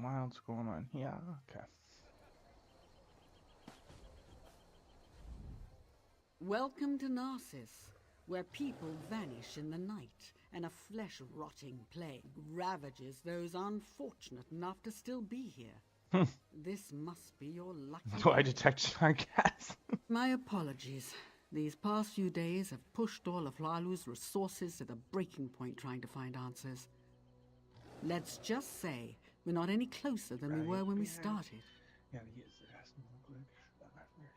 wild's going on here. Okay. Welcome to Narcissus, where people vanish in the night, and a flesh-rotting plague ravages those unfortunate enough to still be here. This must be your lucky Do I day. detect my gas? My apologies. These past few days have pushed all of Lalu's resources to the breaking point trying to find answers. Let's just say we're not any closer than we were when we started. Gotta use the gas real quick. That my first.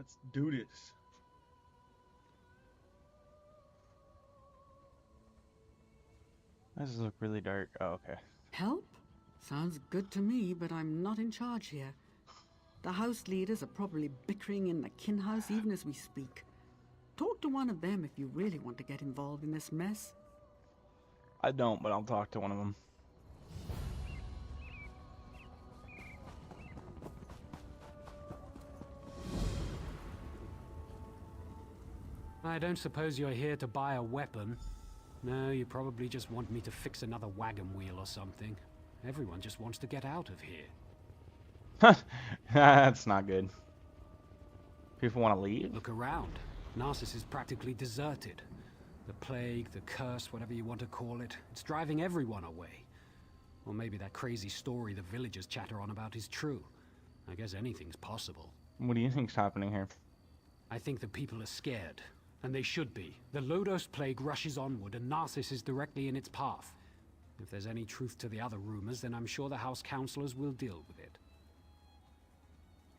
Let's do this. Why does this look really dark? Oh, okay. Help? Sounds good to me, but I'm not in charge here. The house leaders are probably bickering in the kin house even as we speak. Talk to one of them if you really want to get involved in this mess. I don't, but I'll talk to one of them. I don't suppose you're here to buy a weapon. No, you probably just want me to fix another wagon wheel or something. Everyone just wants to get out of here. That's not good. People want to leave? Look around. Narcissus is practically deserted. The plague, the curse, whatever you want to call it, it's driving everyone away. Or maybe that crazy story the villagers chatter on about is true. I guess anything's possible. What do you think's happening here? I think the people are scared. And they should be. The Lodos plague rushes onward, and Narcissus is directly in its path. If there's any truth to the other rumors, then I'm sure the House Councillors will deal with it.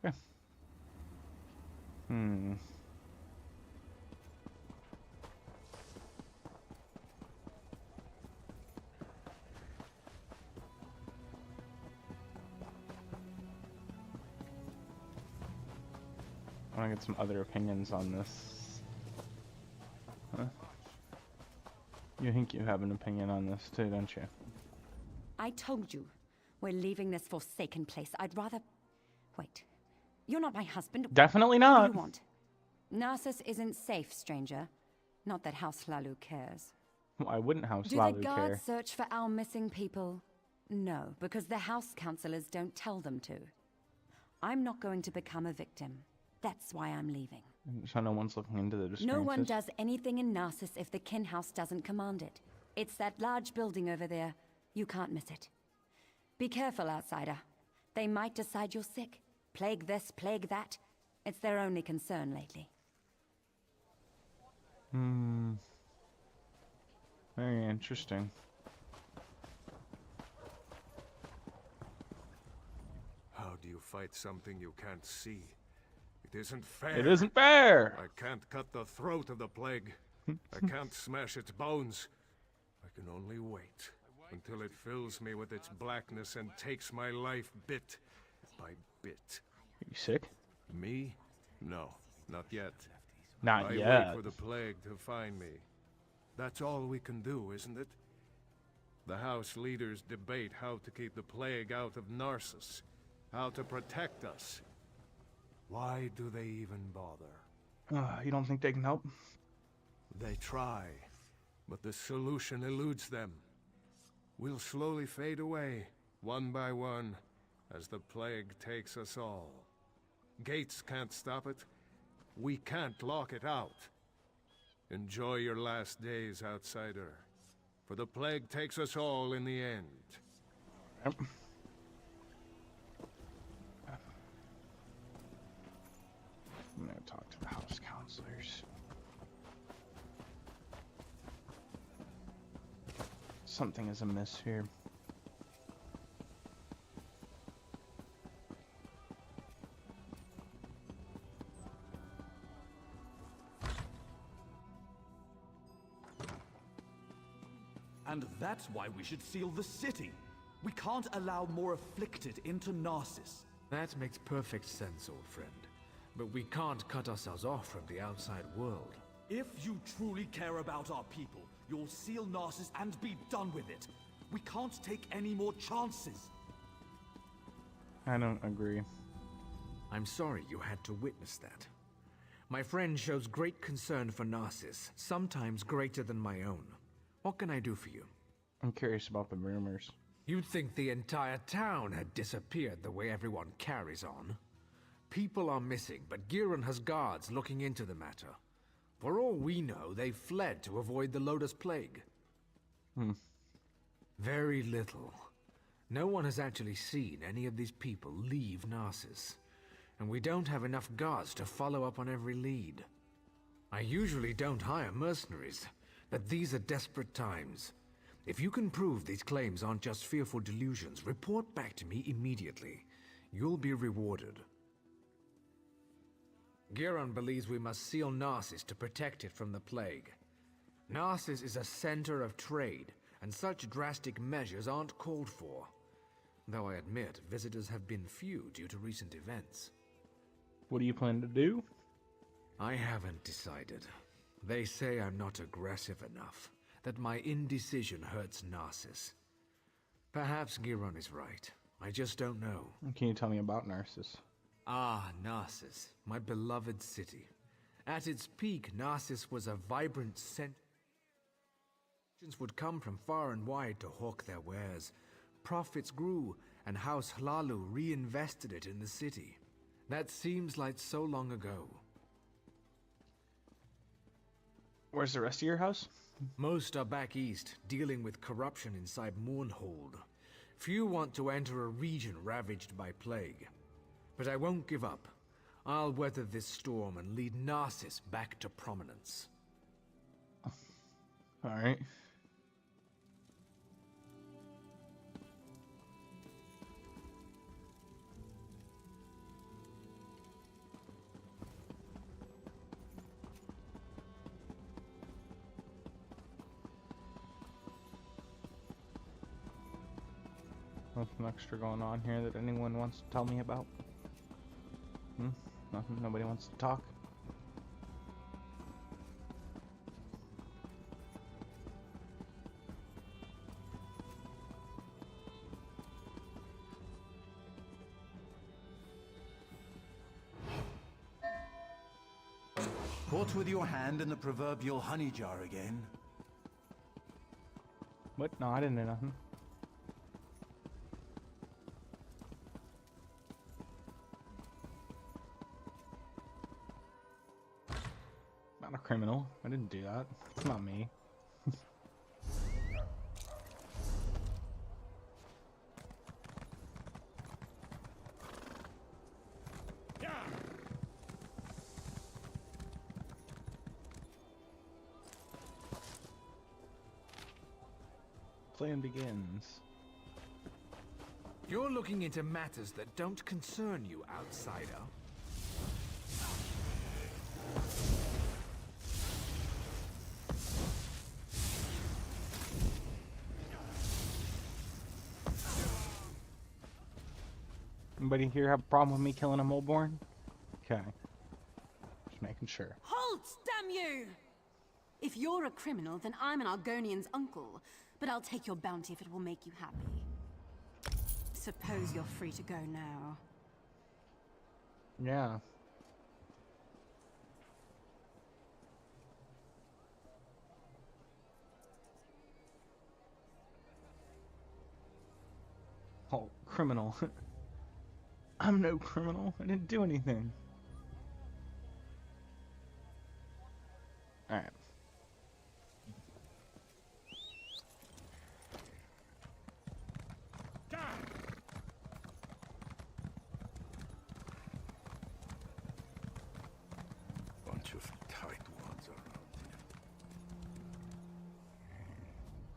Yeah. I want to get some other opinions on this. Huh? You think you have an opinion on this too, don't you? I told you. We're leaving this forsaken place. I'd rather... Wait. You're not my husband. Definitely What not. do you want? Narcissus isn't safe, stranger. Not that House Lalu cares. Why wouldn't House Do the Lalu guards care? search for our missing people? No, because the House Councillors don't tell them to. I'm not going to become a victim. That's why I'm leaving. So no one's looking into the disappearances? No one does anything in Narcissus if the kin house doesn't command it. It's that large building over there. You can't miss it. Be careful, outsider. They might decide you're sick. Plague this, plague that. It's their only concern lately. Very interesting. How do you fight something you can't see? It isn't fair. It isn't fair! I can't cut the throat of the plague. I can't smash its bones. I can only wait until it fills me with its blackness and takes my life bit by bit. You sick? Me? No, not yet. Not I yet. wait for the plague to find me. That's all we can do, isn't it? The house leaders debate how to keep the plague out of Narcissus, how to protect us. Why do they even bother? You don't think they can help? They try, but the solution eludes them. We'll slowly fade away, one by one, as the plague takes us all. Gates can't stop it. We can't lock it out. Enjoy your last days, outsider, for the plague takes us all in the end. Yep. I'm gonna talk to the House Councillors. Something is amiss here. And that's why we should seal the city. We can't allow more afflicted into Narcissus. That makes perfect sense, old friend. But we can't cut ourselves off from the outside world. If you truly care about our people, you'll seal Narcissus and be done with it. We can't take any more chances. I don't agree. I'm sorry you had to witness that. My friend shows great concern for Narcissus, sometimes greater than my own. What can I do for you? I'm curious about the rumors. You'd think the entire town had disappeared the way everyone carries on. People are missing, but Giron has guards looking into the matter. For all we know, they fled to avoid the Lotus Plague. Very little. No one has actually seen any of these people leave Narcissus. And we don't have enough guards to follow up on every lead. I usually don't hire mercenaries, but these are desperate times. If you can prove these claims aren't just fearful delusions, report back to me immediately. You'll be rewarded. Giron believes we must seal Narcissus to protect it from the plague. Narcissus is a center of trade, and such drastic measures aren't called for. Though I admit, visitors have been few due to recent events. What do you plan to do? I haven't decided. They say I'm not aggressive enough, that my indecision hurts Narcissus. Perhaps Giron is right. I just don't know. Can you tell me about Narcissus? Ah, Narcissus, my beloved city. At its peak, Narcissus was a vibrant center. Merchants would come from far and wide to hawk their wares. Profits grew, and House Hlalu reinvested it in the city. That seems like so long ago. Where's the rest of your house? Most are back east, dealing with corruption inside Mournhold. Few want to enter a region ravaged by plague. But I won't give up. I'll weather this storm and lead Narcissus back to prominence. Alright. Nothing extra going on here that anyone wants to tell me about? Nothing? Nobody wants to talk? Caught with your hand in the proverbial honey jar again. What? No, I didn't do nothing. Not a criminal. I didn't do that. It's not me. Plan begins. You're looking into matters that don't concern you, outsider. Anybody here have a problem with me killing a moleborn? Okay. Just making sure. Halt, damn you! If you're a criminal, then I'm an Argonian's uncle, but I'll take your bounty if it will make you happy. Suppose you're free to go now. Yeah. Oh, criminal. I'm no criminal. I didn't do anything. Alright. Bunch of tightwads around here.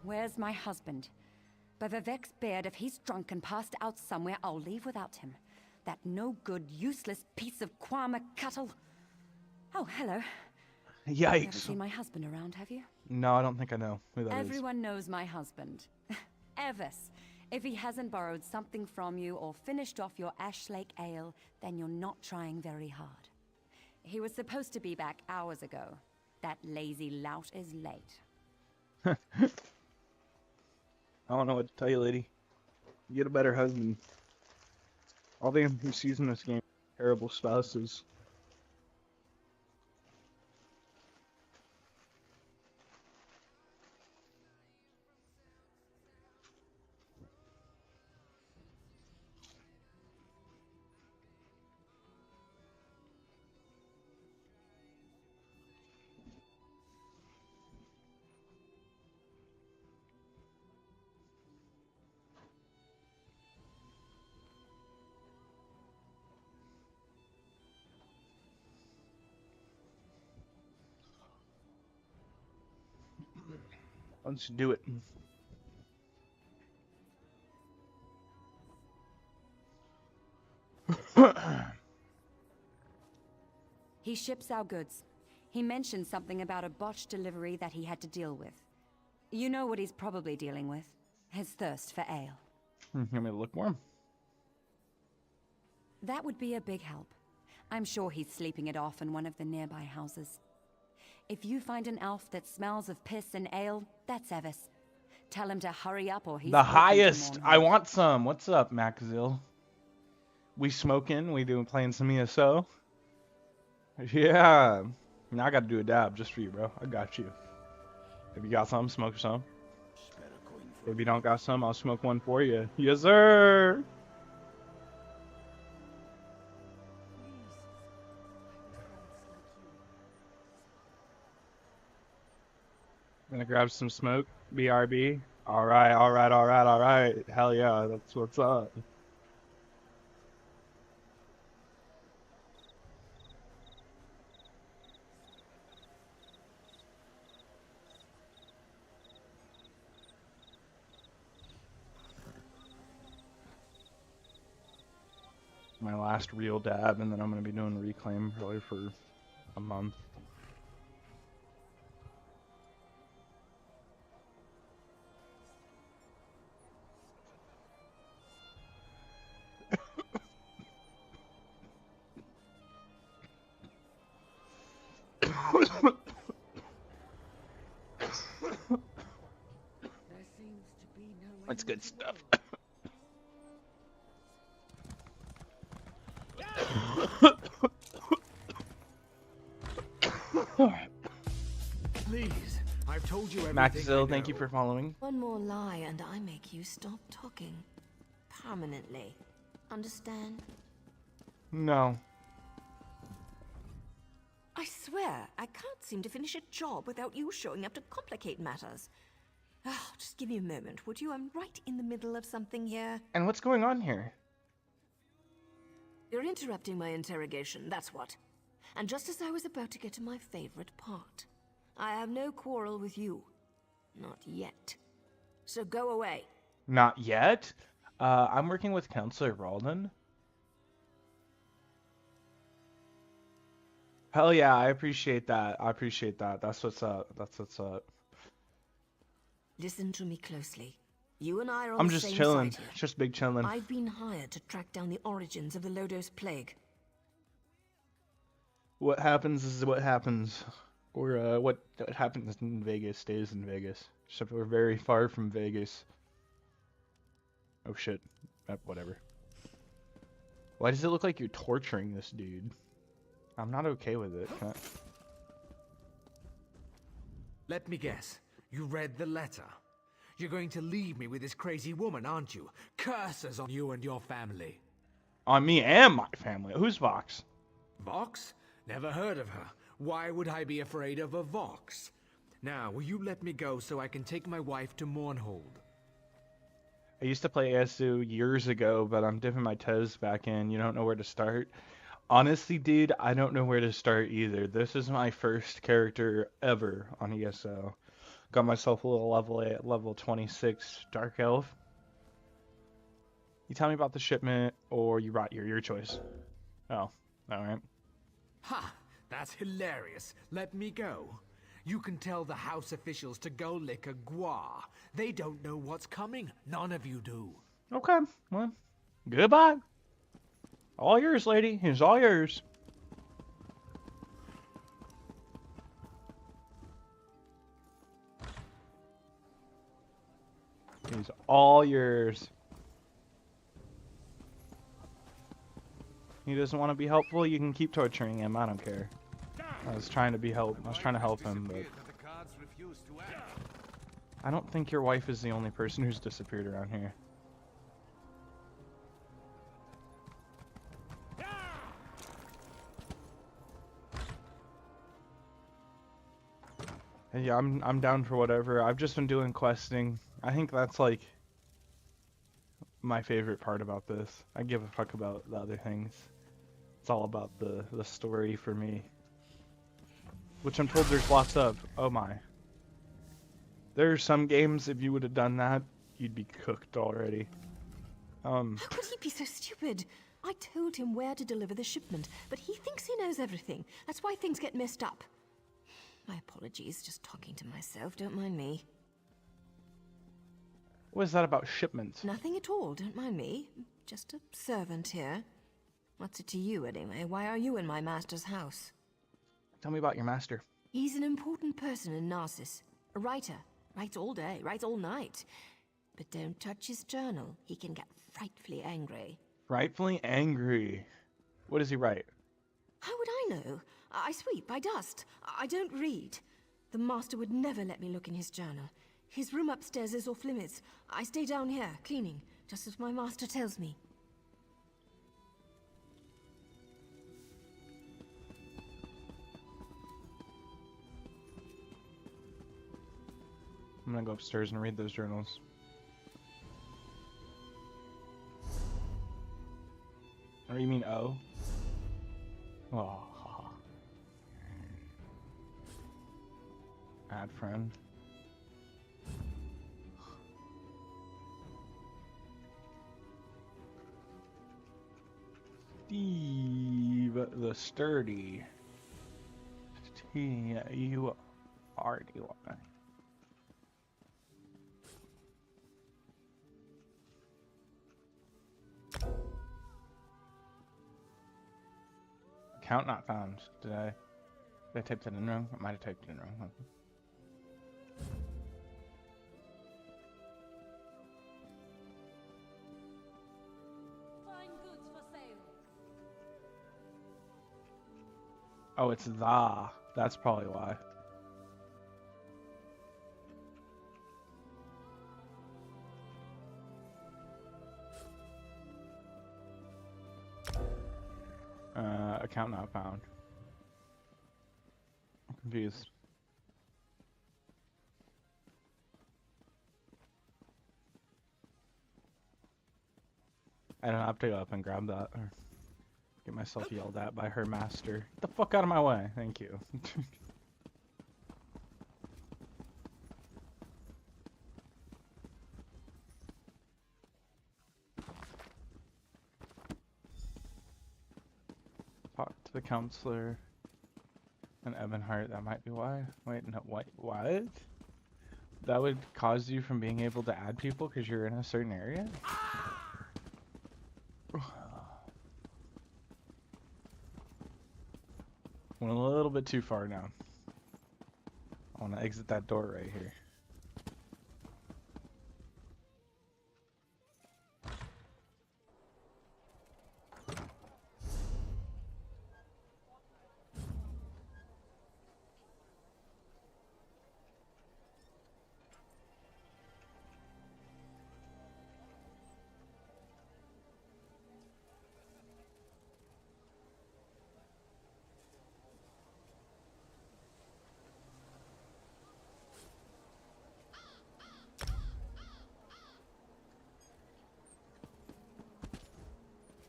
Where's my husband? By Vivek's beard, if he's drunk and passed out somewhere, I'll leave without him. That no-good, useless piece of Kwama cattle. Oh, hello. You haven't Yikes. seen my husband around, have you? No, I don't think I know who that is. Everyone knows my husband. Evis. If he hasn't borrowed something from you or finished off your Ash Lake ale, then you're not trying very hard. He was supposed to be back hours ago. That lazy lout is late. I don't know what to tell you, lady. You get a better husband. All the NPCs in this game are terrible spouses. Let's do it. He ships our goods. He mentioned something about a botched delivery that he had to deal with. You know what he's probably dealing with. His thirst for ale. Want me to look warm? That would be a big help. I'm sure he's sleeping it off in one of the nearby houses. If you find an elf that smells of piss and ale, that's Evis. Tell him to hurry up or he's The highest. I want. want some. What's up, Maxil? We smoking? We playing some ESO? Yeah. Now I gotta do a dab just for you, bro. I got you. If you got some, smoke some. If you don't got some, I'll smoke one for you. Yes, sir. Gonna grab some smoke. BRB. All right, all right, all right, all right. Hell yeah, that's what's up. My last real dab, and then I'm gonna be doing reclaim probably for a month. That's good stuff. Please, I've told you everything. Maxil, thank you for following. One more lie and I make you stop talking. Permanently. Understand? No. I swear, I can't seem to finish a job without you showing up to complicate matters. Oh, just give me a moment, would you? I'm right in the middle of something here. And what's going on here? You're interrupting my interrogation, that's what. And just as I was about to get to my favorite part. I have no quarrel with you. Not yet. So go away. Not yet? I'm working with Counselor Ralden. Hell yeah, I appreciate that. I appreciate that. That's what's up. That's what's up. Listen to me closely. You and I are on I'm the just same chilling. side here. Just big chilling. I've been hired to track down the origins of the Lodos Plague. What happens is what happens. Or what happens in Vegas stays in Vegas. Except we're very far from Vegas. Oh shit. Whatever. Why does it look like you're torturing this dude? I'm not okay with it. Let me guess. You read the letter. You're going to leave me with this crazy woman, aren't you? Curses on you and your family. On me and my family. Who's Vox? Vox? Never heard of her. Why would I be afraid of a Vox? Now, will you let me go so I can take my wife to Mournhold? I used to play ASU years ago, but I'm dipping my toes back in. You don't know where to start? Honestly, dude, I don't know where to start either. This is my first character ever on ESO. Got myself a little level 26 Dark Elf. You tell me about the shipment, or you rot your choice. Oh, alright. Ha! That's hilarious. Let me go. You can tell the house officials to go lick a gua. They don't know what's coming. None of you do. Okay, well, goodbye. All yours, lady. It's all yours. It's all yours. He doesn't want to be helpful. You can keep torturing him. I don't care. I was trying to help him, but I don't think your wife is the only person who's disappeared around here. Yeah, I'm down for whatever. I've just been doing questing. I think that's like my favorite part about this. I give a fuck about the other things. It's all about the story for me. Which I'm told there's lots of. Oh my. There are some games, if you would have done that, you'd be cooked already. How could he be so stupid? I told him where to deliver the shipment, but he thinks he knows everything. That's why things get messed up. My apologies, just talking to myself, don't mind me. What is that about shipments? Nothing at all, don't mind me. Just a servant here. What's it to you, anyway? Why are you in my master's house? Tell me about your master. He's an important person in Narcissus. A writer. Writes all day, writes all night. But don't touch his journal. He can get frightfully angry. Rightfully angry. What does he write? How would I know? I sweep, I dust. I don't read. The master would never let me look in his journal. His room upstairs is off limits. I stay down here, cleaning, just as my master tells me. I'm gonna go upstairs and read those journals. Or you mean O? Oh. Add friend. Steve the Sturdy. T-U-R-D-Y. Account not found. Did I type that in wrong? I might have typed it in wrong. Fine goods for sale. Oh, it's the. That's probably why. Account not found. I'm confused. I don't have to go up and grab that or get myself yelled at by her master. Get the fuck out of my way. Thank you. Talk to the counselor and Evan Hart. That might be why. Wait, no, what? That would cause you from being able to add people because you're in a certain area? Went a little bit too far now. I want to exit that door right here.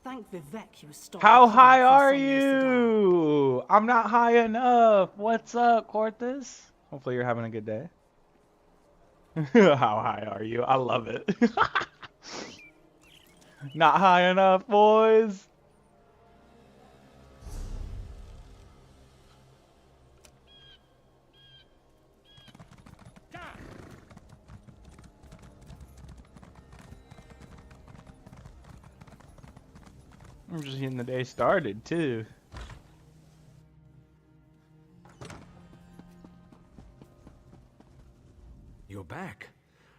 Thank Vivek you stopped. How high are you? I'm not high enough. What's up, Cortez? Hopefully you're having a good day. How high are you? I love it. Not high enough, boys. I'm just getting the day started, too. You're back.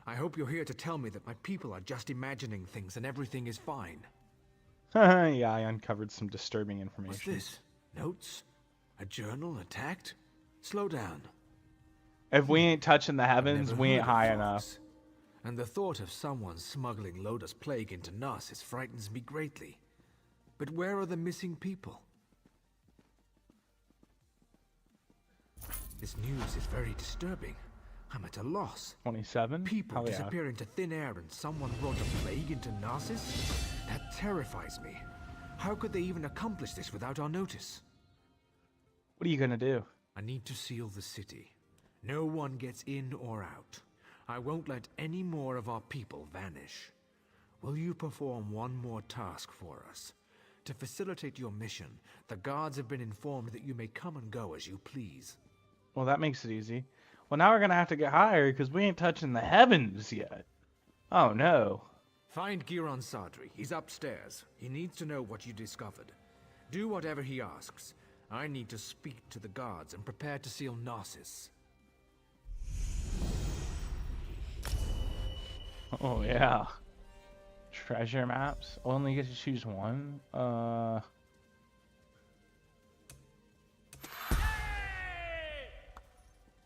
I hope you're here to tell me that my people are just imagining things and everything is fine. Yeah, I uncovered some disturbing information. What's this? Notes? A journal attacked? Slow down. If we ain't touching the heavens, Never we ain't heard of high frogs. enough. And the thought of someone smuggling Loda's plague into Narcissus frightens me greatly. But where are the missing people? This news is very disturbing. I'm at a loss. 27? People Hell yeah. disappear into thin air and someone brought a plague into Narcissus? That terrifies me. How could they even accomplish this without our notice? What are you gonna do? I need to seal the city. No one gets in or out. I won't let any more of our people vanish. Will you perform one more task for us? To facilitate your mission, the guards have been informed that you may come and go as you please. Well, that makes it easy. Well, now we're gonna have to get higher because we ain't touching the heavens yet. Oh no. Find Giron Sadri. He's upstairs. He needs to know what you discovered. Do whatever he asks. I need to speak to the guards and prepare to seal Narcissus. Oh yeah. Treasure maps. Only get to choose one.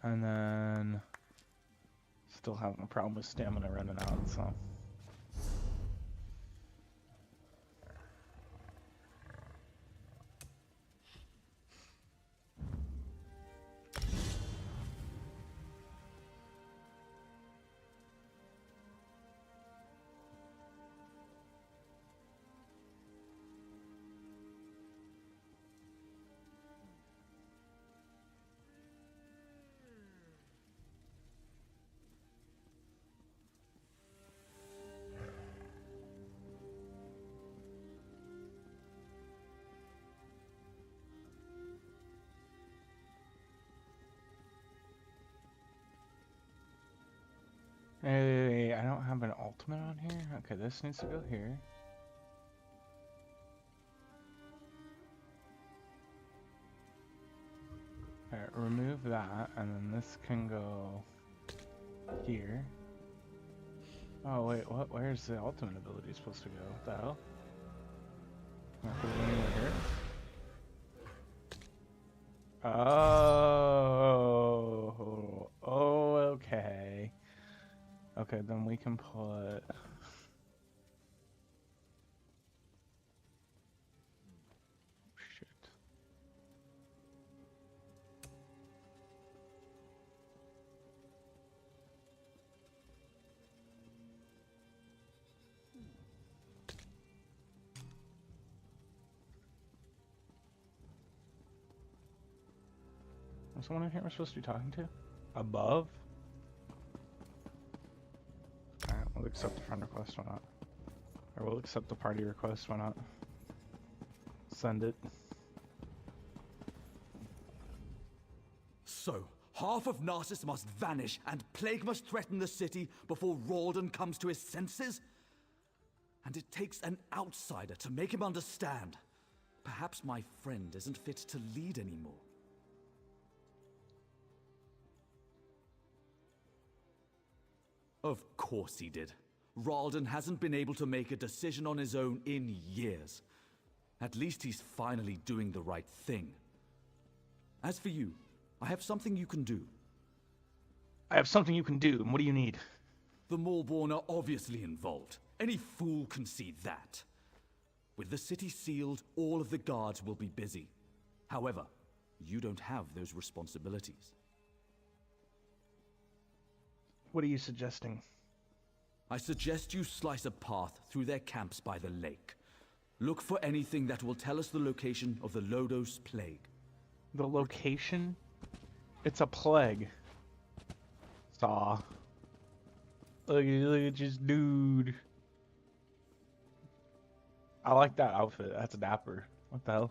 And then still having a problem with stamina running out, so. Hey, I don't have an ultimate on here? Okay, this needs to go here. Alright, remove that, and then this can go here. Oh wait, what? Where's the ultimate ability supposed to go? What the hell? Not put it anywhere here. Oh, oh, okay. Okay, then we can put. Shit. Is someone in here we're supposed to be talking to? Above? Alright, we'll accept the friend request, why not? Or we'll accept the party request, why not? Send it. So, half of Narcissus must vanish and plague must threaten the city before Rawdon comes to his senses? And it takes an outsider to make him understand. Perhaps my friend isn't fit to lead anymore. Of course he did. Rawdon hasn't been able to make a decision on his own in years. At least he's finally doing the right thing. As for you, I have something you can do. I have something you can do, and what do you need? The Maulborn are obviously involved. Any fool can see that. With the city sealed, all of the guards will be busy. However, you don't have those responsibilities. What are you suggesting? I suggest you slice a path through their camps by the lake. Look for anything that will tell us the location of the Lodos plague. The location? It's a plague. Saw. Look at this dude. I like that outfit. That's dapper. What the hell?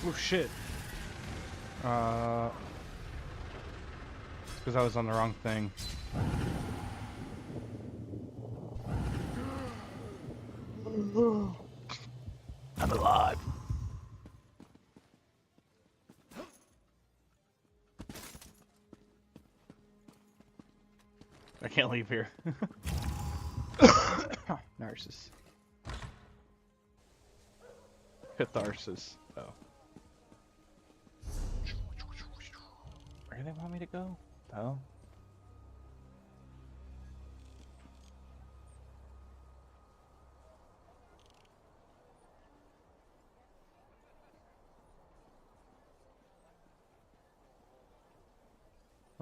Oh shit. It's because I was on the wrong thing. I'm alive. I can't leave here. Narcissus. Catharsis. Oh. Where do they want me to go? Oh.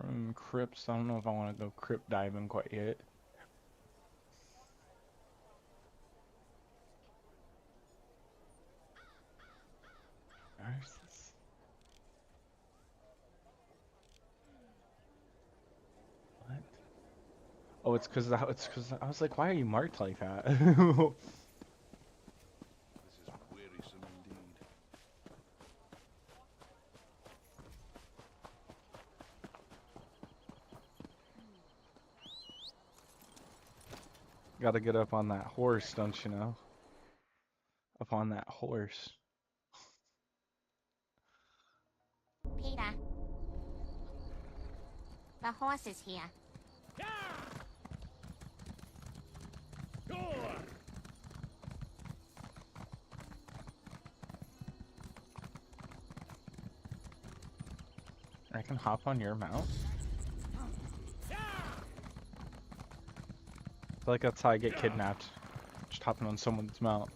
From crypts, I don't know if I want to go crypt diving quite yet. Narcissus. What? Oh, it's because I was like, why are you marked like that? This is wearisome indeed. Gotta get up on that horse, don't you know? Up on that horse. Peter. The horse is here. I can hop on your mount. I feel like that's how I get kidnapped. Just hopping on someone's mount.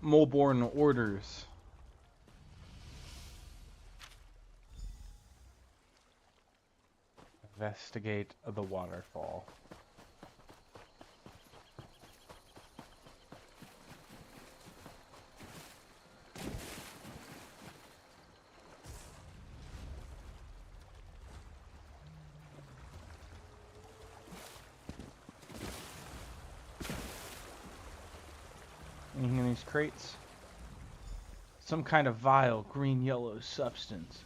Mulborn orders. Investigate the waterfall. Anything in these crates? Some kind of vile green-yellow substance.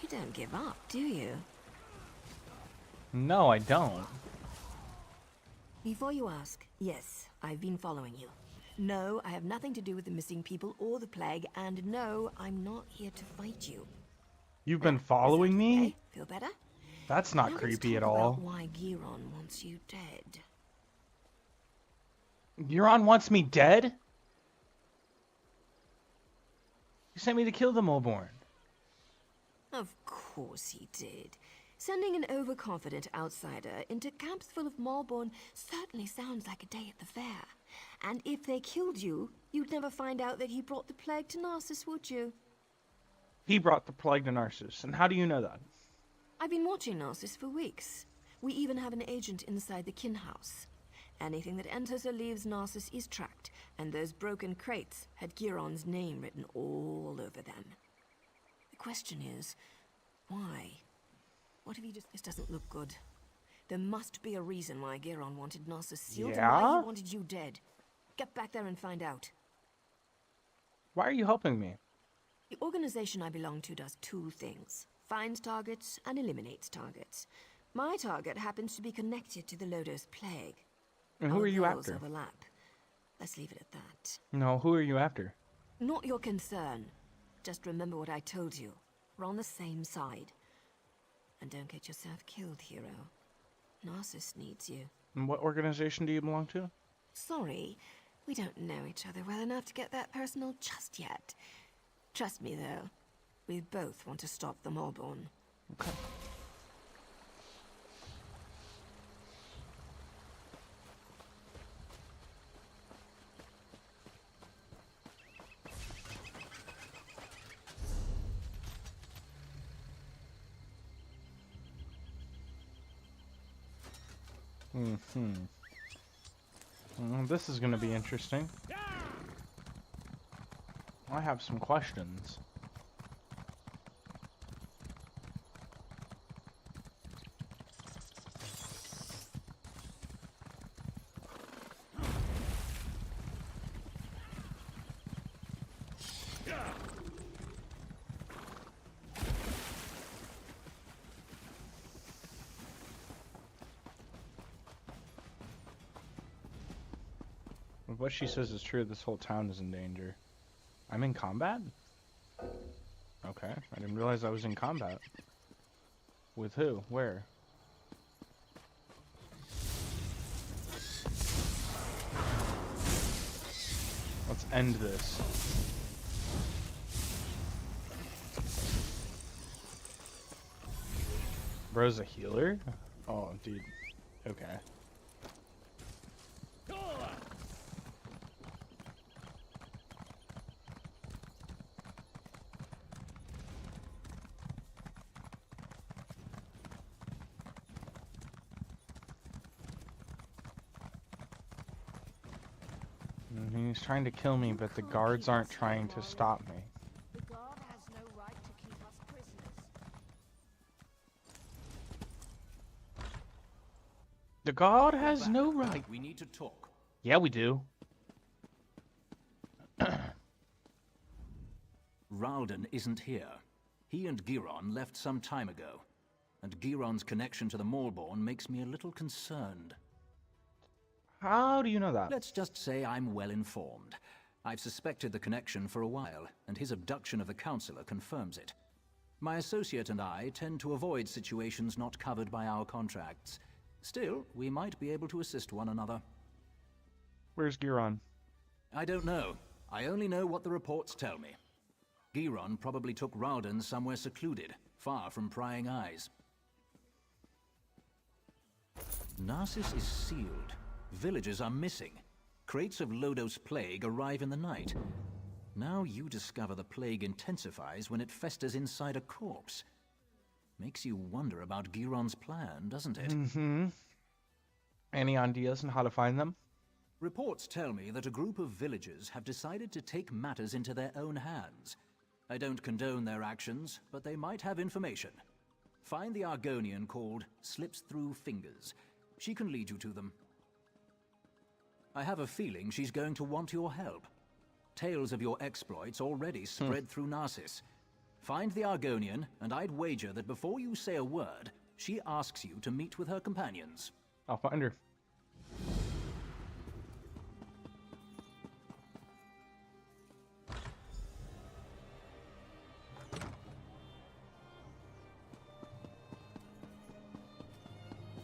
You don't give up, do you? No, I don't. Before you ask, yes, I've been following you. No, I have nothing to do with the missing people or the plague, and no, I'm not here to fight you. You've been Is that following me? okay? Feel better? That's not Now creepy let's at talk all. about why Giron wants you dead. Euron wants me dead? You sent me to kill the Mulborn. Of course he did. Sending an overconfident outsider into camps full of Malborn certainly sounds like a day at the fair. And if they killed you, you'd never find out that he brought the plague to Narcissus, would you? He brought the plague to Narcissus, and how do you know that? I've been watching Narcissus for weeks. We even have an agent inside the kin house. Anything that enters or leaves Narcissus is tracked, and those broken crates had Giron's name written all over them. The question is, why? What if he just... This doesn't look good. There must be a reason why Giron wanted Narcissus sealed and why he wanted you dead. Get back there and find out. Why are you helping me? The organization I belong to does two things. Finds targets and eliminates targets. My target happens to be connected to the Lodos plague. And who Our are you goals after? overlap. Let's leave it at that. No, who are you after? Not your concern. Just remember what I told you. We're on the same side. And don't get yourself killed, hero. Narcissus needs you. And what organization do you belong to? Sorry, we don't know each other well enough to get that personal just yet. Trust me, though. We both want to stop the Malborn. Okay. This is gonna be interesting. I have some questions. If what she says is true, this whole town is in danger. I'm in combat? Okay, I didn't realize I was in combat. With who? Where? Let's end this. Bro's a healer? Oh, dude. Okay. He's trying to kill me, but the guards aren't trying to stop me. The guard has no right to keep us prisoners. The guard has no right. We need to talk. Yeah, we do. Ralden isn't here. He and Giron left some time ago. And Giron's connection to the Maulborn makes me a little concerned. How do you know that? Let's just say I'm well informed. I've suspected the connection for a while, and his abduction of the Counselor confirms it. My associate and I tend to avoid situations not covered by our contracts. Still, we might be able to assist one another. Where's Giron? I don't know. I only know what the reports tell me. Giron probably took Ralden somewhere secluded, far from prying eyes. Narcissus is sealed. Villagers are missing. Crates of Lodos plague arrive in the night. Now you discover the plague intensifies when it festers inside a corpse. Makes you wonder about Giron's plan, doesn't it? Any ideas on how to find them? Reports tell me that a group of villagers have decided to take matters into their own hands. I don't condone their actions, but they might have information. Find the Argonian called Slips Through Fingers. She can lead you to them. I have a feeling she's going to want your help. Tales of your exploits already spread through Narcissus. Find the Argonian, and I'd wager that before you say a word, she asks you to meet with her companions. I'll find her.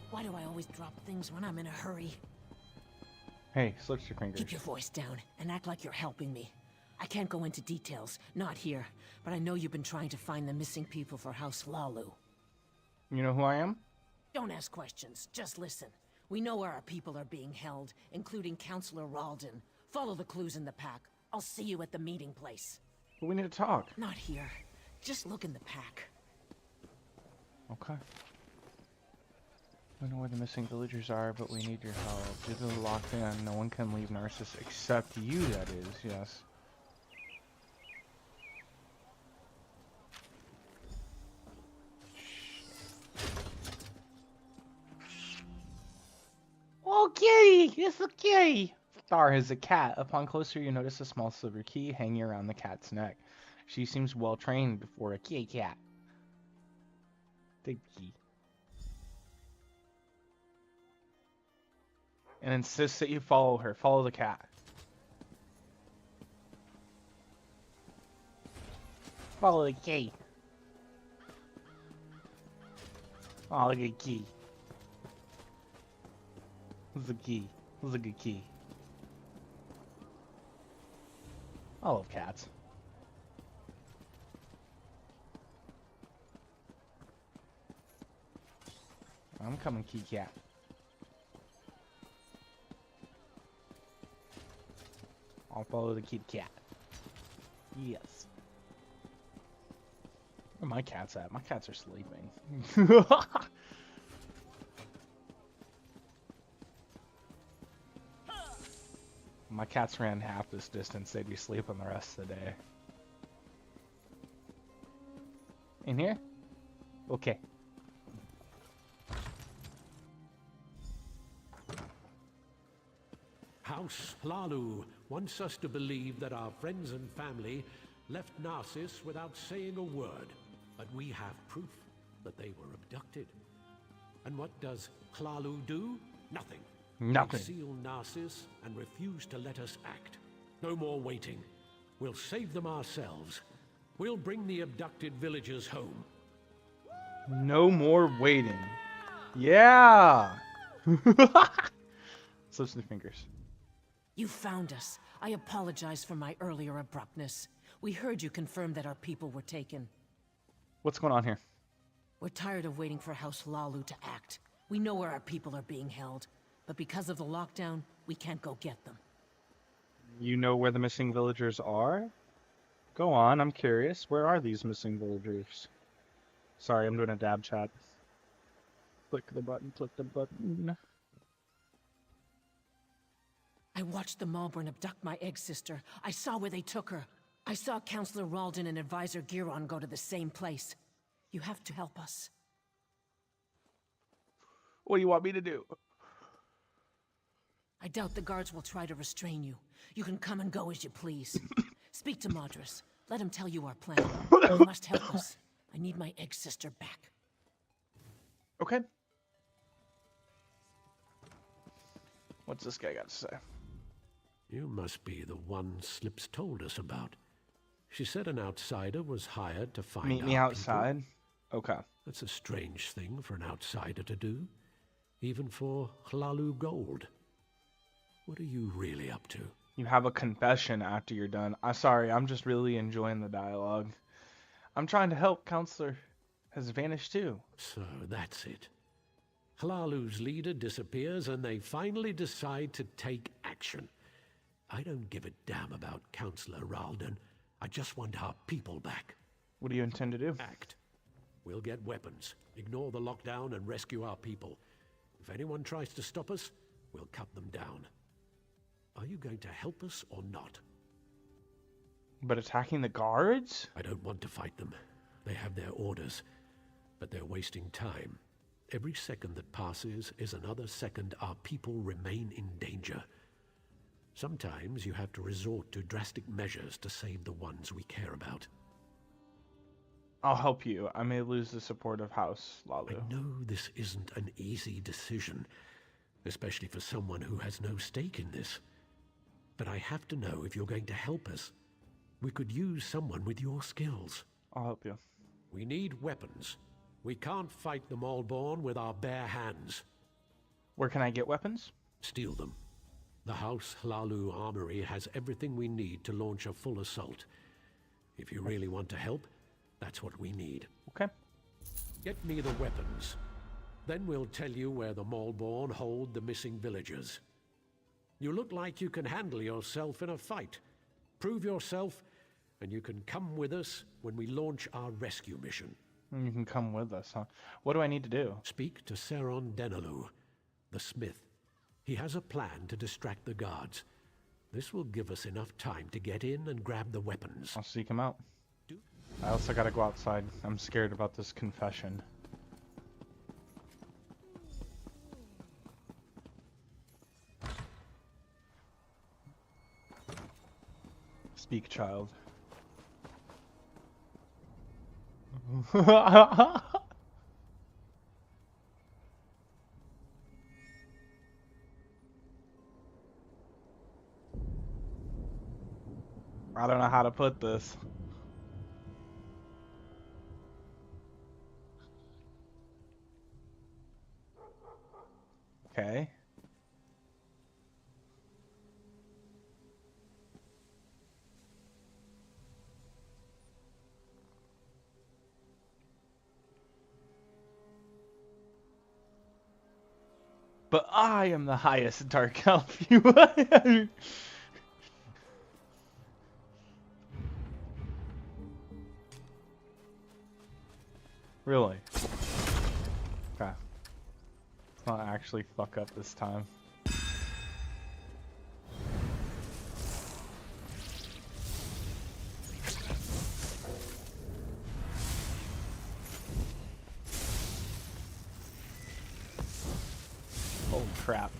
Why do I always drop things when I'm in a hurry? Hey, slip your fingers. Keep your voice down and act like you're helping me. I can't go into details, not here, but I know you've been trying to find the missing people for House Lalu. You know who I am? Don't ask questions, just listen. We know where our people are being held, including Counselor Ralden. Follow the clues in the pack. I'll see you at the meeting place. But we need to talk. Not here. Just look in the pack. Okay. We know where the missing villagers are, but we need your help. Due to the lockdown, no one can leave Narcissus except you, that is, yes. Okay, it's okay. Star is a cat. Upon closer, you notice a small silver key hanging around the cat's neck. She seems well trained for a kitty cat. Take the key. And insists that you follow her. Follow the cat. Follow the key. Oh, look at the key. What's the key? What's a good key? I love cats. I'm coming, key cat. I'll follow the kitty cat. Yes. Where are my cats at? My cats are sleeping. my cats ran half this distance, they'd be sleeping the rest of the day. In here? Okay. House Hlalu wants us to believe that our friends and family left Narcissus without saying a word, but we have proof that they were abducted. And what does Hlalu do? Nothing. Nothing. They seal Narcissus and refuse to let us act. No more waiting. We'll save them ourselves. We'll bring the abducted villagers home. No more waiting. Yeah! Slips the fingers. You found us. I apologize for my earlier abruptness. We heard you confirm that our people were taken. What's going on here? We're tired of waiting for House Hlalu to act. We know where our people are being held, but because of the lockdown, we can't go get them. You know where the missing villagers are? Go on, I'm curious. Where are these missing villagers? Sorry, I'm doing a dab chat. Click the button, click the button. I watched the Malborn abduct my egg sister. I saw where they took her. I saw Counselor Ralden and Advisor Giron go to the same place. You have to help us. What do you want me to do? I doubt the guards will try to restrain you. You can come and go as you please. Speak to Madras. Let him tell you our plan. You must help us. I need my egg sister back. Okay. What's this guy got to say? You must be the one Slips told us about. She said an outsider was hired to find Meet me our outside? people. Okay. That's a strange thing for an outsider to do. Even for Hlalu Gold. What are you really up to? You have a confession after you're done. I'm sorry, I'm just really enjoying the dialogue. I'm trying to help. Counselor has vanished too. So that's it. Hlalu's leader disappears and they finally decide to take action. I don't give a damn about Counselor Ralden. I just want our people back. What do you intend to do? Act. We'll get weapons, ignore the lockdown and rescue our people. If anyone tries to stop us, we'll cut them down. Are you going to help us or not? But attacking the guards? I don't want to fight them. They have their orders, but they're wasting time. Every second that passes is another second our people remain in danger. Sometimes you have to resort to drastic measures to save the ones we care about. I'll help you. I may lose the support of House Hlalu. I know this isn't an easy decision, especially for someone who has no stake in this. But I have to know if you're going to help us. We could use someone with your skills. I'll help you. We need weapons. We can't fight the Malborn with our bare hands. Where can I get weapons? Steal them. The House Hlalu Armory has everything we need to launch a full assault. If you really want to help, that's what we need. Okay. Get me the weapons. Then we'll tell you where the Malborn hold the missing villagers. You look like you can handle yourself in a fight. Prove yourself, and you can come with us when we launch our rescue mission. You can come with us, huh? What do I need to do? Speak to Seron Denalu, the smith. He has a plan to distract the guards. This will give us enough time to get in and grab the weapons. I'll seek him out. I also gotta go outside. I'm scared about this confession. Speak, child. I don't know how to put this. Okay. But I am the highest dark elf. You really? Okay. Let's not actually fuck up this time. crap.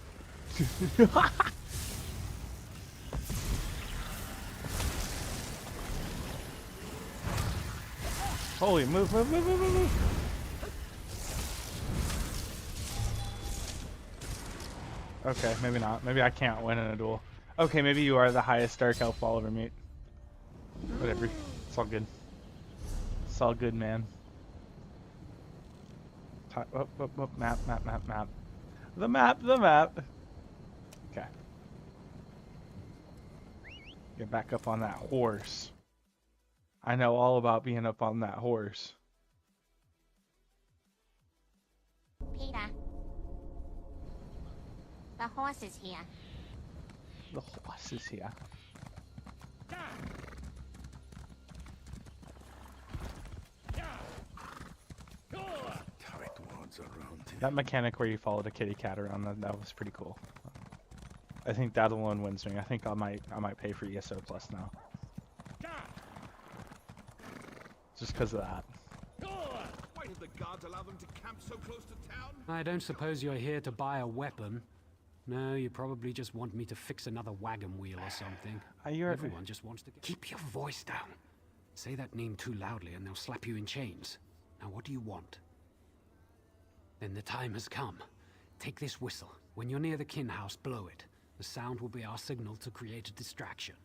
Holy, move, move, move, move, move, move. Okay, maybe not. Maybe I can't win in a duel. Okay, maybe you are the highest Dark Elf I'll ever meet. Whatever. It's all good. It's all good, man. Oh, oh, oh, map, map, map, map. The map, the map. Okay. Get back up on that horse. I know all about being up on that horse. Peter. The horse is here. The horse is here. That mechanic where you followed a kitty cat around, that was pretty cool. I think that alone wins me. I think I might pay for ESO Plus now. Just because of that. Why did the guards allow them to camp so close to town? I don't suppose you're here to buy a weapon. No, you probably just want me to fix another wagon wheel or something. Everyone just wants to keep your voice down. Say that name too loudly and they'll slap you in chains. Now what do you want? Then the time has come. Take this whistle. When you're near the kin house, blow it. The sound will be our signal to create a distraction.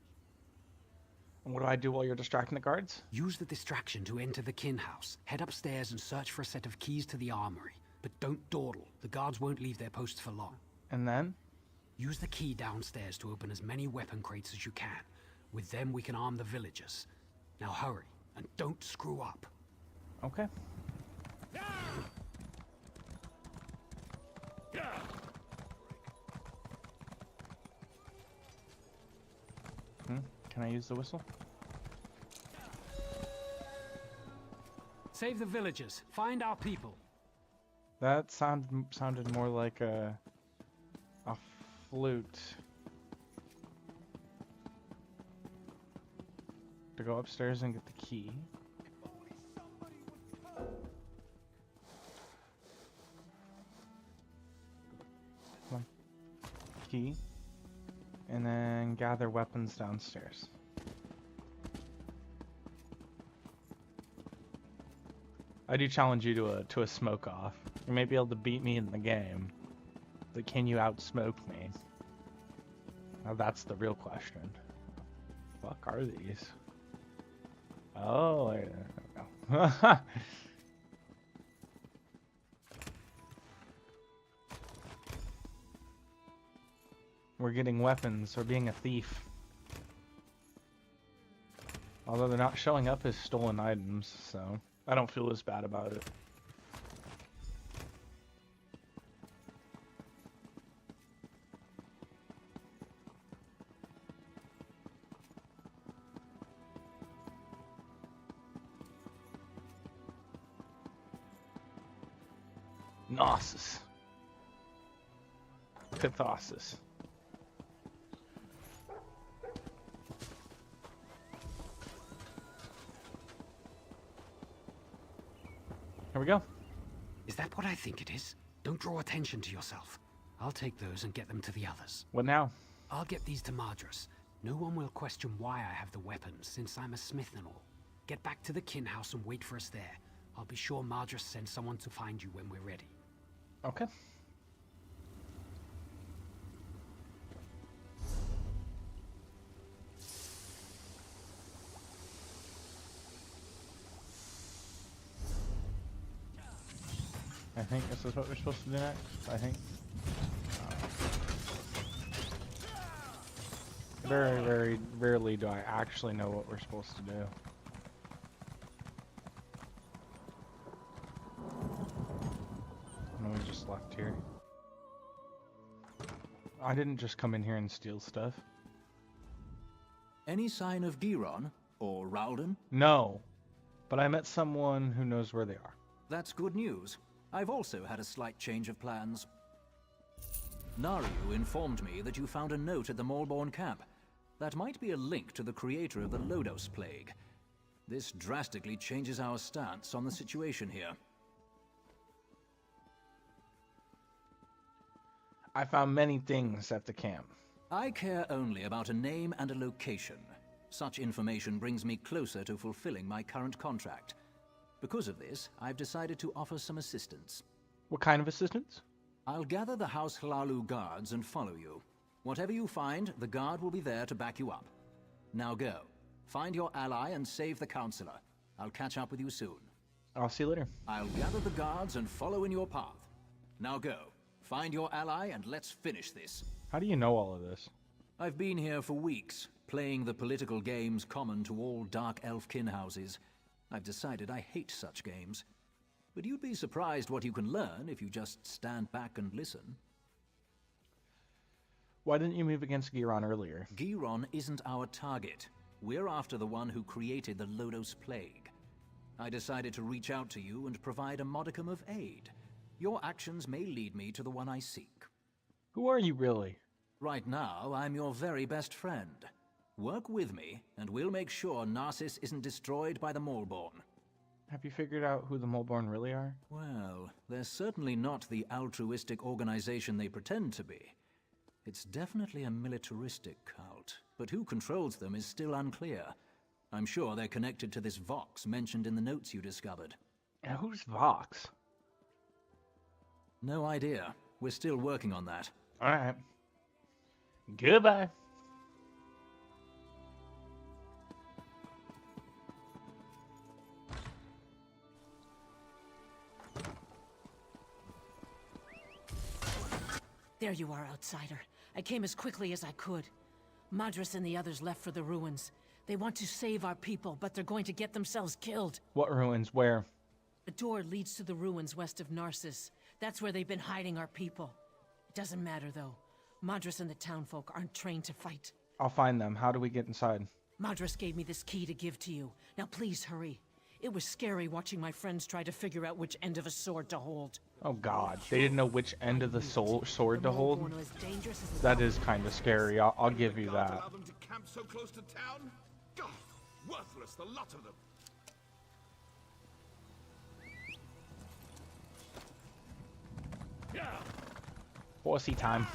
And what do I do while you're distracting the guards? Use the distraction to enter the kin house. Head upstairs and search for a set of keys to the armory. But don't dawdle. The guards won't leave their posts for long. And then? Use the key downstairs to open as many weapon crates as you can. With them we can arm the villagers. Now hurry, and don't screw up. Okay. Can I use the whistle? Save the villagers. Find our people. That sounded more like a flute. To go upstairs and get the key. Come on. Key. And then gather weapons downstairs. I do challenge you to a smoke off. You may be able to beat me in the game, but can you outsmoke me? Now that's the real question. What the fuck are these? Oh, there we go. We're getting weapons. We're being a thief. Although they're not showing up as stolen items, so I don't feel as bad about it. Gnosis. Catharsis. Here we go. Is that what I think it is? Don't draw attention to yourself. I'll take those and get them to the others. What now? I'll get these to Madras. No one will question why I have the weapons, since I'm a smith and all. Get back to the kin house and wait for us there. I'll be sure Madras sends someone to find you when we're ready. Okay. I think this is what we're supposed to do next. I think. Very, very rarely do I actually know what we're supposed to do. And we just left here. I didn't just come in here and steal stuff. Any sign of Giron or Ralden? No, but I met someone who knows where they are. That's good news. I've also had a slight change of plans. Nariu informed me that you found a note at the Malborn camp. That might be a link to the creator of the Lodos Plague. This drastically changes our stance on the situation here. I found many things at the camp. I care only about a name and a location. Such information brings me closer to fulfilling my current contract. Because of this, I've decided to offer some assistance. What kind of assistance? I'll gather the House Hlalu guards and follow you. Whatever you find, the guard will be there to back you up. Now go. Find your ally and save the Counselor. I'll catch up with you soon. I'll see you later. I'll gather the guards and follow in your path. Now go. Find your ally and let's finish this. How do you know all of this? I've been here for weeks, playing the political games common to all Dark Elf kin houses. I've decided I hate such games. But you'd be surprised what you can learn if you just stand back and listen. Why didn't you move against Giron earlier? Giron isn't our target. We're after the one who created the Lodos Plague. I decided to reach out to you and provide a modicum of aid. Your actions may lead me to the one I seek. Who are you really? Right now, I'm your very best friend. Work with me, and we'll make sure Narcissus isn't destroyed by the Maulborn. Have you figured out who the Maulborn really are? Well, they're certainly not the altruistic organization they pretend to be. It's definitely a militaristic cult, but who controls them is still unclear. I'm sure they're connected to this Vox mentioned in the notes you discovered. And who's Vox? No idea. We're still working on that. Alright. Goodbye. There you are, outsider. I came as quickly as I could. Madras and the others left for the ruins. They want to save our people, but they're going to get themselves killed. What ruins? Where? The door leads to the ruins west of Narcissus. That's where they've been hiding our people. It doesn't matter, though. Madras and the townfolk aren't trained to fight. I'll find them. How do we get inside? Madras gave me this key to give to you. Now please hurry. It was scary watching my friends try to figure out which end of a sword to hold. Oh god, they didn't know which end of the sword to hold? That is kind of scary, I'll give you that. Allow them to camp so close to town? God, worthless, the lot of them. Horsey time.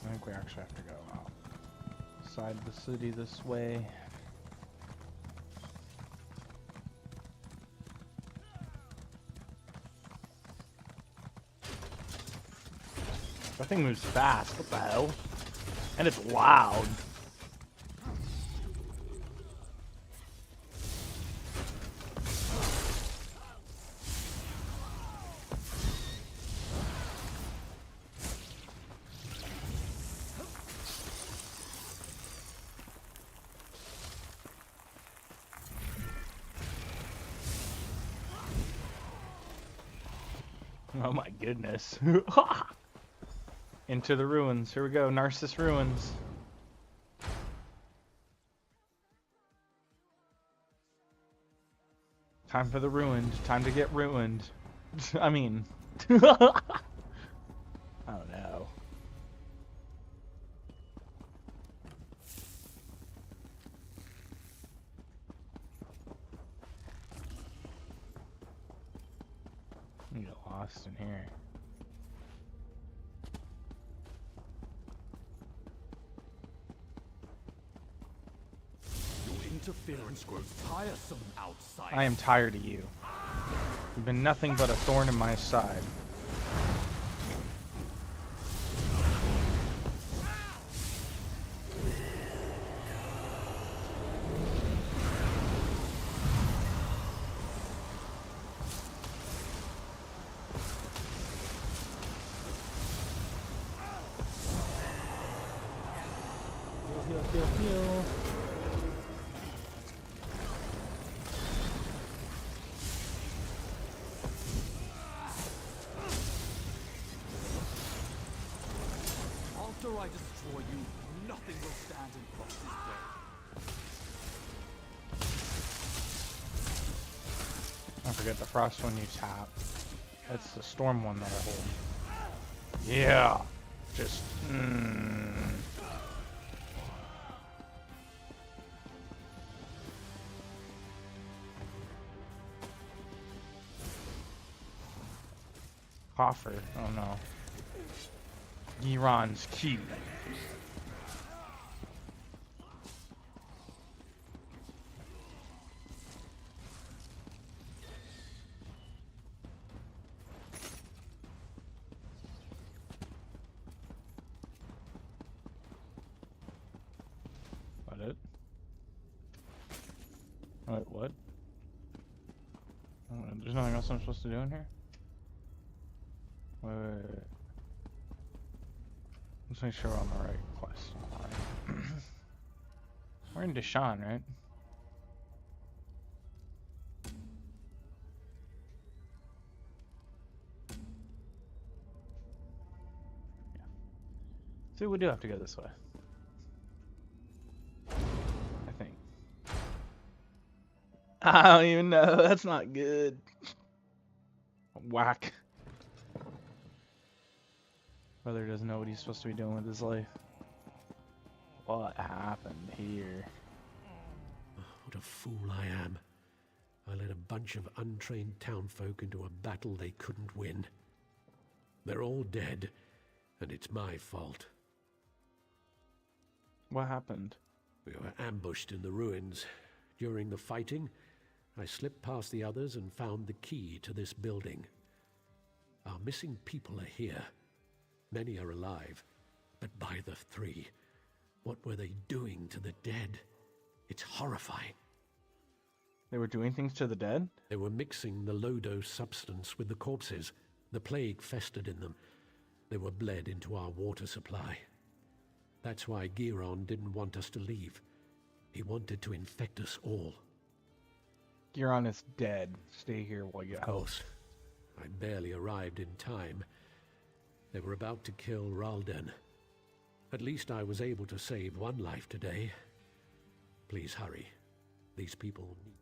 I think we actually have to go outside the city this way. That thing moves fast, what the hell? And it's loud. Oh my goodness. Into the ruins. Here we go. Narcissus ruins. Time for the ruined. Time to get ruined. I mean. Oh no. You get lost in here. Your interference grows tiresome, outside. I am tired of you. You've been nothing but a thorn in my side. Heal. After I destroy you, nothing will stand in Fox's way. Don't forget the frost one you tap. That's the storm one that I hold. Yeah. Just. coffer. Oh no. Giron's key. What? Wait, what? There's nothing else I'm supposed to do in here? Wait. Let's make sure we're on the right quest. Alright. We're in Deshaun, right? Yeah. See, we do have to go this way. I think. I don't even know. That's not good. Whack. Brother doesn't know what he's supposed to be doing with his life. What happened here? What a fool I am. I led a bunch of untrained townfolk into a battle they couldn't win. They're all dead, and it's my fault. What happened? We were ambushed in the ruins. During the fighting, I slipped past the others and found the key to this building. Our missing people are here. Many are alive, but by the three, what were they doing to the dead? It's horrifying. They were doing things to the dead? They were mixing the low-dose substance with the corpses. The plague festered in them. They were bled into our water supply. That's why Giron didn't want us to leave. He wanted to infect us all. Giron is dead. Stay here while you help. Of course. I barely arrived in time. They were about to kill Ralden. At least I was able to save one life today. Please hurry. These people need...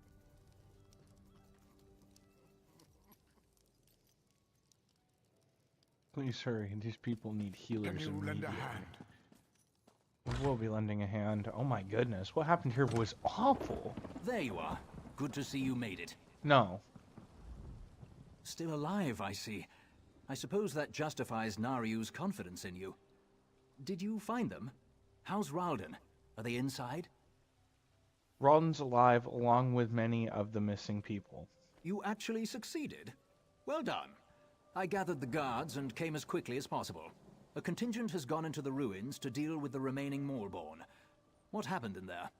Please hurry. These people need healers Can you lend immediately. a hand? We will be lending a hand. Oh my goodness. What happened here was awful. There you are. Good to see you made it. No. Still alive, I see. I suppose that justifies Nariu's confidence in you. Did you find them? How's Ralden? Are they inside? Ralden's alive along with many of the missing people. You actually succeeded. Well done. I gathered the guards and came as quickly as possible. A contingent has gone into the ruins to deal with the remaining Maulborn. What happened in there?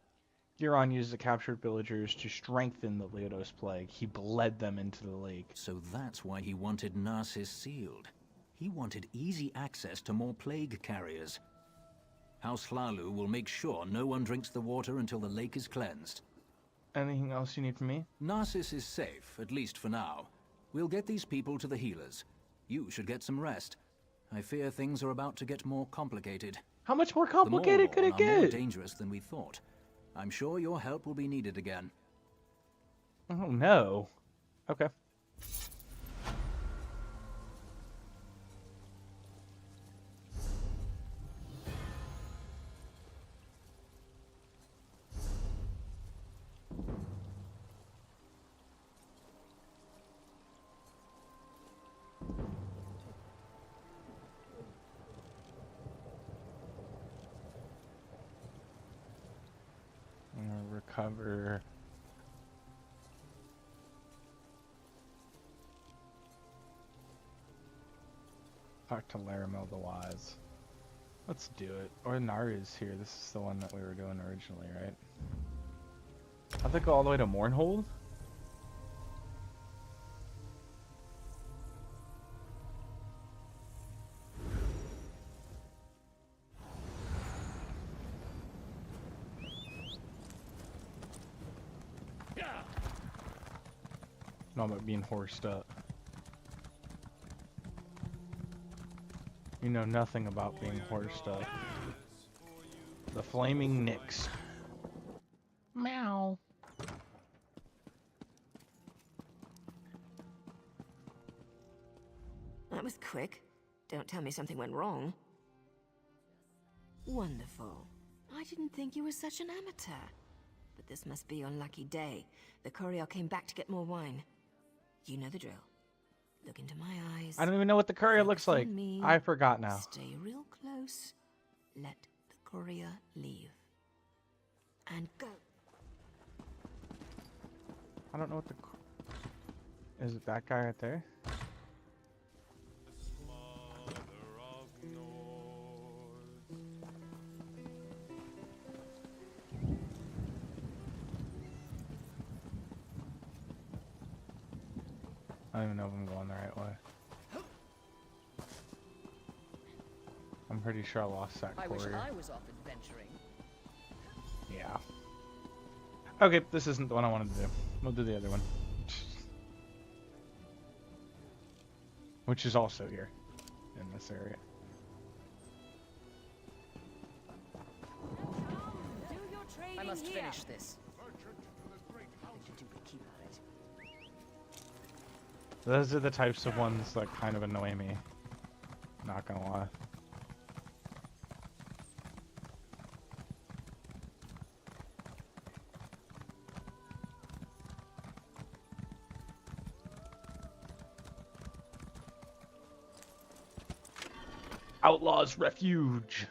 Giron used the captured villagers to strengthen the Leodos plague. He bled them into the lake. So that's why he wanted Narsis sealed. He wanted easy access to more plague carriers. House Hlalu will make sure no one drinks the water until the lake is cleansed. Anything else you need from me? Narsis is safe, at least for now. We'll get these people to the healers. You should get some rest. I fear things are about to get more complicated. How much more complicated could it are more get? dangerous than we thought. I'm sure your help will be needed again. Oh no. Okay. Recover. Talk to Laramel the Wise. Let's do it. Or Naru's here. This is the one that we were doing originally, right? I think go all the way to Mournhold. No, I'm being horsed up. You know nothing about being horsed up. The Flaming Nyx. Meow. That was quick. Don't tell me something went wrong. Wonderful. I didn't think you were such an amateur. But this must be your lucky day. The courier came back to get more wine. You know the drill. Look into my eyes. I don't even know what the courier looks Focus like. on me. I forgot now. Stay real close. Let the courier leave. And go. I don't know what the... Is it that guy right there? I don't even know if I'm going the right way. I'm pretty sure I lost that courier. I wish I was off adventuring. Yeah. Okay, this isn't the one I wanted to do. We'll do the other one. Which is also here, in this area. I must finish this. Keep at it. Those are the types of ones that kind of annoy me. Not gonna lie. Outlaws Refuge.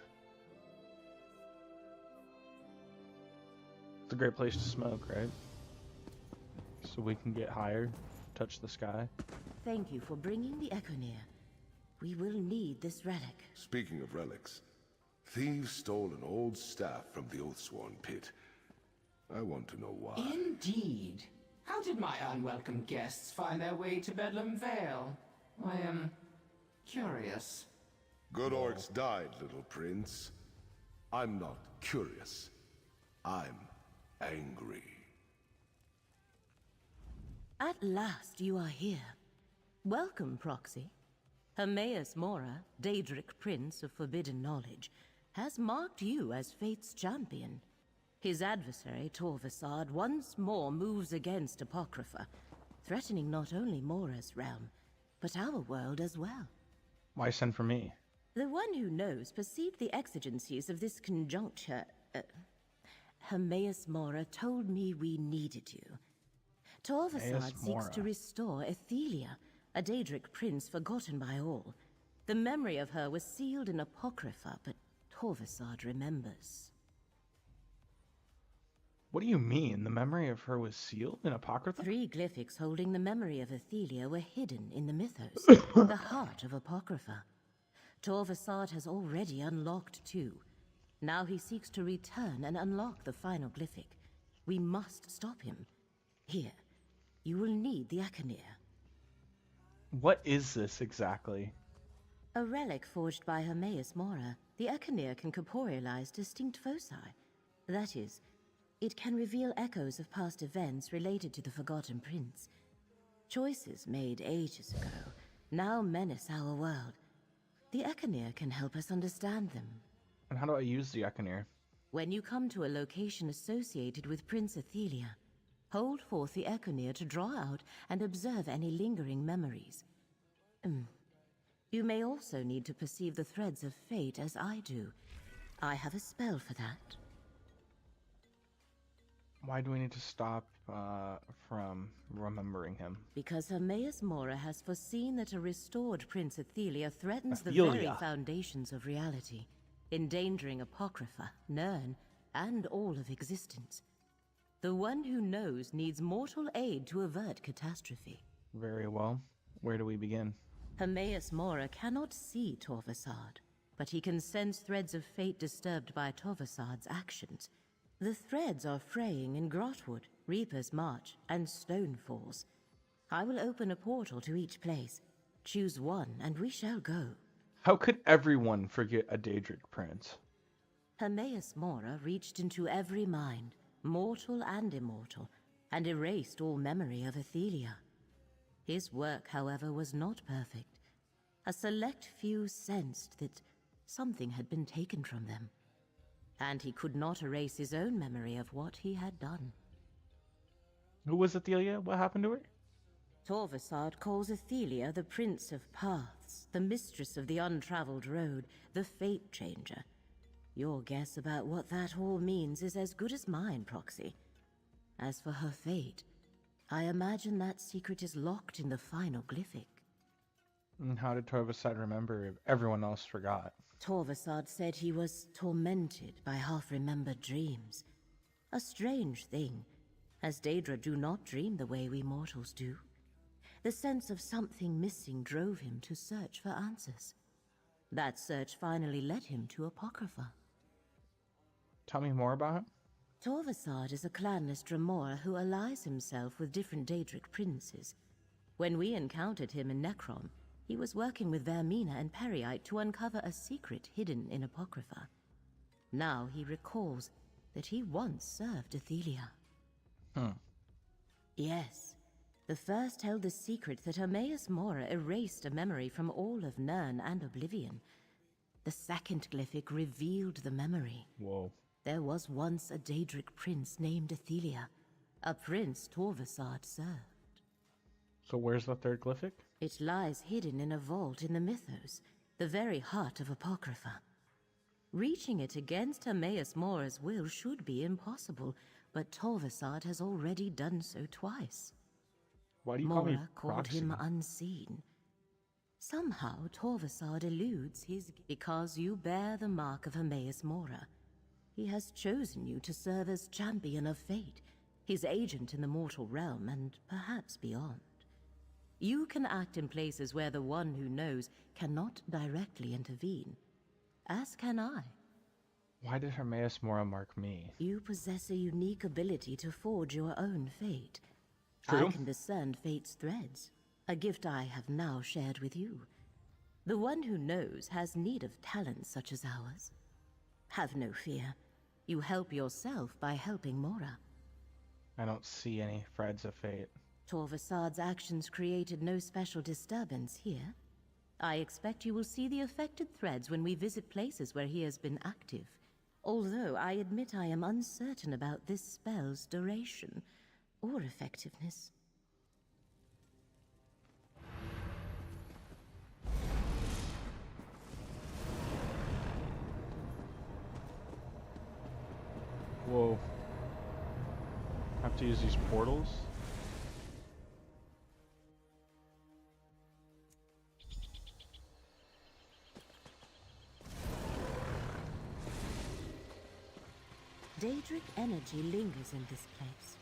It's a great place to smoke, right? So we can get higher, touch the sky. Thank you for bringing the Echoneer. We will need this relic. Speaking of relics, thieves stole an old staff from the Oathsworn pit. I want to know why. Indeed. How did my unwelcome guests find their way to Bedlam Vale? I am curious. Good orcs died, little prince. I'm not curious. I'm angry. At last you are here. Welcome, Proxy. Hermaeus Mora, Daedric Prince of Forbidden Knowledge, has marked you as Fate's champion. His adversary, Torvasad, once more moves against Apocrypha, threatening not only Mora's realm, but our world as well. Why send for me? The one who knows perceived the exigencies of this conjuncture. Hermaeus Mora told me we needed you. Torvasad seeks to restore Ethelia, a Daedric prince forgotten by all. The memory of her was sealed in Apocrypha, but Torvasad remembers. What do you mean? The memory of her was sealed in Apocrypha? 3 glyphics holding the memory of Ethelia were hidden in the mythos, the heart of Apocrypha. Torvasad has already unlocked 2. Now he seeks to return and unlock the final glyphic. We must stop him. Here, you will need the Echoneer. What is this exactly? A relic forged by Hermaeus Mora. The Echoneer can corporealize distinct foci. That is, it can reveal echoes of past events related to the Forgotten Prince. Choices made ages ago now menace our world. The Echoneer can help us understand them. And how do I use the Echoneer? When you come to a location associated with Prince Ethelia, hold forth the Echoneer to draw out and observe any lingering memories. You may also need to perceive the threads of fate as I do. I have a spell for that. Why do we need to stop from remembering him? Because Hermaeus Mora has foreseen that a restored Prince Ethelia threatens the very foundations of reality, endangering Apocrypha, Nirn, and all of existence. The one who knows needs mortal aid to avert catastrophe. Very well. Where do we begin? Hermaeus Mora cannot see Torvasad, but he can sense threads of fate disturbed by Torvasad's actions. The threads are fraying in Grotwood, Reaper's March, and Stonefalls. I will open a portal to each place. Choose one, and we shall go. How could everyone forget a Daedric prince? Hermaeus Mora reached into every mind, mortal and immortal, and erased all memory of Ethelia. His work, however, was not perfect. A select few sensed that something had been taken from them, and he could not erase his own memory of what he had done. Who was Ethelia? What happened to her? Torvasad calls Ethelia the Prince of Paths, the Mistress of the Untraveled Road, the Fate Changer. Your guess about what that all means is as good as mine, Proxy. As for her fate, I imagine that secret is locked in the final glyphic. And how did Torvasad remember if everyone else forgot? Torvasad said he was tormented by half-remembered dreams. A strange thing, as Daedra do not dream the way we mortals do. The sense of something missing drove him to search for answers. That search finally led him to Apocrypha. Tell me more about him. Torvasad is a clanless Dremora who allies himself with different Daedric princes. When we encountered him in Necrom, he was working with Vermina and Periite to uncover a secret hidden in Apocrypha. Now he recalls that he once served Athelia. Yes. The first held the secret that Hermaeus Mora erased a memory from all of Nirn and Oblivion. The second glyphic revealed the memory. Whoa. There was once a Daedric prince named Athelia, a prince Torvasad served. So where's the third glyphic? It lies hidden in a vault in the Mythos, the very heart of Apocrypha. Reaching it against Hermaeus Mora's will should be impossible, but Torvasad has already done so twice. Why do you call me Mora called Proxy? him unseen. Somehow Torvasad eludes his... Because you bear the mark of Hermaeus Mora. He has chosen you to serve as champion of fate, his agent in the mortal realm and perhaps beyond. You can act in places where the one who knows cannot directly intervene, as can I. Why did Hermaeus Mora mark me? You possess a unique ability to forge your own fate. True. I can discern fate's threads, a gift I have now shared with you. The one who knows has need of talents such as ours. Have no fear. You help yourself by helping Mora. I don't see any threads of fate. Torvasad's actions created no special disturbance here. I expect you will see the affected threads when we visit places where he has been active. Although I admit I am uncertain about this spell's duration or effectiveness. Whoa. I have to use these portals? Daedric energy lingers in this place,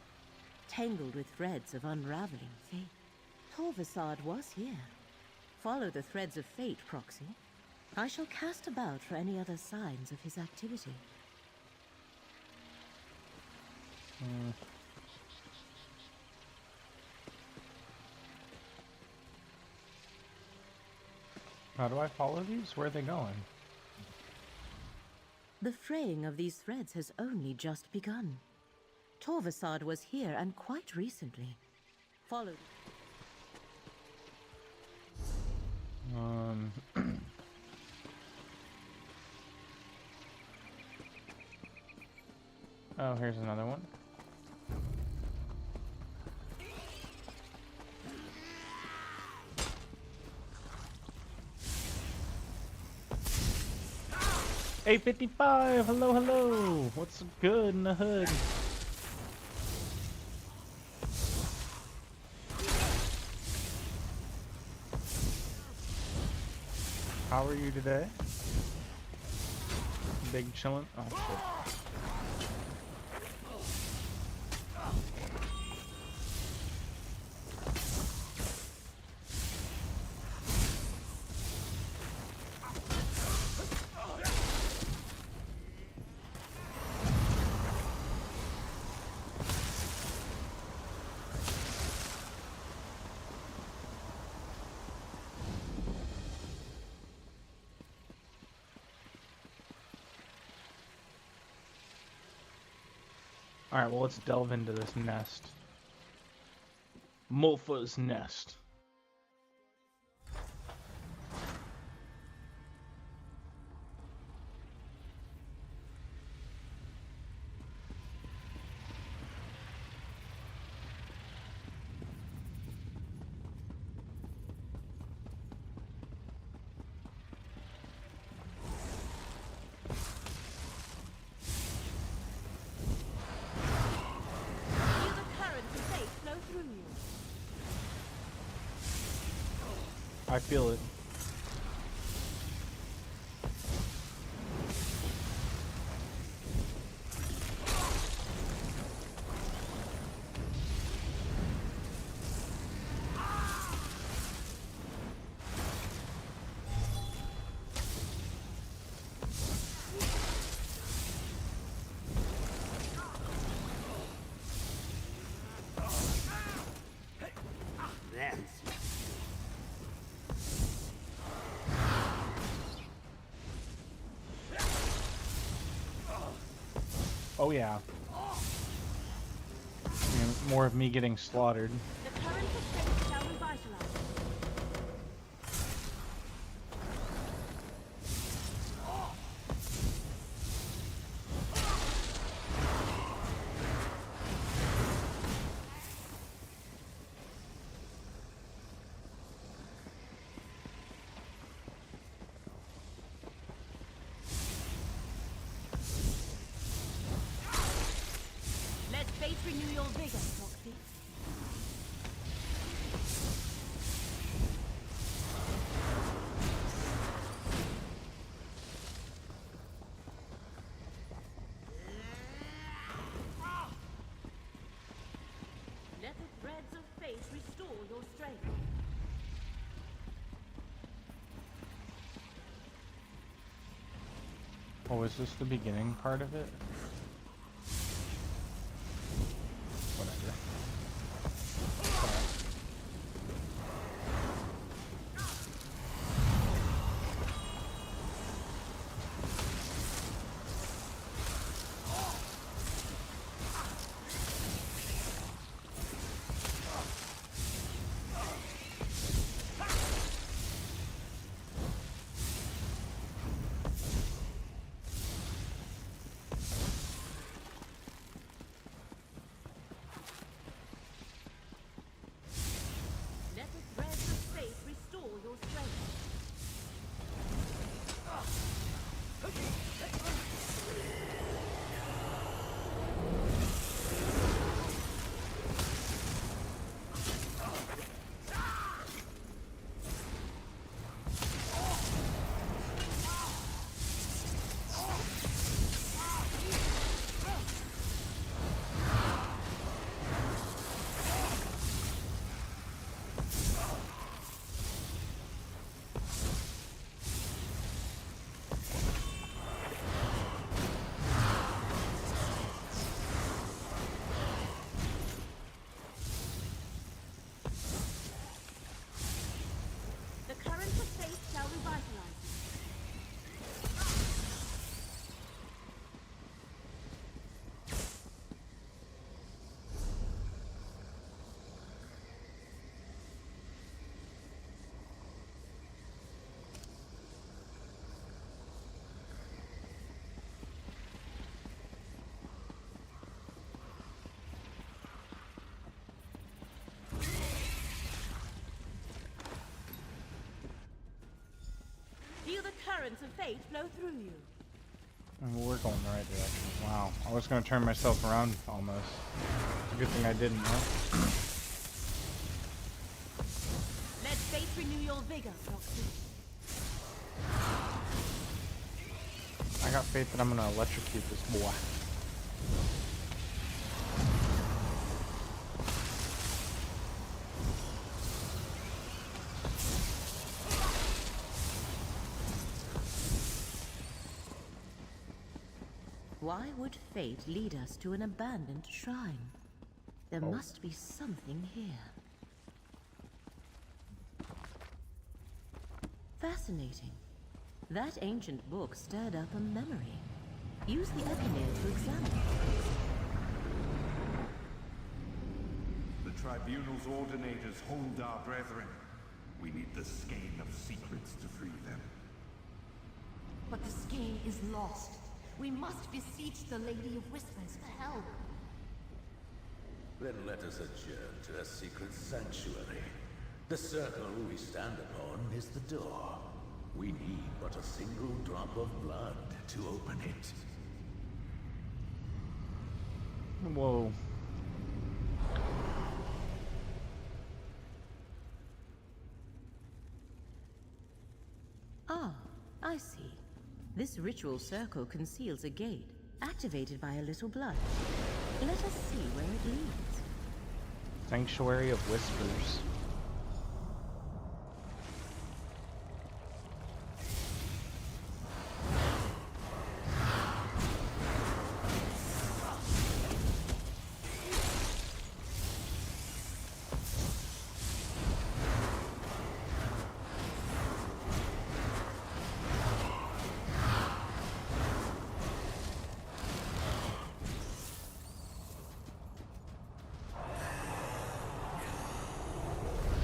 tangled with threads of unraveling fate. Torvasad was here. Follow the threads of fate, Proxy. I shall cast about for any other signs of his activity. How do I follow these? Where are they going? The fraying of these threads has only just begun. Torvasad was here, and quite recently. Follow. Oh, here's another one. $8.55. Hello, hello. What's good in the hood? How are you today? Big chillin'. Oh shit. Alright, well, let's delve into this nest. Mulfa's nest. I feel it. Oh yeah. And more of me getting slaughtered. The current of fate shall revitalize. Let fate renew your vigor, Proxy. Let the threads of fate restore your strength. Oh, is this the beginning part of it? Whatever. Let the threads of fate restore your strength. The current of fate shall revitalize. Feel the currents of fate flow through you. We're going the right direction. Wow. I was going to turn myself around almost. It's a good thing I didn't, huh? Let fate renew your vigor, Proxy. I got faith that I'm going to electrocute this boy. Why would fate lead us to an abandoned shrine? There must be something here. Fascinating. That ancient book stirred up a memory. Use the Epinair to examine it. The Tribunal's ordinators hold our brethren. We need the skein of secrets to free them. But the skein is lost. We must beseech the Lady of Whispers for help. Then let us adjourn to a secret sanctuary. The circle we stand upon is the door. We need but a single drop of blood to open it. Whoa. I see. This ritual circle conceals a gate, activated by a little blood. Let us see where it leads. Sanctuary of Whispers.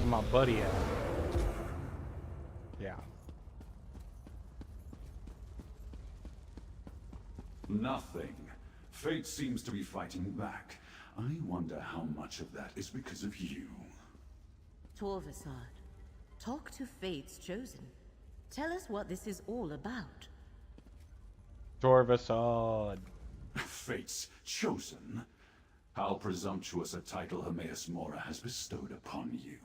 My buddy at? Yeah. Nothing. Fate seems to be fighting back. I wonder how much of that is because of you. Torvasad, talk to Fate's Chosen. Tell us what this is all about. Torvasad. Fate's Chosen? How presumptuous a title Hermaeus Mora has bestowed upon you.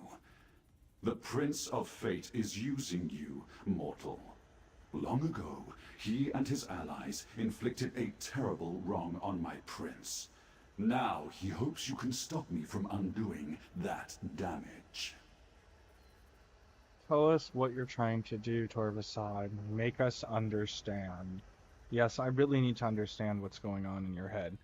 The Prince of Fate is using you, mortal. Long ago, he and his allies inflicted a terrible wrong on my prince. Now he hopes you can stop me from undoing that damage. Tell us what you're trying to do, Torvasad. Make us understand. Yes, I really need to understand what's going on in your head.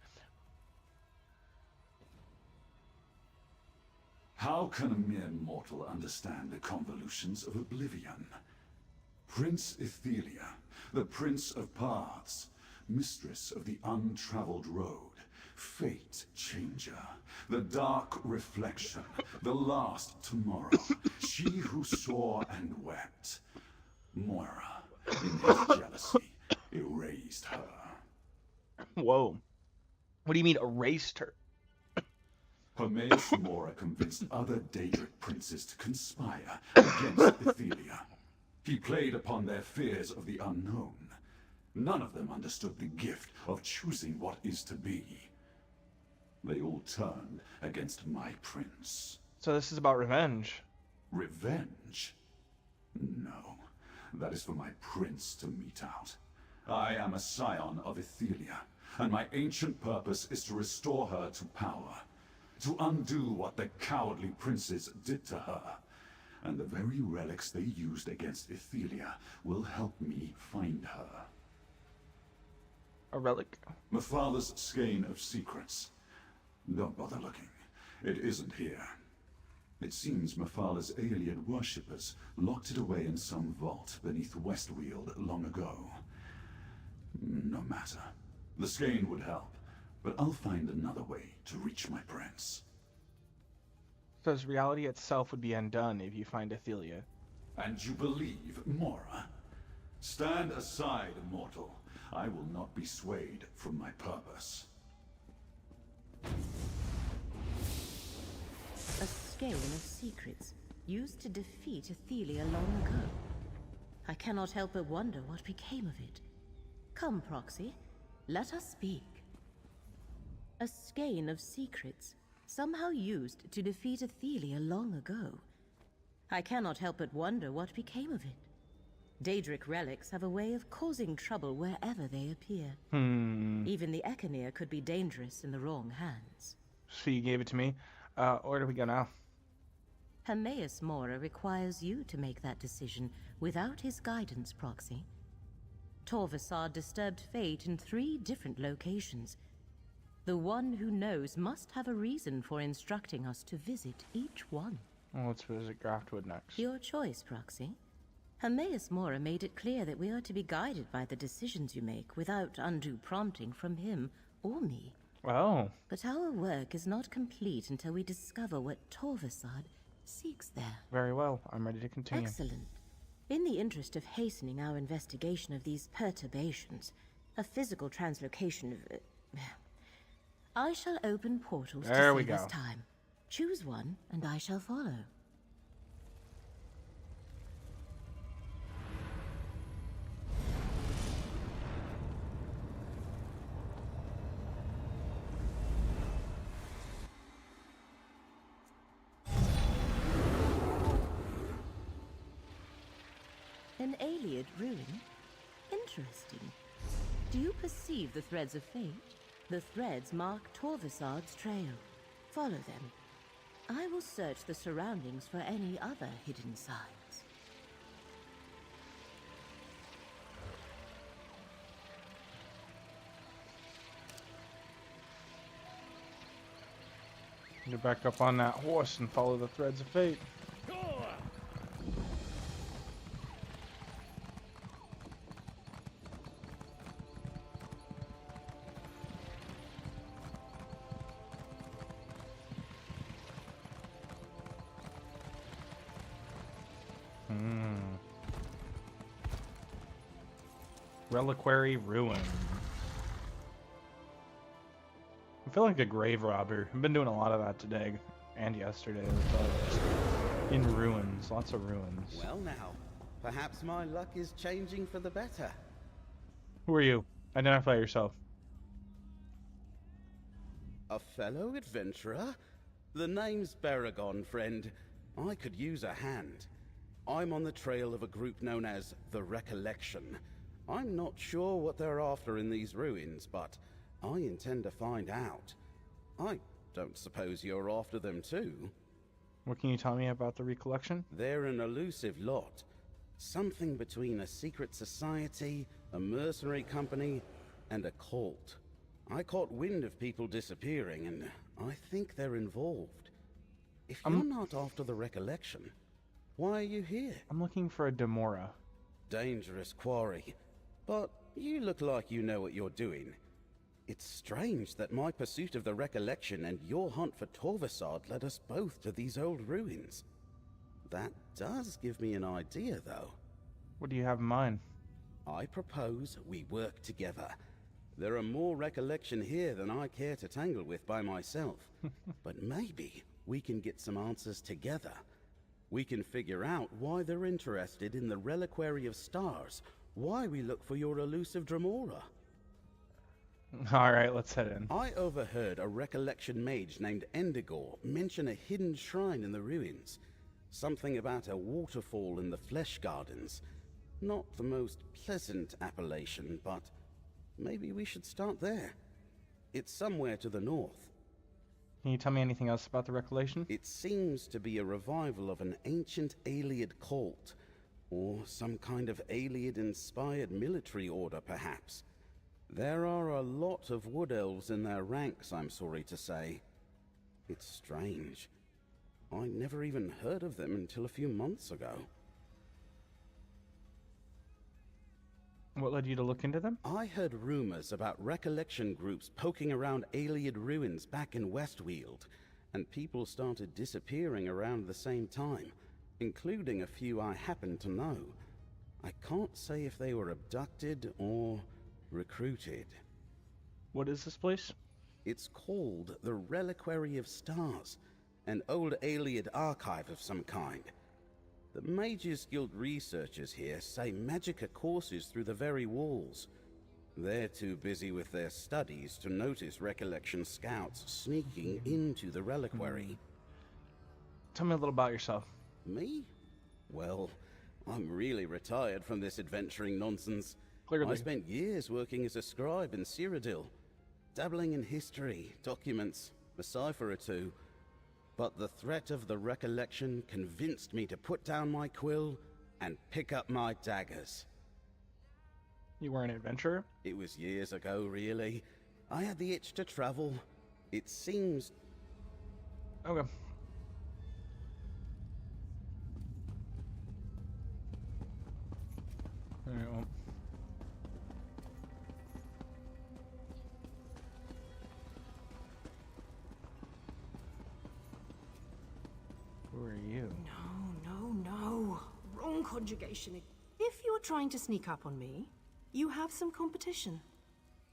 How can a mere mortal understand the convolutions of oblivion? Prince Ethelia, the Prince of Paths, Mistress of the Untraveled Road, Fate Changer, the Dark Reflection, the Last Tomorrow, she who saw and wept. Moira, in his jealousy, erased her. Whoa. What do you mean, erased her? Hermaeus Mora convinced other Daedric princes to conspire against Ethelia. He played upon their fears of the unknown. None of them understood the gift of choosing what is to be. They all turned against my prince. So this is about revenge. Revenge? No, that is for my prince to mete out. I am a scion of Ethelia, and my ancient purpose is to restore her to power. To undo what the cowardly princes did to her. And the very relics they used against Ethelia will help me find her. A relic? Mephal's skein of secrets. Don't bother looking. It isn't here. It seems Mephal's alien worshippers locked it away in some vault beneath Westweald long ago. No matter. The skein would help. But I'll find another way to reach my prince. Says reality itself would be undone if you find Ethelia. And you believe Mora? Stand aside, mortal. I will not be swayed from my purpose. A skein of secrets, used to defeat Ethelia long ago. I cannot help but wonder what became of it. Come, Proxy, let us speak. A skein of secrets, somehow used to defeat Ethelia long ago. I cannot help but wonder what became of it. Daedric relics have a way of causing trouble wherever they appear. Even the Echenir could be dangerous in the wrong hands. So you gave it to me. Where do we go now? Hermaeus Mora requires you to make that decision without his guidance, Proxy. Torvasad disturbed fate in 3 different locations. The one who knows must have a reason for instructing us to visit each one. Well, let's visit Graftwood next. Your choice, Proxy. Hermaeus Mora made it clear that we are to be guided by the decisions you make without undue prompting from him or me. Oh. But our work is not complete until we discover what Torvasad seeks there. Very well. I'm ready to continue. Excellent. In the interest of hastening our investigation of these perturbations, a physical translocation of... I shall open portals to save us time. Choose one, and I shall follow. An Ayleid ruin? interesting. Do you perceive the threads of fate? The threads mark Torvasad's trail. Follow them. I will search the surroundings for any other hidden signs. Get back up on that horse and follow the threads of fate. Reliquary Ruin. I'm feeling like a grave robber. I've been doing a lot of that today and yesterday. In ruins, lots of ruins. Well now, perhaps my luck is changing for the better. Who are you? Identify yourself. A fellow adventurer? The name's Baragon, friend. I could use a hand. I'm on the trail of a group known as the Recollection. I'm not sure what they're after in these ruins, but I intend to find out. I don't suppose you're after them too? What can you tell me about the Recollection? They're an elusive lot. Something between a secret society, a mercenary company, and a cult. I caught wind of people disappearing, and I think they're involved. If you're not after the Recollection, why are you here? I'm looking for a Demora. Dangerous quarry. But you look like you know what you're doing. It's strange that my pursuit of the Recollection and your hunt for Torvasad led us both to these old ruins. That does give me an idea, though. What do you have in mind? I propose we work together. There are more Recollection here than I care to tangle with by myself. But maybe we can get some answers together. We can figure out why they're interested in the Reliquary of Stars, why we look for your elusive Dremora. Alright, let's head in. I overheard a Recollection mage named Endigor mention a hidden shrine in the ruins. Something about a waterfall in the Flesh Gardens. Not the most pleasant appellation, but maybe we should start there. It's somewhere to the north. Can you tell me anything else about the Recollection? It seems to be a revival of an ancient Ayleid cult, or some kind of Ayleid-inspired military order, perhaps. There are a lot of wood elves in their ranks, I'm sorry to say. It's strange. I never even heard of them until a few months ago. What led you to look into them? I heard rumors about Recollection groups poking around Ayleid ruins back in Westweald, and people started disappearing around the same time, including a few I happen to know. I can't say if they were abducted or recruited. What is this place? It's called the Reliquary of Stars, an old Ayleid archive of some kind. The Mages Guild researchers here say Magicka courses through the very walls. They're too busy with their studies to notice Recollection scouts sneaking into the reliquary. Tell me a little about yourself. Me? Well, I'm really retired from this adventuring nonsense. Clearly. I spent years working as a scribe in Cyrodiil, dabbling in history, documents, a cipher or two. But the threat of the Recollection convinced me to put down my quill and pick up my daggers. You were an adventurer? It was years ago, really. I had the itch to travel. It seems... Okay. Alright, well. Who are you? No. Wrong conjugation. If you're trying to sneak up on me, you have some competition.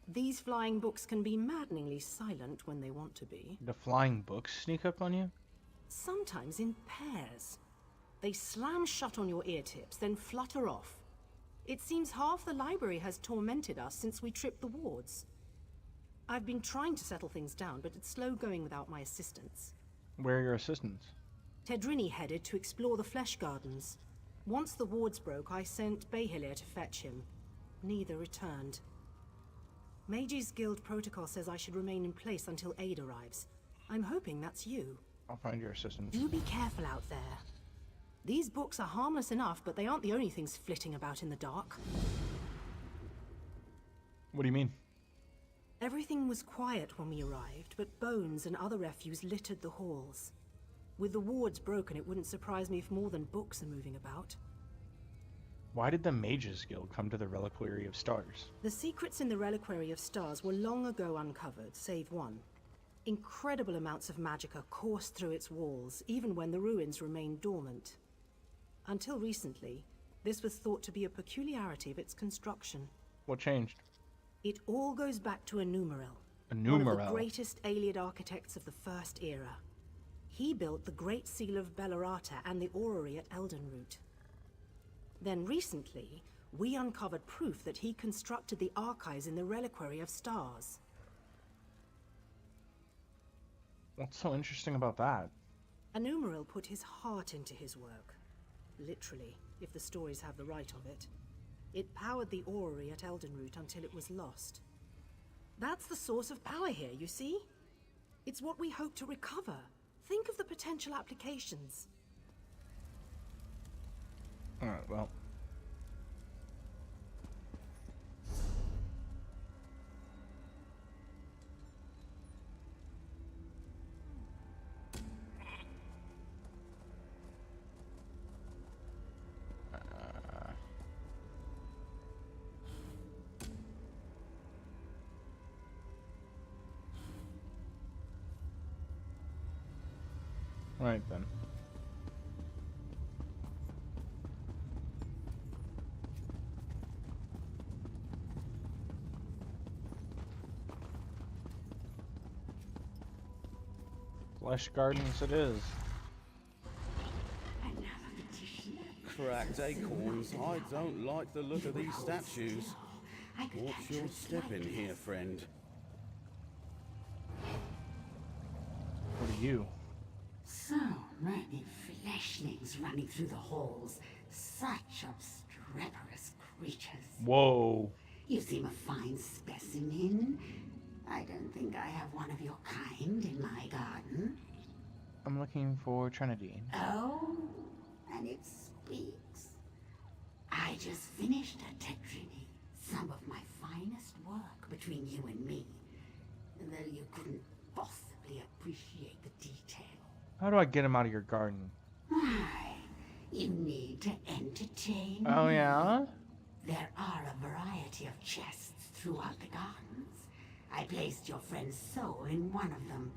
These flying books can be maddeningly silent when they want to be. The flying books sneak up on you? Sometimes in pairs. They slam shut on your ear tips, then flutter off. It seems half the library has tormented us since we tripped the wards. I've been trying to settle things down, but it's slow going without my assistance. Where are your assistants? Tedrini headed to explore the Flesh Gardens. Once the wards broke, I sent Behilir to fetch him. Neither returned. Mage's Guild protocol says I should remain in place until aid arrives. I'm hoping that's you. I'll find your assistant. Do be careful out there. These books are harmless enough, but they aren't the only things flitting about in the dark. What do you mean? Everything was quiet when we arrived, but bones and other refuse littered the halls. With the wards broken, it wouldn't surprise me if more than books are moving about. Why did the Mages Guild come to the Reliquary of Stars? The secrets in the Reliquary of Stars were long ago uncovered, save one. Incredible amounts of magicka coursed through its walls, even when the ruins remained dormant. Until recently, this was thought to be a peculiarity of its construction. What changed? It all goes back to Enumeril, Enumeril, one of the greatest Ayleid architects of the First Era. He built the Great Seal of Bellerata and the Orrery at Eldenroot. Then recently, we uncovered proof that he constructed the archives in the Reliquary of Stars. What's so interesting about that? Enumeril put his heart into his work. Literally, if the stories have the right of it. It powered the Orrery at Eldenroot until it was lost. That's the source of power here, you see? It's what we hope to recover. Think of the potential applications. Alright, well. Right then. Flesh Gardens it is. Cracked acorns. I don't like the look of these statues. Watch your step in here, friend. What are you? So many fleshlings running through the halls. Such obstreperous creatures. Whoa. You seem a fine specimen. I don't think I have one of your kind in my garden. I'm looking for Trinity. Oh, and it speaks. I just finished a Tetrini, some of my finest work between you and me, though you couldn't possibly appreciate the detail. How do I get him out of your garden? Why, you need to entertain Oh, me. yeah? There are a variety of chests throughout the gardens. I placed your friend's soul in one of them.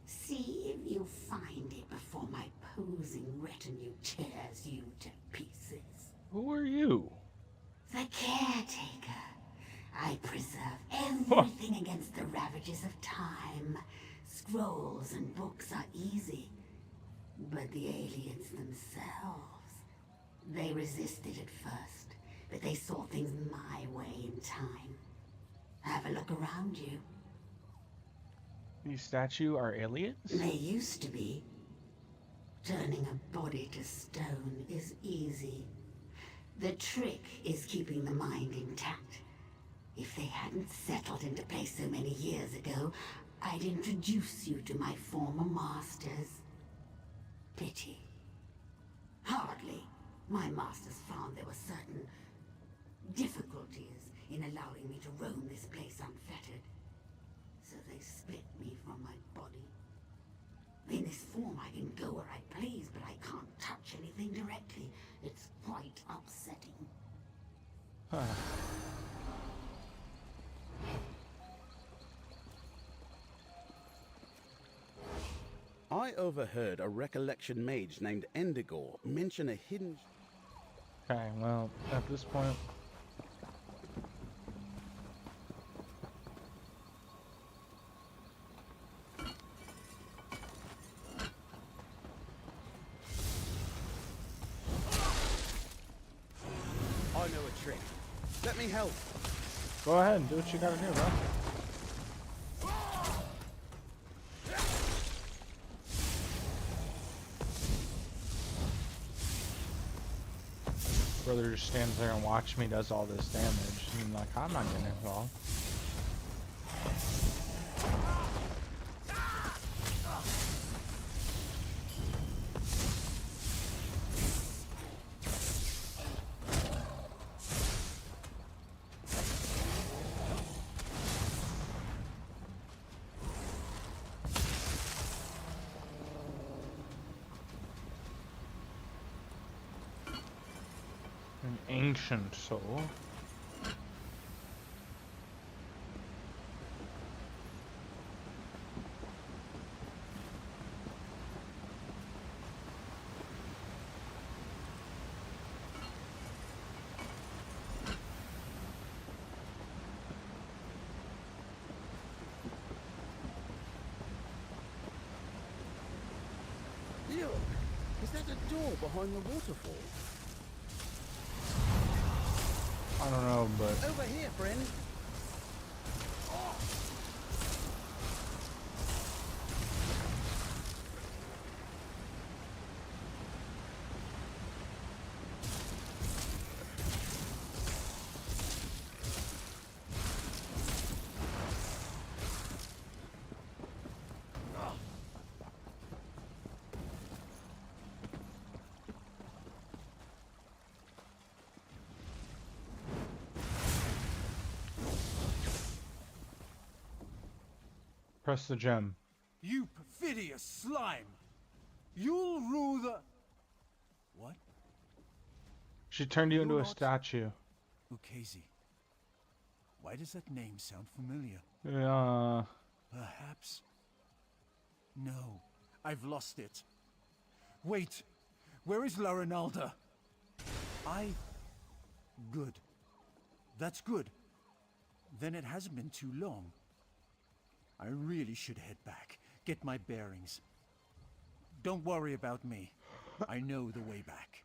See if you find it before my posing retinue tears you to pieces. Who are you? The caretaker. I preserve everything against the ravages of time. Scrolls and books are easy. But the aliens themselves, they resisted at first, but they saw things my way in time. Have a look around you. These statues are aliens? They used to be. Turning a body to stone is easy. The trick is keeping the mind intact. If they hadn't settled into place so many years ago, I'd introduce you to my former masters. Pity. Hardly. My masters found there were certain difficulties in allowing me to roam this place unfettered. So they split me from my body. In this form I can go where I please, but I can't touch anything directly. It's quite upsetting. I overheard a recollection mage named Endigor mention a hidden... Okay, well, at this point... I know a trick. Let me help. Go ahead and do what you gotta do, bro. Brother just stands there and watches me does all this damage. And like, I'm not getting involved. An ancient soul. Look, is that a door behind the waterfall? I don't know, but Over here, friend. press the gem. You perfidious slime! You'll rule the... What? She turned you into a statue. Ukezi. Why does that name sound familiar? Yeah. Perhaps. No, I've lost it. Wait, where is La Ronalda? Good. That's good. Then it hasn't been too long. I really should head back, get my bearings. Don't worry about me. I know the way back.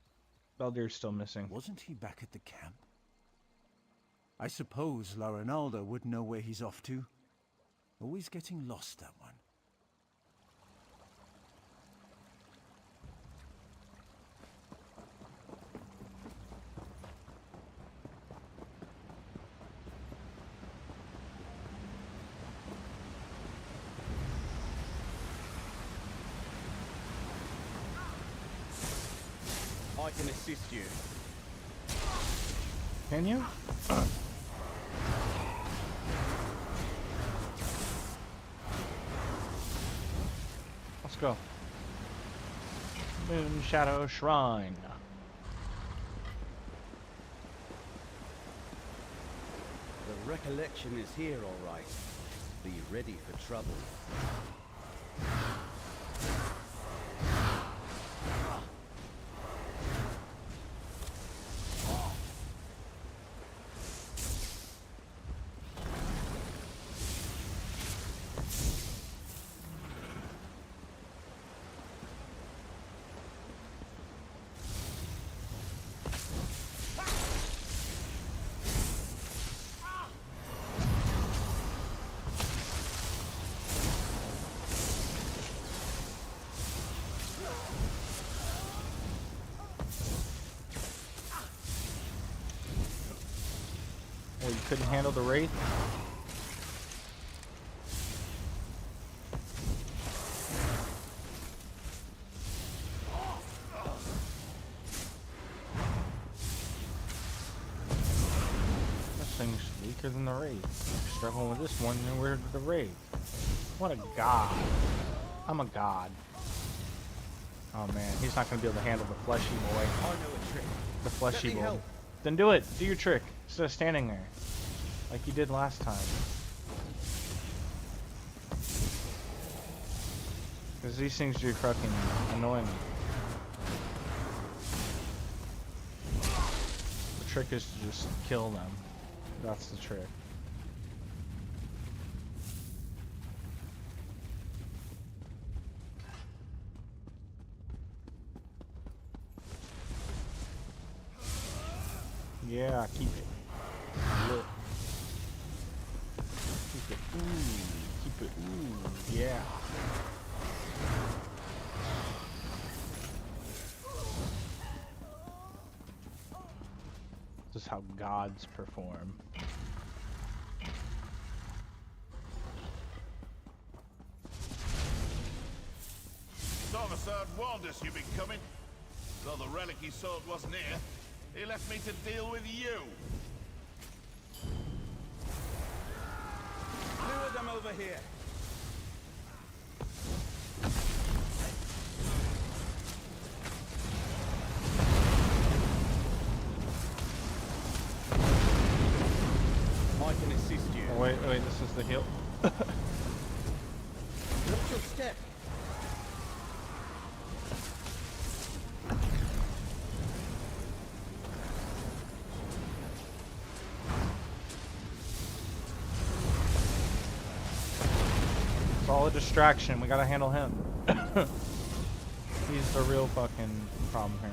Baldir's still missing. Wasn't he back at the camp? I suppose La Ronalda would know where he's off to. Always getting lost, that one. I can assist you. Can you? Let's go. Moon Shadow Shrine. The recollection is here, all right. Be ready for trouble. Oh, you couldn't handle the Wraith? This thing's weaker than the Wraith. Struggling with this one, and we're the Wraith. What a god. I'm a god. Oh man, he's not gonna be able to handle the fleshy boy. I know a trick. The fleshy Let me boy. help. Then do it. Do your trick. Instead of standing there. Like you did last time. Because these things do fucking annoy me. The trick is to just kill them. That's the trick. Yeah, keep it. Look. Keep it. Ooh. Keep it. Ooh. Yeah. This is how gods perform. Sarvasard warned us you'd be coming. Though the relic he sought wasn't here, he left me to deal with you. Lure them over here. I can assist you. Oh, wait, this is the heal. Watch your step. It's all a distraction. We gotta handle him. He's the real fucking problem here.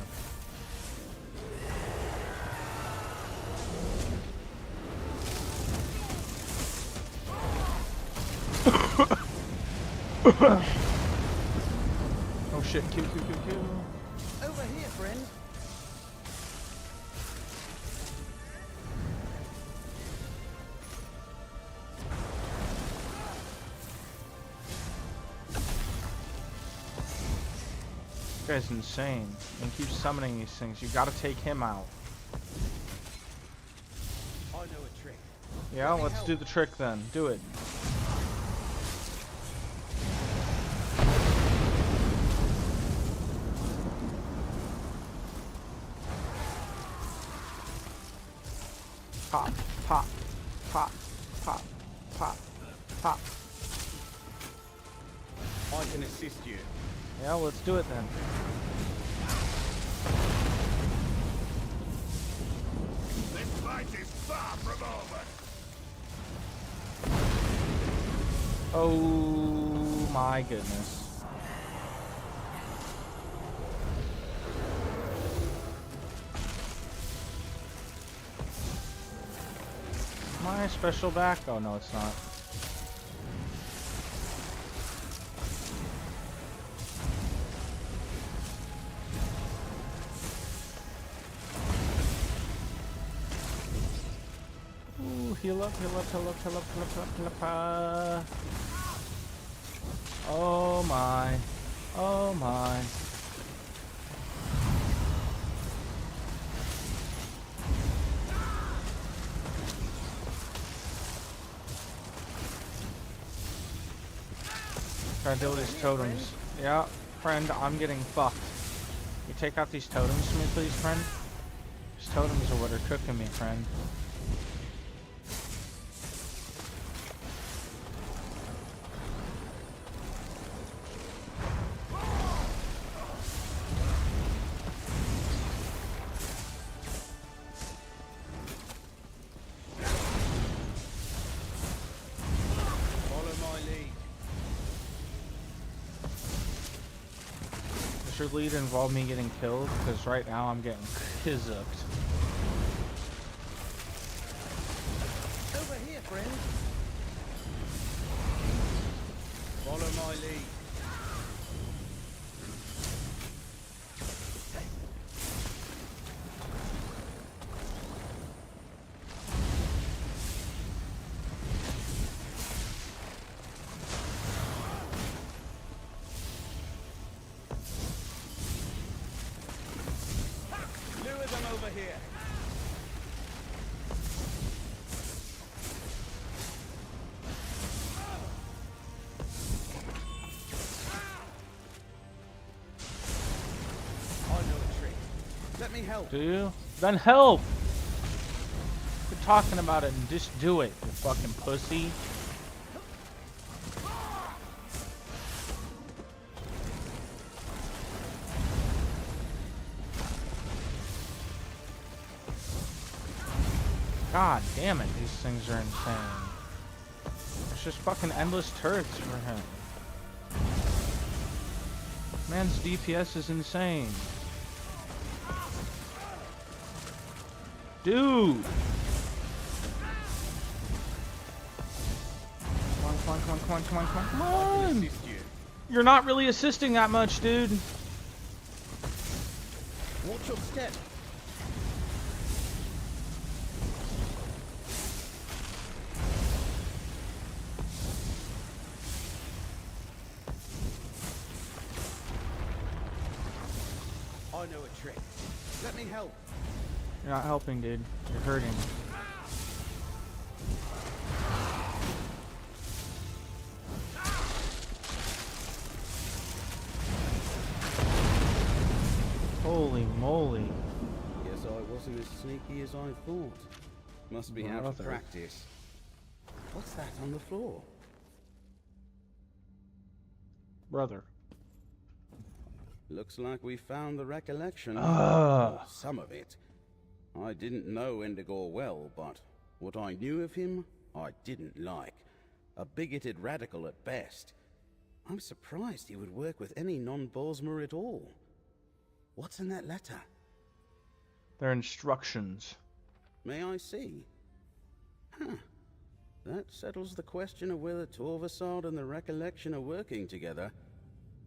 Oh shit, Q. Over here, friend. This guy's insane. And keeps summoning these things. You gotta take him out. I know a trick. Yeah, let's do the trick then. Do it. Pop, pop, pop, pop, pop, pop. I can assist you. Yeah, let's do it then. This fight is far from over. Oh my goodness. My special back? Oh no, it's not. Ooh, heal up. Oh my. Oh my. Try to deal with these totems. Yeah, friend, I'm getting fucked. You take out these totems for me, please, friend? These totems are what are cooking me, friend. Does your lead involve me getting killed? Because right now I'm getting kizzuked. Over here, friend. Follow my lead. Lure them over here. I know a trick. Let me help. Do you? Then help! Quit talking about it and just do it, you fucking pussy. God damn it, these things are insane. There's just fucking endless turrets for him. Man's DPS is insane. Dude! Come on! You're not really assisting that much, dude. Watch your step. I know a trick. Let me help. You're not helping, dude. You're hurting. Holy moly. Guess I wasn't as sneaky as I thought. Must be out of Brother. practice. What's that on the floor? Brother. Looks like we found the recollection. Ah. Or some of it. I didn't know Endigor well, but what I knew of him, I didn't like. A bigoted radical at best. I'm surprised he would work with any non-Bosmer at all. What's in that letter? They're instructions. May I see? Huh. That settles the question of whether Torvasad and the Recollection are working together.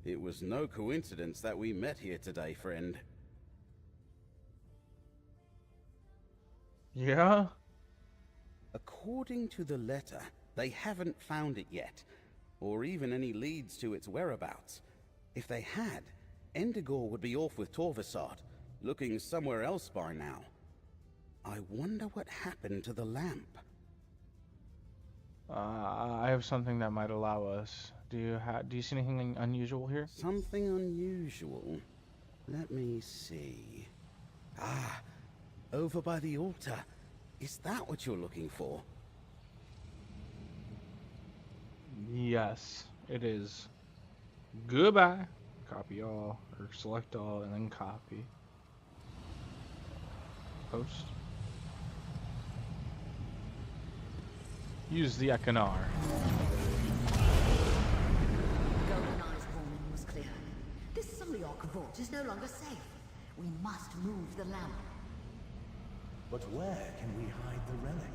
It was no coincidence that we met here today, friend. Yeah? According to the letter, they haven't found it yet, or even any leads to its whereabouts. If they had, Endigor would be off with Torvasad, looking somewhere else by now. I wonder what happened to the lamp. I have something that might allow us. Do you see anything unusual here? Something unusual? Let me see. Ah, over by the altar. Is that what you're looking for? Yes, it is. Goodbye. Copy all, or select all, and then copy. Post. Use the Econar. Golden-Eye's warning was clear. This Suliok vault is no longer safe. We must move the lamp. But where can we hide the relic?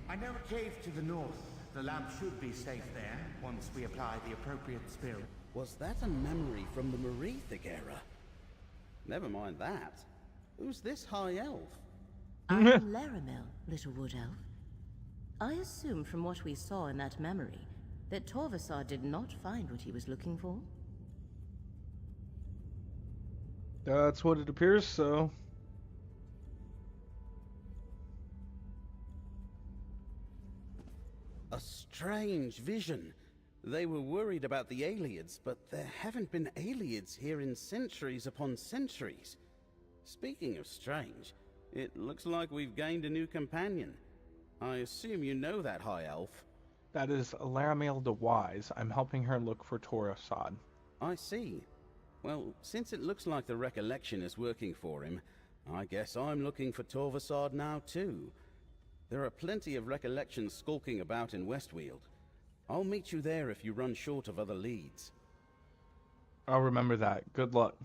I know a cave to the north. The lamp should be safe there, once we apply the appropriate spell. Was that a memory from the Merethic era? Never mind that. Who's this high elf? I'm Laramel, little wood elf. I assume from what we saw in that memory that Torvasad did not find what he was looking for. That's what it appears, so. A strange vision. They were worried about the Aelids, but there haven't been Aelids here in centuries upon centuries. Speaking of strange, it looks like we've gained a new companion. I assume you know that high elf. That is Laramel the Wise. I'm helping her look for Torvasad. I see. Well, since it looks like the Recollection is working for him, I guess I'm looking for Torvasad now too. There are plenty of Recollections skulking about in Westweald. I'll meet you there if you run short of other leads. I'll remember that. Good luck.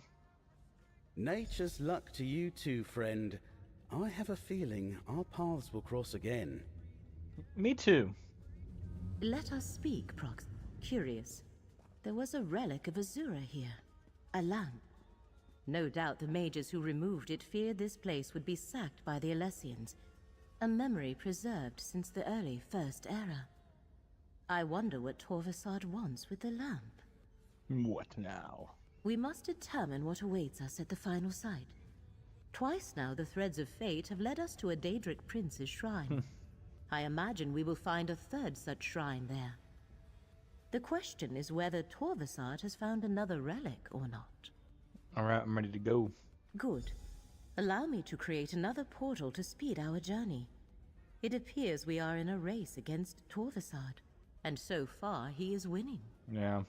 Nature's luck to you too, friend. I have a feeling our paths will cross again. Me too. Let us speak, Prox. Curious. There was a relic of Azura here. A lamp. No doubt the mages who removed it feared this place would be sacked by the Alessians. A memory preserved since the early First Era. I wonder what Torvasad wants with the lamp. What now? We must determine what awaits us at the final site. Twice now the threads of fate have led us to a Daedric prince's shrine. I imagine we will find a third such shrine there. The question is whether Torvasad has found another relic or not. Alright, I'm ready to go. Good. Allow me to create another portal to speed our journey. It appears we are in a race against Torvasad, and so far he is winning. Yeah.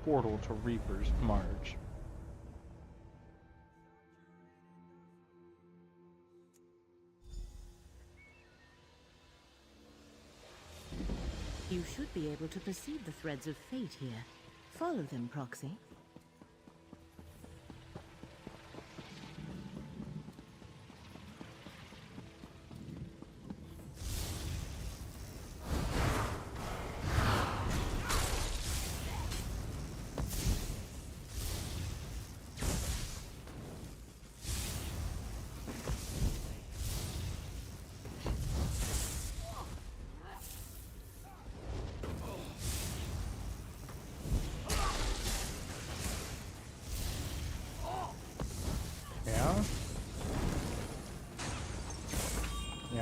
Portal to Reaper's March. You should be able to perceive the threads of fate here. Follow them, Proxy.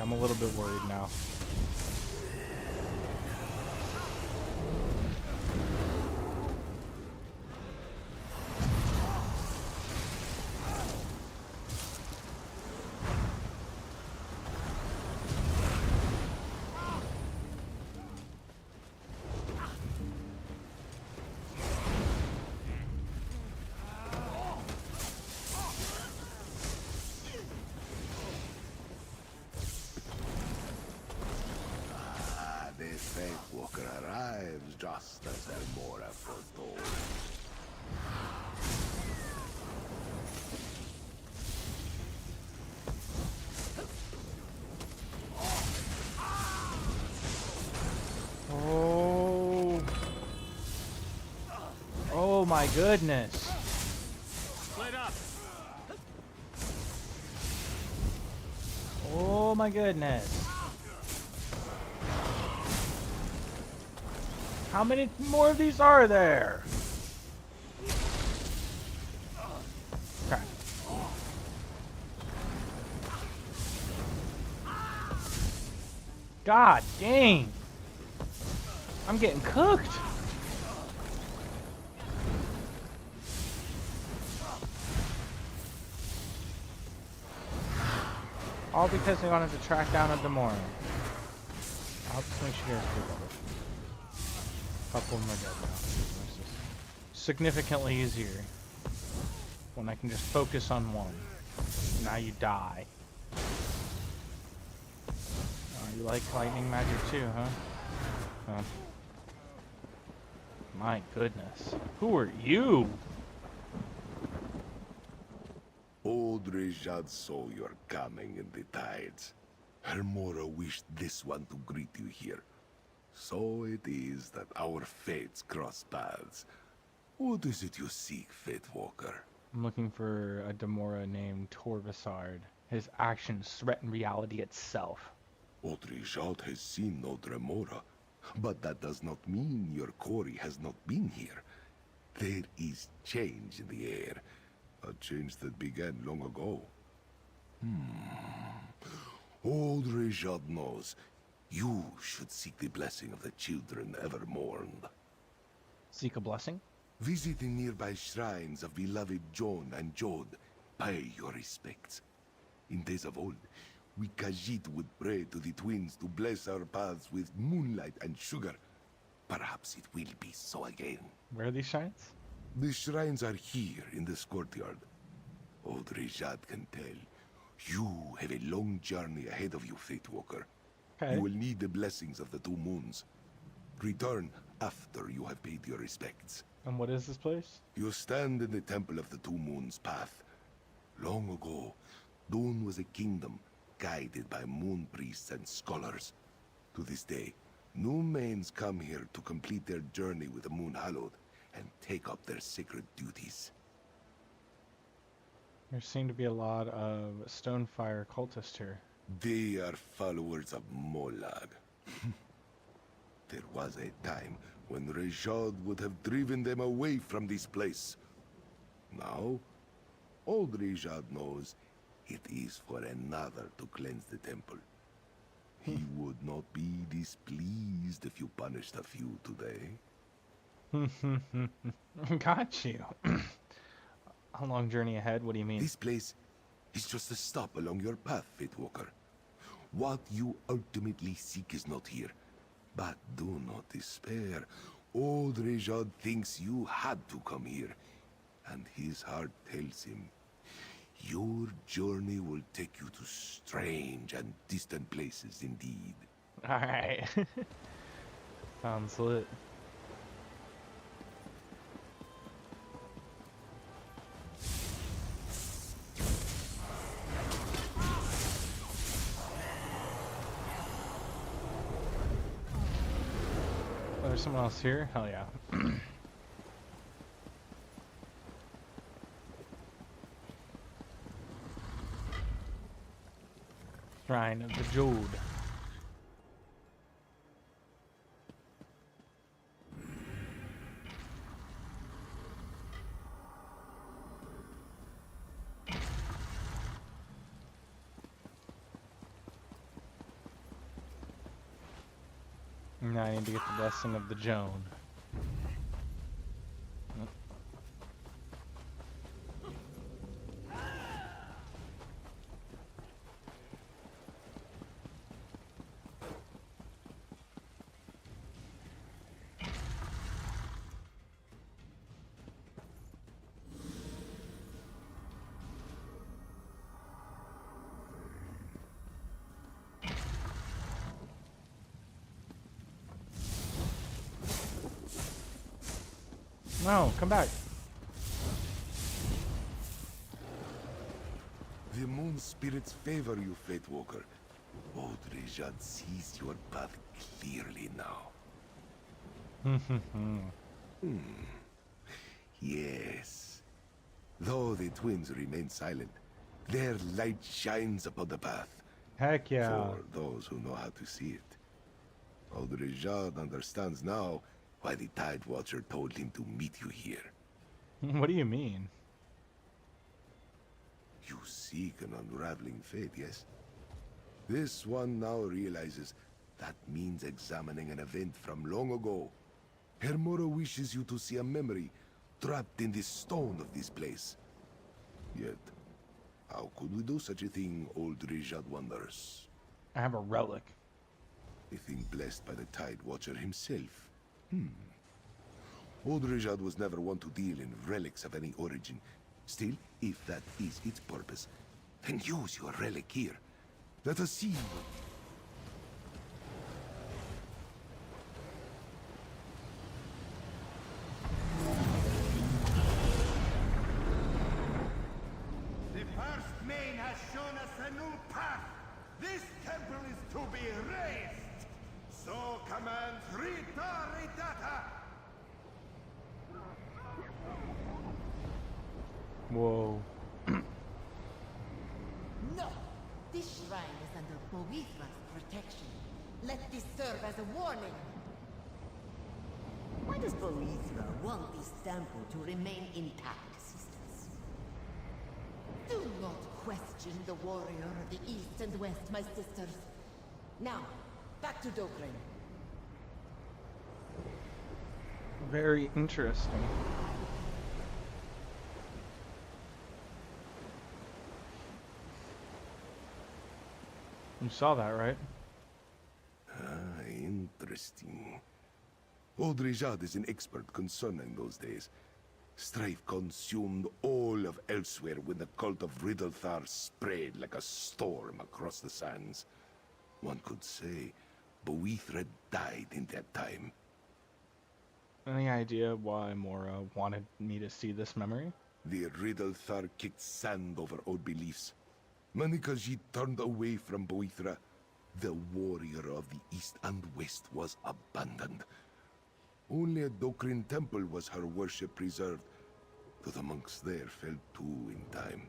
I'm a little bit worried now. Walker arrives just as Elmora foretold. Oh. Oh my goodness. Split up. Oh my goodness. How many more of these are there? Crap. God dang. I'm getting cooked. All because they wanted to track down a Demora. I'll just make sure you guys feel better. A couple of them are dead now. This is significantly easier when I can just focus on one. Now you die. Oh, you like lightning magic too, huh? Oh. My goodness. Who are you? Old Rejad saw your coming in the tides. Hermora wished this one to greet you here. So it is that our fates cross paths. What is it you seek, Fate Walker? I'm looking for a Demora named Torvasard. His actions threaten reality itself. Odrijad has seen no Dremora, but that does not mean your quarry has not been here. There is change in the air, a change that began long ago. Old Rejad knows you should seek the blessing of the children ever mourned. Seek a blessing? Visiting nearby shrines of beloved John and Jod, pay your respects. In days of old, we Khajiit would pray to the twins to bless our paths with moonlight and sugar. Perhaps it will be so again. Where are these shrines? The shrines are here in this courtyard. Old Rejad can tell. You have a long journey ahead of you, Fate Walker. Okay. You will need the blessings of the two moons. Return after you have paid your respects. And what is this place? You stand in the Temple of the Two Moons path. Long ago, Dune was a kingdom guided by moon priests and scholars. To this day, new mains come here to complete their journey with the moon hallowed and take up their sacred duties. There seem to be a lot of Stonefire cultists here. They are followers of Molag. There was a time when Rejad would have driven them away from this place. Now, old Rejad knows it is for another to cleanse the temple. He would not be displeased if you punished a few today. Got you. A long journey ahead? What do you mean? This place is just a stop along your path, Fate Walker. What you ultimately seek is not here. But do not despair. Old Rejad thinks you had to come here. And his heart tells him, your journey will take you to strange and distant places indeed. Alright. Sounds lit. Oh, there's someone else here? Hell yeah. Shrine of the Jode. Now I need to get the blessing of the Joan. No, come back. The moon spirits favor you, Fate Walker. Baudrillard sees your path clearly now. Yes. Though the twins remain silent, their light shines upon the path. Heck yeah. For those who know how to see it. Baudrillard understands now why the Tide Watcher told him to meet you here. What do you mean? You seek an unraveling fate, yes? This one now realizes that means examining an event from long ago. Hermora wishes you to see a memory trapped in the stone of this place. Yet, how could we do such a thing, old Rijad wonders? I have a relic. A thing blessed by the Tide Watcher himself. Old Rijad was never one to deal in relics of any origin. Still, if that is its purpose, then use your relic here. Let us see. The first main has shown us a new path. This temple is to be raised. So commands Rita Ritata. Whoa. No! This shrine is under Boethra's protection. Let this serve as a warning. Why does Boethra want this temple to remain intact, sisters? Do not question the warrior of the East and West, my sisters. Now, back to Dokren. Very interesting. You saw that, right? Interesting. Old Rijad is an expert concerning those days. Strife consumed all of Elsewhere when the cult of Riddlethar spread like a storm across the sands. One could say Boethra died in that time. Any idea why Mora wanted me to see this memory? The Riddlethar kicked sand over old beliefs. Manikaji turned away from Boethra. The warrior of the East and West was abandoned. Only at Dokrin Temple was her worship preserved, though the monks there fell too in time.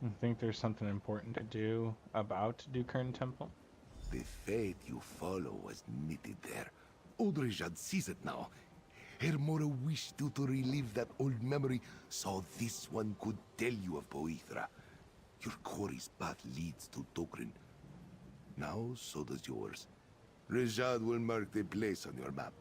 I think there's something important to do about Dokrin Temple. The fate you follow was knitted there. Old Rijad sees it now. Hermora wished you to relive that old memory, so this one could tell you of Boethra. Your quarry's path leads to Dokrin. Now, so does yours. Rijad will mark the place on your map.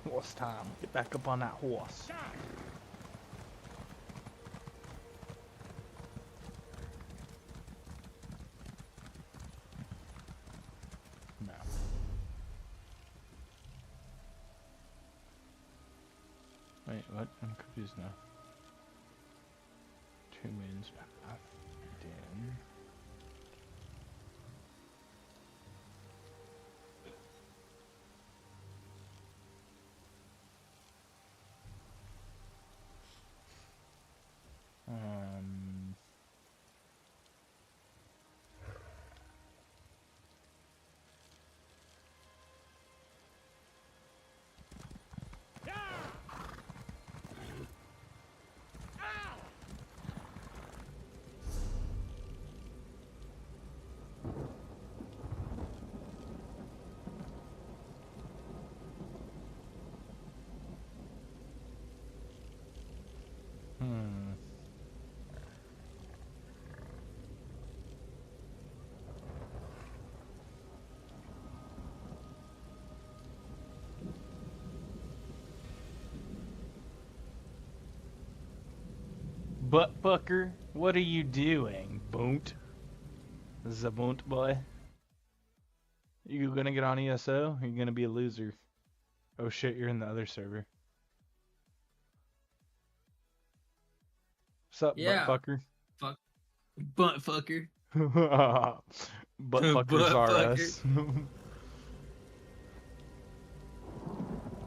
Horse time. Get back up on that horse. No. Wait, what? I'm confused now. 2 winds path. Damn. Butt fucker, what are you doing, boont? This is a boont boy. You gonna get on ESO? Or you gonna be a loser? Oh shit, you're in the other server. What's up, Yeah. butt fucker? Fuck. Butt fucker. Butt fuckers are us.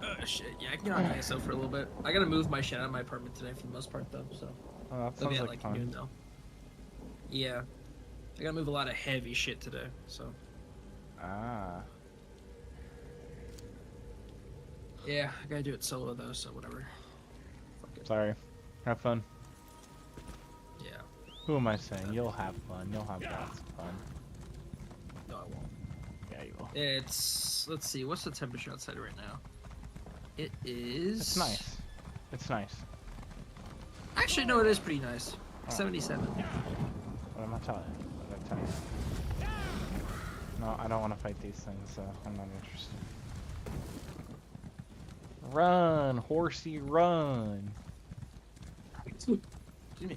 Oh shit, yeah, I can get on ESO for a little bit. I gotta move my shit out of my apartment today for the most part though, so. Oh, that They'll sounds be like noon fun. though. Yeah. I gotta move a lot of heavy shit today, so. Ah. Yeah, I gotta do it solo though, so whatever. Sorry. Have fun. Yeah. Who am I saying? You'll have fun. You'll have lots of fun. No, I won't. Yeah, you will. It's, let's see, what's the temperature outside right now? It is... It's nice. It's nice. Actually, no, it is pretty nice. Oh. 77. What am I telling you? What did I tell you? No, I don't want to fight these things, so I'm not interested. Run, horsey, run! Excuse me.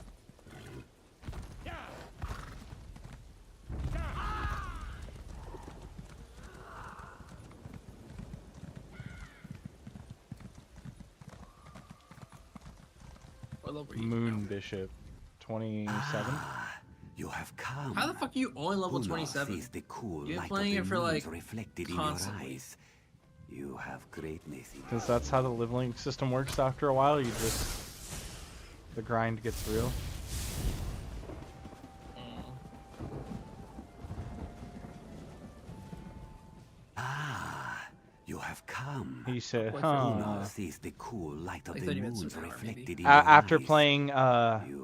What level are you Moon now? Bishop, 27. You have come. How the fuck are you only level Who 27? sees the cool You've light been playing of it the for moons like reflected constantly. in your eyes. You have greatness in Because that's how the live link system works after a while. You just... the grind gets real. You have come. He said, Who huh. now sees the cool light of I the thought you meant moons some hour, reflected maybe. in your After eyes? playing You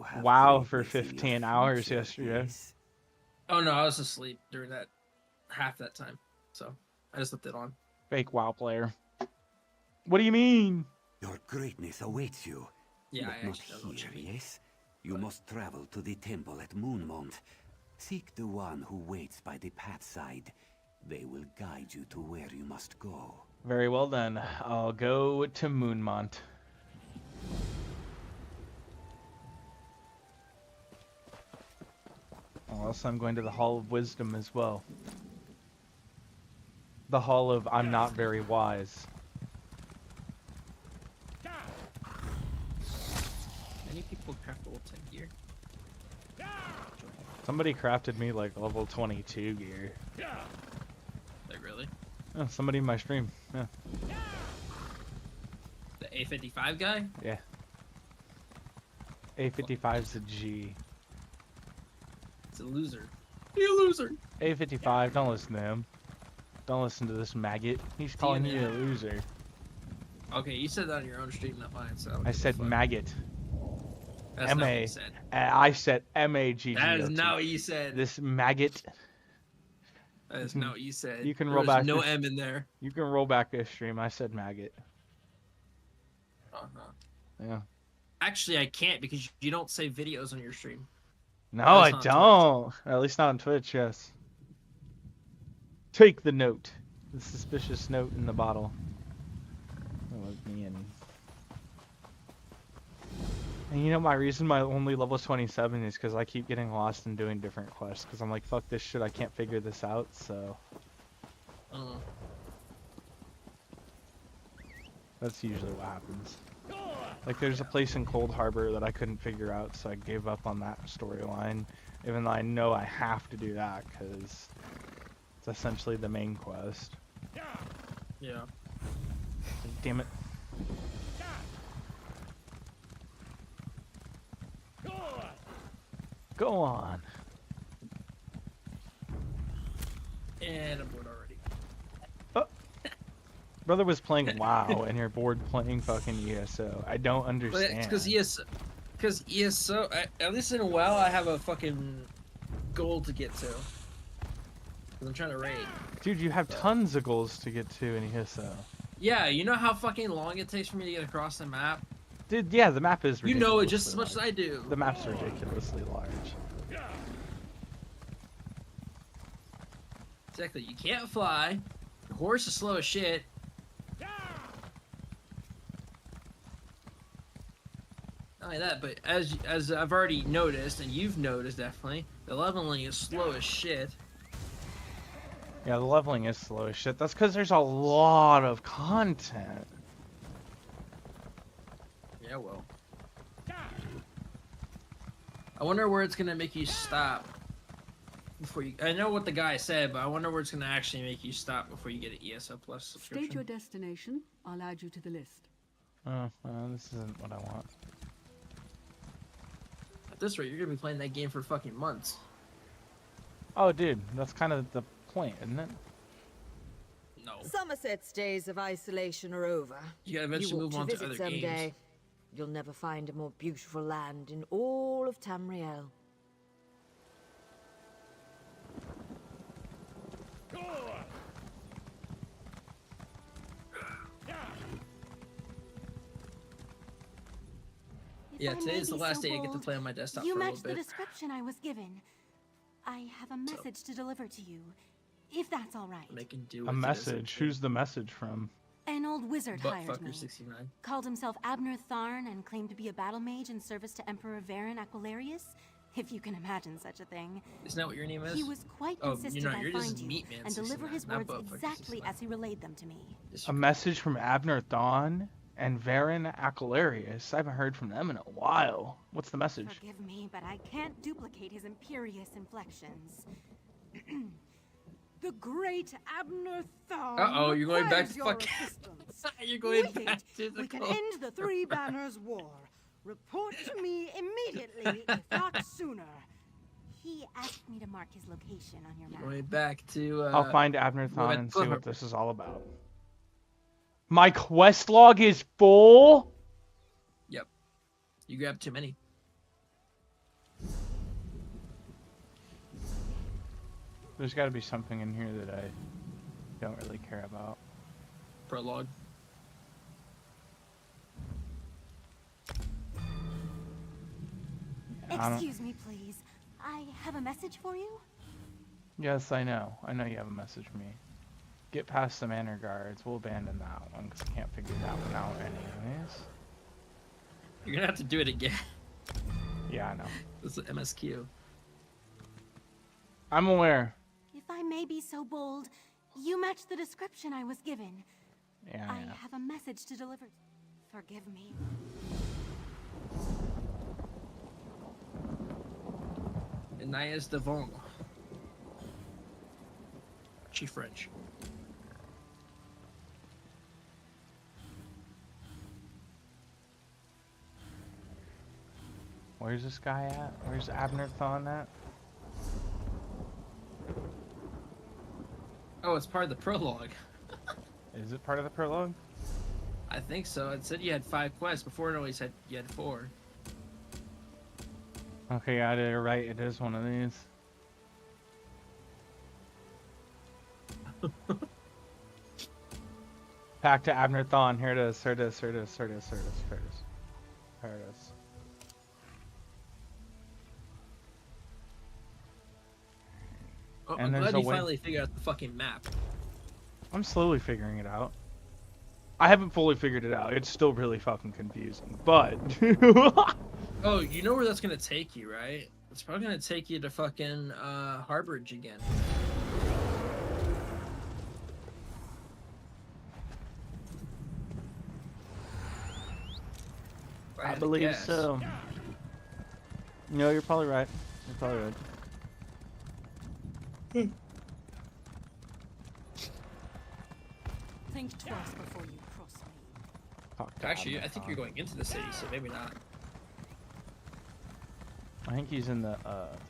have WoW for greatness in your 15 hours future, yesterday. yes? Oh no, I was asleep during that half that time, so I just left it on. Fake WoW player. What do you mean? Your greatness awaits you. Yeah, but I not actually don't know what here, you mean. yes? You must travel to the temple at Moonmont. Seek the one who waits by the path side. They will guide you to where you must go. Very well then. I'll go to Moonmont. Unless I'm going to the Hall of Wisdom as well. The Hall of I'm not very wise. Many people craft level 10 gear. Somebody crafted me like level 22 gear. Like really? Oh, somebody in my stream. Yeah. The A55 guy? Yeah. A55's a G. It's a loser. You loser. A55, don't listen to him. Don't listen to this maggot. He's calling you a loser. Okay, you said that on your own stream, not mine. So I said maggot. That's not what you said. I said M-A-G-G-O-T. That is not what you said. This maggot. That is not what you said. You can There roll was back. no this- M in there. You can roll back this stream. I said maggot. Yeah. Actually, I can't because you don't save videos on your stream. No, At I least not on don't. At least not on Twitch, yes. Take the note. The suspicious note in the bottle. That was me and you know my reason my only level 27 is because I keep getting lost and doing different quests. Because I'm like, fuck this shit, I can't figure this out, so... That's usually what happens. Like, there's a place in Cold Harbor that I couldn't figure out, so I gave up on that storyline. Even though I know I have to do that, because it's essentially the main quest. Yeah. Damn it. Go on. And I'm bored already. Brother was playing WoW, and you're bored playing fucking ESO. I don't But understand. it's because ESO, at least in a while, I have a fucking goal to get to. Because I'm trying to raid. Dude, you have tons of goals to get to in ESO. Yeah, you know how fucking long it takes for me to get across the map? Dude, yeah, the map is You know it ridiculously just as much as I do. The map's ridiculously large. Exactly, you can't fly. Your horse is slow as shit. Not only that, but as I've already noticed, and you've noticed definitely, the leveling is slow as shit. Yeah, the leveling is slow as shit. That's because there's a lot of content. Yeah, well. I wonder where it's gonna make you stop before you. I know what the guy said, but I wonder where it's gonna actually make you stop before you get an ESO Plus subscription. State your destination. I'll add you to the list. Oh, well, this isn't what I want. At this rate, you're gonna be playing that game for fucking months. Oh, dude, that's kind of the point, isn't it? No. Somerset's days of isolation are over. You gotta eventually move on to other someday. games. You'll never find a more beautiful land in all of Tamriel. Yeah, I may today's the be last so day I get to bold, play on my desktop you for a match little the bit. description I was given. I have a message to deliver to you, if that's all right. Making do A with it as message? Who's the message from? An old wizard hired me. Buttfucker69. Called himself Abner Tharn and claimed to be a battle mage in service to Emperor Varen Aquilarius, if you can imagine such a thing. Isn't that what your name is? He was quite Oh, insistent you're not. I You're find just you Meatman and deliver 69, his not words Buttfucker exactly 69. as he relayed them to me. A message from Abner Thawne and Varen Aquilarius. I haven't heard from them in a while. What's the message? Forgive me, but I can't duplicate his imperious inflections. The great Abner Tharn. Uh-oh, you're going back to your fucking... assistance. You're going With back it, to the we can code. end the Three Banners War. Report to me immediately, if not sooner. He asked me to mark his location on your map. Going back to. I'll find Abner well, Thawne and see what this is all about. My quest log is full? Yep. You grabbed too many. There's got to be something in here that I don't really care about. Prologue. Excuse me, please. I have a message for you. Yes, I know. I know you have a message for me. Get past the manor guards. We'll abandon that one because I can't figure that one out anyways. You're gonna have to do it again. Yeah, I know. This is MSQ. I'm aware. If I may be so bold, you match the description I was given. Yeah, I yeah. have a message to deliver. Forgive me. Anais Devon. Chief French. Where's this guy at? Where's Abner Thawne at? Oh, it's part of the prologue. Is it part of the prologue? I think so. It said you had 5 quests. Before it always said you had 4. Okay, I did it right. It is one of these. Back to Abner Thawne. Here it is. Here it is. Here it is. Here it is. Here it is. Here it is. Here it is. Oh, And I'm there's glad a you way- finally figured out the fucking map. I'm slowly figuring it out. I haven't fully figured it out. It's still really fucking confusing, but... Oh, you know where that's gonna take you, right? It's probably gonna take you to fucking Harbridge again. If I had to believe guess. so. No, you're probably right. You're probably right. Think twice before you cross me. Talk to Actually, Abner I think Thawne. you're going into the city, so maybe not. I think he's in the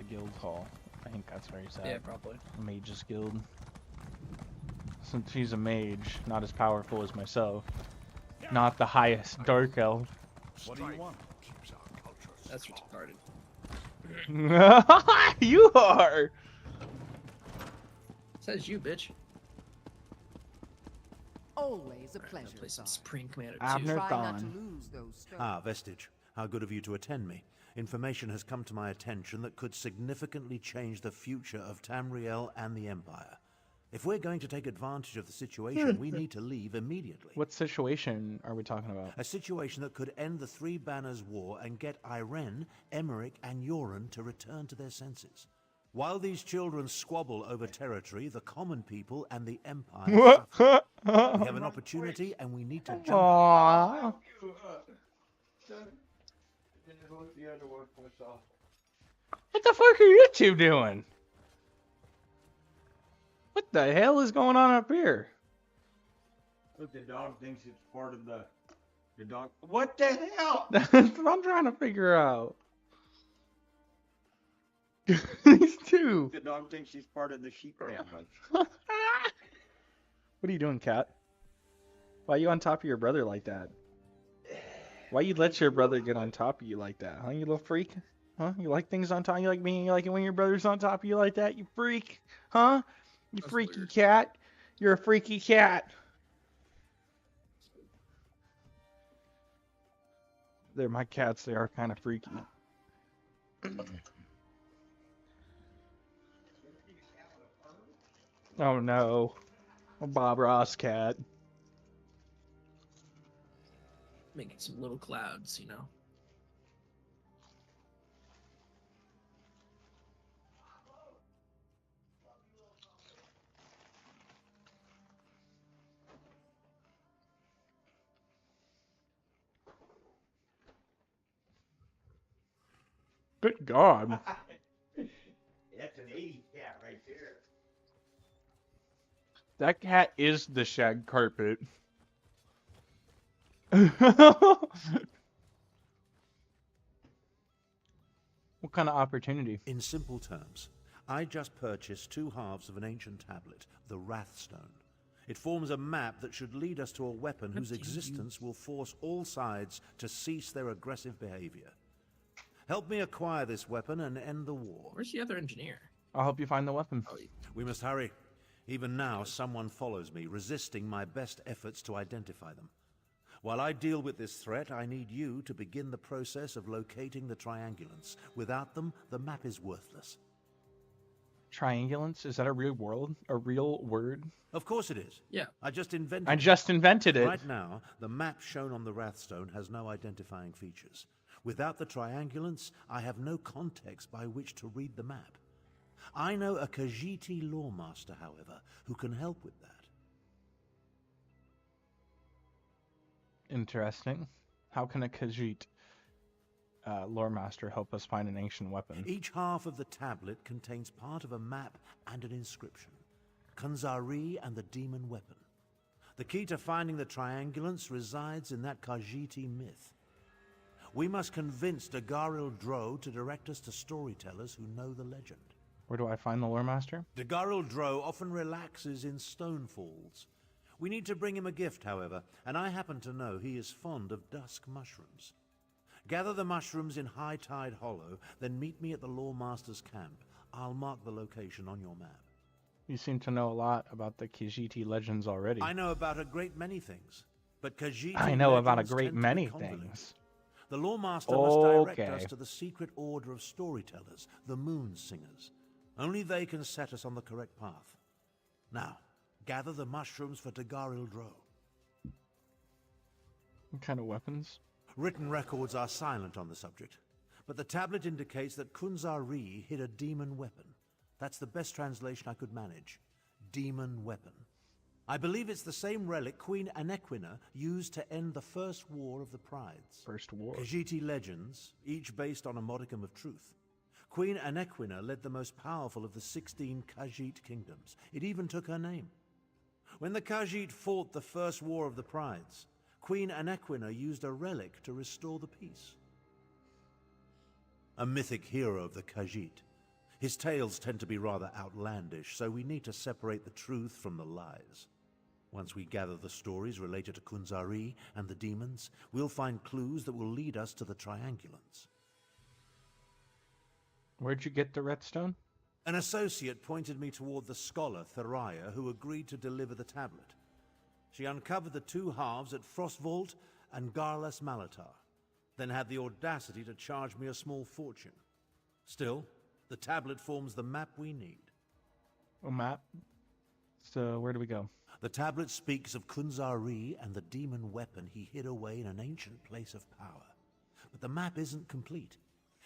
guild hall. I think that's where he's at. Yeah, probably. Mage's Guild. Since he's a mage, not as powerful as myself. Not the highest dark elf. What do you want? That's retarded. You are! Says you, bitch. Always a pleasure. Play some Spring Commander 2. Abner Try not to Thawne. lose those stones. Ah, Vestige. How good of you to attend me. Information has come to my attention that could significantly change the future of Tamriel and the Empire. If we're going to take advantage of the situation, we need to leave immediately. What situation are we talking about? A situation that could end the Three Banners War and get Irene, Emmerich, and Yoren to return to their senses. While these children squabble over territory, the common people and the Empire suffer. We have an opportunity and we need to jump. Aww. What the fuck are you two doing? What the hell is going on up here? Look, the dog thinks it's part of the dog. What the hell? That's what I'm trying to figure out. These two. The dog thinks she's part of the sheep family. What are you doing, Cat? Why are you on top of your brother like that? Why you let your brother get on top of you like that, huh, you little freak? Huh? You like things on top? You like being, you like it when your brother's on top of you like that, you freak? Huh? You That's freaky weird. cat. You're a freaky cat. They're my cats. They are kind of freaky. Oh no. A Bob Ross cat. Making some little clouds, you know. Good God. That's an 80s cat right there. That cat is the shag carpet. What kind of opportunity? In simple terms, I just purchased 2 halves of an ancient tablet, the Wrathstone. It forms a map that should lead us to a weapon whose existence will force all sides to cease their aggressive behavior. Help me acquire this weapon and end the war. Where's the other engineer? I'll help you find the weapon. We must hurry. Even now, someone follows me, resisting my best efforts to identify them. While I deal with this threat, I need you to begin the process of locating the triangulants. Without them, the map is worthless. Triangulants? Is that a real world? A real word? Of course it is. Yeah. I just invented it. Right now, the map shown on the Wrathstone has no identifying features. Without the triangulants, I have no context by which to read the map. I know a Khajiiti lawmaster, however, who can help with that. Interesting. How can a Khajiit lore master help us find an ancient weapon? Each half of the tablet contains part of a map and an inscription. Khanzari and the demon weapon. The key to finding the triangulants resides in that Khajiiti myth. We must convince Dagharil Dro to direct us to storytellers who know the legend. Where do I find the lore master? Dagharil Dro often relaxes in stone falls. We need to bring him a gift, however, and I happen to know he is fond of dusk mushrooms. Gather the mushrooms in High Tide Hollow, then meet me at the Lawmaster's camp. I'll mark the location on your map. You seem to know a lot about the Khajiiti legends already. I know about a great many things, but Khajiiti I know about a legends great tend to many be convoluted. things. The Lawmaster must direct Okay. us to the secret order of storytellers, the Moon Singers. Only they can set us on the correct path. Now, gather the mushrooms for Dagharil Dro. What kind of weapons? Written records are silent on the subject, but the tablet indicates that Khanzari hid a demon weapon. That's the best translation I could manage. Demon weapon. I believe it's the same relic Queen Anequina used to end the First War of the Prides. First War. Khajiiti legends, each based on a modicum of truth. Queen Anequina led the most powerful of the 16 Khajiit kingdoms. It even took her name. When the Khajiit fought the First War of the Prides, Queen Anequina used a relic to restore the peace. A mythic hero of the Khajiit. His tales tend to be rather outlandish, so we need to separate the truth from the lies. Once we gather the stories related to Khanzari and the demons, we'll find clues that will lead us to the triangulants. Where'd you get the redstone? An associate pointed me toward the scholar Thariah, who agreed to deliver the tablet. She uncovered the 2 halves at Frostvault and Garlas Malatar, then had the audacity to charge me a small fortune. Still, the tablet forms the map we need. A map? So where do we go? The tablet speaks of Kunzari and the demon weapon he hid away in an ancient place of power. But the map isn't complete.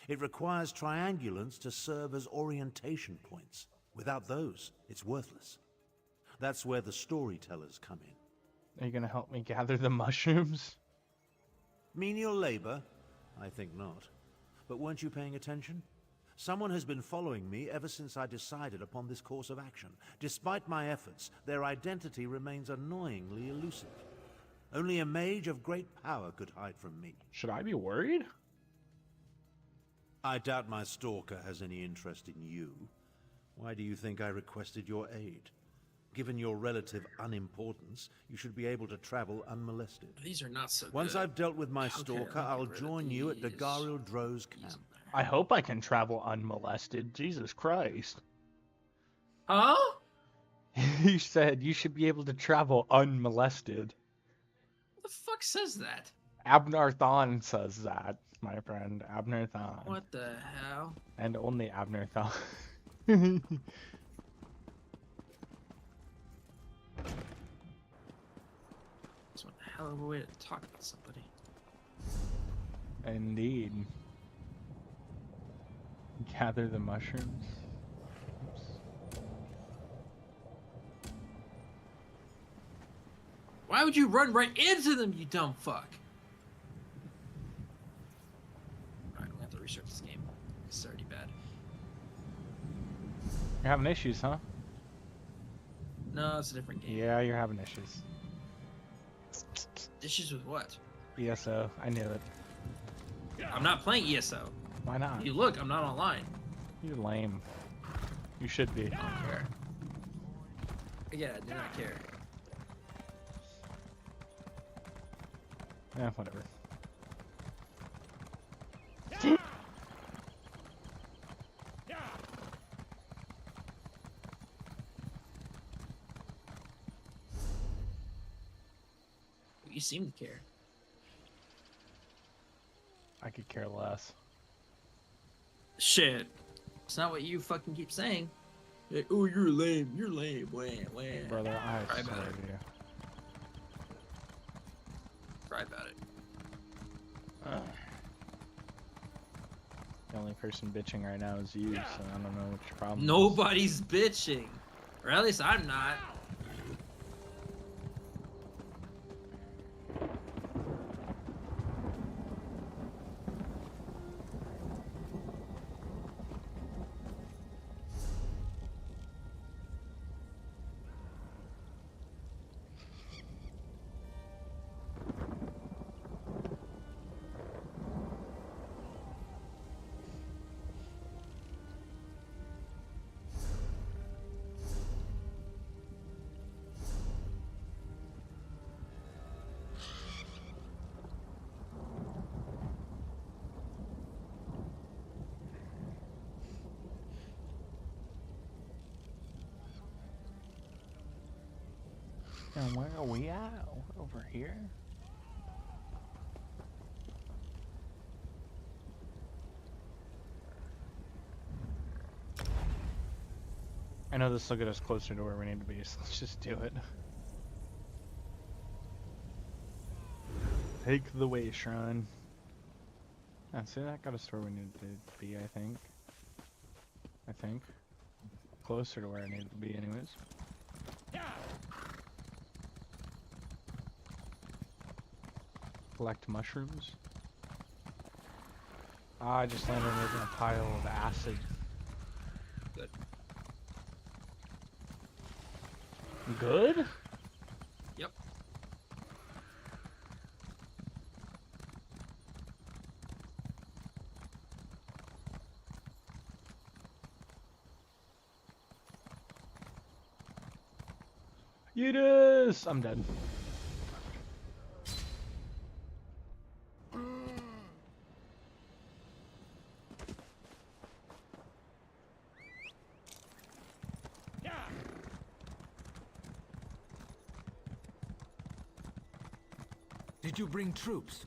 It requires triangulants to serve as orientation points. Without those, it's worthless. That's where the storytellers come in. Are you gonna help me gather the mushrooms? Menial labor? I think not. But weren't you paying attention? Someone has been following me ever since I decided upon this course of action. Despite my efforts, their identity remains annoyingly elusive. Only a mage of great power could hide from me. Should I be worried? I doubt my stalker has any interest in you. Why do you think I requested your aid? Given your relative unimportance, you should be able to travel unmolested. These are not so Once good. I've dealt with my Okay, stalker, I'll I'll get rid of join you at these. Dagaril Dro's camp. I hope I can travel unmolested. Jesus Christ. Huh? He said you should be able to travel unmolested. What the fuck says that? Abner Thon says that, my friend. Abner Thon. What the hell? And only Abner Thon. That's one hell of a way to talk about somebody. Indeed. Gather the mushrooms. Oops. Why would you run right into them, you dumb fuck? Alright, we have to restart this game. It's already bad. You're having issues, huh? No, it's a different game. Yeah, you're having issues. Issues with what? ESO, I knew it. I'm not playing ESO. Why not? You look, I'm not online. You're lame. You should be. I don't care. Again, I do not care. Yeah, whatever. You seem to care. I could care less. Shit. It's not what you fucking keep saying. Like, oh, you're lame. You're lame. Wah, wah. Brother, I Cry swear about it. to you. Cry about it. The only person bitching right now is you, so I don't know what your problem is. Nobody's bitching. Or at least I'm not. And where are we at? We're over here? I know this will get us closer to where we need to be, so let's just do it. Take the way, Shrine. Yeah, see, that got us to where we needed to be, I think. Closer to where I needed to be, anyways. Collect mushrooms. Ah, I just landed in a pile of acid. Good. Good? Yep. Yes! I'm dead. Did you bring troops?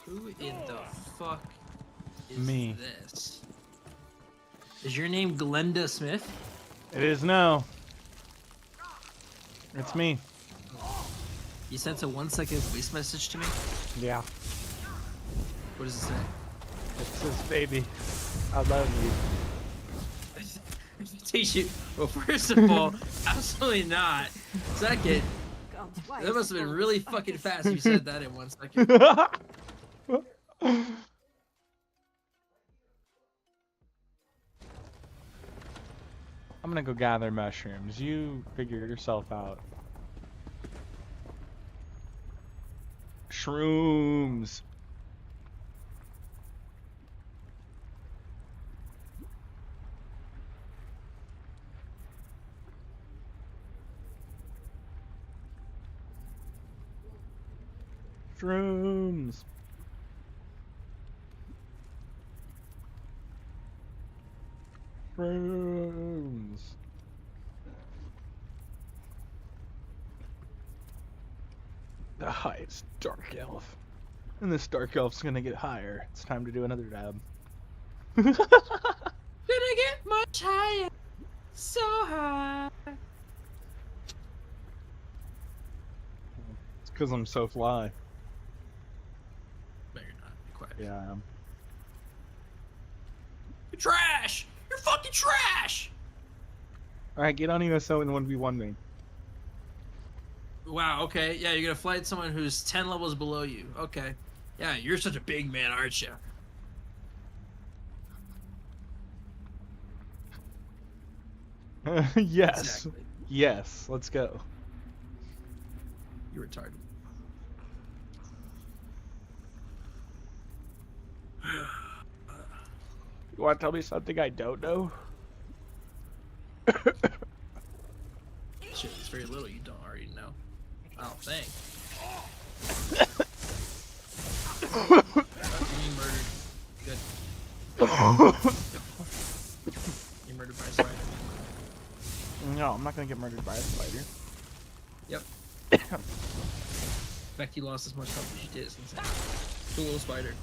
Who in the fuck is Me. this? Is your name Glenda Smith? It is now. It's me. You sent a 1-second voice message to me? Yeah. What does it say? It says, baby, I love you. Teach you. Well, first of all, absolutely not. Second, that must have been really fucking fast if you said that in 1 second. I'm gonna go gather mushrooms. You figure yourself out. Shrooms. Shrooms. Shrooms. The highest dark elf. And this dark elf's gonna get higher. It's time to do another dab. Gonna get much higher. So high. It's because I'm so fly. No, you're not. Be quiet. Yeah, I am. You're trash! You're fucking trash! Alright, get on USO and 1v1 me. Wow, okay. Yeah, you're gonna fight someone who's 10 levels below you. Okay. Yeah, you're such a big man, aren't you? Yes. Exactly. Yes, let's go. You're retarded. You wanna tell me something I don't know? Shit, it's very little you don't already know. I don't think. You murdered. Good. You murdered by a spider. No, I'm not gonna get murdered by a spider. Yep. In fact, you lost as much health as you did. It's insane. It's a little spider.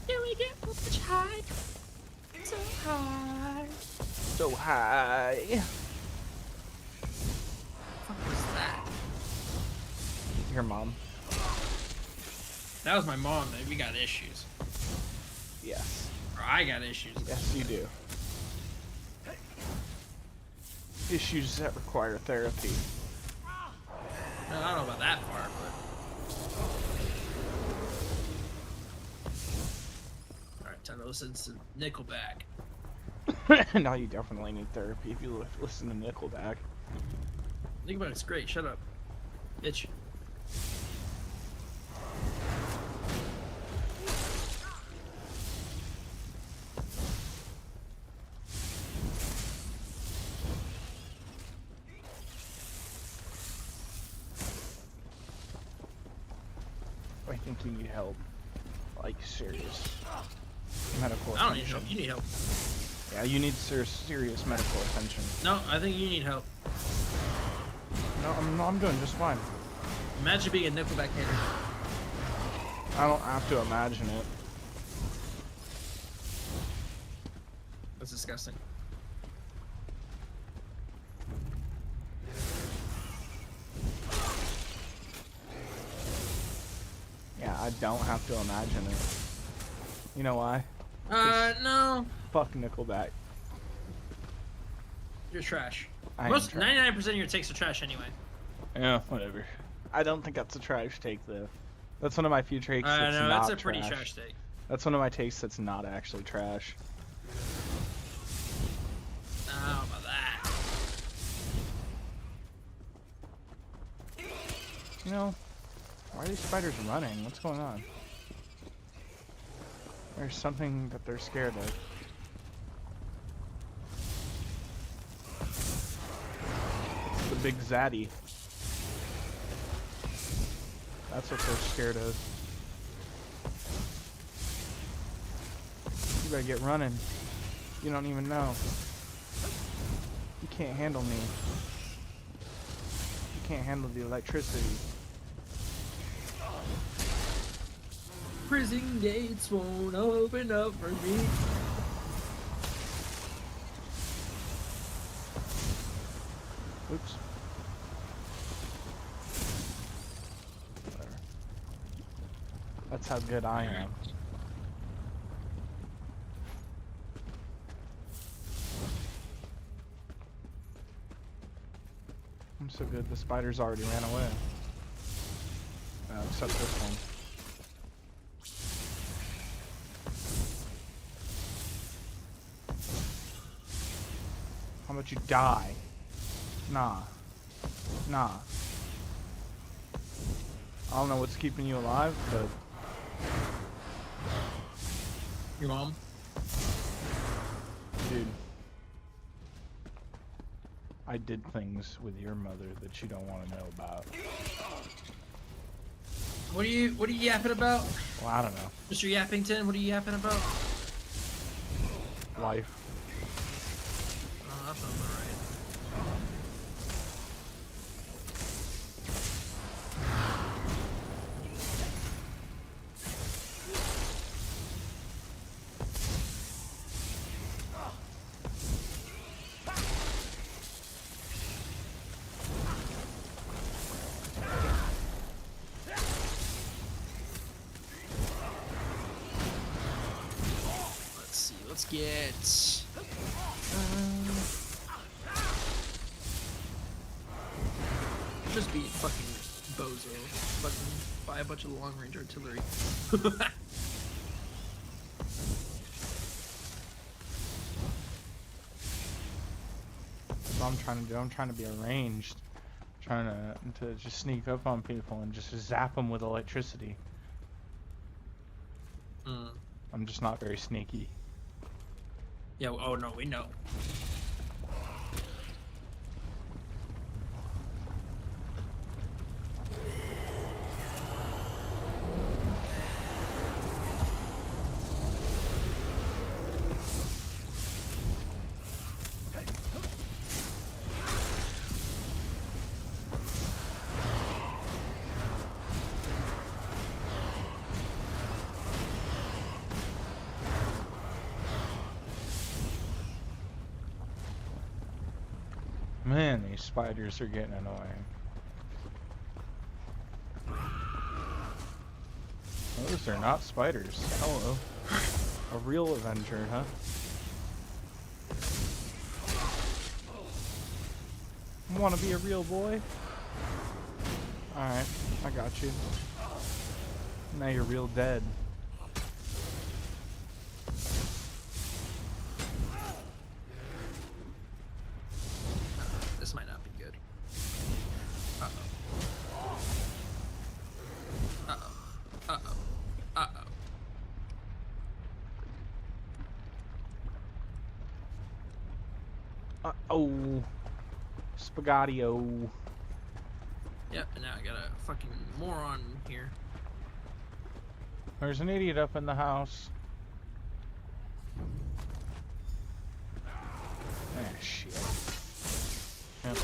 Can we get much high? So high. So high. What was that? Your mom. That was my mom, man. We got issues. Yes. Or I got issues. Yes, you do. Issues that require therapy. No, I don't know about that part, but. Alright, time to listen to Nickelback. Now you definitely need therapy if you listen to Nickelback. Nickelback's great, shut up. Bitch. I think you need help. Like, serious medical attention. I don't need help, you need help. Yeah, you need serious medical attention. No, I think you need help. No, I'm doing just fine. Imagine being a Nickelback hater. I don't have to imagine it. That's disgusting. Yeah, I don't have to imagine it. You know why? No. Fuck Nickelback. You're trash. I am Most trash. 99% of your takes are trash anyway. Yeah, whatever. I don't think that's a trash take though. That's one of my few takes that's No, not that's a pretty trash take. That's one of my takes that's not actually trash. How about that? You know, why are these spiders running? What's going on? There's something that they're scared of. big zaddy. That's what they're scared of. You better get running. You don't even know. You can't handle me. You can't handle the electricity. Prison gates won't open up for me. Oops. There. That's how good I am. I'm so good, the spiders already ran away. Except this one. How about you die? Nah. Nah. I don't know what's keeping you alive, but... Your mom? Dude. I did things with your mother that you don't want to know about. What are you yapping about? Well, I don't know. Mr. Yappington, what are you yapping about? Life. Oh, that sounds alright. Let's get just be fucking bozo. Fucking buy a bunch of long range artillery. That's what I'm trying to do. I'm trying to be arranged. Trying to just sneak up on people and just zap them with electricity. I'm just not very sneaky. Yeah, oh no, we know. Man, these spiders are getting annoying. Those are not spiders. Hello. A real Avenger, huh? Wanna be a real boy? Alright, I got you. Now you're real dead. This might not be good. Oh, Spaghetti-o. Yep, and now I got a fucking moron here. There's an idiot up in the house. Ah, shit. Yep.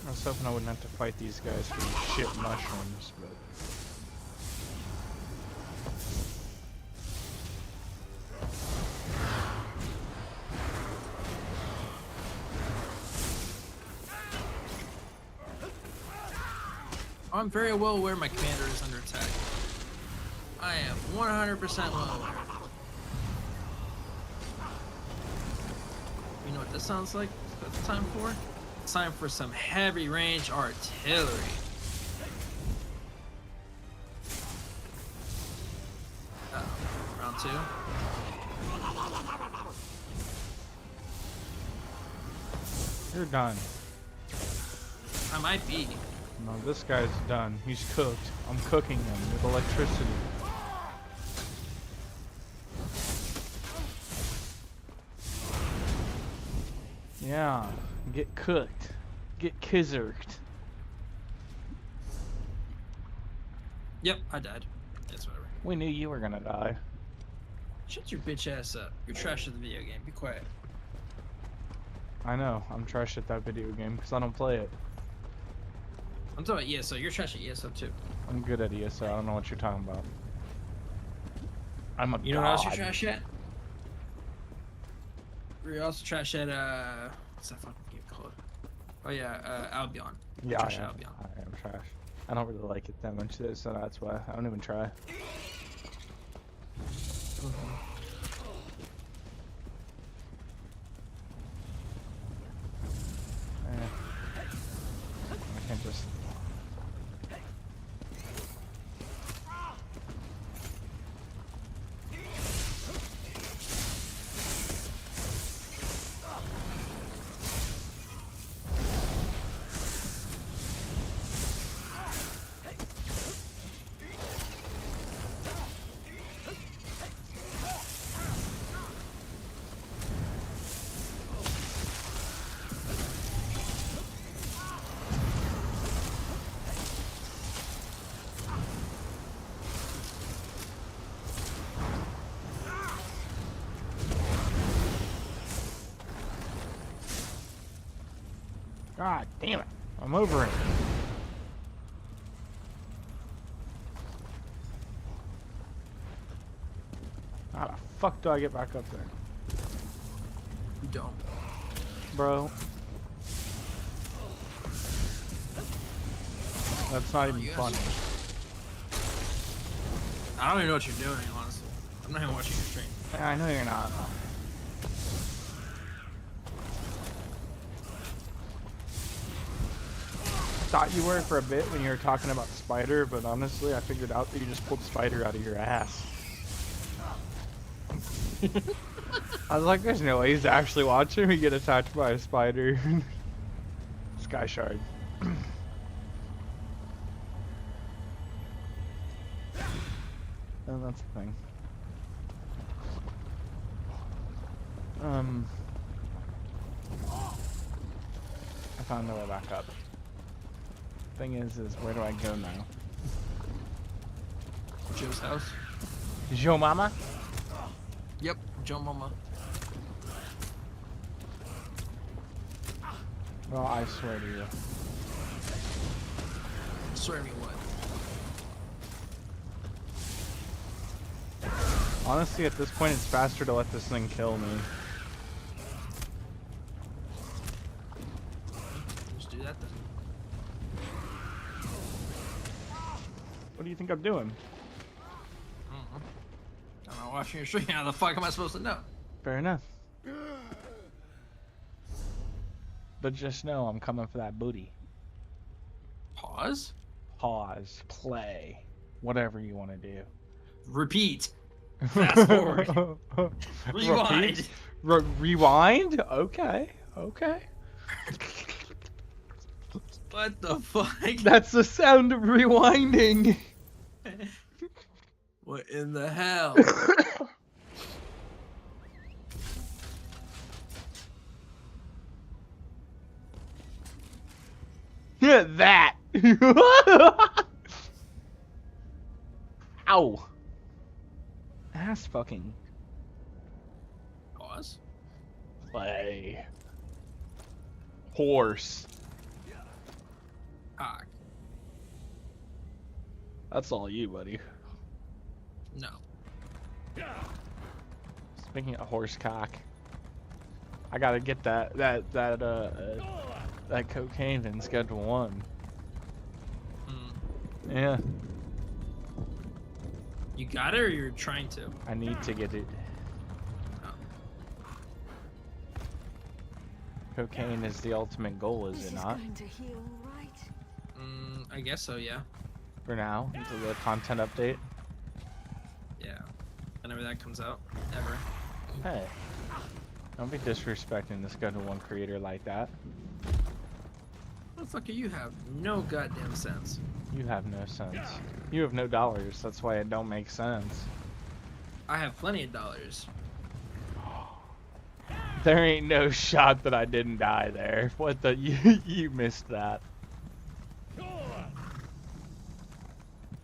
I was hoping I wouldn't have to fight these guys for these shit mushrooms, but... I'm very well aware my commander is under attack. I am 100% well aware. You know what this sounds like? What it's time for? It's time for some heavy range artillery. Round two. You're done. I might be. No, this guy's done. He's cooked. I'm cooking him with electricity. Yeah. Get cooked. Get kizzerked. Yep, I died. That's whatever. We knew you were gonna die. Shut your bitch ass up. You're trash at the video game. Be quiet. I know. I'm trash at that video game because I don't play it. I'm talking about ESO. You're trash at ESO too. I'm good at ESO. I don't know what you're talking about. I'm a You know what else you're god. trash at? You're also trash at what's that fucking game called? Oh yeah, Albion. Yeah, Trash I at am. Albion. I am trash. I don't really like it that much, though, so that's why I don't even try. I can't just. God damn it. I'm over it. How the fuck do I get back up there? You don't. Bro. That's not even you funny. I don't even know what you're doing, honestly. I'm not even watching your stream. I know you're not. Thought you were for a bit when you were talking about Spider, but honestly, I figured out that you just pulled Spider out of your ass. I was like, there's no way he's actually watching me get attacked by a spider. Sky Shard. Oh, that's the thing. I found no way back up. Thing is where do I go now? Joe's house. Joe Mama? Yep, Joe Mama. Well, I swear to you. Swear me what? Honestly, at this point, it's faster to let this thing kill me. Just do that then. What do you think I'm doing? I'm not watching your stream. How the fuck am I supposed to know? Fair enough. But just know I'm coming for that booty. Pause? Pause. Play. Whatever you want to do. Repeat. Fast forward. Rewind. Rewind? Okay. Okay. What the fuck? That's the sound of rewinding. What in the hell? Yeah, that. Ow. Ass fucking. Pause. Play. Horse. Cock. That's all you, buddy. No. Speaking of horse cock, I gotta get that cocaine in Schedule 1. Yeah. You got it or you're trying to? I need to get it. Oh. Cocaine is the ultimate goal, is it not? Going to heal, right? I guess so, yeah. For now, until the content update. Yeah. Whenever that comes out. Ever. Hey. Don't be disrespecting the Schedule 1 creator like that. Motherfucker, you have no goddamn sense. You have no sense. You have no dollars, that's why it don't make sense. I have plenty of dollars. There ain't no shot that I didn't die there. What the? You missed that.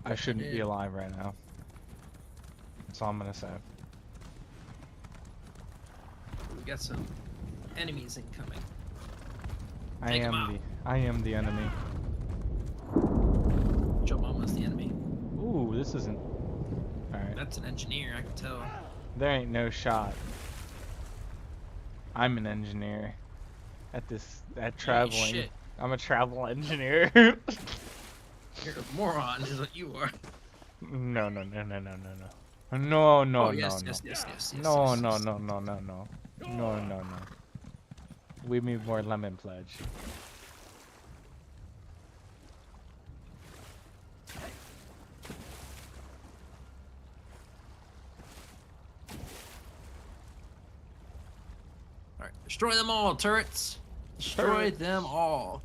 I shouldn't be alive right now. That's all I'm gonna say. We got some enemies incoming. I am the enemy. Joe Mama's the enemy. Ooh, this isn't. Alright. That's an engineer, I can tell. There ain't no shot. I'm an engineer. At traveling. Shit. I'm a travel engineer. You're a moron, is what you are. No. No. Oh, No. yes. No. We need more lemon pledge. Alright, destroy them all, turrets. Destroy them all.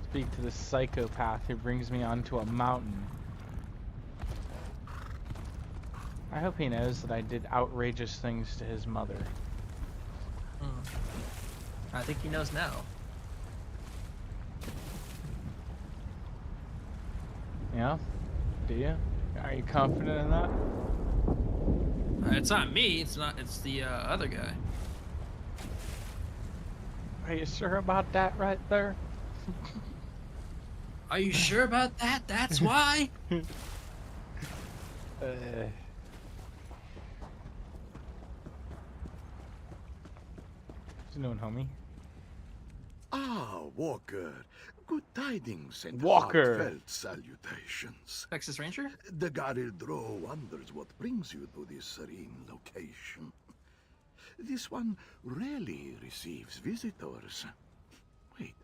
Speak to the psychopath who brings me onto a mountain. I hope he knows that I did outrageous things to his mother. I think he knows now. Yeah? Do you? Are you confident in that? It's not me, it's the other guy. Are you sure about that right there? Are you sure about that? That's why? What's you doing, homie? Ah, Walker. Good tidings and Walker. heartfelt salutations. Texas Ranger? The Garildro wonders what brings you to this serene location. This one rarely receives visitors. Wait.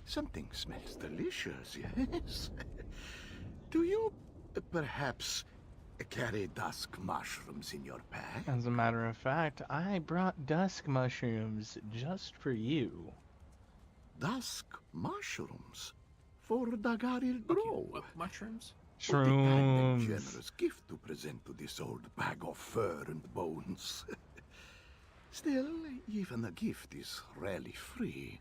Something smells delicious, yes? Do you perhaps carry dusk mushrooms in your pack? As a matter of fact, I brought dusk mushrooms just for you. Dusk mushrooms? For the Garildro? What mushrooms? What a kind and Shrooms. generous gift to present to this old bag of fur and bones. Still, even a gift is rarely free.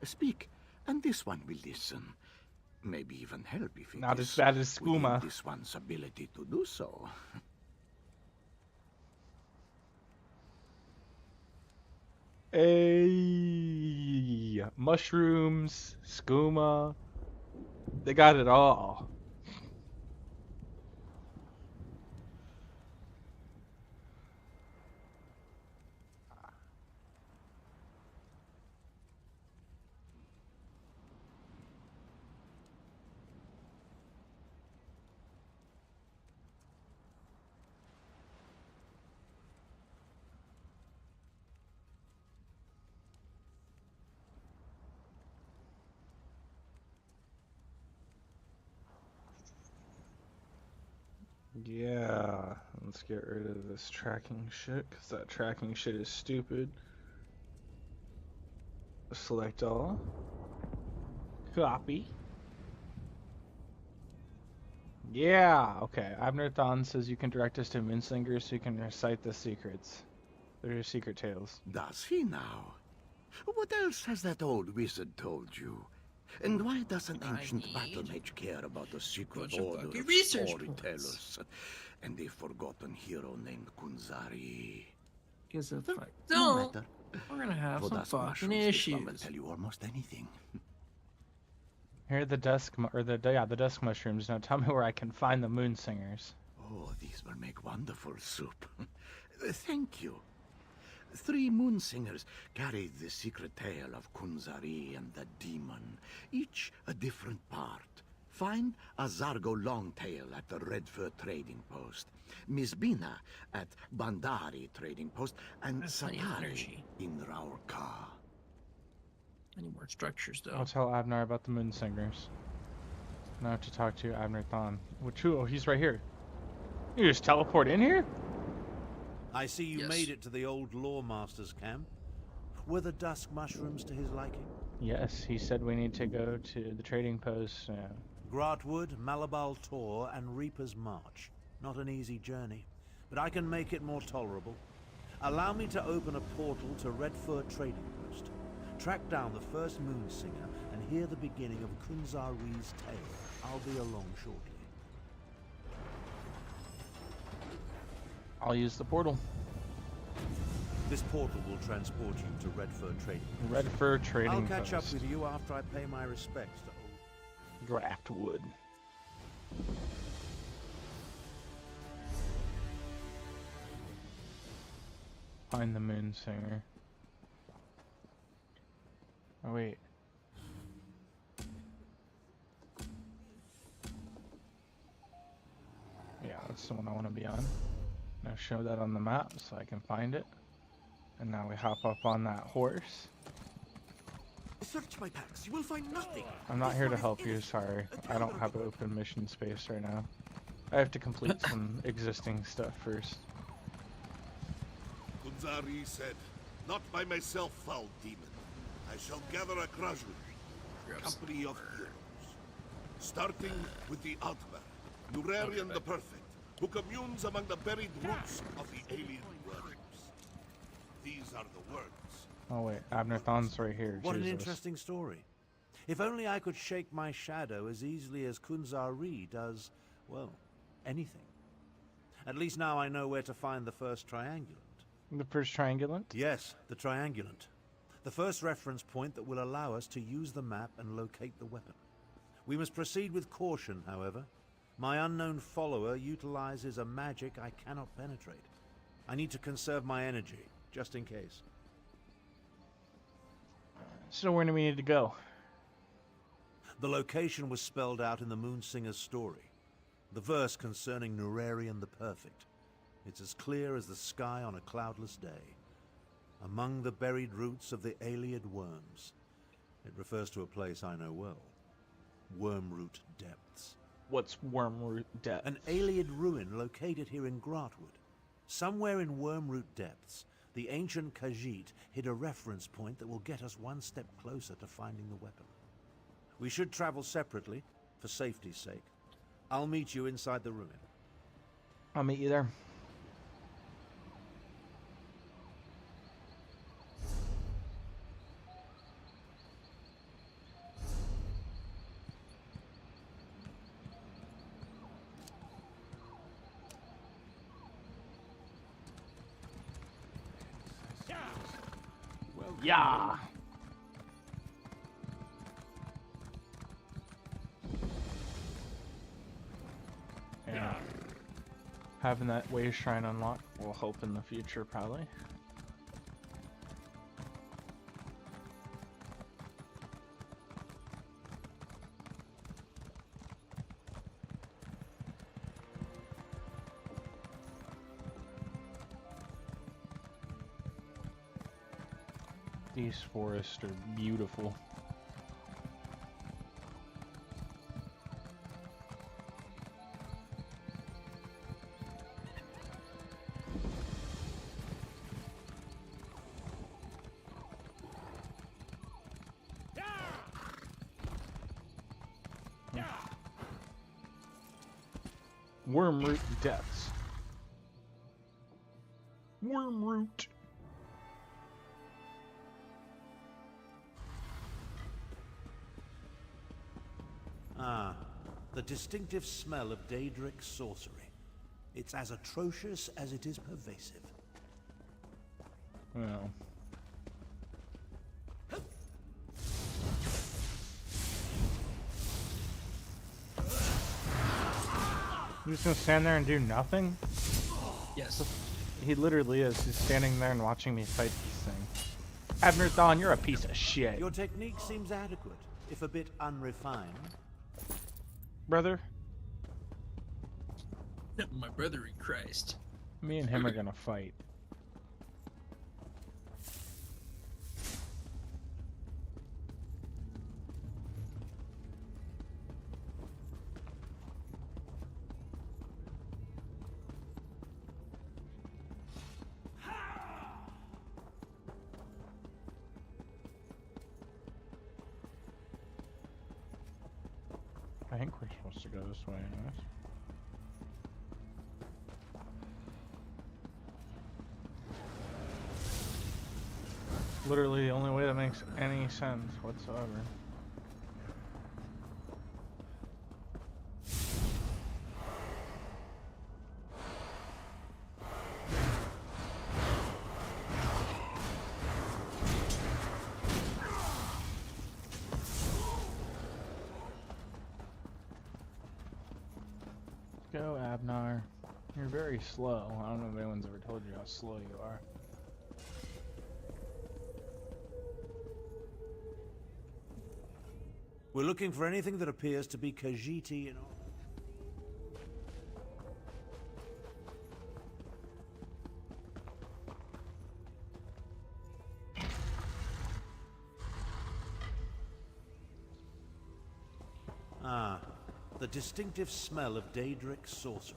Speak, and this one will listen. Maybe even help if it Not is as bad as within Skooma. this one's ability to do so. Hey, mushrooms, skooma, they got it all. Yeah, let's get rid of this tracking shit, because that tracking shit is stupid. Select all. Copy. Yeah, okay. Abner Thon says you can direct us to Moonslinger so you can recite the secrets. They're your secret tales. Does he now? What else has that old wizard told you? And why does an ancient battle mage care about a secret order of storytellers and a forgotten hero named Kunzari? Gives a fuck. No No, matter. we're gonna have For some dusk fucking mushrooms, this one will issues. tell you almost anything. Here are the the dusk mushrooms. Now tell me where I can find the Moonsingers. Oh, these will make wonderful soup. Thank you. 3 Moonsingers carried the secret tale of Kunzari and the demon, each a different part. Find a Zargo Longtail at the Redfur Trading Post, Miss Bina at Bandari Trading Post, and Satari in Raurka. I need more structures, though. I'll tell Abner about the Moonsingers. Now I have to talk to Abner Thon. Which, oh, he's right here. You just teleport in here? I see you made it to the old Lawmaster's camp. Were the dusk mushrooms to his liking? Yes, he said we need to go to the trading post. Gratwood, Malabal Tor, and Reaper's March. Not an easy journey, but I can make it more tolerable. Allow me to open a portal to Redfur Trading Post. Track down the first Moonsinger and hear the beginning of Kunzari's tale. I'll be along shortly. I'll use the portal. This portal will transport you to Redfur Trading Post. Redfur Trading I'll catch up Post. with you after I pay my respects to old... Draftwood. Find the Moonsinger. Oh wait. Yeah, that's the one I want to be on. Now show that on the map so I can find it. And now we hop up on that horse. Search my packs. You will find nothing. I'm not here to help you, sorry. I don't have open mission space right now. I have to complete some existing stuff first. Kunzari said, "Not by myself, foul demon. I shall gather a Krajun, company of heroes. Starting with the Outback, Nurarian the Perfect, who communes among the buried roots of the alien worms. These are the words." Oh wait, Abnerthon's right here. What an Jesus. interesting story. If only I could shake my shadow as easily as Kunzari does, well, anything. At least now I know where to find the first triangulant. The first triangulant? Yes, the triangulant. The first reference point that will allow us to use the map and locate the weapon. We must proceed with caution, however. My unknown follower utilizes a magic I cannot penetrate. I need to conserve my energy, just in case. So where do we need to go? The location was spelled out in the Moonsinger's story. The verse concerning Nurarian the Perfect. It's as clear as the sky on a cloudless day. Among the buried roots of the Aliad worms. It refers to a place I know well. Wormroot Depths. What's Wormroot Depths? An Aliad ruin located here in Gratwood. Somewhere in Wormroot Depths, the ancient Khajiit hid a reference point that will get us one step closer to finding the weapon. We should travel separately, for safety's sake. I'll meet you inside the ruin. I'll meet you there. Yeah. Yeah. Having that way shrine unlocked will help in the future, probably. These forests are beautiful. Wormroot Depths. Wormroot. Ah, the distinctive smell of Daedric sorcery. It's as atrocious as it is pervasive. Well. You're just gonna stand there and do nothing? Yes. He literally is. He's standing there and watching me fight this thing. Abnerthon, you're a piece of shit. Your technique seems adequate, if a bit unrefined. Brother? My brother in Christ. Me and him are gonna fight. think we're supposed to go this way, anyways. Literally the only way that makes any sense whatsoever. Go, Abnar. You're very slow. I don't know if anyone's ever told you how slow you are. We're looking for anything that appears to be Khajiiti in all. Ah, the distinctive smell of Daedric sorcery.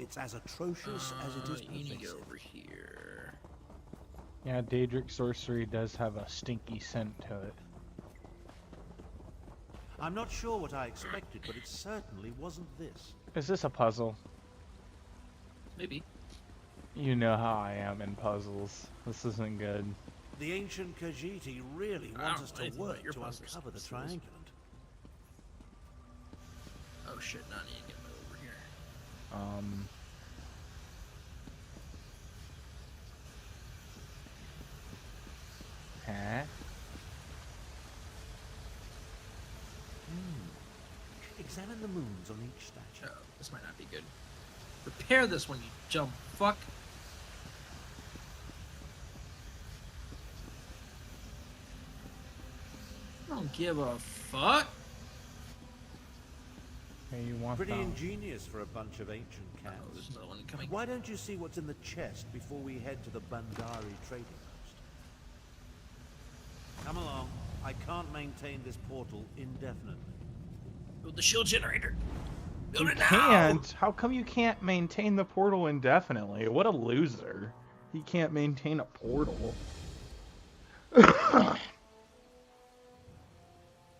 It's as atrocious as it is You need to pervasive. go over here. Yeah, Daedric sorcery does have a stinky scent to it. I'm not sure what I expected, but it certainly wasn't this. Is this a puzzle? Maybe. You know how I am in puzzles. This isn't good. The ancient Khajiiti really I want don't us know to anything work about your to puzzles. uncover the This is- triangulant. Oh shit, now I need to get over here. Huh? Examine the moons on each statue. Oh, this might not be good. Repair this when you jump, fuck. I don't give a fuck. Hey, you want Pretty that? ingenious for a bunch of ancient cats. There's another one coming. Why don't you see what's in the chest before we head to the Bandari trading post? Come along. I can't maintain this portal indefinitely. Build the shield generator. Build You it now. can't. How come you can't maintain the portal indefinitely? What a loser. He can't maintain a portal.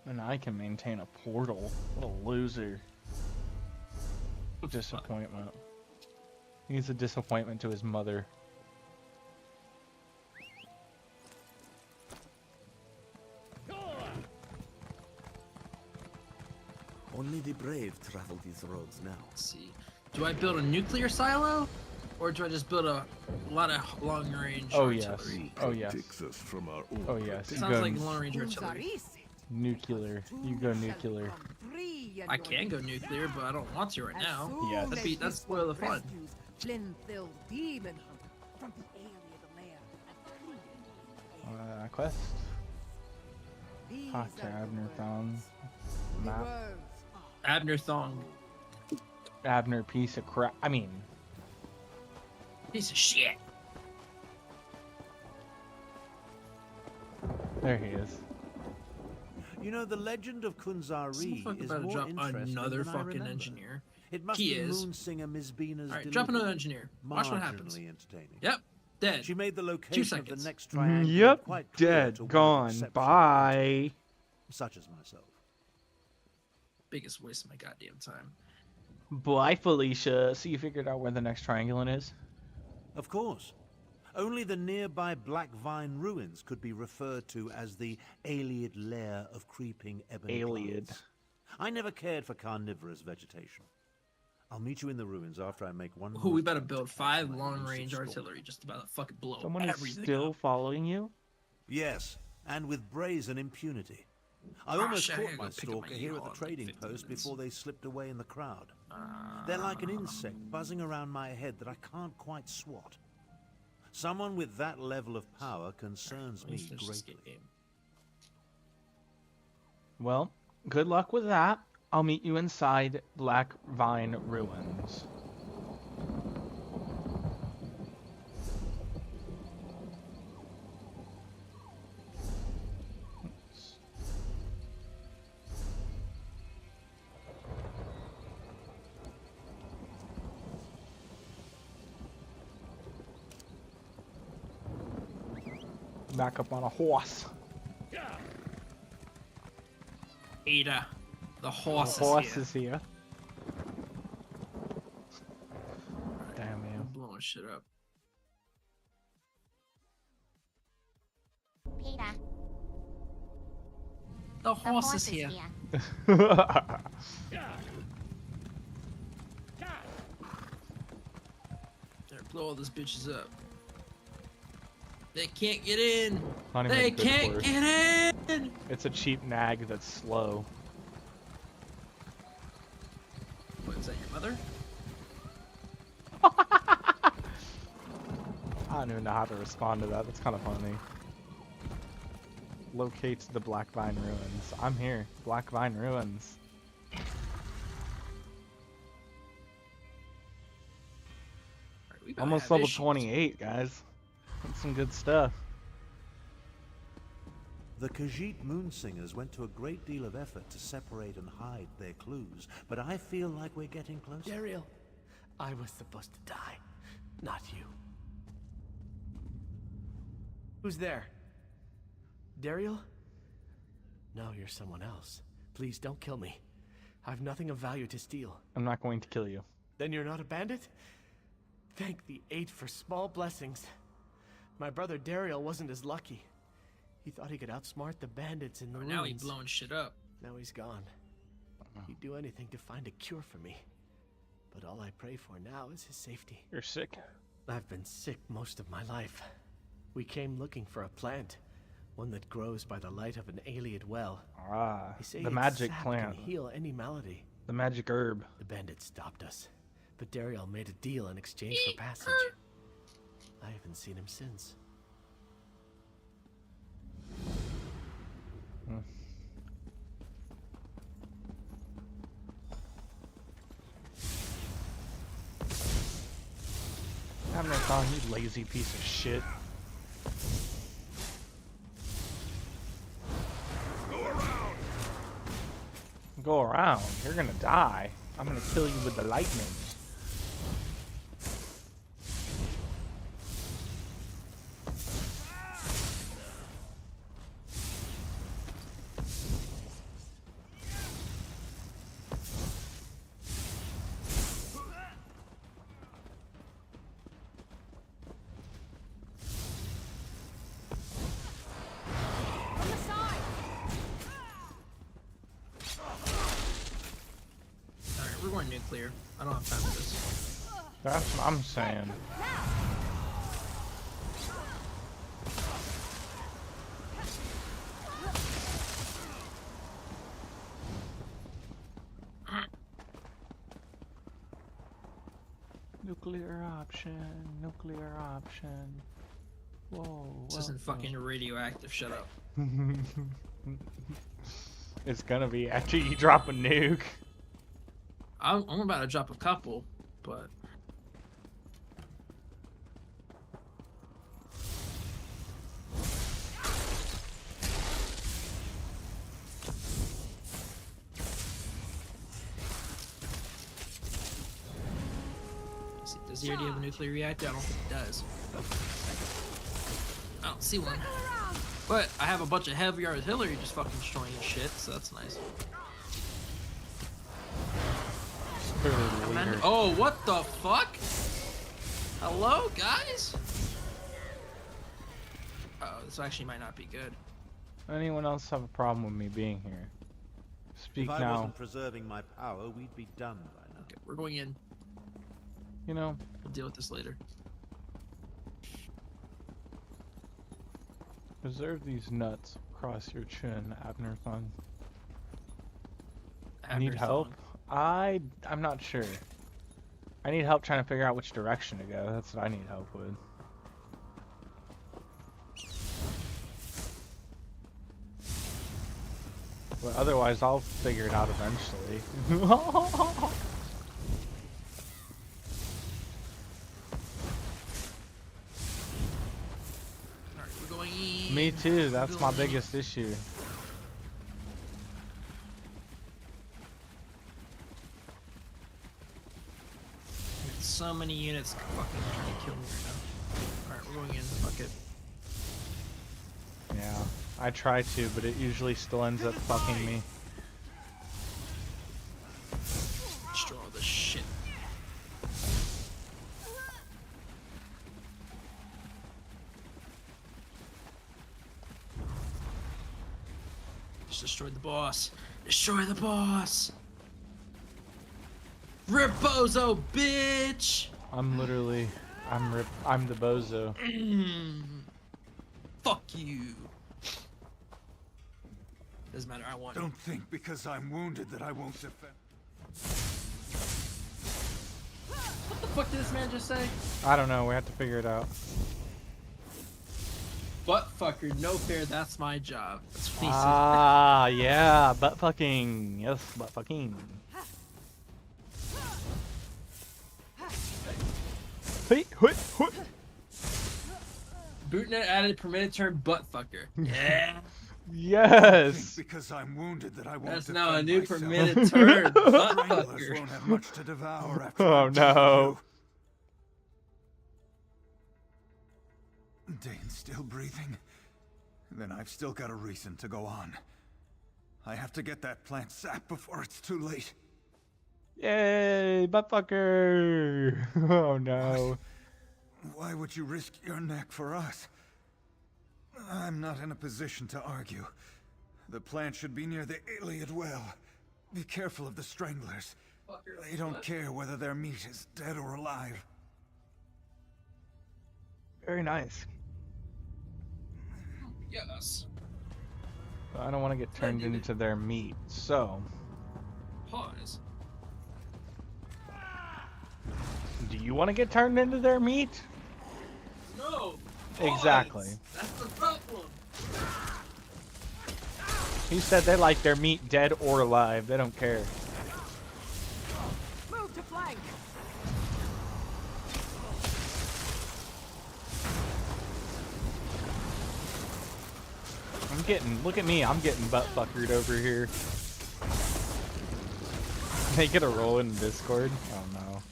And I can maintain a portal. What a loser. Disappointment. He's a disappointment to his mother. Only the brave travel these roads now. Let's see. Do I build a nuclear silo? Or do I just build a lot of long-range Oh yes. artillery? Oh yes. Protects us from our own Oh yes. It sounds like long-range artillery. Nuclear. You go nuclear. I can go nuclear, but I don't want to right now. Yes. That's spoil the fun. Flinthil demon from the alien Quest. These Hot to are Abner Thong. Map. Abner Thong. Abner piece of crap. I mean. Piece of shit. There he is. You know, the legend of Kunzari Fuck is about to more drop interesting another than I fucking remember. engineer. It must He be is. Moonsinger Mizbina's Alright, drop another engineer. Watch what happens. Marginally entertaining. Yep, dead. She made the 2 location of seconds. the next triangle Yep, quite clear dead, to one gone, exceptional bye. such as myself. Biggest waste of my goddamn time. Bye, Felicia. So you figured out where the next triangulant is? Of course. Only the nearby Black Vine ruins could be referred to as the Aliad lair of creeping ebony Aliad. plants. I never cared for carnivorous vegetation. I'll meet you in the ruins after I make one. Ooh, we more better attempt build to 5 catch my long-range elusive artillery just about to fucking blow Someone is everything still up. following you? Yes, and with brazen impunity. I Ah, almost shit, I caught gotta my go pick up my stalker here at U-Haul the in like trading 15 post minutes. before they slipped away in the crowd. They're like an insect buzzing around my head that I can't quite swat. Someone with that level of power concerns me greatly. Well, good luck with that. I'll meet you inside Black Vine Ruins. Back up on a horse. Ada. The horse, is here. Damn you. I'm blowing shit up. Peter. The horse is here. There, blow all these bitches up. They can't get in. They can't get in. It's a cheap nag that's slow. What, is that your mother? I don't even know how to respond to that. That's kind of funny. Locates the Black Vine Ruins. I'm here. Black Vine Ruins. Right, almost level 28, guys. That's some good stuff. The Khajiit Moonsingers went to a great deal of effort to separate and hide their clues, but I feel like we're getting closer. Dariel, I was supposed to die, not you. Who's there? Dariel? No, you're someone else. Please don't kill me. I've nothing of value to steal. I'm not going to kill you. Then you're not a bandit? Thank the eight for small blessings. My brother Dariel wasn't as lucky. He thought he could outsmart the bandits in the ruins. Now he's blowing shit up. Now he's gone. He'd do anything to find a cure for me. But all I pray for now is his safety. You're sick. I've been sick most of my life. We came looking for a plant, one that grows by the light of an Ayleid well. Ah, They say the its magic sap plant. can heal any malady. The magic herb. The bandits stopped us, but Dariel made a deal in exchange for passage. I haven't seen him since. Have no time, you lazy piece of shit. Go around. You're gonna die. I'm gonna kill you with the lightning. Alright, we're going nuclear. I don't have time for this. That's what I'm saying. Nuclear option, nuclear option. Whoa. This isn't fucking radioactive, shut up. It's gonna be after you drop a nuke. I'm about to drop a couple, but... Does he already have a nuclear reactor? I don't think he does. I don't see one. But I have a bunch of heavy artillery just fucking destroying shit, so that's nice. Oh, what the fuck? Hello, guys? Uh-oh, this actually might not be good. Anyone else have a problem with me being here? Speak If I now. wasn't preserving my power, we'd be done by now. Okay, we're going in. You know, We'll deal with this later. preserve these nuts across your chin, Abner-thon. Abner-thon. Need help? I'm not sure. I need help trying to figure out which direction to go. That's what I need help with. But otherwise, I'll figure it out eventually. Alright, we're going in. Me too, that's my biggest issue. So many units fucking trying to kill me right now. Alright, we're going in. Fuck it. Yeah, I try to, but it usually still ends up fucking me. Just destroy the boss. Destroy the boss. Rip Bozo, bitch. I'm the bozo. Fuck you. Doesn't matter, I want you. Don't think because I'm wounded that I won't defend. What the fuck did this man just say? I don't know. We have to figure it out. Butt fucker, no fair, that's my job. That's what he Ah, yeah, butt fucking. Yes, butt fucking. Hey, what? Bootnet added permitted term butt fucker. Yeah. Yes. Because I'm wounded that I won't. That's now a defend new myself. permitted term. Butt Stranglers fucker. won't have much to devour after Oh I'm done no. with you. Dane's still breathing. Then I've still got a reason to go on. I have to get that plant sapped before it's too late. Yay, butt fucker. Oh no. Why would you risk your neck for us? I'm not in a position to argue. The plant should be near the Iliad well. Be careful of the stranglers. They don't care whether their meat is dead or alive. Very nice. Yes. I don't want to get turned into their meat, so. Pause. Do you want to get turned into their meat? No. Exactly. That's the problem. He said they like their meat dead or alive. They don't care. Move to flank. Look at me, I'm getting butt fuckered over here. They get a roll in Discord? Oh no.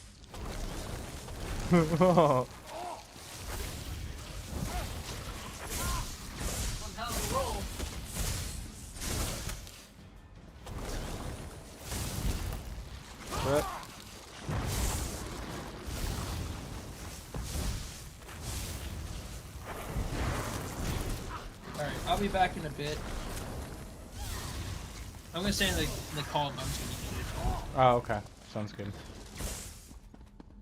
What? Alright, I'll be back in a bit. I'm gonna stay in the call, but I'm just gonna need it. Oh, okay. Sounds good.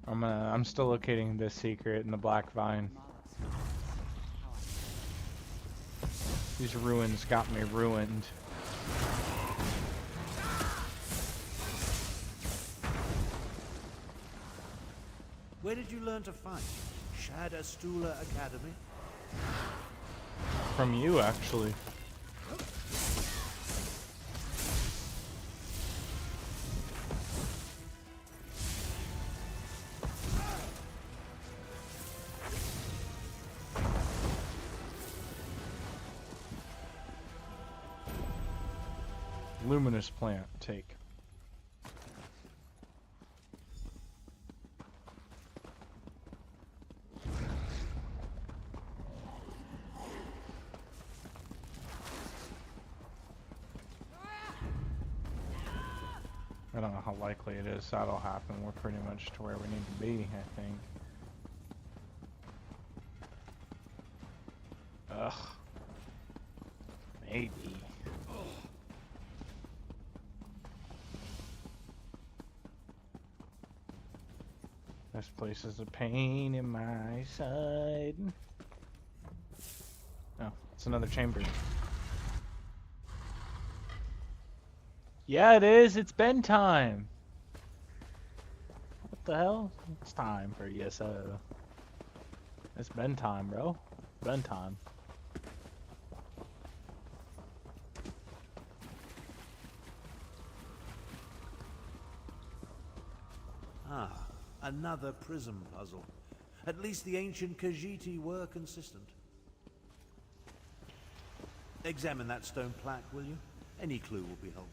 I'm still locating this secret in the Black Vine. These ruins got me ruined. Where did you learn to fight? Shad Astula Academy? From you, actually. Luminous plant, take. I don't know how likely it is that'll happen. We're pretty much to where we need to be, I think. Ugh. Maybe. This place is a pain in my side. Oh, it's another chamber. Yeah, it is. It's bedtime. What the hell? It's time for ESO. It's bedtime, bro. Bedtime. Ah, another prism puzzle. At least the ancient Khajiit were consistent. Examine that stone plaque, will you? Any clue will be helpful.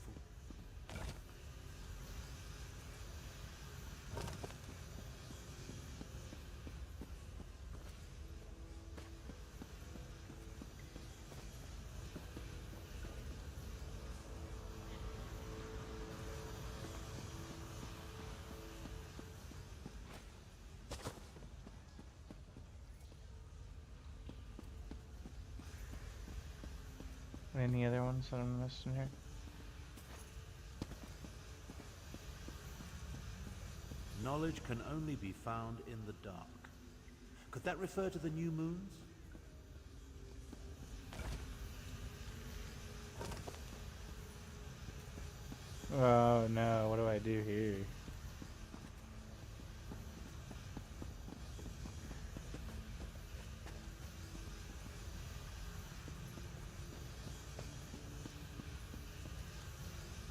Any other ones that I'm missing here? Knowledge can only be found in the dark. Could that refer to the new moons? Oh no, what do I do here?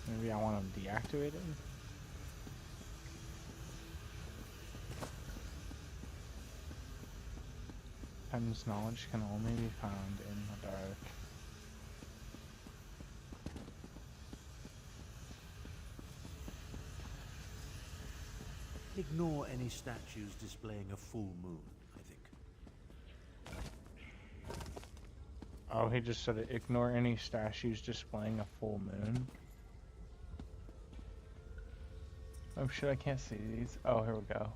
Maybe I want them deactivated? Time's knowledge can only be found in the dark. Ignore any statues displaying a full moon, I think. Oh, he just said ignore any statues displaying a full moon. Oh shit, I can't see these. Oh, here we go.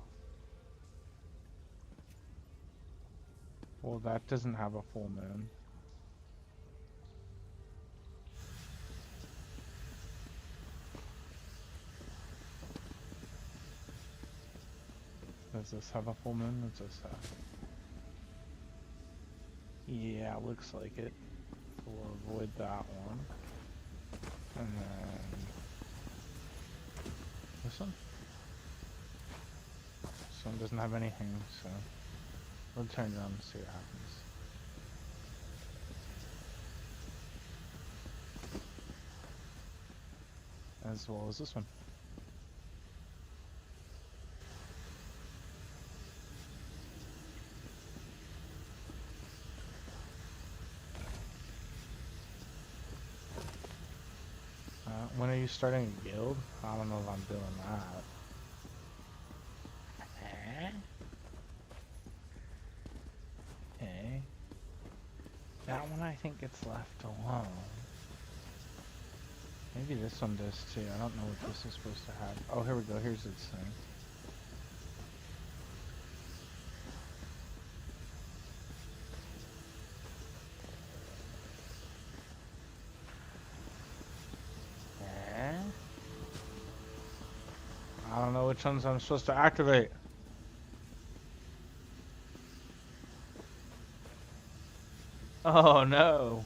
Well, that doesn't have a full moon. Does this have a full moon? What's this have? Yeah, looks like it. We'll avoid that one. And then this one? This one doesn't have anything, so we'll turn it on and see what happens. As well as this one. When are you starting a guild? I don't know if I'm doing that. Okay. That one I think gets left alone. Maybe this one does too. I don't know what this is supposed to have. Oh, here we go. Here's its thing. I don't know which ones I'm supposed to activate. Oh no.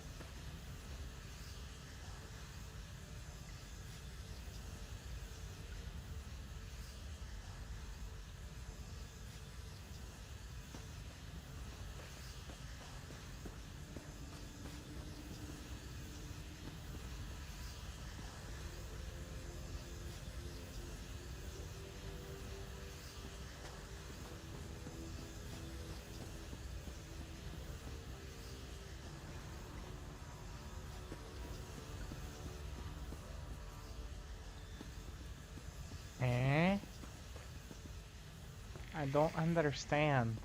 I don't understand.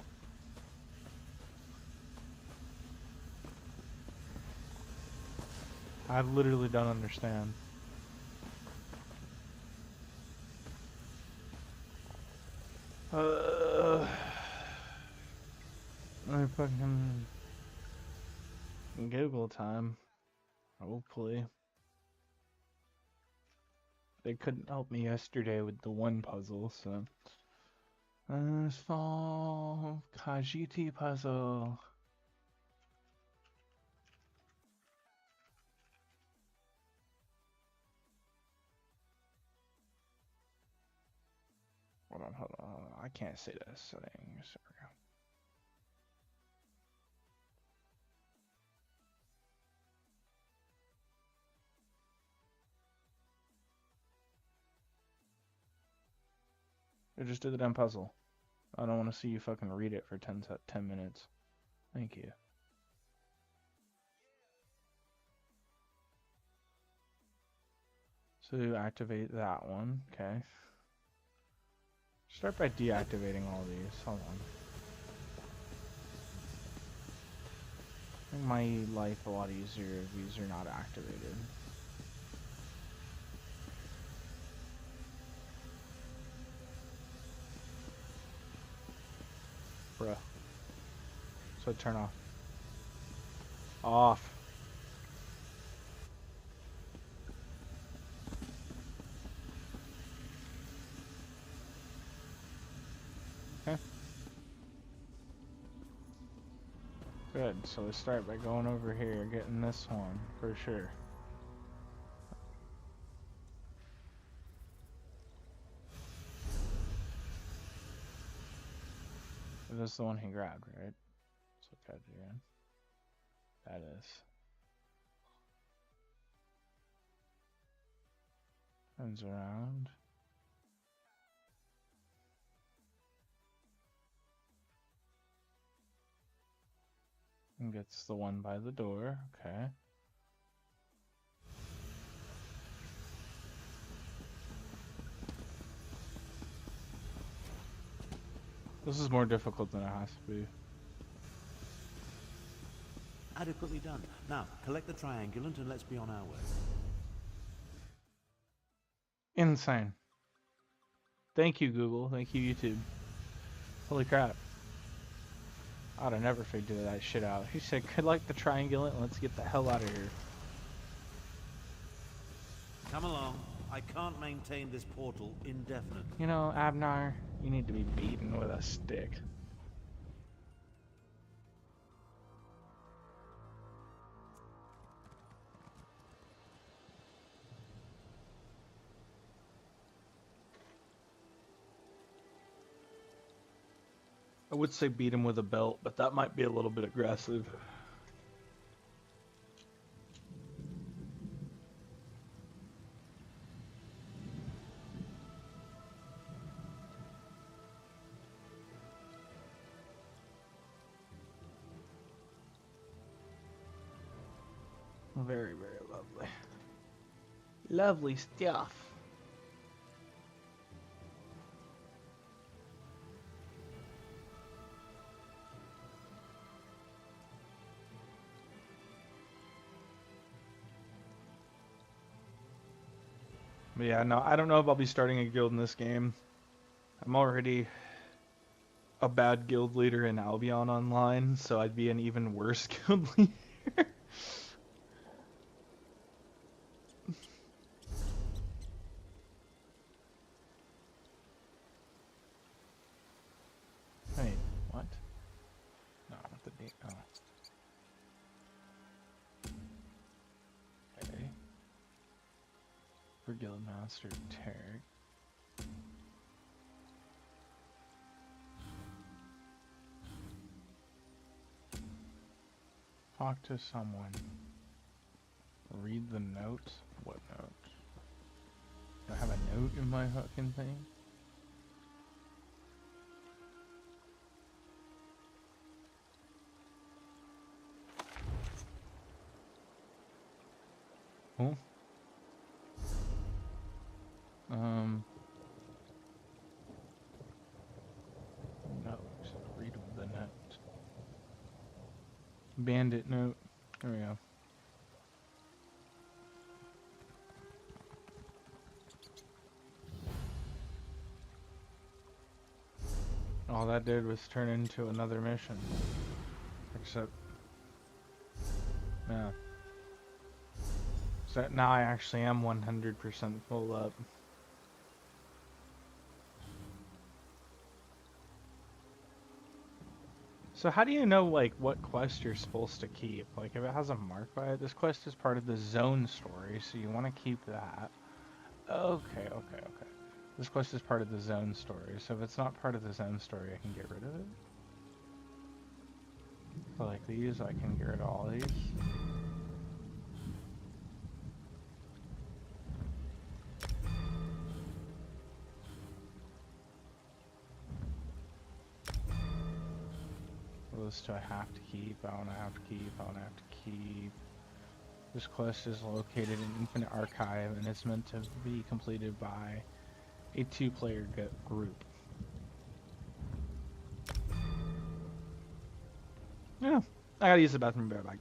I literally don't understand. I fucking Google time. Hopefully. They couldn't help me yesterday with the one puzzle, so. Solve Khajiit puzzle. Hold on, hold on, hold on. I can't say this settings. There we go. Just do the damn puzzle. I don't want to see you fucking read it for 10 minutes. Thank you. So activate that one. Okay. Start by deactivating all these. Hold on. Make my life a lot easier if these are not activated. Bruh. So turn off. Off. Good, so let's start by going over here, getting this one, for sure. This is the one he grabbed, right? Let's look at it again. That is. Turns around. And gets the one by the door, okay. This is more difficult than it has to be. Adequately done. Now, collect the triangulant and let's be on our way. Insane. Thank you, Google. Thank you, YouTube. Holy crap. I'd have never figured that shit out. He said, collect the triangulant and let's get the hell out of here. Come along. I can't maintain this portal indefinitely. You know, Abnar, you need to be beaten with a stick. I would say beat him with a belt, but that might be a little bit aggressive. Very, very lovely. Lovely stuff. But yeah, no, I don't know if I'll be starting a guild in this game. I'm already a bad guild leader in Albion Online, so I'd be an even worse guild leader. Wait, what? No, not the date. Oh. Okay. For Guildmaster Tarek. Talk to someone. Read the notes? What notes? Do I have a note in my fucking thing? Oh. Note. Read the note. Bandit note. There we go. All that did was turn into another mission. Except, yeah. So now I actually am 100% full up. So how do you know, like, what quest you're supposed to keep? Like, if it has a mark by it, this quest is part of the zone story, so you want to keep that. Okay. This quest is part of the zone story, so if it's not part of the zone story, I can get rid of it. So like these, I can get rid of all these. Those two I have to keep, I don't have to keep, I don't have to keep. This quest is located in Infinite Archive and it's meant to be completed by a 2-player group. Yeah, I gotta use the bathroom bear bag.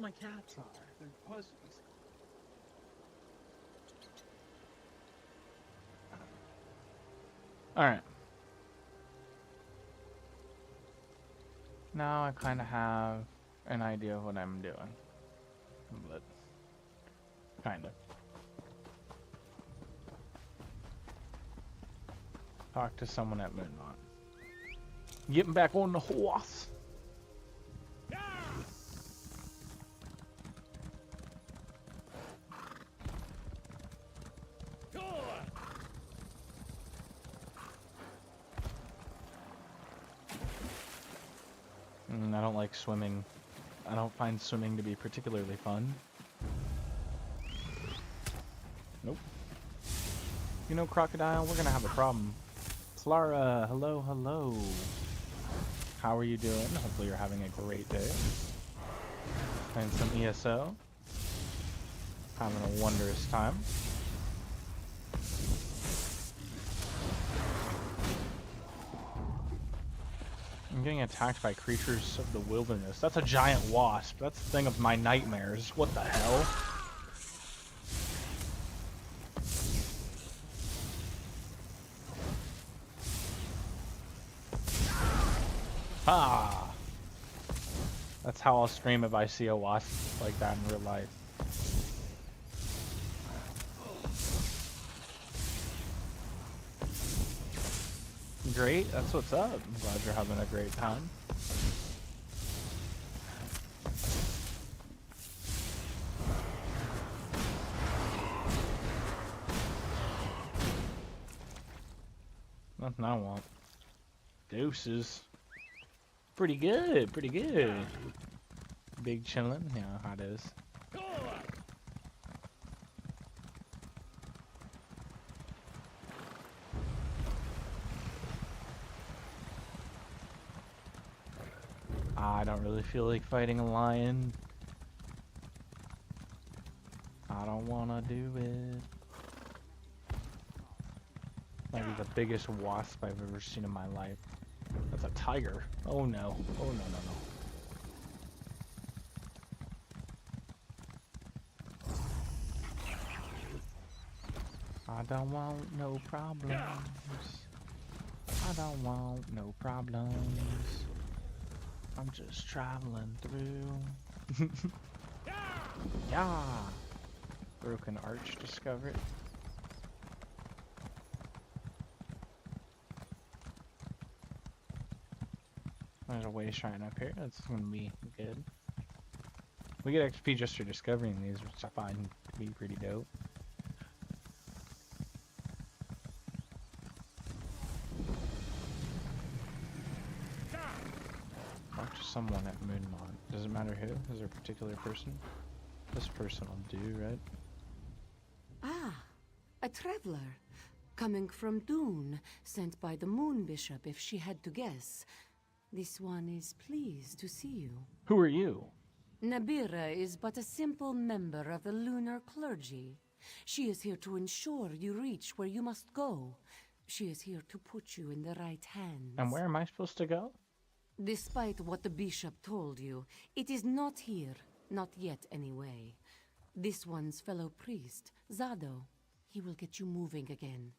My cats are. They're pussies. Alright. Now I kind of have an idea of what I'm doing. But, kind of. Talk to someone at Moonmont. Getting back on the horse. I don't like swimming. I don't find swimming to be particularly fun. Nope. You know, Crocodile, we're gonna have a problem. Clara, hello, hello. How are you doing? Hopefully you're having a great day. Playing some ESO. Having a wondrous time. I'm getting attacked by creatures of the wilderness. That's a giant wasp. That's the thing of my nightmares. What the hell? Ah! That's how I'll scream if I see a wasp like that in real life. Great, that's what's up. I'm glad you're having a great time. Nothing I want. Deuces. Pretty good, pretty good. Big chillin', yeah, how it is. I don't really feel like fighting a lion. I don't wanna do it. Might be the biggest wasp I've ever seen in my life. That's a tiger. Oh no. Oh no, no, no. I don't want no problems. I don't want no problems. I'm just traveling through. Yeah. Broken arch discovered. There's a way shrine up here. That's gonna be good. We get XP just for discovering these, which I find to be pretty dope. Talk to someone at Moonmont. Doesn't matter who. Is there a particular person? This person will do, right? Ah, a traveler. Coming from Dune, sent by the Moon Bishop if she had to guess. This one is pleased to see you. Who are you? Nabira is but a simple member of the lunar clergy. She is here to ensure you reach where you must go. She is here to put you in the right hands. And where am I supposed to go? Despite what the bishop told you, it is not here. Not yet, anyway. This one's fellow priest, Zado. He will get you moving again.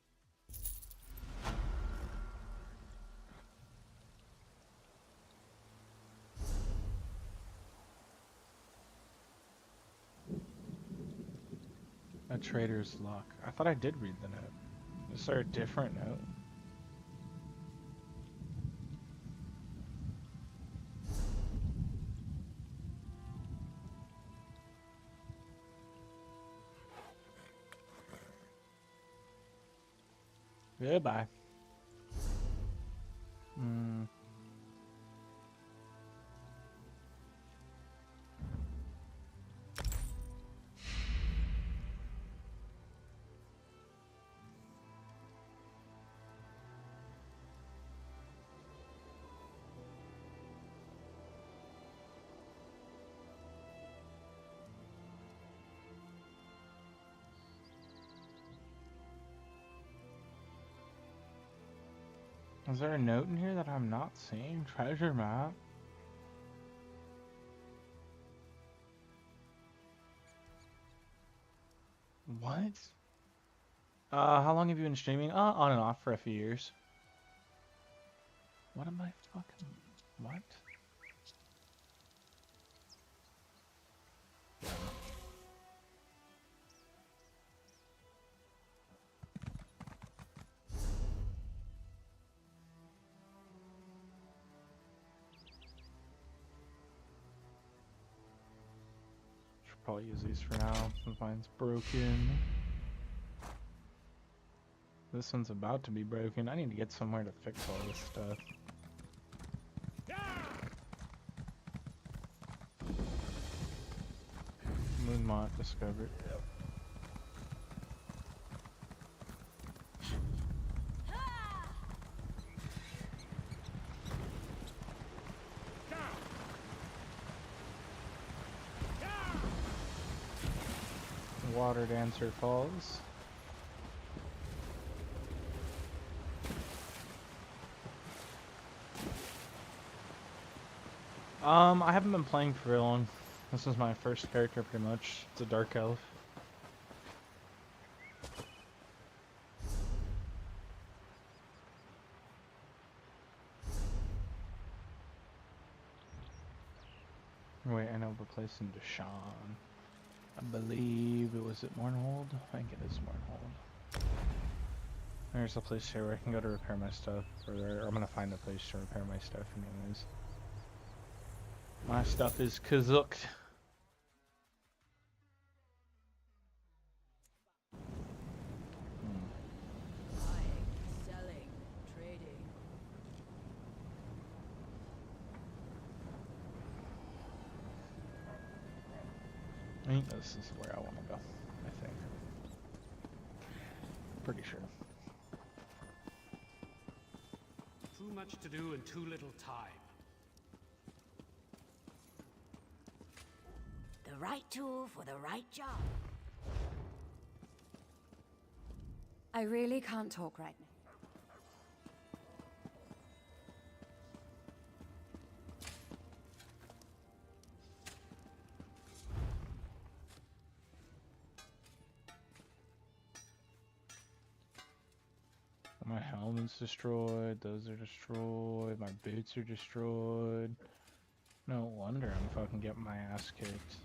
A trader's luck. I thought I did read the note. Is there a different note? Goodbye. Is there a note in here that I'm not seeing? Treasure map. What? How long have you been streaming? On and off for a few years. What am I fucking... What? Should probably use these for now, since mine's broken. This one's about to be broken. I need to get somewhere to fix all this stuff. Moonmont discovered. Water Dancer Falls. I haven't been playing for real long. This is my first character pretty much. It's a dark elf. Wait, I know we're placing Deshawn. I believe it was at Mournhold. I think it is Mournhold. There's a place here where I can go to repair my stuff. Or I'm gonna find a place to repair my stuff anyways. My stuff is kazooked. Selling, trading. I think this is where I want to go. I think. Pretty sure. Too much to do and too little time. The right tool for the right job. I really can't talk right now. My helmet's destroyed, those are destroyed, my boots are destroyed. No wonder I'm fucking getting my ass kicked.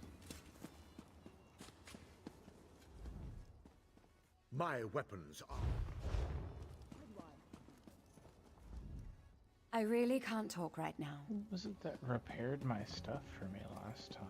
My weapons are... I really can't talk right now. Who was it that repaired my stuff for me last time?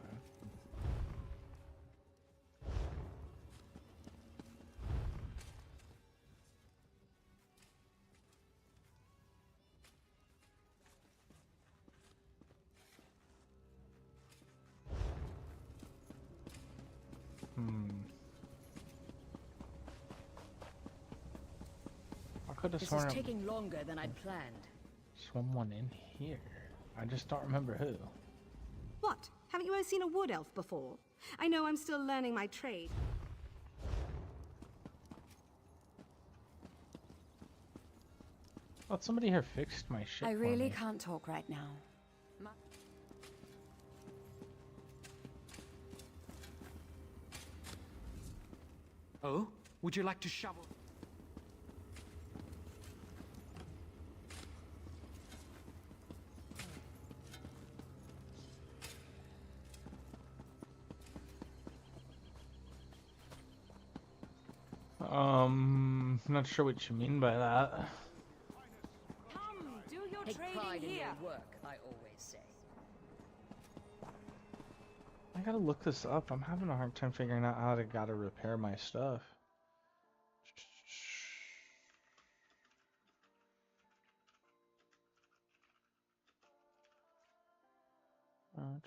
I could have This sworn is taking longer than I'd planned. someone in here. I just don't remember who. What? Haven't you ever seen a wood elf before? I know I'm still learning my trade. Thought somebody here fixed my shit. I for really me. can't talk right now. Oh? Would you like to shovel? Not sure what you mean by that. Come, do your Take trading pride in here. your work, I always say. I gotta look this up. I'm having a hard time figuring out how to gotta repair my stuff. Oh,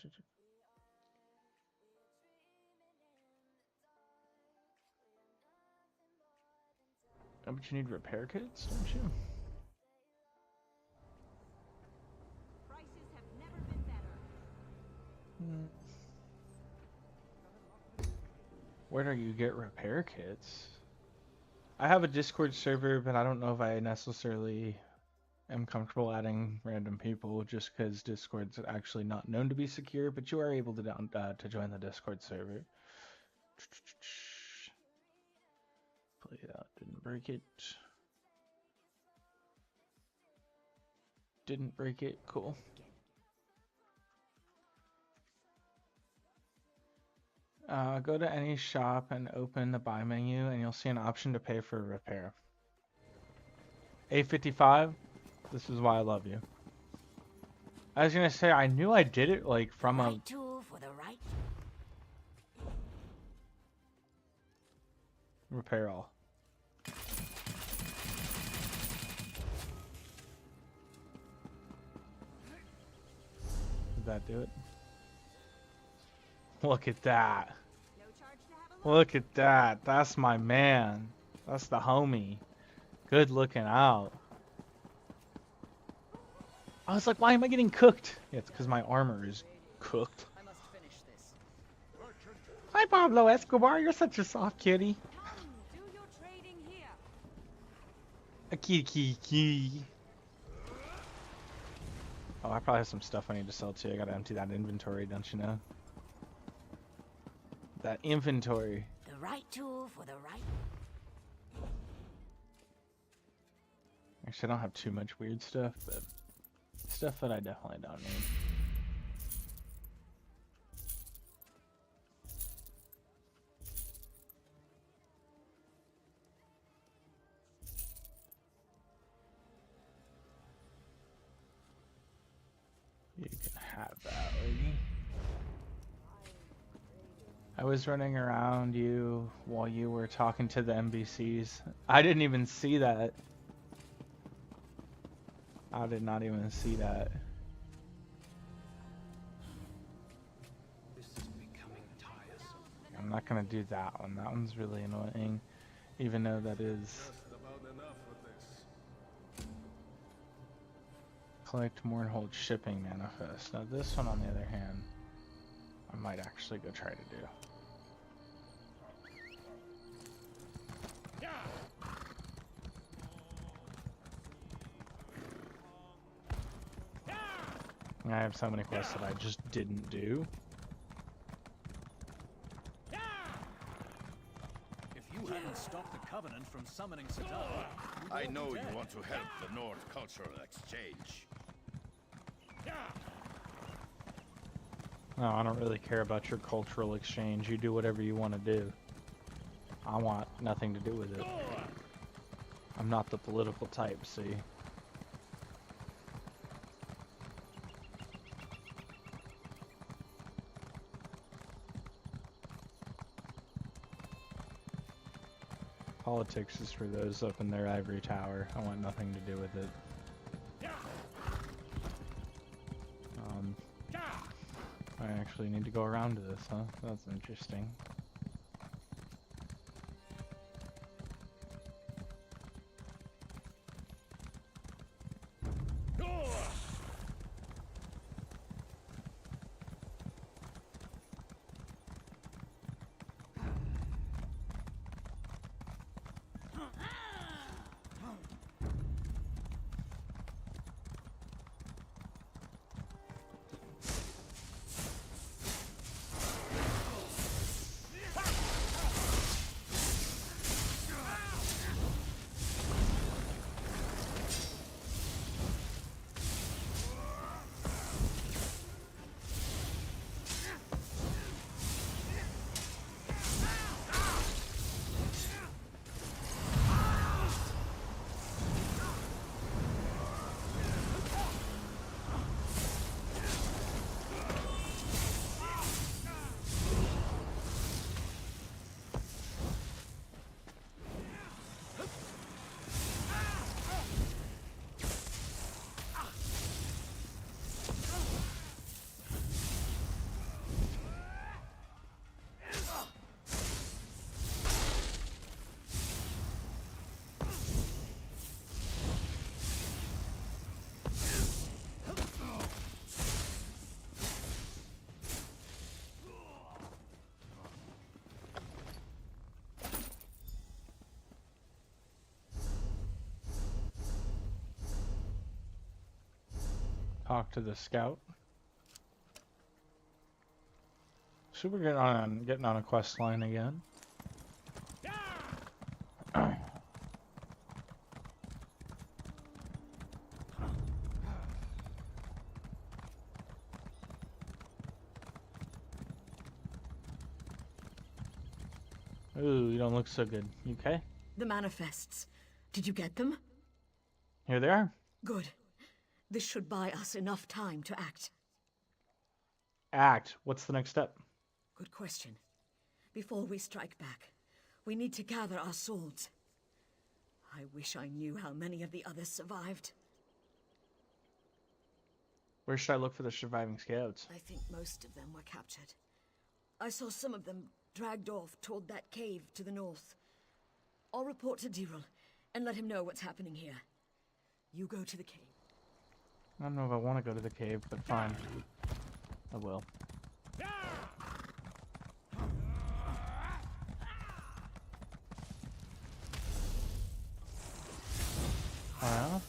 but you need repair kits, don't you? Prices have never been better. Where do you get repair kits? I have a Discord server, but I don't know if I necessarily am comfortable adding random people just because Discord's actually not known to be secure, but you are able to to join the Discord server. that didn't break it. Didn't break it. Cool. Go to any shop and open the buy menu, and you'll see an option to pay for a repair. 855. This is why I love you. I was gonna say I knew I did it like from a tool for the right. repair all. Did that do it? Look at that. Look at that. That's my man. That's the homie. Good looking out. I was like, why am I getting cooked? Yeah, it's because my armor is cooked. Hi, Pablo Escobar. You're such a soft kitty. A kitty. Oh, I probably have some stuff I need to sell too. I gotta empty that inventory, don't you know? That inventory. The right tool for the right. Actually, I don't have too much weird stuff, but stuff that I definitely don't need. You can have that, lady. I was running around you while you were talking to the NPCs. I didn't even see that. I did not even see that. This is becoming tiresome. I'm not gonna do that one. That one's really annoying, even though that is. Collect more and hold shipping manifest. Now this one, on the other hand, I might actually go try to do. I have so many quests that I just didn't do. If you hadn't stopped the Covenant from summoning Sadar, I know you want to help the North Cultural Exchange. No, I don't really care about your cultural exchange. You do whatever you want to do. I want nothing to do with it. I'm not the political type, see? Politics is for those up in their ivory tower. I want nothing to do with it. I actually need to go around to this, huh? That's interesting. Talk to the scout. So we're getting on a quest line again. Ooh, you don't look so good. You okay? The manifests. Did you get them? Here they are. Good. This should buy us enough time to act. Act. What's the next step? Good question. Before we strike back, we need to gather our swords. I wish I knew how many of the others survived. Where should I look for the surviving scouts? I think most of them were captured. I saw some of them dragged off toward that cave to the north. I'll report to Diril and let him know what's happening here. You go to the cave. I don't know if I want to go to the cave, but fine. I will. Well.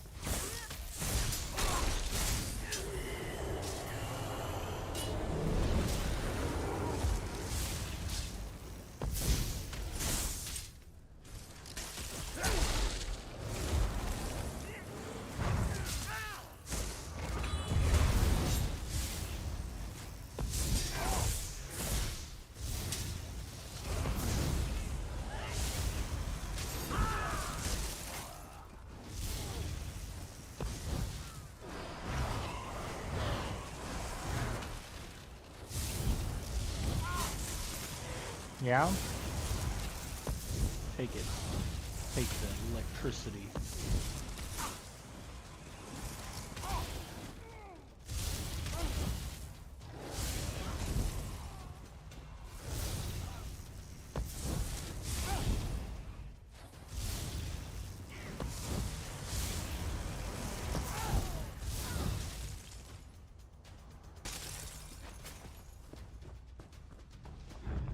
Yeah? Take it. Take the electricity.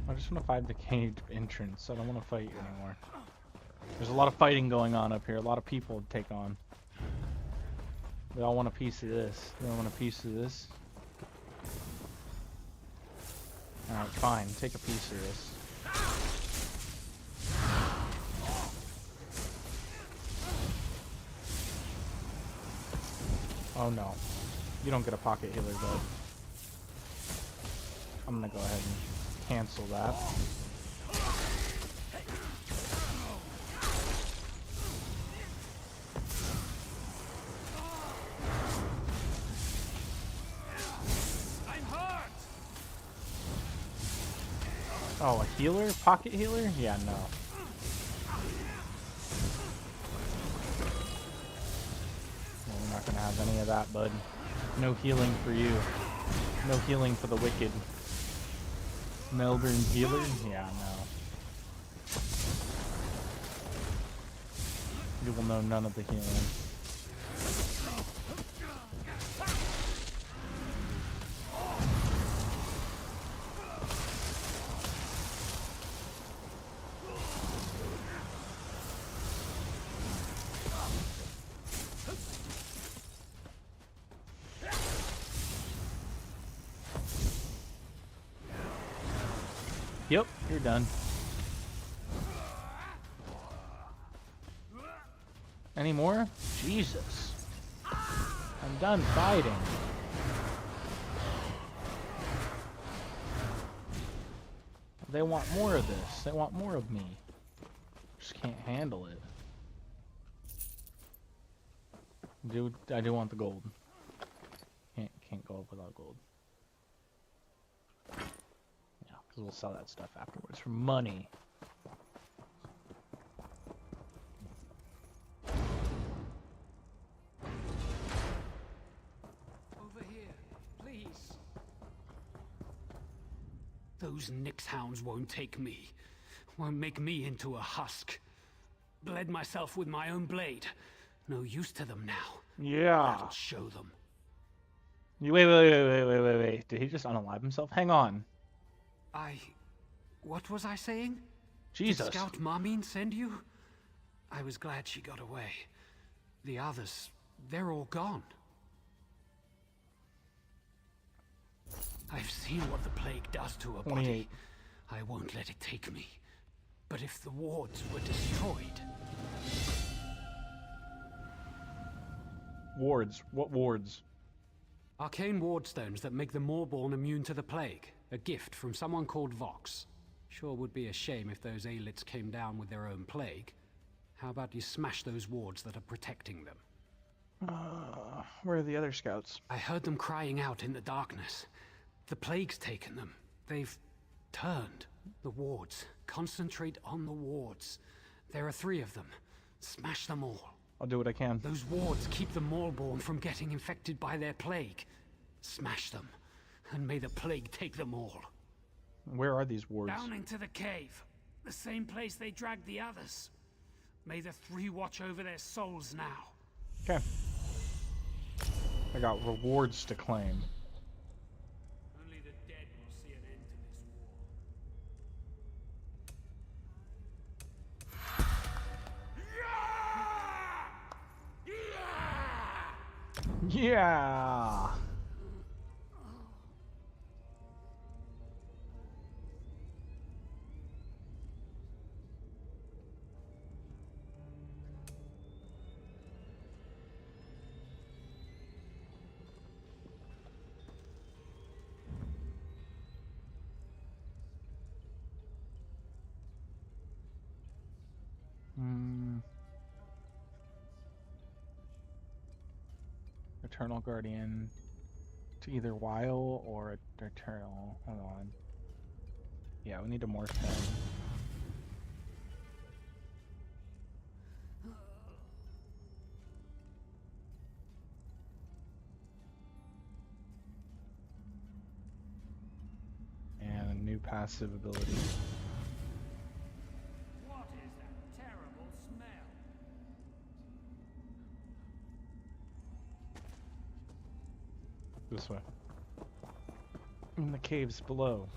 I just want to find the cave entrance. I don't want to fight you anymore. There's a lot of fighting going on up here. A lot of people to take on. They all want a piece of this. They all want a piece of this. Alright, fine. Take a piece of this. Oh no. You don't get a pocket healer though. I'm gonna go ahead and cancel that. I'm hurt. Oh, a healer? Pocket healer? Yeah, no. Well, we're not gonna have any of that, bud. No healing for you. No healing for the wicked. Melbourne healer? Yeah, no. You will know none of the healing. Yep, you're done. Any more? Jesus. I'm done fighting. They want more of this. They want more of me. Just can't handle it. I do want the gold. Can't go up without gold. Because we'll sell that stuff afterwards for money. Over here, please. Those Nyx hounds won't take me. Won't make me into a husk. Bled myself with my own blade. No use to them now. Yeah. That'll show them. Wait. Did he just unalive himself? Hang on. What was I saying? Jesus. Did Scout Marmine send you? I was glad she got away. The others, they're all gone. I've seen what the plague does to a body. I won't let it take me. But if the wards were destroyed... Wards? What wards? Arcane ward stones that make the Moorborn immune to the plague. A gift from someone called Vox. Sure would be a shame if those Aelits came down with their own plague. How about you smash those wards that are protecting them? Where are the other scouts? I heard them crying out in the darkness. The plague's taken them. They've turned. The wards. Concentrate on the wards. There are 3 of them. Smash them all. I'll do what I can. Those wards keep the Maulborn from getting infected by their plague. Smash them, and may the plague take them all. Where are these wards? Down into the cave. The same place they dragged the others. May the 3 watch over their souls now. Okay. I got rewards to claim. Only the dead will see an end to this war. Yeah. Eternal Guardian to either Wile or Eternal. Hold on. Yeah, we need to morph him. And a new passive ability. What is that terrible smell? This way. In the caves below.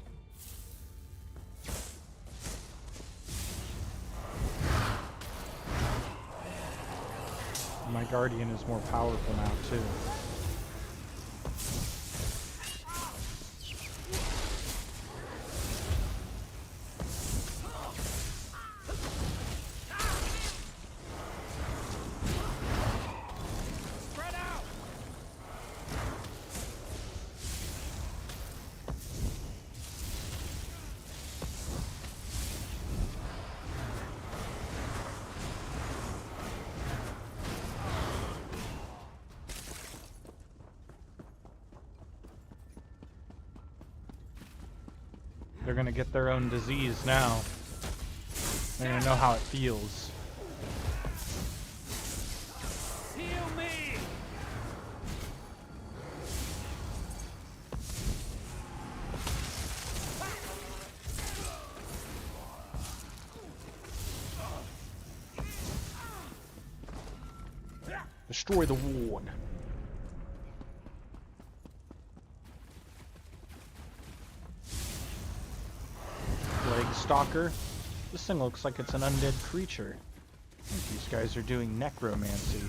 My Guardian is more powerful now, too. They're gonna get their own disease now. They're gonna know how it feels. Heal me! Destroy the ward. Stalker. This thing looks like it's an undead creature. I think these guys are doing necromancy.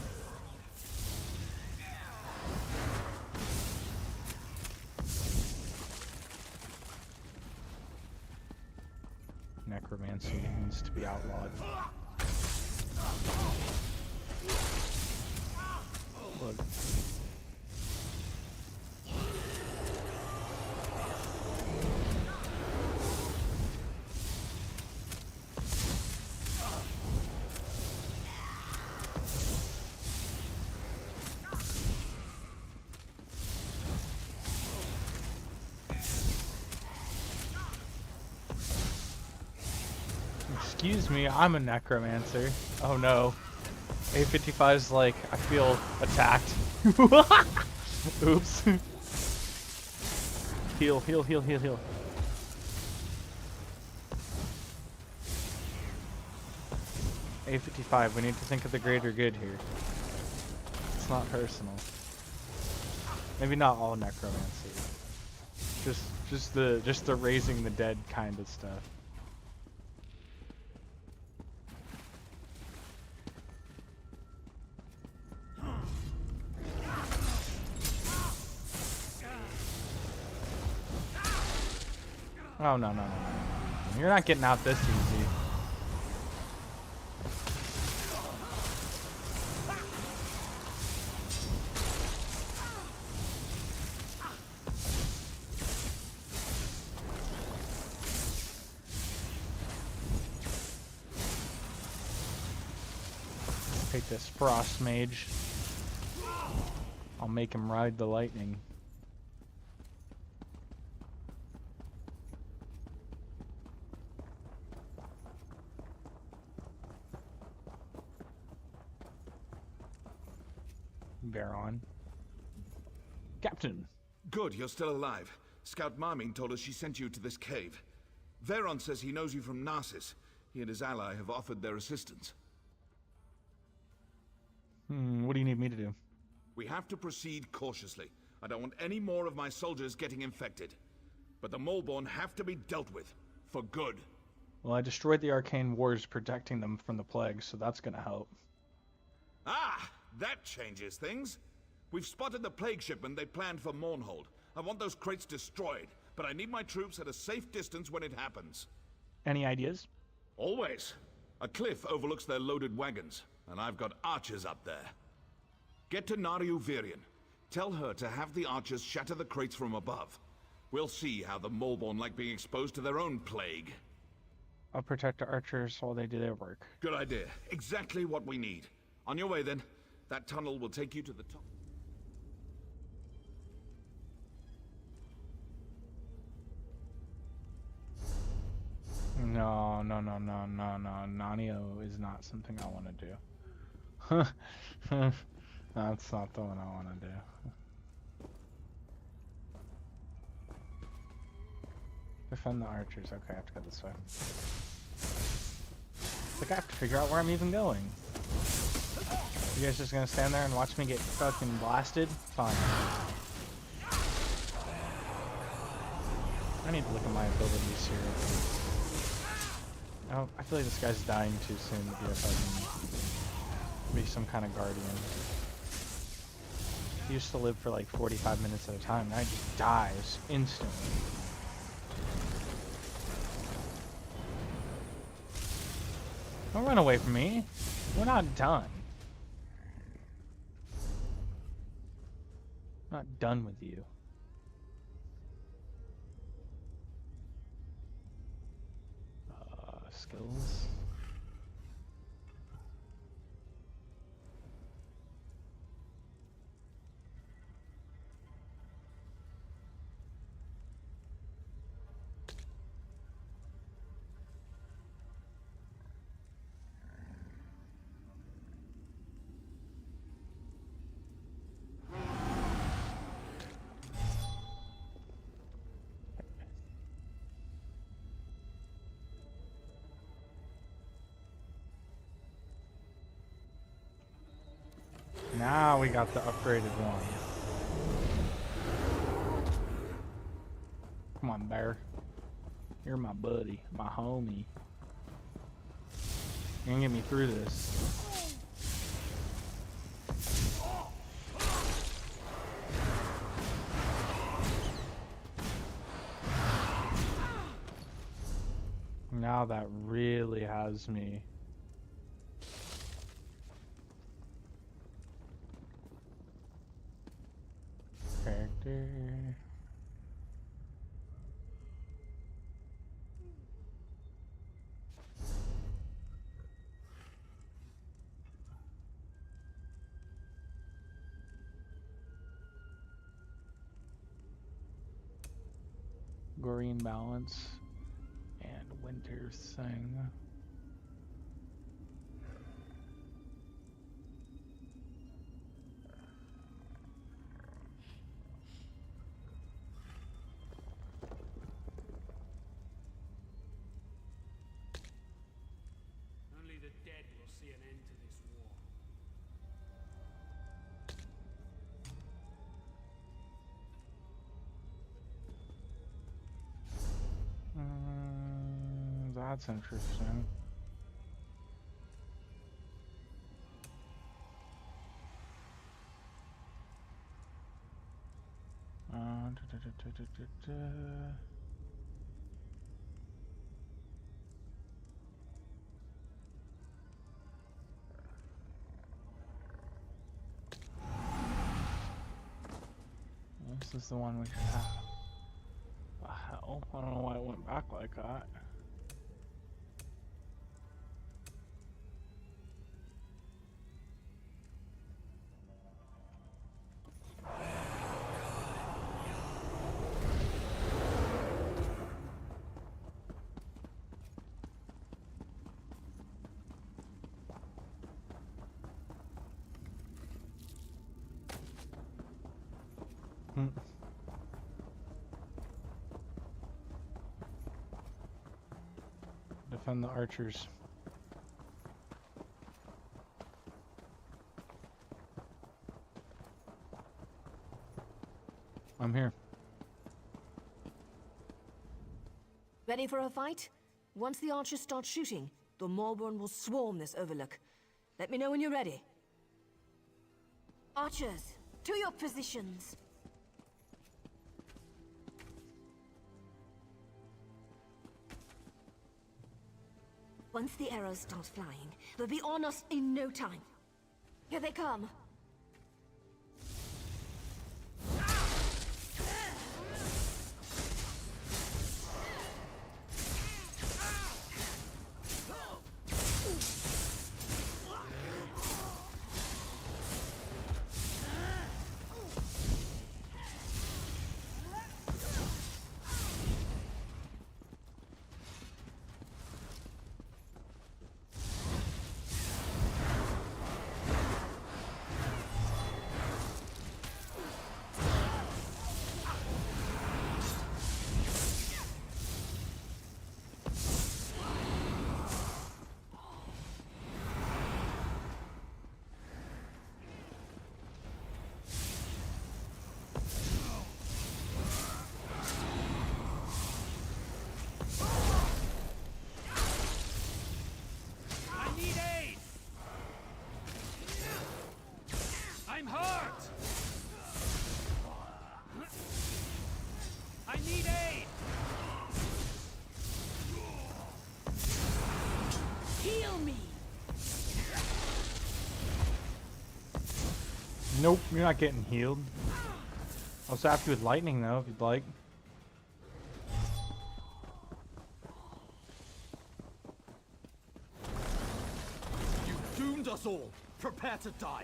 Necromancy needs to be outlawed. Look. Excuse me, I'm a necromancer. Oh no. A55's like, I feel attacked. Oops. Heal, heal, heal, heal, heal. A55, we need to think of the greater good here. It's not personal. Maybe not all necromancy. Just the raising the dead kind of stuff. Oh, no, no, no, no. You're not getting out this easy. Take this frost mage. I'll make him ride the lightning. Baron. Captain. Good, you're still alive. Scout Marmine told us she sent you to this cave. Veron says he knows you from Narcissus. He and his ally have offered their assistance. What do you need me to do? We have to proceed cautiously. I don't want any more of my soldiers getting infected. But the Moleborn have to be dealt with. For good. Well, I destroyed the arcane wars protecting them from the plague, so that's gonna help. Ah! That changes things. We've spotted the plague shipment they planned for Mournhold. I want those crates destroyed, but I need my troops at a safe distance when it happens. Any ideas? Always. A cliff overlooks their loaded wagons, and I've got archers up there. Get to Nariu Virion. Tell her to have the archers shatter the crates from above. We'll see how the Moleborn like being exposed to their own plague. I'll protect the archers while they do their work. Good idea. Exactly what we need. On your way then. That tunnel will take you to the top. No. Nanio is not something I want to do. That's not the one I want to do. Defend the archers. Okay, I have to go this way. Like, I have to figure out where I'm even going. You guys just gonna stand there and watch me get fucking blasted? Fine. I need to look at my abilities here. Oh, I feel like this guy's dying too soon to be a fucking... be some kind of guardian. He used to live for like 45 minutes at a time, now he just dies instantly. Don't run away from me. We're not done. I'm not done with you. Skills. Now we got the upgraded one. Come on, bear. You're my buddy, my homie. You're gonna get me through this. Now that really has me. Character. Green balance and winter thing. Only the dead will see an end to this war. That's interesting. This is the one we should have. The hell? I don't know why it went back like that. defend the archers. I'm here. Ready for a fight? Once the archers start shooting, the Maulborn will swarm this overlook. Let me know when you're ready. Archers, to your positions. Once the arrows start flying, they'll be on us in no time. Here they come. I'm hurt! I need aid! Heal me! Nope, you're not getting healed. I'll zap you with lightning though, if you'd like. You doomed us all! Prepare to die!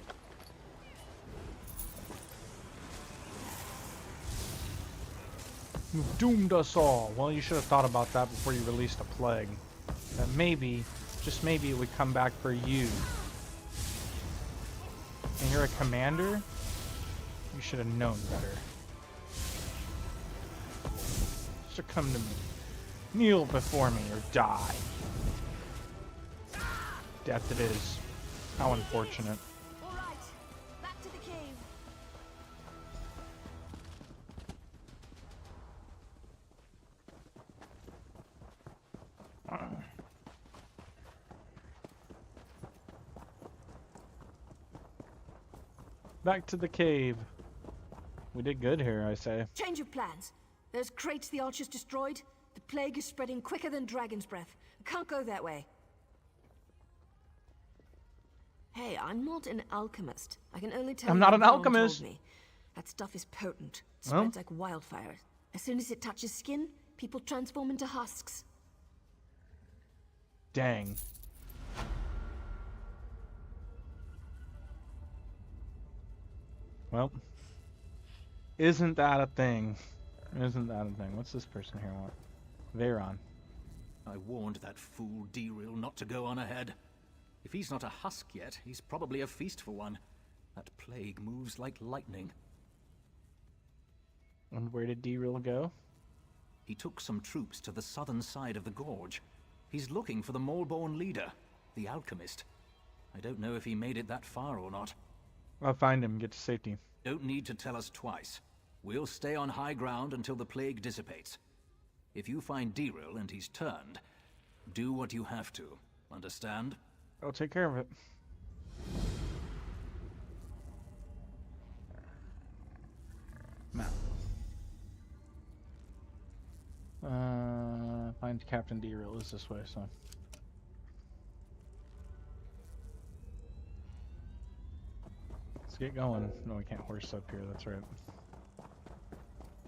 You've doomed us all. Well, you should have thought about that before you released a plague. That maybe, just maybe, it would come back for you. And you're a commander? You should have known better. Succumb to me. Kneel before me or die. Death it is. How unfortunate. All right, back to the cave. Back to the cave. We did good here, I say. Change of plans. There's crates the archers destroyed. The plague is spreading quicker than dragon's breath. Can't go that way. Hey, I'm not an alchemist. I can only tell I'm you not what an Colin alchemist. told me. That stuff is potent. It Well. spreads like wildfire. As soon as it touches skin, people transform into husks. Dang. Well, isn't that a thing? Isn't that a thing? What's this person here want? Veyron. I warned that fool Deril not to go on ahead. If he's not a husk yet, he's probably a feast for one. That plague moves like lightning. And where did Deril go? He took some troops to the southern side of the gorge. He's looking for the Maulborn leader, the alchemist. I don't know if he made it that far or not. I'll find him, get to safety. Don't need to tell us twice. We'll stay on high ground until the plague dissipates. If you find Deril and he's turned, do what you have to. Understand? I'll take care of it. Map. Find Captain Deril is this way, so. Let's get going. No, we can't horse up here, that's right.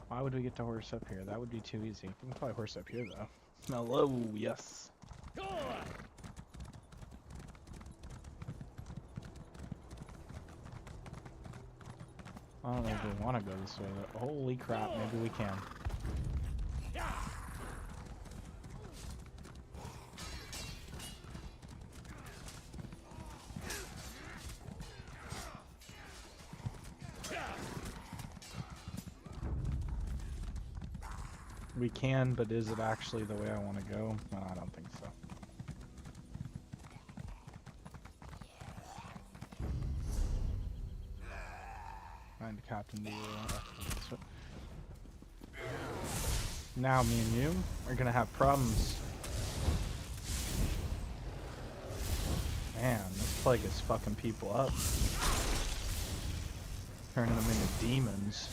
Why would we get to horse up here? That would be too easy. We can probably horse up here, though. Hello, yes. I don't know if we want to go this way, but holy crap, maybe we can. We can, but is it actually the way I want to go? No, I don't think so. Find Captain Nero. Now me and you are gonna have problems. Man, this plague is fucking people up. Turning them into demons.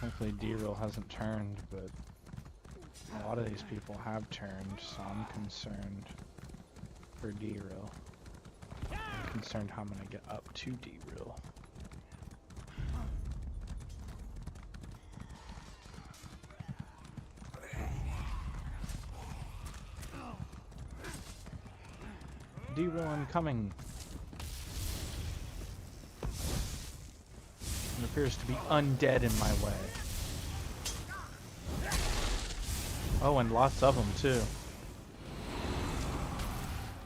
Hopefully D-Roll hasn't turned, but a lot of these people have turned, so I'm concerned for D-Roll. I'm concerned how I'm gonna get up to D-Roll. D-Roll incoming. It appears to be undead in my way. Oh, and lots of them too.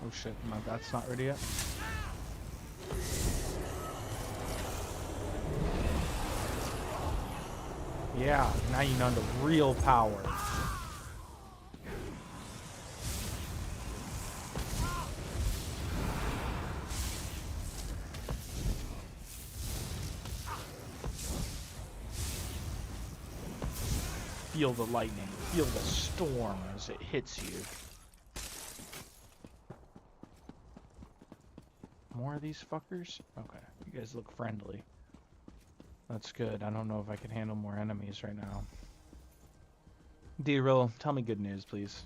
Oh shit, my bat's not ready yet. Yeah, now you know the real power. Feel the lightning, feel the storm as it hits you. More of these fuckers? Okay, you guys look friendly. That's good. I don't know if I can handle more enemies right now. D-Roll, tell me good news, please.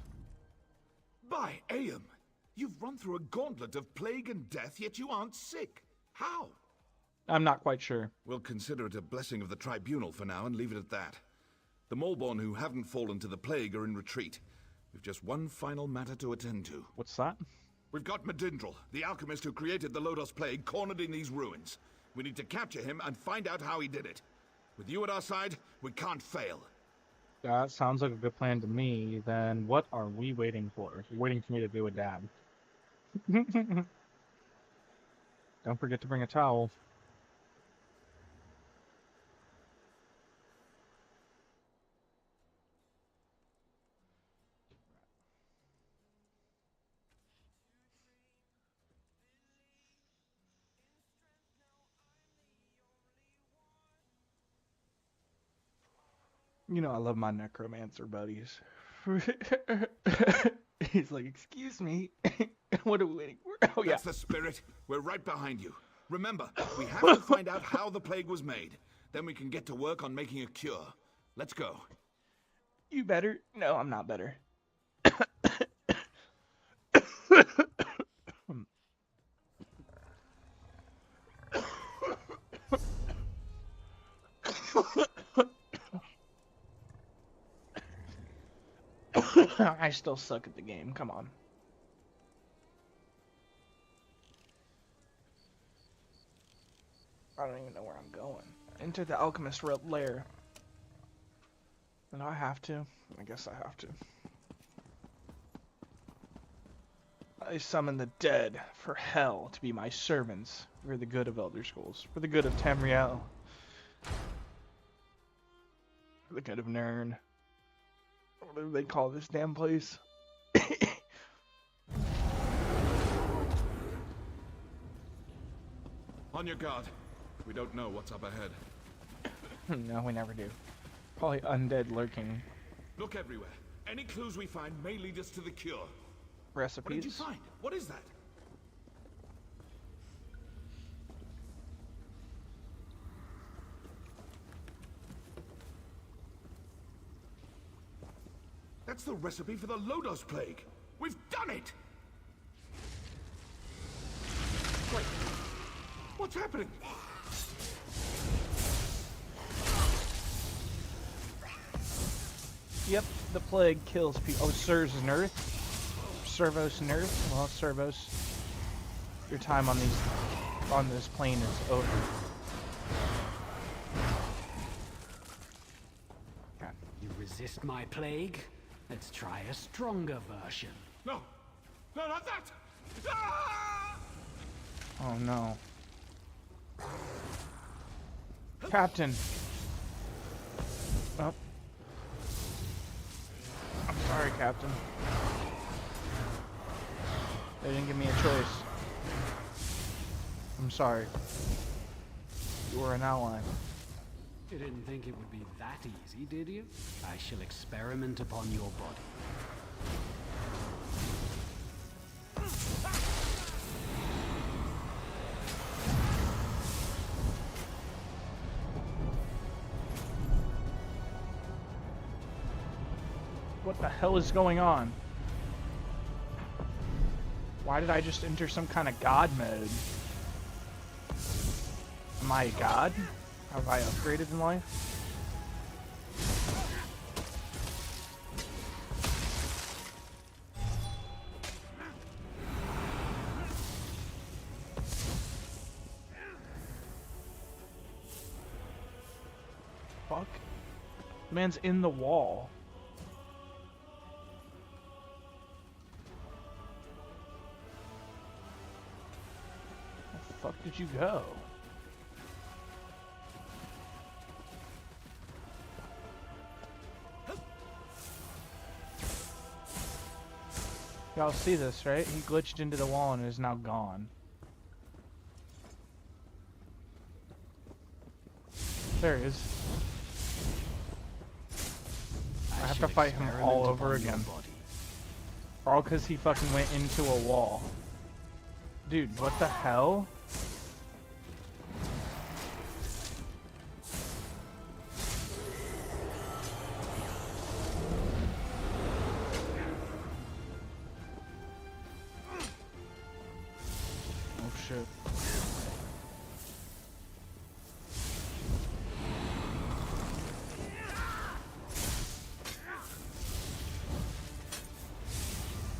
By Aeon, you've run through a gauntlet of plague and death, yet you aren't sick. How? I'm not quite sure. We'll consider it a blessing of the Tribunal for now and leave it at that. The Molborn who haven't fallen to the plague are in retreat. We've just one final matter to attend to. What's that? We've got Medindral, the alchemist who created the Lodos Plague, cornered in these ruins. We need to capture him and find out how he did it. With you at our side, we can't fail. That sounds like a good plan to me. Then what are we waiting for? You're waiting for me to do a dab. Don't forget to bring a towel. You know I love my necromancer buddies. He's like, excuse me, what are we waiting for? Oh yeah. That's the spirit. We're right behind you. Remember, we have to find out how the plague was made. Then we can get to work on making a cure. Let's go. You better? No, I'm not better. I still suck at the game, come on. I don't even know where I'm going. Enter the alchemist lair. And I have to? I guess I have to. I summon the dead for hell to be my servants for the good of Elder Scrolls, for the good of Tamriel, for the good of Nern. What do they call this damn place? On your guard. We don't know what's up ahead. No, we never do. Probably undead lurking. Look everywhere. Any clues we find may lead us to the cure. Recipes? What did you find? What is that? That's the recipe for the Lodos Plague. We've done it! Wait. What's happening? Yep, the plague kills people. Oh, Servos Nerth? Servos Nerth? Well, Servos, your time on this plane is over. You resist my plague? Let's try a stronger version. No! No, not that! Ah! Oh no. Captain. Oh. Sorry, Captain. They didn't give me a choice. I'm sorry. You were an ally. You didn't think it would be that easy, did you? I shall experiment upon your body. What the hell is going on? Why did I just enter some kind of god mode? Am I a god? Have I upgraded in life? Fuck. The man's in the wall. Where the fuck did you go? Y'all see this, right? He glitched into the wall and is now gone. There he is. I have to fight him all over again. All because he fucking went into a wall. Dude, what the hell? Oh shit.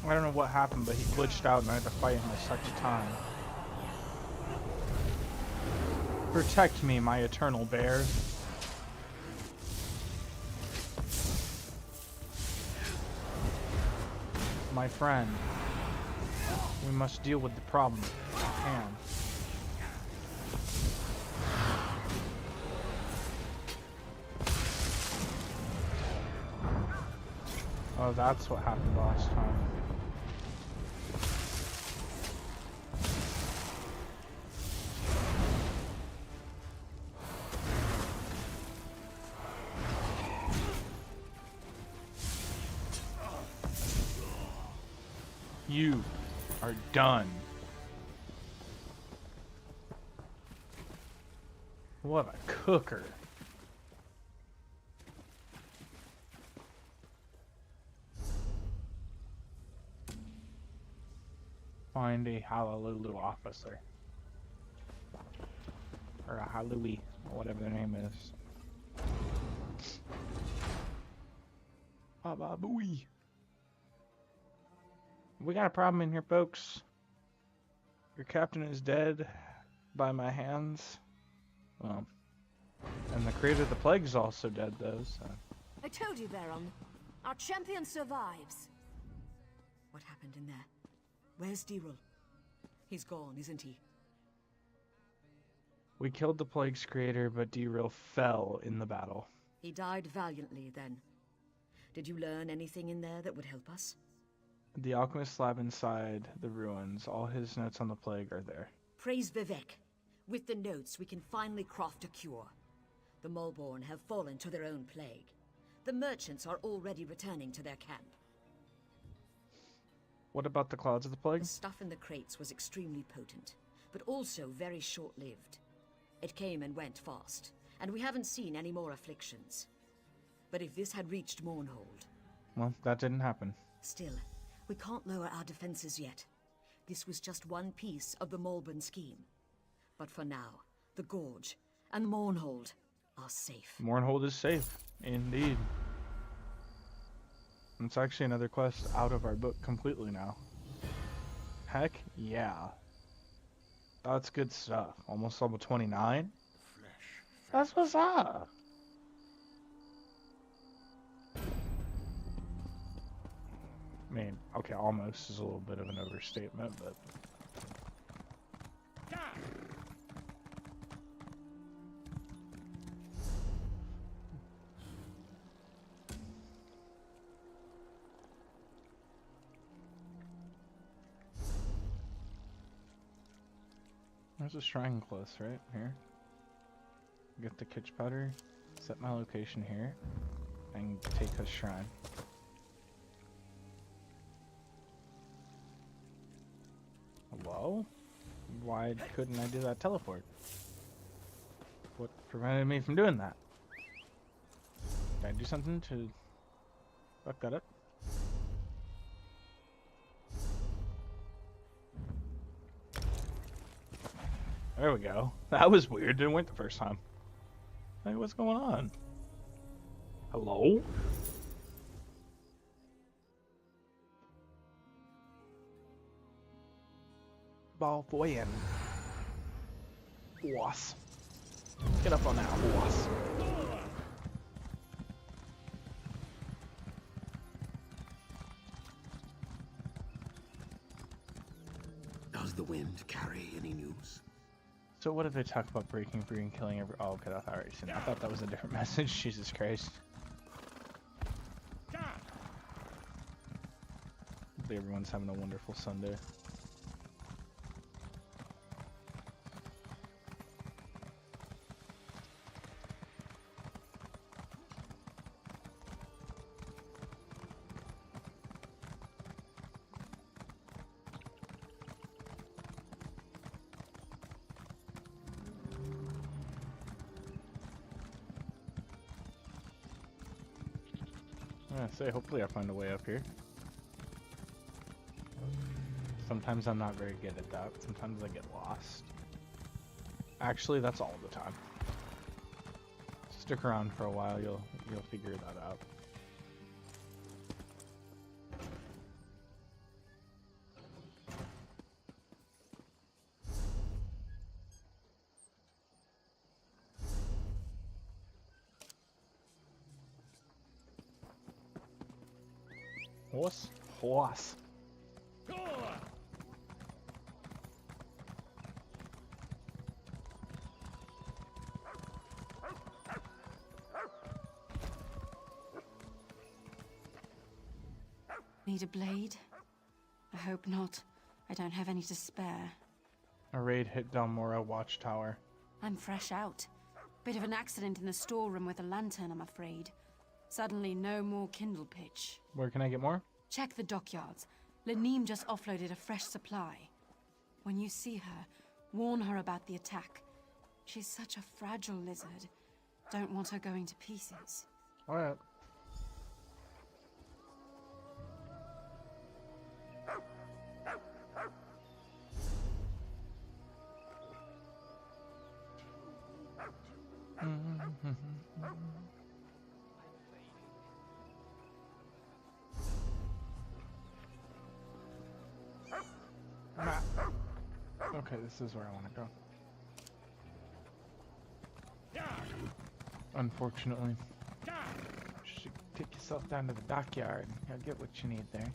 I don't know what happened, but he glitched out and I had to fight him a second time. Protect me, my eternal bear. My friend. We must deal with the problem. We can. Oh, that's what happened last time. You are done. What a cooker. Find a Hallelujah officer. Or a Hallelujah, or whatever their name is. Baba booey. We got a problem in here, folks. Your captain is dead by my hands. Well, and the creator of the plague is also dead, though, so. I told you, Baron. Our champion survives. What happened in there? Where's Dirul? He's gone, isn't he? We killed the plague's creator, but Diril fell in the battle. He died valiantly, then. Did you learn anything in there that would help us? The alchemist lab inside the ruins. All his notes on the plague are there. Praise Vivek. With the notes, we can finally craft a cure. The Mulborn have fallen to their own plague. The merchants are already returning to their camp. What about the clouds of the plague? The stuff in the crates was extremely potent, but also very short-lived. It came and went fast, and we haven't seen any more afflictions. But if this had reached Mournhold... Well, that didn't happen. Still, we can't lower our defenses yet. This was just one piece of the Mulborn scheme. But for now, the Gorge and Mournhold are safe. Mournhold is safe, indeed. It's actually another quest out of our book completely now. Heck yeah. That's good stuff. Almost level 29? That's what's up. I mean, okay, almost is a little bit of an overstatement, but... There's a shrine close, right? Here. Get the kitch powder, set my location here, and take a shrine. Hello? Why couldn't I do that teleport? What prevented me from doing that? Did I do something to fuck that up? There we go. That was weird. Didn't went the first time. Hey, what's going on? Hello? Balfoyan. Horse. Get up on that horse. Does the wind carry any news? So what if they talk about breaking free and killing every— oh, okay, I already seen it. I thought that was a different message. Jesus Christ. Hopefully everyone's having a wonderful Sunday. Hopefully I find a way up here. Sometimes I'm not very good at that. Sometimes I get lost. Actually, that's all the time. Stick around for a while, you'll figure that out. Horse? Horse. Need a blade? I hope not. I don't have any to spare. A raid hit Dalmora Watchtower. I'm fresh out. Bit of an accident in the storeroom with a lantern, I'm afraid. Suddenly, no more kindle pitch. Where can I get more? Check the dockyards. Laneem just offloaded a fresh supply. When you see her, warn her about the attack. She's such a fragile lizard. Don't want her going to pieces. Alright. Okay, this is where I want to go. Unfortunately. You should take yourself down to the dockyard. You'll get what you need there.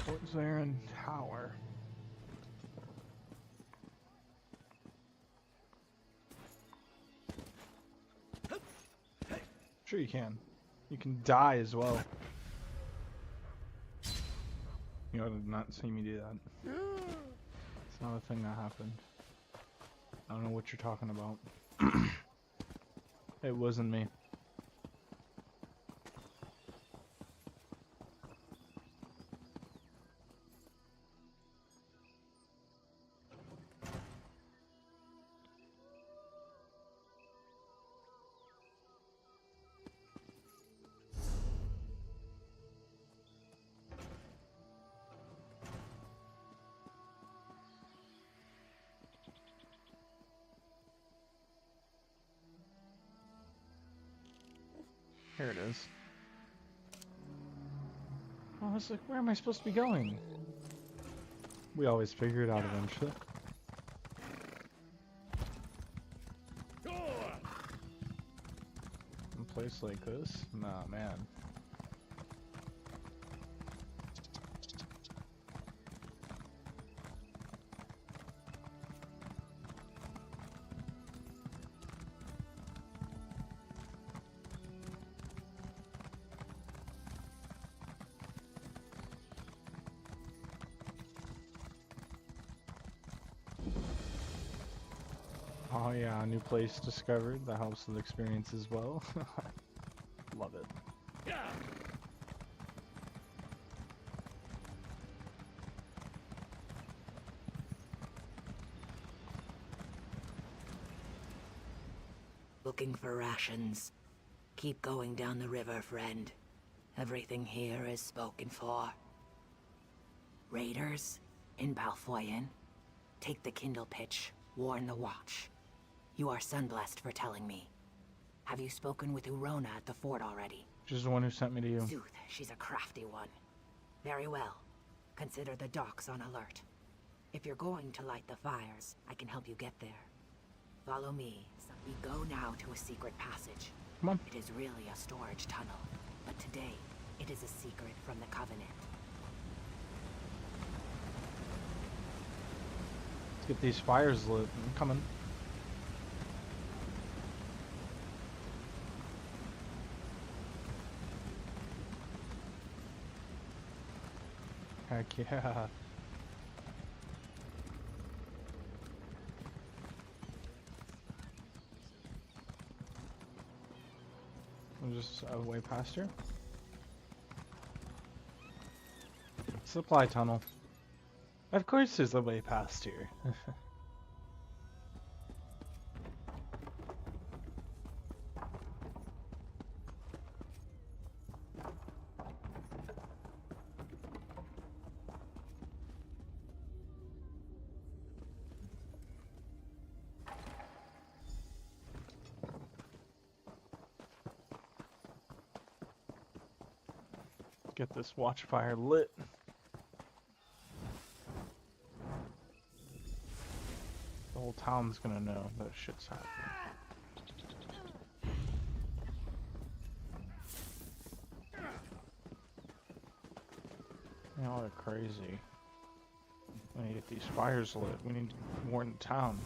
Fort Zarin Tower. Sure you can. You can die as well. You ought to not see me do that. It's not a thing that happened. I don't know what you're talking about. It wasn't me. Here it is. I was like, where am I supposed to be going? We always figure it out eventually. A place like this? Nah, man. Oh yeah, a new place discovered. That helps with experience as well. Love it. Looking for rations. Keep going down the river, friend. Everything here is spoken for. Raiders in Balfoyen. Take the Kindle pitch. Warn the watch. You are sunblessed for telling me. Have you spoken with Urona at the fort already? She's the one who sent me to you. Sooth, she's a crafty one. Very well. Consider the docks on alert. If you're going to light the fires, I can help you get there. Follow me. We go now to a secret passage. Come on. It is really a storage tunnel, but today it is a secret from the Covenant. Let's get these fires lit. I'm coming. Heck yeah. I'm just way past here. Supply tunnel. Of course there's a way past here. Get this watchfire lit. The whole town's gonna know that shit's happening. Y'all are crazy. We need to get these fires lit. We need to warn the town.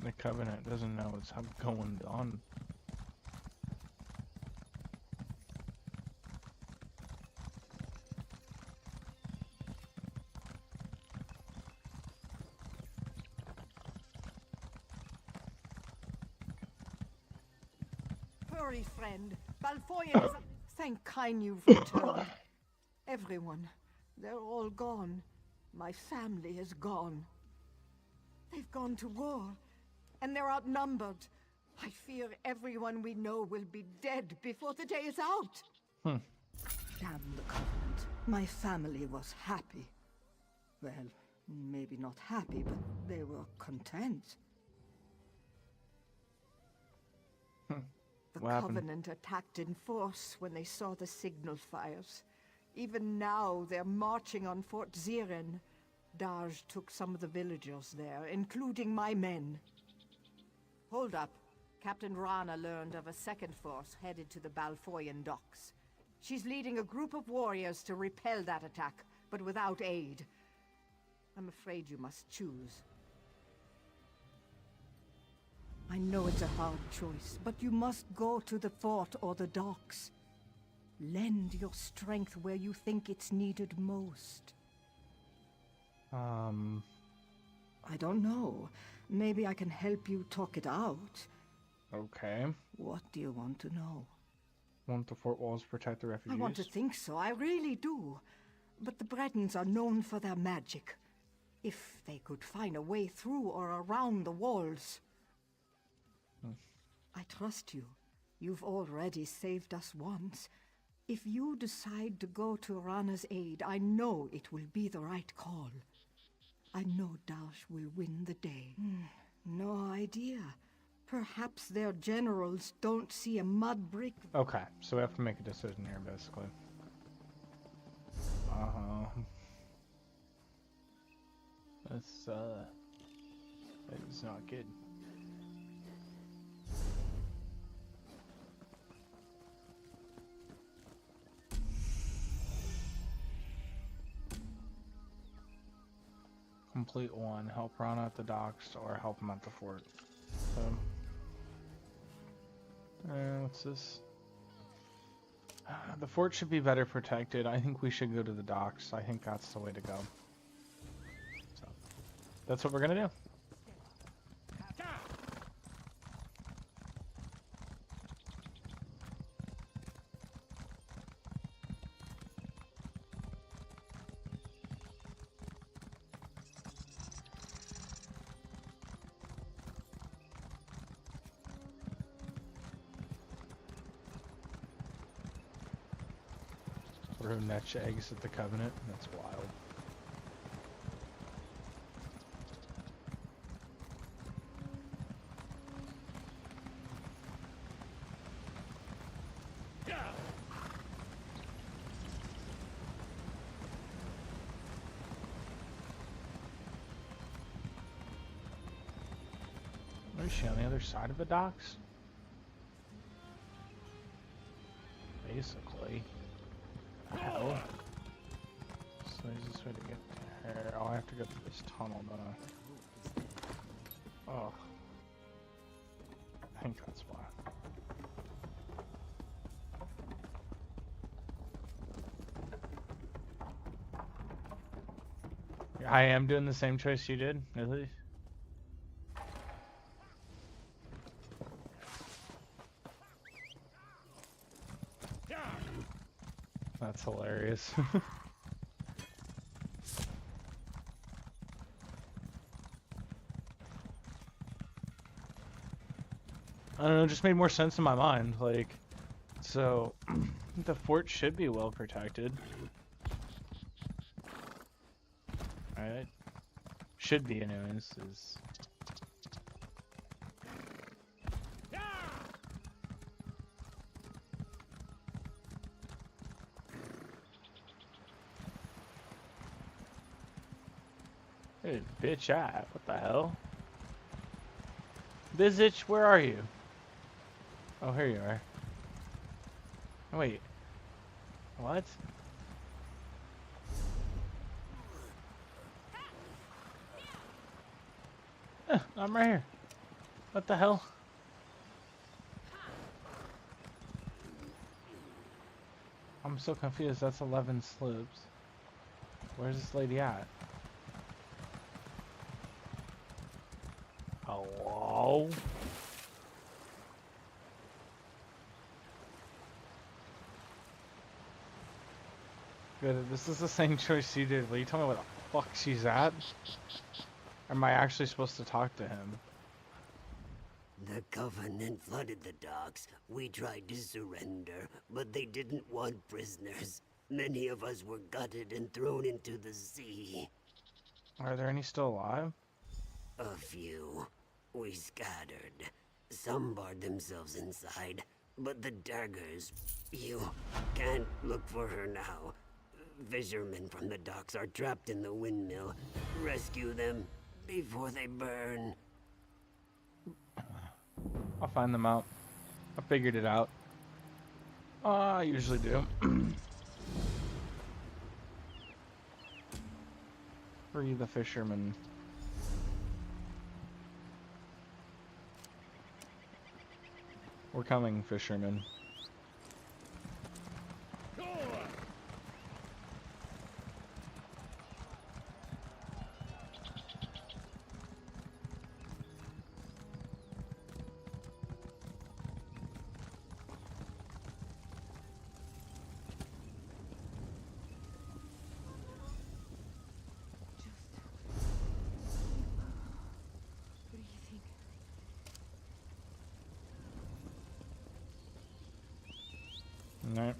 The Covenant doesn't know what's going on. Hurry, friend. Balfoyen is... Thank Kine you've returned. Everyone. They're all gone. My family is gone. They've gone to war. And they're outnumbered. I fear everyone we know will be dead before the day is out. Damn the Covenant. My family was happy. Well, maybe not happy, but they were content. The Covenant attacked in force when they saw the signal fires. Even now, they're marching on Fort Ziren. Darj took some of the villagers there, including my men. Hold up. Captain Rana learned of a second force headed to the Balfoyen docks. She's leading a group of warriors to repel that attack, but without aid. I'm afraid you must choose. I know it's a hard choice, but you must go to the fort or the docks. Lend your strength where you think it's needed most. I don't know. Maybe I can help you talk it out. Okay. What do you want to know? Want the fort walls to protect the refugees? I want to think so, I really do. But the Bretons are known for their magic. If they could find a way through or around the walls. I trust you. You've already saved us once. If you decide to go to Rana's aid, I know it will be the right call. I know Darsh will win the day. No idea. Perhaps their generals don't see a mud brick. Okay, so we have to make a decision here, basically. It's not good. Complete one. Help Rana at the docks or help him at the fort. So, what's this? The fort should be better protected. I think we should go to the docks. I think that's the way to go. So, that's what we're gonna do. Throw Netch eggs at the Covenant. That's wild. Where is she, on the other side of the docks? Basically. Hell. So there's this way to get there. Oh, I have to go through this tunnel, don't I? Oh. I think that's why. I am doing the same choice you did, really? That's hilarious. I don't know, it just made more sense in my mind. Like, so the fort should be well protected. Alright. Should be, anyways. Hey, bitch at? What the hell? Bizitch, where are you? Oh, here you are. Oh, wait. What? I'm right here. What the hell? I'm so confused. That's 11 slopes. Where's this lady at? Hello? Good, this is the same choice you did. Will you tell me where the fuck she's at? Or am I actually supposed to talk to him? The Covenant flooded the docks. We tried to surrender, but they didn't want prisoners. Many of us were gutted and thrown into the sea. Are there any still alive? A few. We scattered. Some barred themselves inside, but the daggers... You can't look for her now. Fishermen from the docks are trapped in the windmill. Rescue them before they burn. I'll find them out. I figured it out. I usually do. Free the fishermen. We're coming, fishermen. Alright.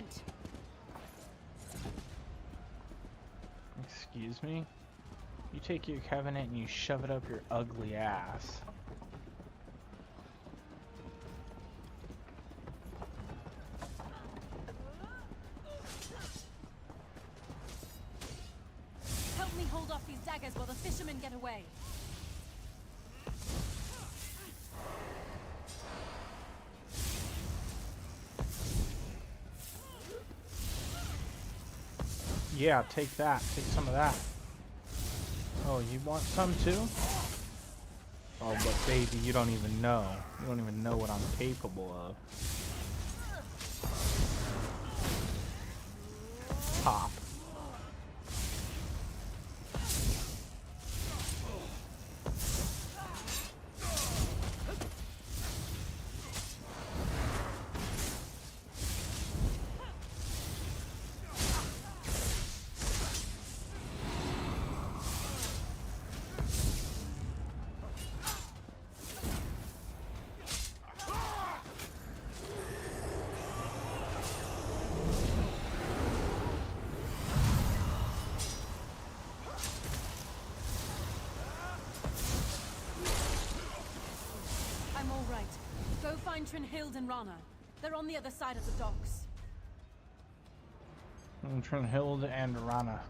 repent. Excuse me? You take your covenant and you shove it up your ugly ass. Help me hold off these daggers while the fishermen get away. Yeah, take that. Take some of that. Oh, you want some too? Oh, but baby, you don't even know. You don't even know what I'm capable of. Pop. I'm all right. Go find Trinhild and Rana. They're on the other side of the docks. Trinhild and Rana.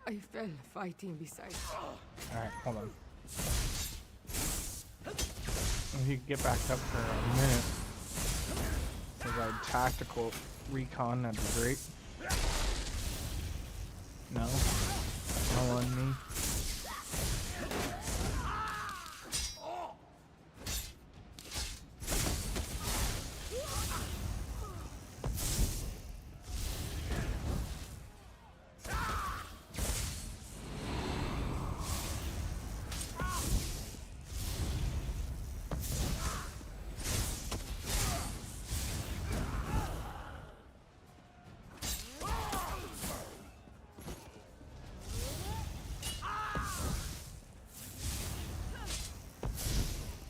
I fell fighting beside. Alright, hold on. If you could get back up for a minute. Provide tactical recon, that'd be great. No? No on me?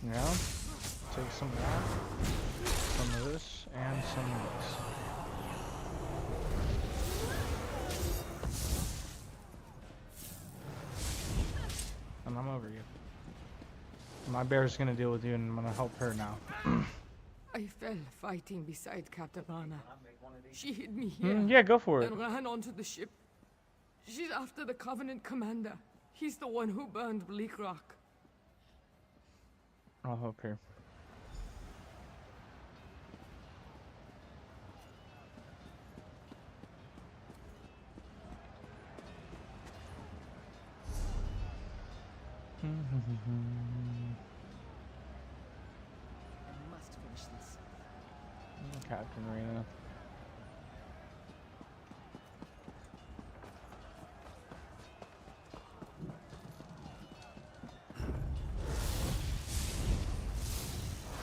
Yeah, take some of that, some of this, and some of this. And I'm over you. My bear's gonna deal with you, and I'm gonna help her now. I fell fighting beside Captain Rana. She hid me here. Yeah, go for it. And ran onto the ship. She's after the Covenant commander. He's the one who burned Bleak Rock. I'll help her. I must finish this. Captain Rena.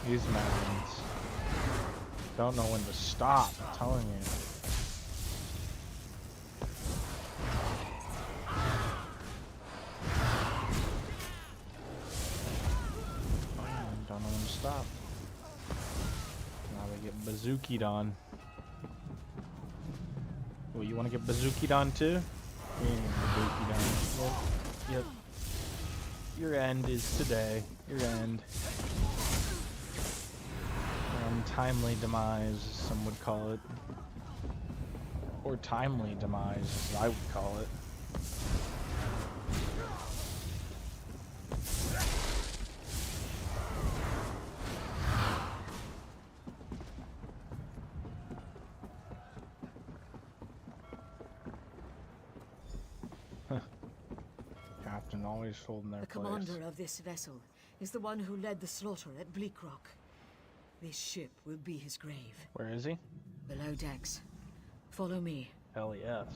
These mountains don't know when to stop, I'm telling you. Don't know when to stop. Now they get bazookied on. Well, you want to get bazookied on too? Yeah, bazookied on. Yep. Your end is today. Your end. Untimely demise, as some would call it. Or timely demise, as I would call it. Captain always holding their The place. commander of this vessel is the one who led the slaughter at Bleak Rock. This ship will be his grave. Where is he? Below decks. Follow me. Hell yes.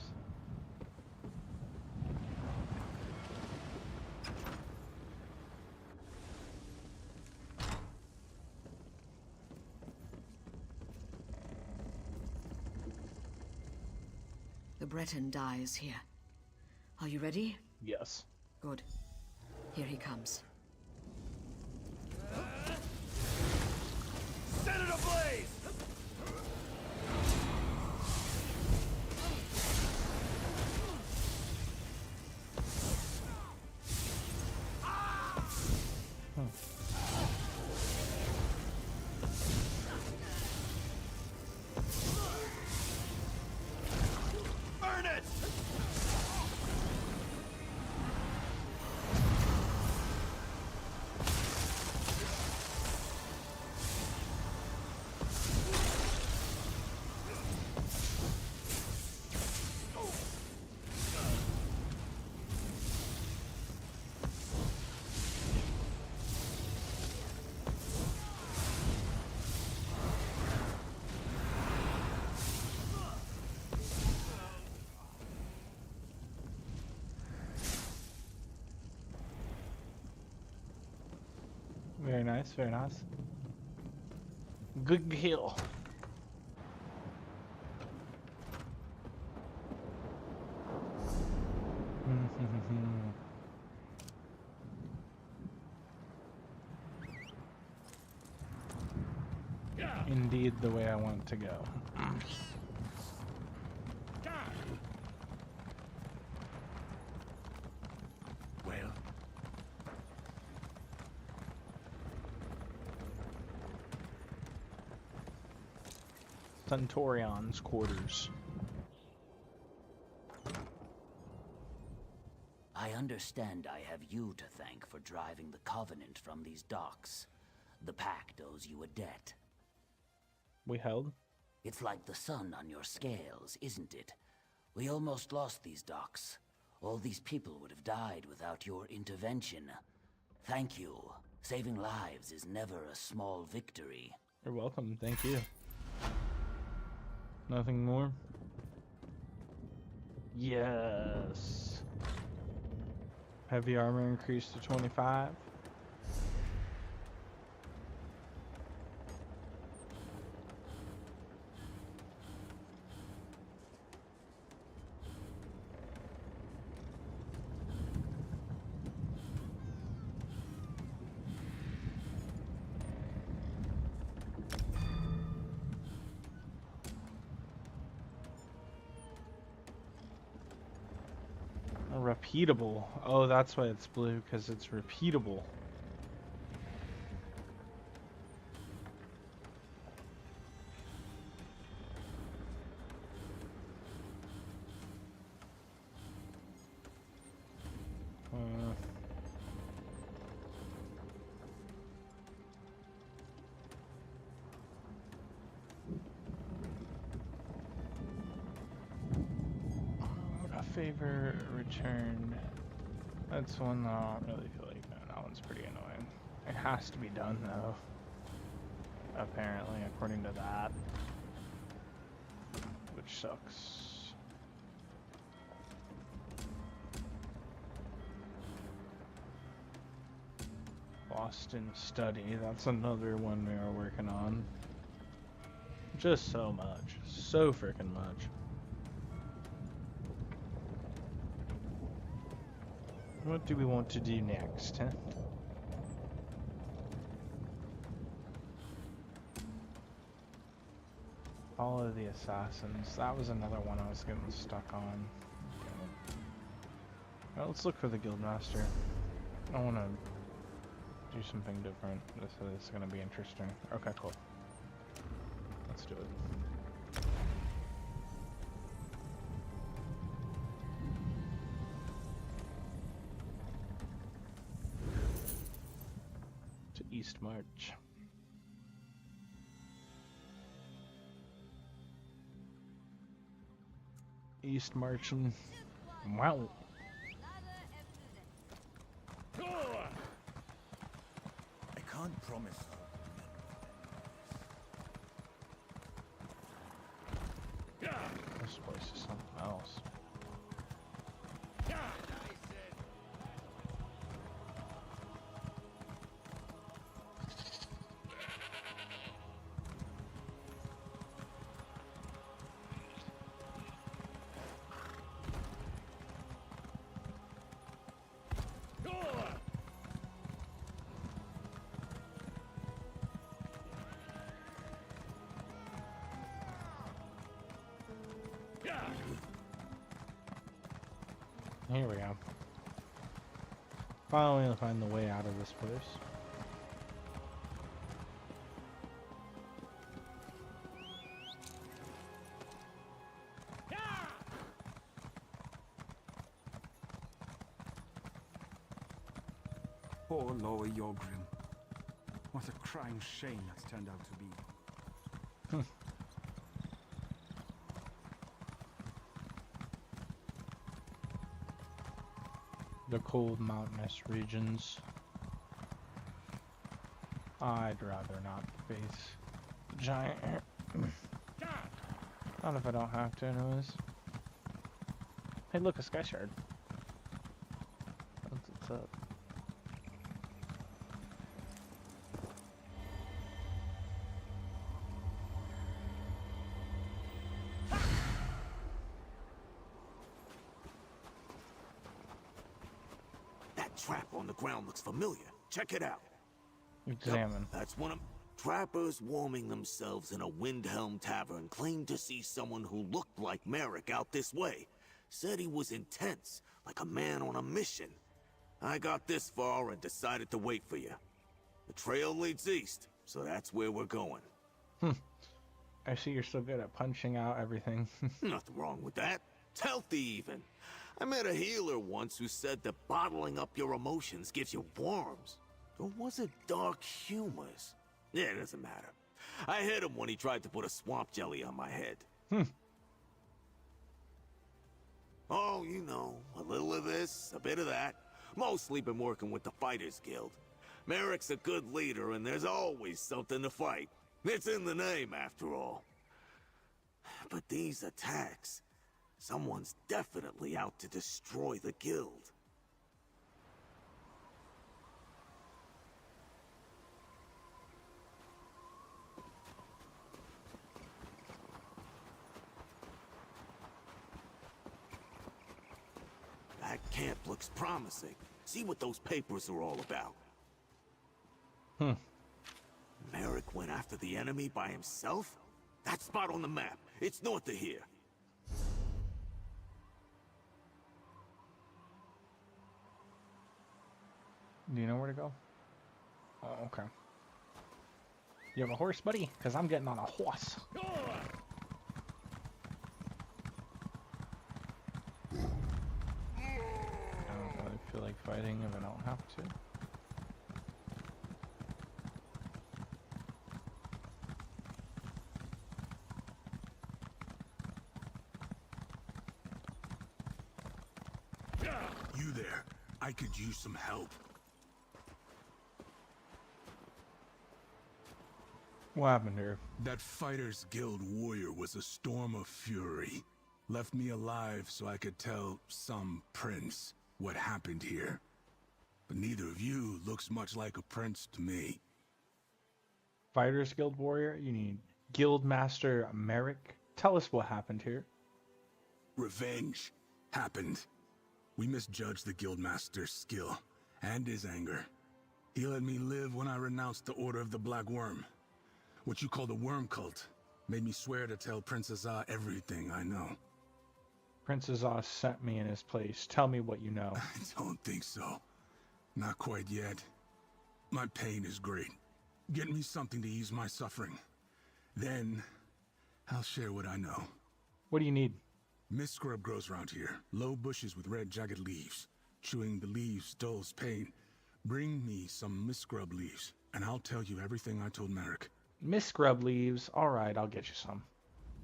Breton dies here. Are you ready? Yes. Good. Here he comes. Set it ablaze! Burn it! Very nice, very nice. Good kill. Indeed, the way I want to go. Well, Centurion's quarters. I understand I have you to thank for driving the Covenant from these docks. The Pact owes you a debt. We held? It's like the sun on your scales, isn't it? We almost lost these docks. All these people would have died without your intervention. Thank you. Saving lives is never a small victory. You're welcome, thank you. Nothing more? Yes. Heavy armor increased to 25. Repeatable. Oh, that's why it's blue, because it's repeatable. Favor returned. That's one that I don't really feel like. No, that one's pretty annoying. It has to be done though. Apparently, according to that. Which sucks. Boston Study, that's another one we are working on. Just so much. So freaking much. What do we want to do next, huh? Follow the assassins. That was another one I was getting stuck on. Well, let's look for the guildmaster. I want to do something different. This is going to be interesting. Okay, cool. Let's do it. East March. East marching. Wow. I can't promise. This place is something else. Here we go. Finally find the way out of this place. Poor Lower Yorgrim. What a crying shame that's turned out to be. The cold mountainous regions. I'd rather not face the giant. Not if I don't have to, anyways. Hey, look, a sky shard. What's up? Trap on the ground looks familiar. Check it out. Examine. Yep, that's one of trappers warming themselves in a Windhelm tavern claimed to see someone who looked like Merrick out this way. Said he was intense, like a man on a mission. I got this far and decided to wait for you. The trail leads east, so that's where we're going. I see you're so good at punching out everything. Nothing wrong with that. It's healthy even. I met a healer once who said that bottling up your emotions gives you worms. Or was it dark humors? Yeah, it doesn't matter. I hit him when he tried to put a swamp jelly on my head. Oh, you know, a little of this, a bit of that. Mostly been working with the Fighters Guild. Merrick's a good leader, and there's always something to fight. It's in the name, after all. But these attacks... Someone's definitely out to destroy the guild. That camp looks promising. See what those papers are all about. Merrick went after the enemy by himself? That spot on the map. It's north of here. Do you know where to go? Oh, okay. You have a horse, buddy? Because I'm getting on a horse. I don't really feel like fighting if I don't have to. You there. I could use some help. What happened here? That Fighters Guild warrior was a storm of fury. Left me alive so I could tell some prince what happened here. But neither of you looks much like a prince to me. Fighters Guild warrior? You need Guild Master Merrick? Tell us what happened here. Revenge happened. We misjudged the Guildmaster's skill and his anger. He let me live when I renounced the Order of the Black Worm. What you call the Worm Cult made me swear to tell Prince Azah everything I know. Prince Azah sent me in his place. Tell me what you know. I don't think so. Not quite yet. My pain is great. Get me something to ease my suffering. Then, I'll share what I know. What do you need? Mist scrub grows around here. Low bushes with red, jagged leaves. Chewing the leaves dulls pain. Bring me some mist scrub leaves, and I'll tell you everything I told Merrick. Mist scrub leaves. Alright, I'll get you some.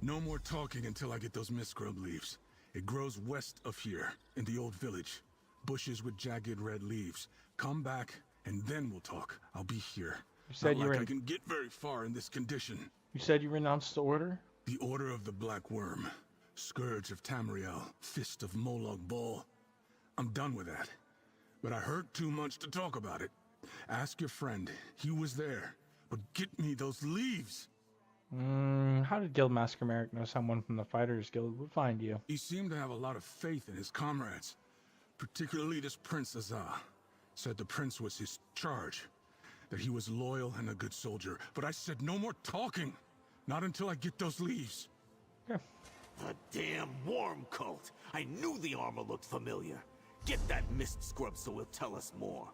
No more talking until I get those mist scrub leaves. It grows west of here, in the old village. Bushes with jagged red leaves. Come back, and then we'll talk. I'll be here. You said Not like I can get very far in this condition. You said you renounced the order? The Order of the Black Worm. Scourge of Tamriel. Fist of Molag Bal. I'm done with that. But I hurt too much to talk about it. Ask your friend. He was there. But get me those leaves! How did Guildmaster Merrick know someone from the Fighters Guild would find you? He seemed to have a lot of faith in his comrades. Particularly this Prince Azah. Said the prince was his charge. That he was loyal and a good soldier. But I said no more talking! Not until I get those leaves. The damn worm cult! I knew the armor looked familiar. Get that mist scrub so he'll tell us more.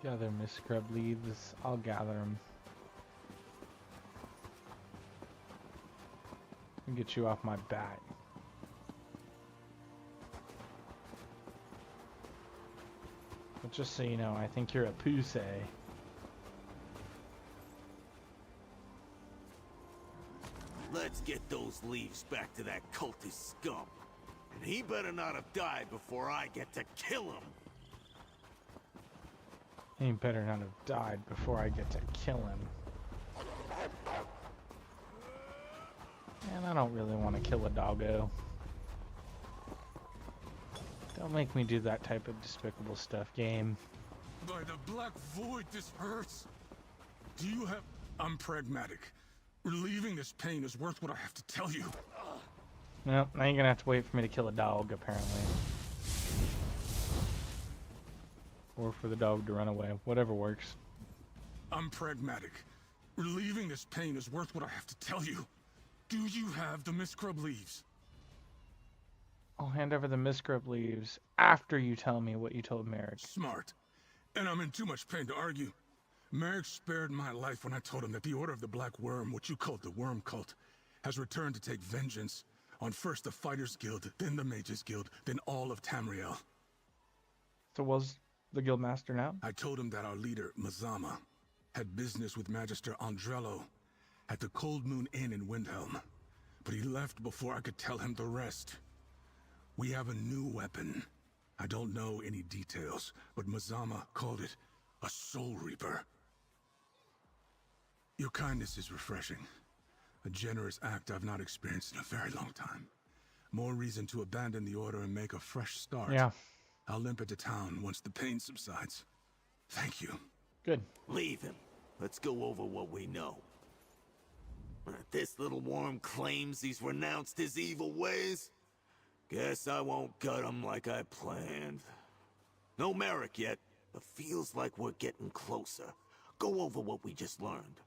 Gather mist scrub leaves. I'll gather them. And get you off my back. But just so you know, I think you're a pussy. Let's get those leaves back to that cultist scum. And he better not have died before I get to kill him. He better not have died before I get to kill him. And I don't really want to kill a doggo. Don't make me do that type of despicable stuff, game. By the Black Void, this hurts. Do you have... I'm pragmatic. Relieving this pain is worth what I have to tell you. Nope, now you're gonna have to wait for me to kill a dog, apparently. Or for the dog to run away. Whatever works. I'm pragmatic. Relieving this pain is worth what I have to tell you. Do you have the miscrub leaves? I'll hand over the miscrub leaves after you tell me what you told Merrick. Smart. And I'm in too much pain to argue. Merrick spared my life when I told him that the Order of the Black Worm, what you called the Worm Cult, has returned to take vengeance on first the Fighters Guild, then the Mages Guild, then all of Tamriel. So was the Guildmaster now? I told him that our leader, Mazama, had business with Magister Andrello at the Cold Moon Inn in Windhelm, but he left before I could tell him the rest. We have a new weapon. I don't know any details, but Mazama called it a Soul Reaper. Your kindness is refreshing. A generous act I've not experienced in a very long time. More reason to abandon the Order and make a fresh start. Yeah. I'll limp into town once the pain subsides. Thank you. Good. Leave him. Let's go over what we know. This little worm claims he's renounced his evil ways. Guess I won't gut him like I planned. No Merrick yet, but feels like we're getting closer. Go over what we just learned.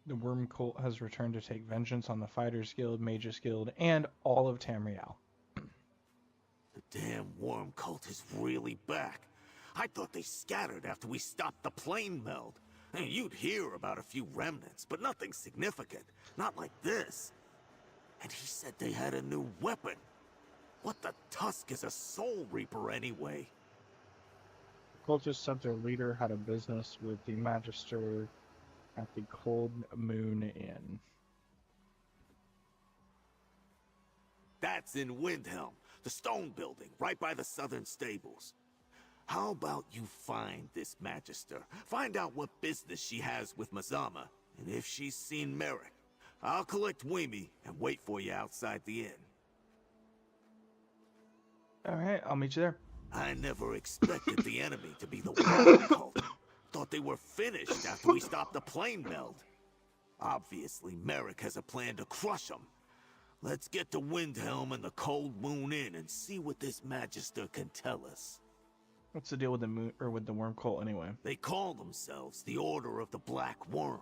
The Worm Cult has returned to take vengeance on the Fighters Guild, Mages Guild, and all of Tamriel. The damn Worm Cult is really back. I thought they scattered after we stopped the plane meld. Hey, you'd hear about a few remnants, but nothing significant. Not like this. And he said they had a new weapon. What the tusk is a Soul Reaper anyway? Cultists said their leader had a business with the Magister at the Cold Moon Inn. That's in Windhelm, the stone building, right by the southern stables. How about you find this Magister? Find out what business she has with Mazama, and if she's seen Merrick. I'll collect Wimi and wait for you outside the inn. Alright, I'll meet you there. I never expected the enemy to be the Worm Cult. Thought they were finished after we stopped the plane meld. Obviously, Merrick has a plan to crush them. Let's get to Windhelm and the Cold Moon Inn and see what this Magister can tell us. What's the deal with the moon or with the Worm Cult anyway? They call themselves the Order of the Black Worm,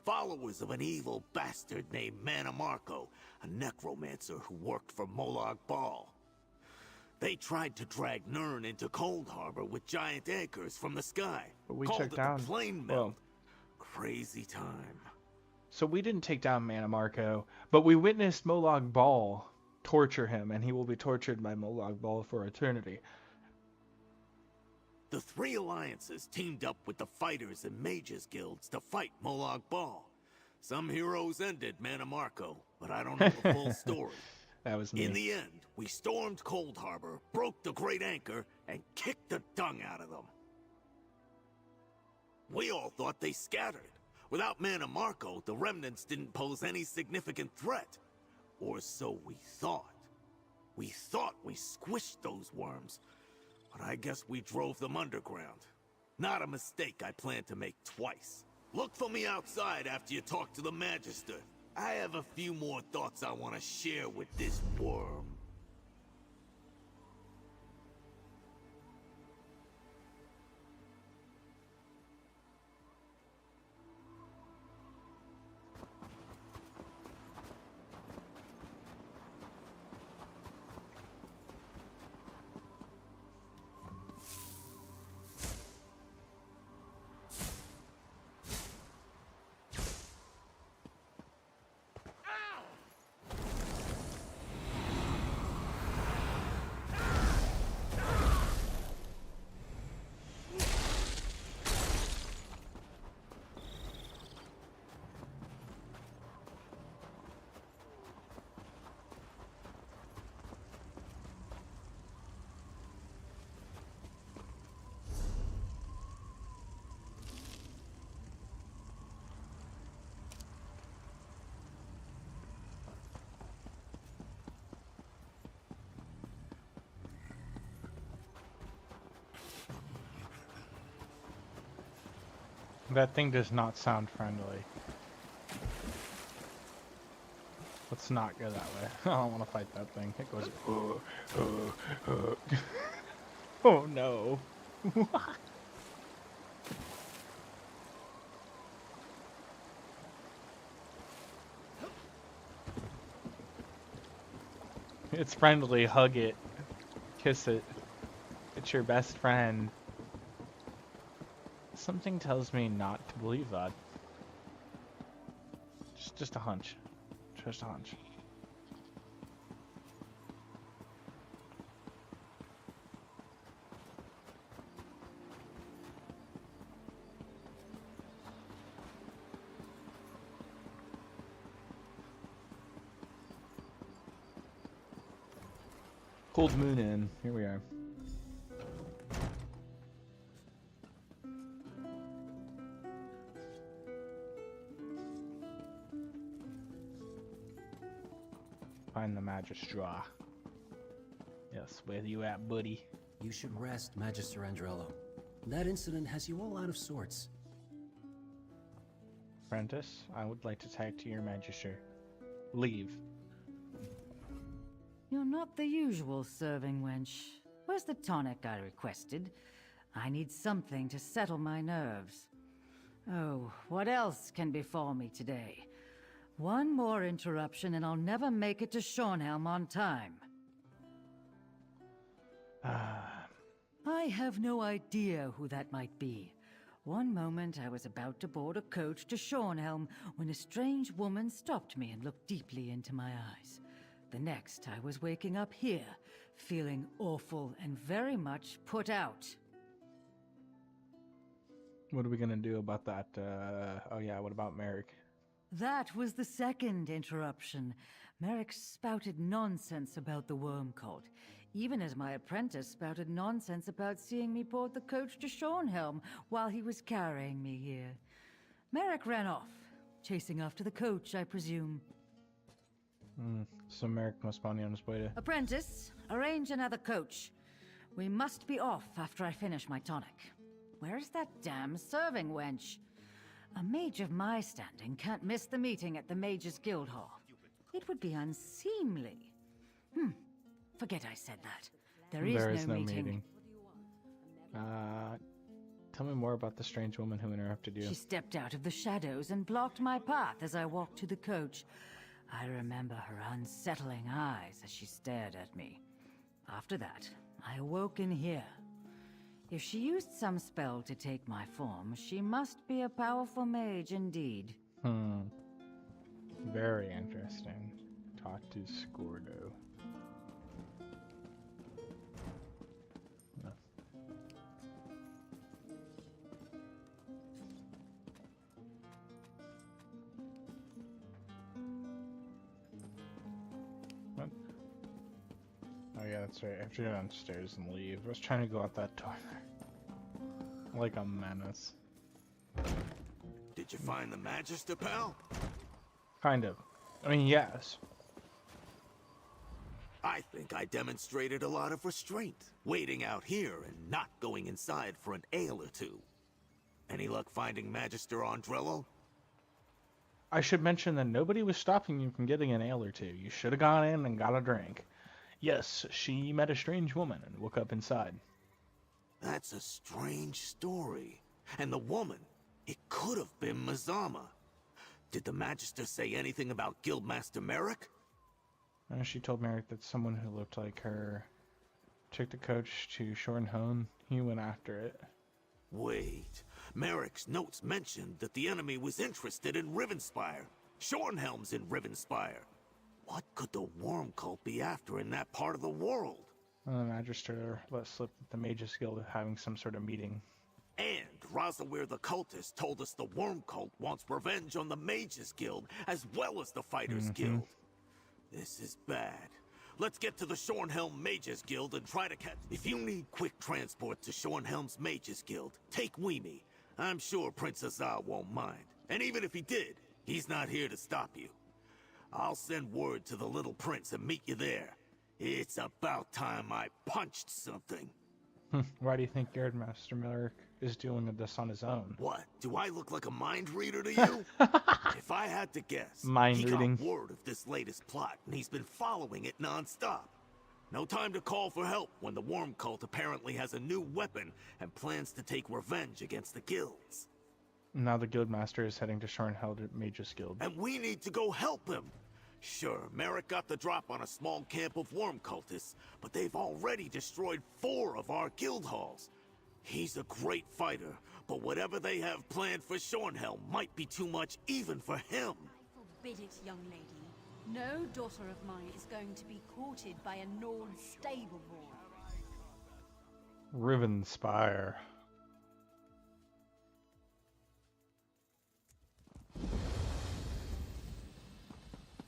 followers of an evil bastard named Manamarco, a necromancer who worked for Molag Bal. They tried to drag Nirn into Cold Harbor with giant anchors from the sky. But we Called checked it down. the plane meld. Crazy time. So we didn't take down Manamarco, but we witnessed Molag Bal torture him, and he will be tortured by Molag Bal for eternity. The three alliances teamed up with the Fighters and Mages Guilds to fight Molag Bal. Some heroes ended Manamarco, but I don't know the full story. That was me. In the end, we stormed Cold Harbor, broke the Great Anchor, and kicked the dung out of them. We all thought they scattered. Without Manamarco, the remnants didn't pose any significant threat. Or so we thought. We thought we squished those worms, but I guess we drove them underground. Not a mistake I plan to make twice. Look for me outside after you talk to the Magister. I have a few more thoughts I want to share with this worm. That thing does not sound friendly. Let's not go that way. I don't want to fight that thing. It goes. Oh no. It's friendly. Hug it. Kiss it. It's your best friend. Something tells me not to believe that. Just a hunch. Just a hunch. Cold Moon Inn. Here we are. Find the Magistra. Yes, where you at, buddy? You should rest, Magister Andrello. That incident has you all out of sorts. Apprentice, I would like to talk to your Magister. Leave. You're not the usual serving wench. Where's the tonic I requested? I need something to settle my nerves. Oh, what else can befall me today? One more interruption and I'll never make it to Shornhelm on time. I have no idea who that might be. One moment I was about to board a coach to Shornhelm when a strange woman stopped me and looked deeply into my eyes. The next, I was waking up here, feeling awful and very much put out. What are we gonna do about that? Oh yeah, what about Merrick? That was the second interruption. Merrick spouted nonsense about the worm cult, even as my apprentice spouted nonsense about seeing me board the coach to Shornhelm while he was carrying me here. Merrick ran off, chasing after the coach, I presume. So Merrick must be on his way to... Apprentice, arrange another coach. We must be off after I finish my tonic. Where's that damn serving wench? A mage of my standing can't miss the meeting at the Mages Guild Hall. It would be unseemly. Forget I said that. There is no meeting. Tell me more about the strange woman who interrupted you. She stepped out of the shadows and blocked my path as I walked to the coach. I remember her unsettling eyes as she stared at me. After that, I awoke in here. If she used some spell to take my form, she must be a powerful mage indeed. Very interesting. Talk to Scordo. No. What? Oh yeah, that's right. I have to go downstairs and leave. I was trying to go out that door there. Like a menace. Did you find the Magister, pal? Kind of. I mean, yes. I think I demonstrated a lot of restraint, waiting out here and not going inside for an ale or two. Any luck finding Magister Andrello? I should mention that nobody was stopping you from getting an ale or two. You should have gone in and got a drink. Yes, she met a strange woman and woke up inside. That's a strange story. And the woman, it could have been Mazama. Did the Magister say anything about Guildmaster Merrick? She told Merrick that someone who looked like her took the coach to Shornhelm. He went after it. Wait, Merrick's notes mentioned that the enemy was interested in Rivenspire. Shornhelm's in Rivenspire. What could the worm cult be after in that part of the world? The Magister let slip that the Mages Guild is having some sort of meeting. And Razawir the Cultist told us the worm cult wants revenge on the Mages Guild as well as the Fighters Guild. This is bad. Let's get to the Shornhelm Mages Guild and try to catch... If you need quick transport to Shornhelm's Mages Guild, take Weemy. I'm sure Prince Azar won't mind. And even if he did, he's not here to stop you. I'll send word to the little prince and meet you there. It's about time I punched something. Why do you think you're Master Merrick? is doing this on his own. What? Do I look like a mind reader to you? If I had to guess, Mind he reading. got word of this latest plot, and he's been following it non-stop. No time to call for help when the Worm Cult apparently has a new weapon and plans to take revenge against the guilds. Now the Guildmaster is heading to Shornheld Mage's Guild. And we need to go help him. Sure, Merrick got the drop on a small camp of Worm Cultists, but they've already destroyed 4 of our guild halls. He's a great fighter, but whatever they have planned for Shornhelm might be too much even for him. Forbid it, young lady. No daughter of mine is going to be courted by a Nord stable-born. Rivenspire.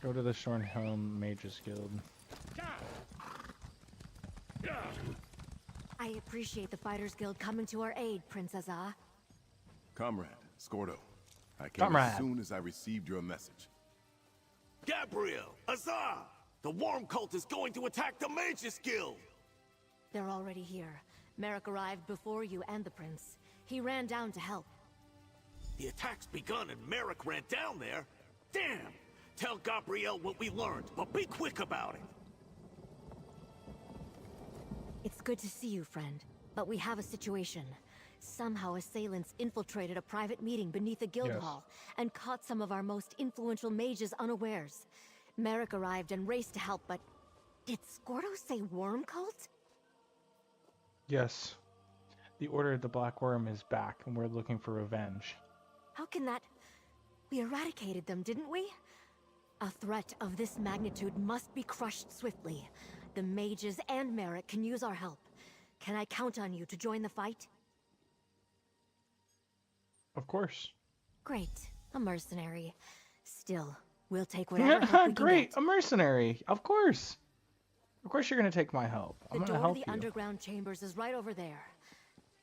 Go to the Shornhelm Mages Guild. I appreciate the Fighters Guild coming to our aid, Princess Ah. Comrade, Scordo. I came Comrade. as soon as I received your message. Gabriel! Azar! The Worm Cult is going to attack the Mages Guild! They're already here. Merrick arrived before you and the Prince. He ran down to help. The attack's begun and Merrick ran down there? Damn! Tell Gabriel what we learned, but be quick about it! It's good to see you, friend. But we have a situation. Somehow assailants infiltrated a private meeting beneath the guild hall and caught some of our most influential mages unawares. Merrick arrived and raced to help, but... Did Scordo say Worm Cult? Yes. The Order of the Black Worm is back, and we're looking for revenge. How can that... We eradicated them, didn't we? A threat of this magnitude must be crushed swiftly. The mages and Merrick can use our help. Can I count on you to join the fight? Of course. Great. A mercenary. Still, we'll take whatever help we can Great, get. a mercenary. Of course. Of course you're going to take my help. I'm The going to door help to you. the underground chambers is right over there.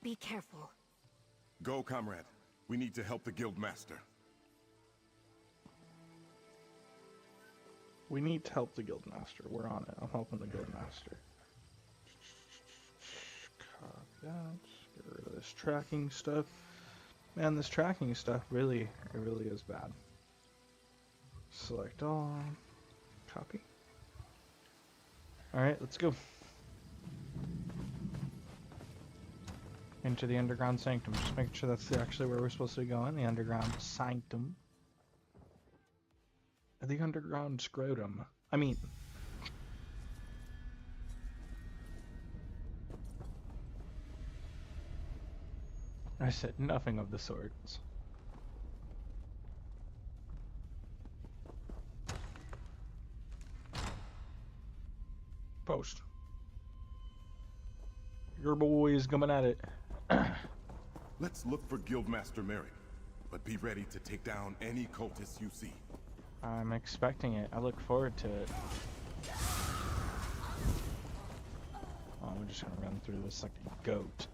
Be careful. Go, comrade. We need to help the Guildmaster. We need to help the Guildmaster. We're on it. I'm helping the Guildmaster. Copy that. Get rid of this tracking stuff. Man, this tracking stuff really, it really is bad. Select all. Copy. Alright, let's go. Into the underground sanctum. Just making sure that's actually where we're supposed to be going. The underground sanctum. The underground scrotum. I mean... I said nothing of the sorts. Post. Your boy is coming at it. Let's look for Guildmaster Merrick, but be ready to take down any cultists you see. I'm expecting it. I look forward to it. Oh, we're just gonna run through this like a goat.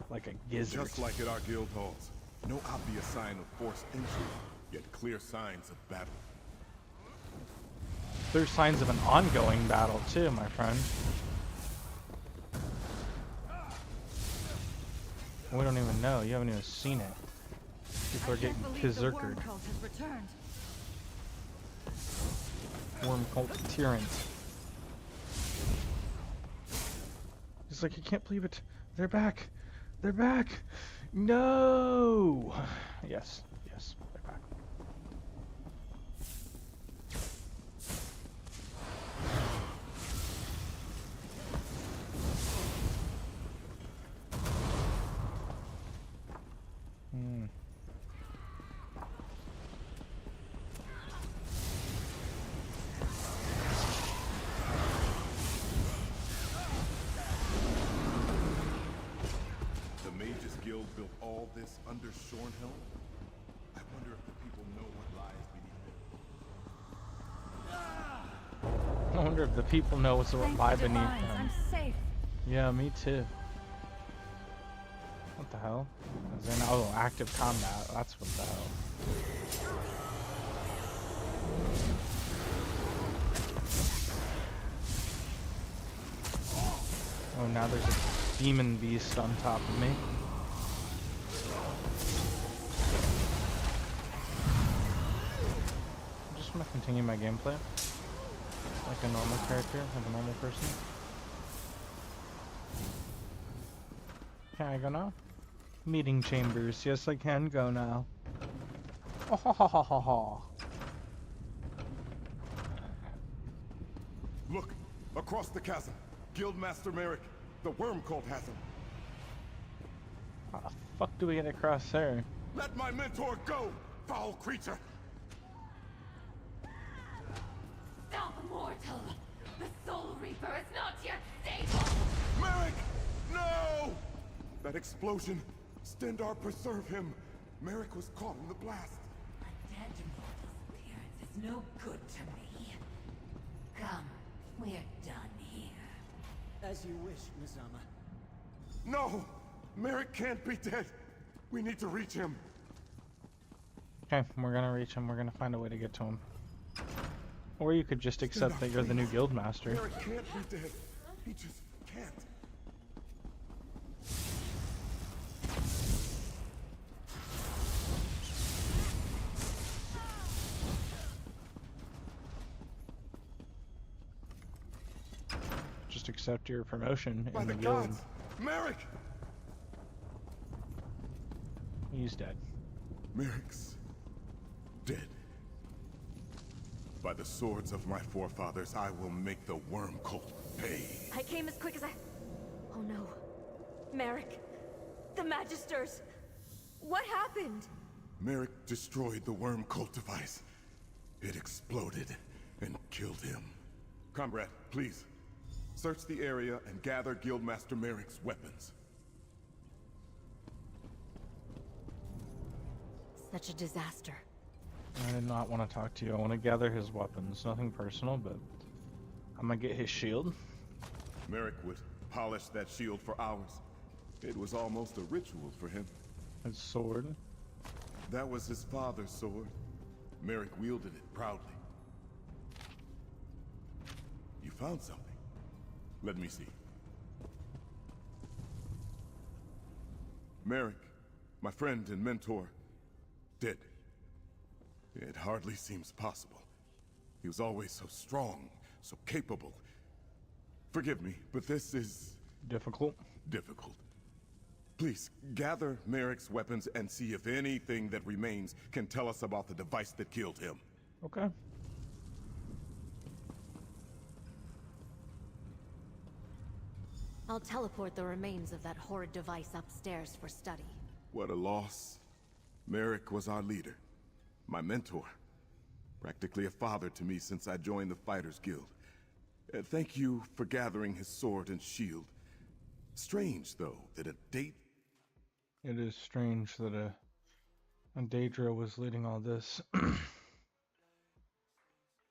Like a gizzard. Just like at our guild halls. No obvious sign of forced entry, yet clear signs of battle. There's signs of an ongoing battle too, my friend. We don't even know. You haven't even seen it. People are getting berserkered. Worm cult tyrant. He's like, I can't believe it. They're back. They're back. No. Yes. Yes. They're back. The Mages Guild built all this under Shornhelm? I wonder if the people know what lies beneath it. I wonder if the people know what's lie beneath them. I'm safe. Yeah, me too. What the hell? Is there no active combat? That's what the hell. Oh, now there's a demon beast on top of me. just want to continue my gameplay like a normal character, like a normal person. Can I go now? Meeting chambers. Yes, I can go now. Oh, ha ha ha ha ha. Look, across the chasm. Guildmaster Merrick, the worm cult has him. How the fuck do we get across there? Let my mentor go, foul creature! Stop, mortal! The Soul Reaper is not yet stable! Merrick! No! That explosion! Stendar, preserve him! Merrick was caught in the blast. A dead mortal's appearance is no good to me. Come, we're done here. As you wish, Mizama. No! Merrick can't be dead! We need to reach him! Okay, we're gonna reach him. We're gonna find a way to get to him. Or you could just accept that you're the new guildmaster. Merrick can't be dead. He just can't. Just accept your promotion By in the the guild. gods! Merrick! He's dead. Merrick's dead. By the swords of my forefathers, I will make the worm cult pay. I came as quick as I... Oh no. Merrick. The Magisters. What happened? Merrick destroyed the worm cult device. It exploded and killed him. Comrade, please. Search the area and gather Guildmaster Merrick's weapons. Such a disaster. I did not want to talk to you. I want to gather his weapons. Nothing personal, but I'm gonna get his shield. Merrick would polish that shield for hours. It was almost a ritual for him. His sword. That was his father's sword. Merrick wielded it proudly. You found something. Let me see. Merrick, my friend and mentor, dead. It hardly seems possible. He was always so strong, so capable. Forgive me, but this is... difficult. Difficult. Please, gather Merrick's weapons and see if anything that remains can tell us about the device that killed him. Okay. I'll teleport the remains of that horrid device upstairs for study. What a loss. Merrick was our leader. My mentor. Practically a father to me since I joined the Fighters Guild. Thank you for gathering his sword and shield. Strange, though, that a date... It is strange that a Daedra was leading all this.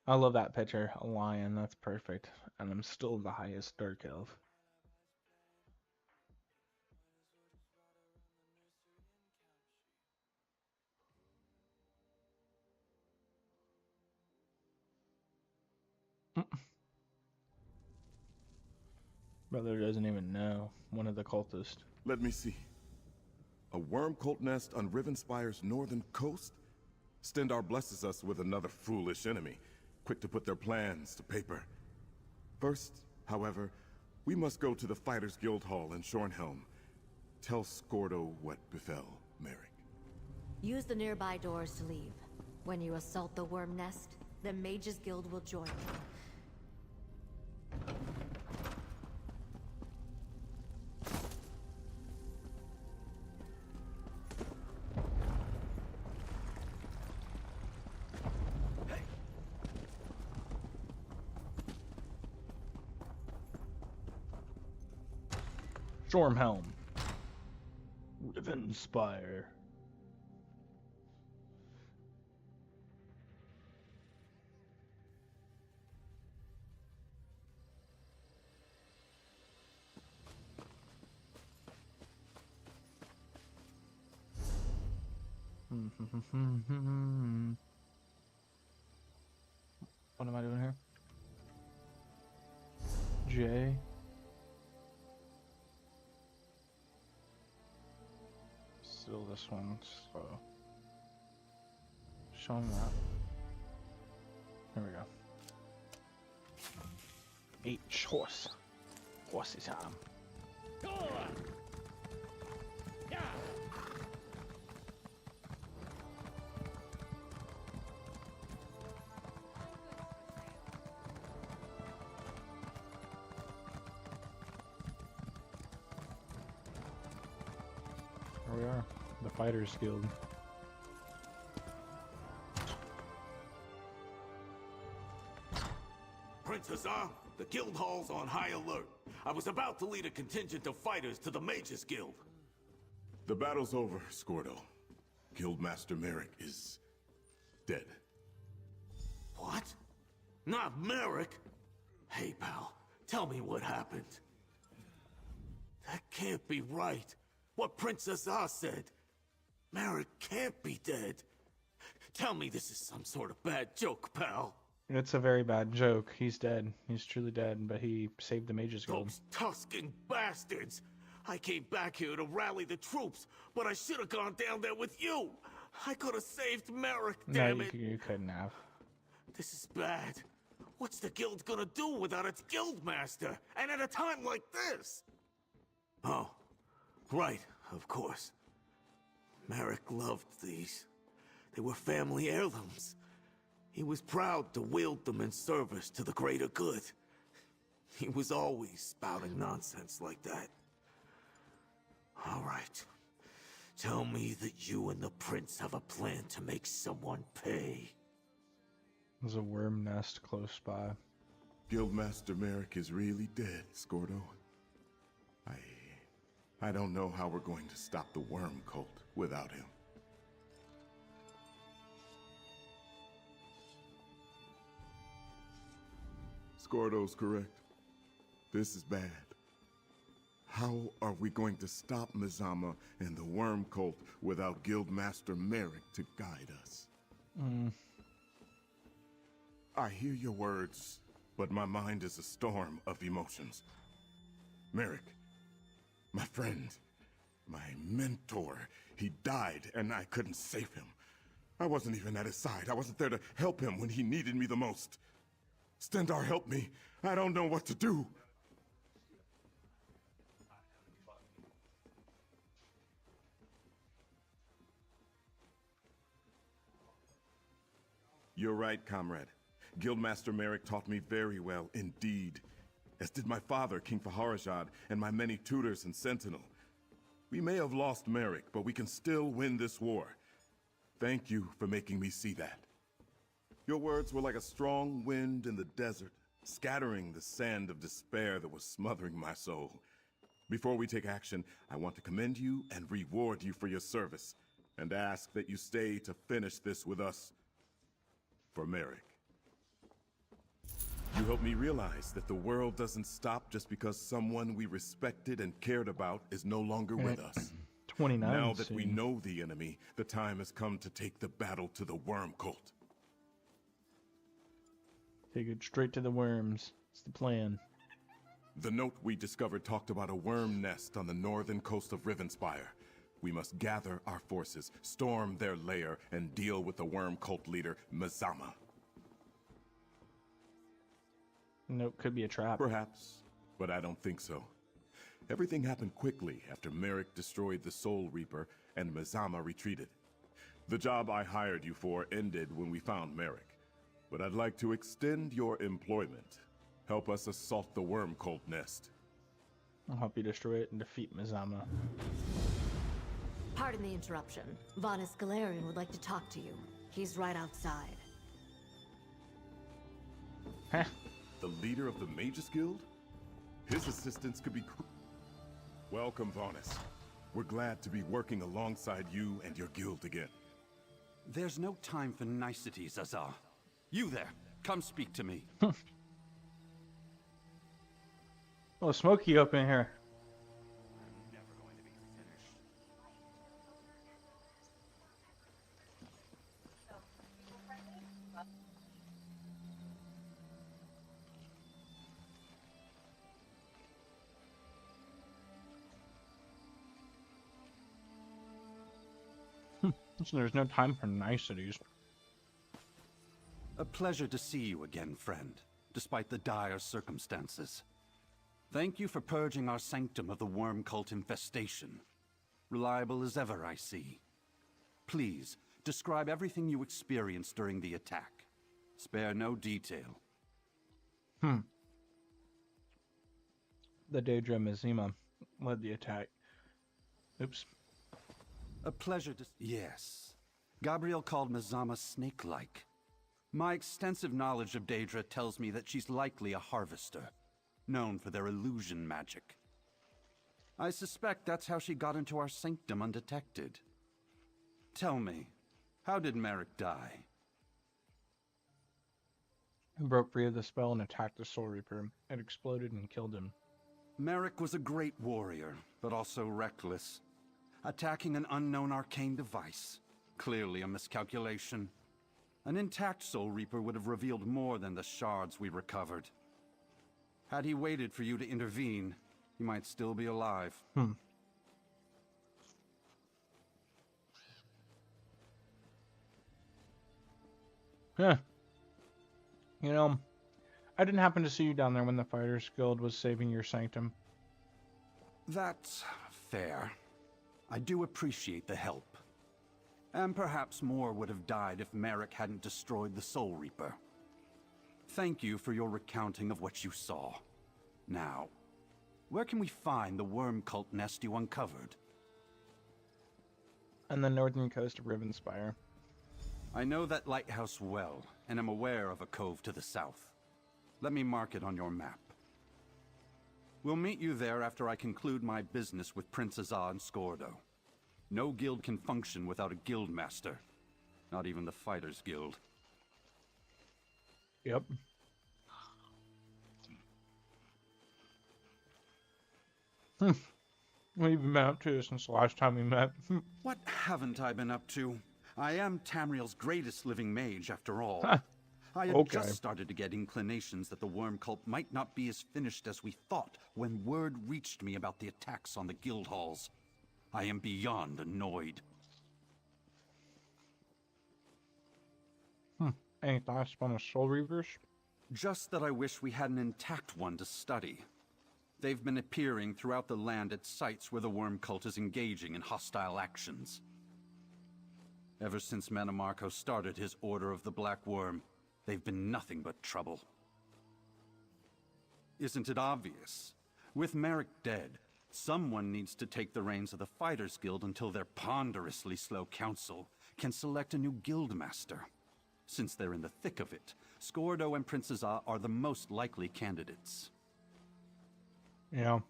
I love that picture. A lion, that's perfect. And I'm still the highest Dark Elf. Brother doesn't even know. One of the cultists. Let me see. A worm cult nest on Rivenspire's northern coast? Stendar blesses us with another foolish enemy, quick to put their plans to paper. First, however, we must go to the Fighters Guild Hall in Shornhelm. Tell Scordo what befell Merrick. Use the nearby doors to leave. When you assault the worm nest, the Mages Guild will join you. Stormhelm. Rivenspire. What am I doing here? J. Still this one, so show him that. There we go. H horse. Horse's arm. Here we are, the Fighters Guild. Prince Huzzah, the guild hall's on high alert. I was about to lead a contingent of fighters to the Mages Guild. The battle's over, Scordo. Guildmaster Merrick is dead. What? Not Merrick? Hey, pal, tell me what happened. That can't be right. What Prince Huzzah said. Merrick can't be dead. Tell me this is some sort of bad joke, pal. It's a very bad joke. He's dead. He's truly dead, but he saved the Mages Guild. Those Tuscan bastards! I came back here to rally the troops, but I should have gone down there with you! I could have saved Merrick, damn it! No, you couldn't have. This is bad. What's the guild gonna do without its guildmaster? And at a time like this? Oh, right, of course. Merrick loved these. They were family heirlooms. He was proud to wield them in service to the greater good. He was always spouting nonsense like that. All right. Tell me that you and the prince have a plan to make someone pay. There's a worm nest close by. Guildmaster Merrick is really dead, Scordo. I don't know how we're going to stop the worm cult without him. Scordo's correct. This is bad. How are we going to stop Mazama and the worm cult without Guildmaster Merrick to guide us? I hear your words, but my mind is a storm of emotions. Merrick, my friend, my mentor, he died and I couldn't save him. I wasn't even at his side. I wasn't there to help him when he needed me the most. Stendarr, help me. I don't know what to do. You're right, comrade. Guildmaster Merrick taught me very well indeed, as did my father, King Faharajad, and my many tutors and Sentinel. We may have lost Merrick, but we can still win this war. Thank you for making me see that. Your words were like a strong wind in the desert, scattering the sand of despair that was smothering my soul. Before we take action, I want to commend you and reward you for your service, and ask that you stay to finish this with us. For Merrick. You helped me realize that the world doesn't stop just because someone we respected and cared about is no longer with us. 29. Now that we know the enemy, the time has come to take the battle to the worm cult. Take it straight to the worms. It's the plan. The note we discovered talked about a worm nest on the northern coast of Rivenspire. We must gather our forces, storm their lair, and deal with the worm cult leader, Mazama. Nope, could be a trap. Perhaps, but I don't think so. Everything happened quickly after Merrick destroyed the Soul Reaper and Mazama retreated. The job I hired you for ended when we found Merrick. But I'd like to extend your employment. Help us assault the worm cult nest. I'll help you destroy it and defeat Mazama. Pardon the interruption. Vanis Galarian would like to talk to you. He's right outside. Huh? The leader of the Mages Guild? His assistance could be... Welcome, Vanis. We're glad to be working alongside you and your guild again. There's no time for niceties, Azar. You there, come speak to me. Oh, smoky up in here. So there's no time for niceties. A pleasure to see you again, friend, despite the dire circumstances. Thank you for purging our sanctum of the worm cult infestation. Reliable as ever, I see. Please, describe everything you experienced during the attack. Spare no detail. The Daedra Mizima led the attack. Oops. A pleasure to... Yes. Gabriel called Mizama snake-like. My extensive knowledge of Daedra tells me that she's likely a harvester, known for their illusion magic. I suspect that's how she got into our sanctum undetected. Tell me, how did Merrick die? He broke free of the spell and attacked the Soul Reaper. It exploded and killed him. Merrick was a great warrior, but also reckless. Attacking an unknown arcane device. Clearly a miscalculation. An intact Soul Reaper would have revealed more than the shards we recovered. Had he waited for you to intervene, he might still be alive. Huh. You know, I didn't happen to see you down there when the Fighters Guild was saving your sanctum. That's fair. I do appreciate the help. And perhaps more would have died if Merrick hadn't destroyed the Soul Reaper. Thank you for your recounting of what you saw. Now, where can we find the worm cult nest you uncovered? On the northern coast of Rivenspire. I know that lighthouse well, and am aware of a cove to the south. Let me mark it on your map. We'll meet you there after I conclude my business with Prince Azah and Skordo. No guild can function without a guild master. Not even the Fighters Guild. Yep. What have you been up to since the last time we met? What haven't I been up to? I am Tamriel's greatest living mage, after all. I had just started to get inclinations that the worm cult might not be as finished as we thought when word reached me about the attacks on the guild halls. I am beyond annoyed. Any thoughts on the Soul Reavers? Just that I wish we had an intact one to study. They've been appearing throughout the land at sites where the worm cult is engaging in hostile actions. Ever since Metamarco started his Order of the Black Worm, they've been nothing but trouble. Isn't it obvious? With Merrick dead, someone needs to take the reins of the Fighters Guild until their ponderously slow council can select a new guild master. Since they're in the thick of it, Skordo and Prince Azah are the most likely candidates. Yeah.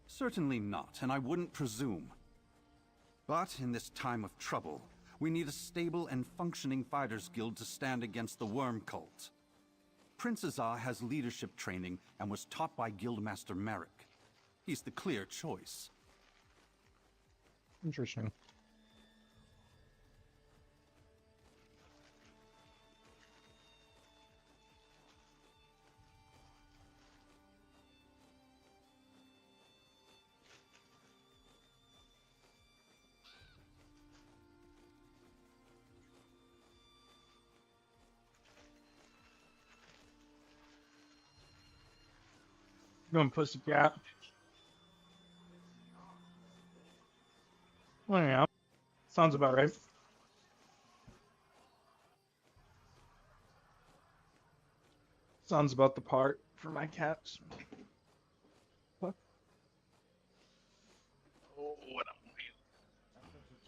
Certainly not, and I wouldn't presume. But in this time of trouble, we need a stable and functioning Fighters Guild to stand against the worm cult. Prince Azah has leadership training and was taught by Guildmaster Merrick. He's the clear choice. Interesting. Going pussycat. Well, yeah. Sounds about right. Sounds about the part for my cats. What? Oh, what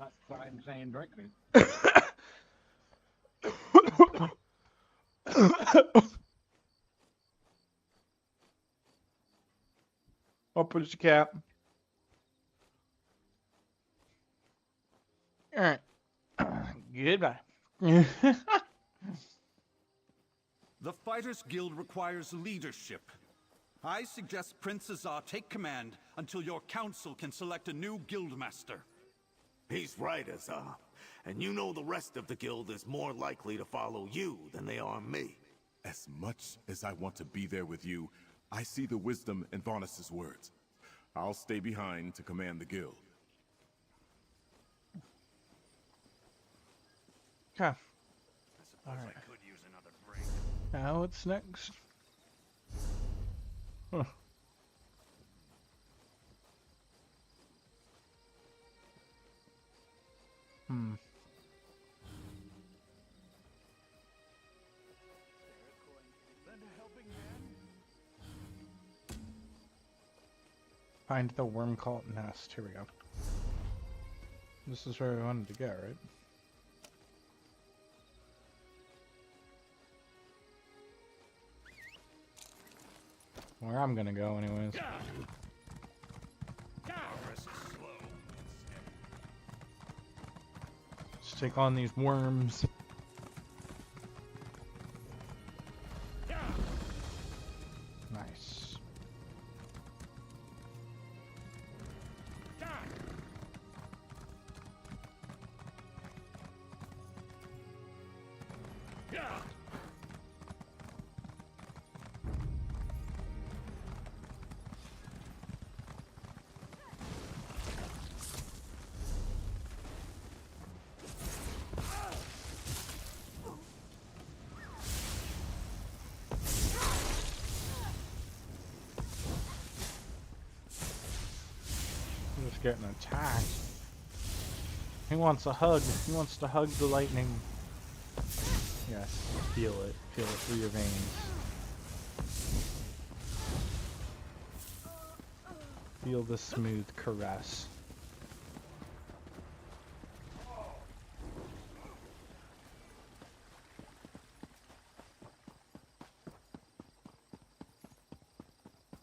a time saying drinking. Oh, pussycat. Alright. Goodbye. The Fighters Guild requires leadership. I suggest Prince Azah take command until your council can select a new guildmaster. He's right, Azah. And you know the rest of the guild is more likely to follow you than they are me. As much as I want to be there with you, I see the wisdom in Varnus' words. I'll stay behind to command the guild. Okay. Alright. Now what's next? Huh. Hmm. Find the worm cult nest. Here we go. This is where we wanted to go, right? Where I'm gonna go, anyways. Let's take on these worms. Nice. Just getting attacked. He wants a hug. He wants to hug the lightning. Yes, feel it. Feel it through your veins. Feel the smooth caress.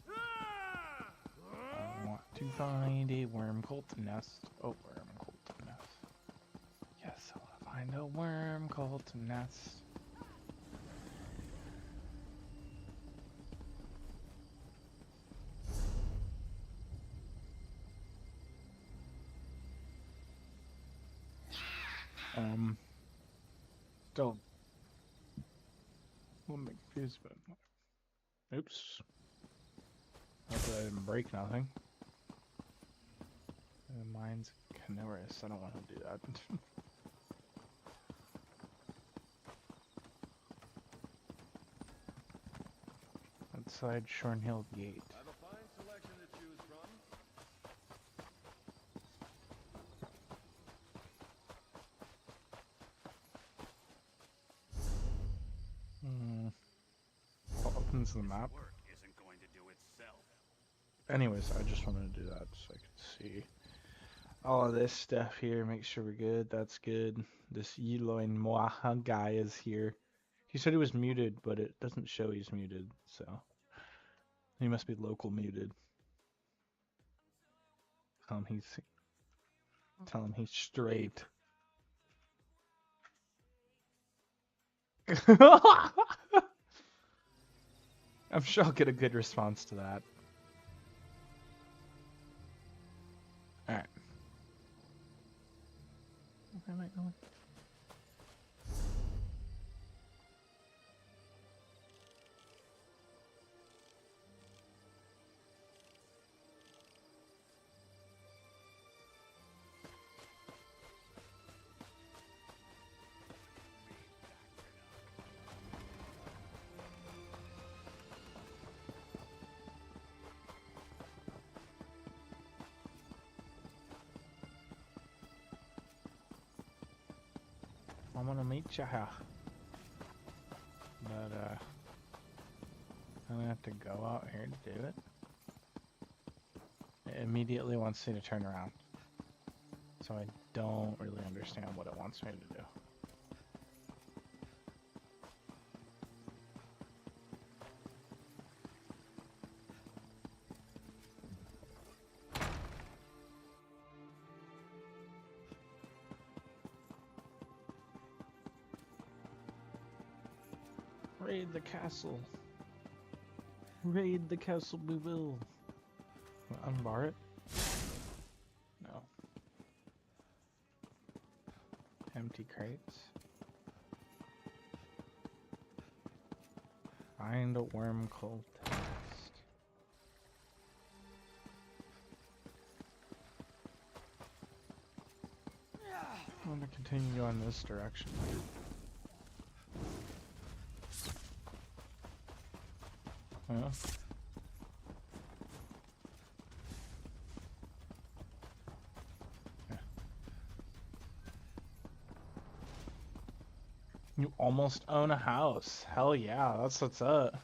I want to find a worm cult nest. Oh, worm cult nest. Yes, I want to find a worm cult nest. Still. I'm confused, but oops. Hopefully I didn't break nothing. Mine's Canoris. I don't want to do that. Outside Shornhill Gate. I have a fine selection to choose from. What opens the map? Anyways, I just wanted to do that so I could see all of this stuff here. Make sure we're good. That's good. This Yiloin Moaha guy is here. He said he was muted, but it doesn't show he's muted, so he must be local muted. Tell him he's straight. I'm sure I'll get a good response to that. Alright. Where am I going? I'm gonna meet you here. But, I'm gonna have to go out here to do it. It immediately wants me to turn around. So I don't really understand what it wants me to do. Raid the castle. Raid the castle we will. Unbar it? No. Empty crates. Find a worm cult nest. gonna continue going this direction. Yeah. You almost own a house. Hell yeah, that's what's up.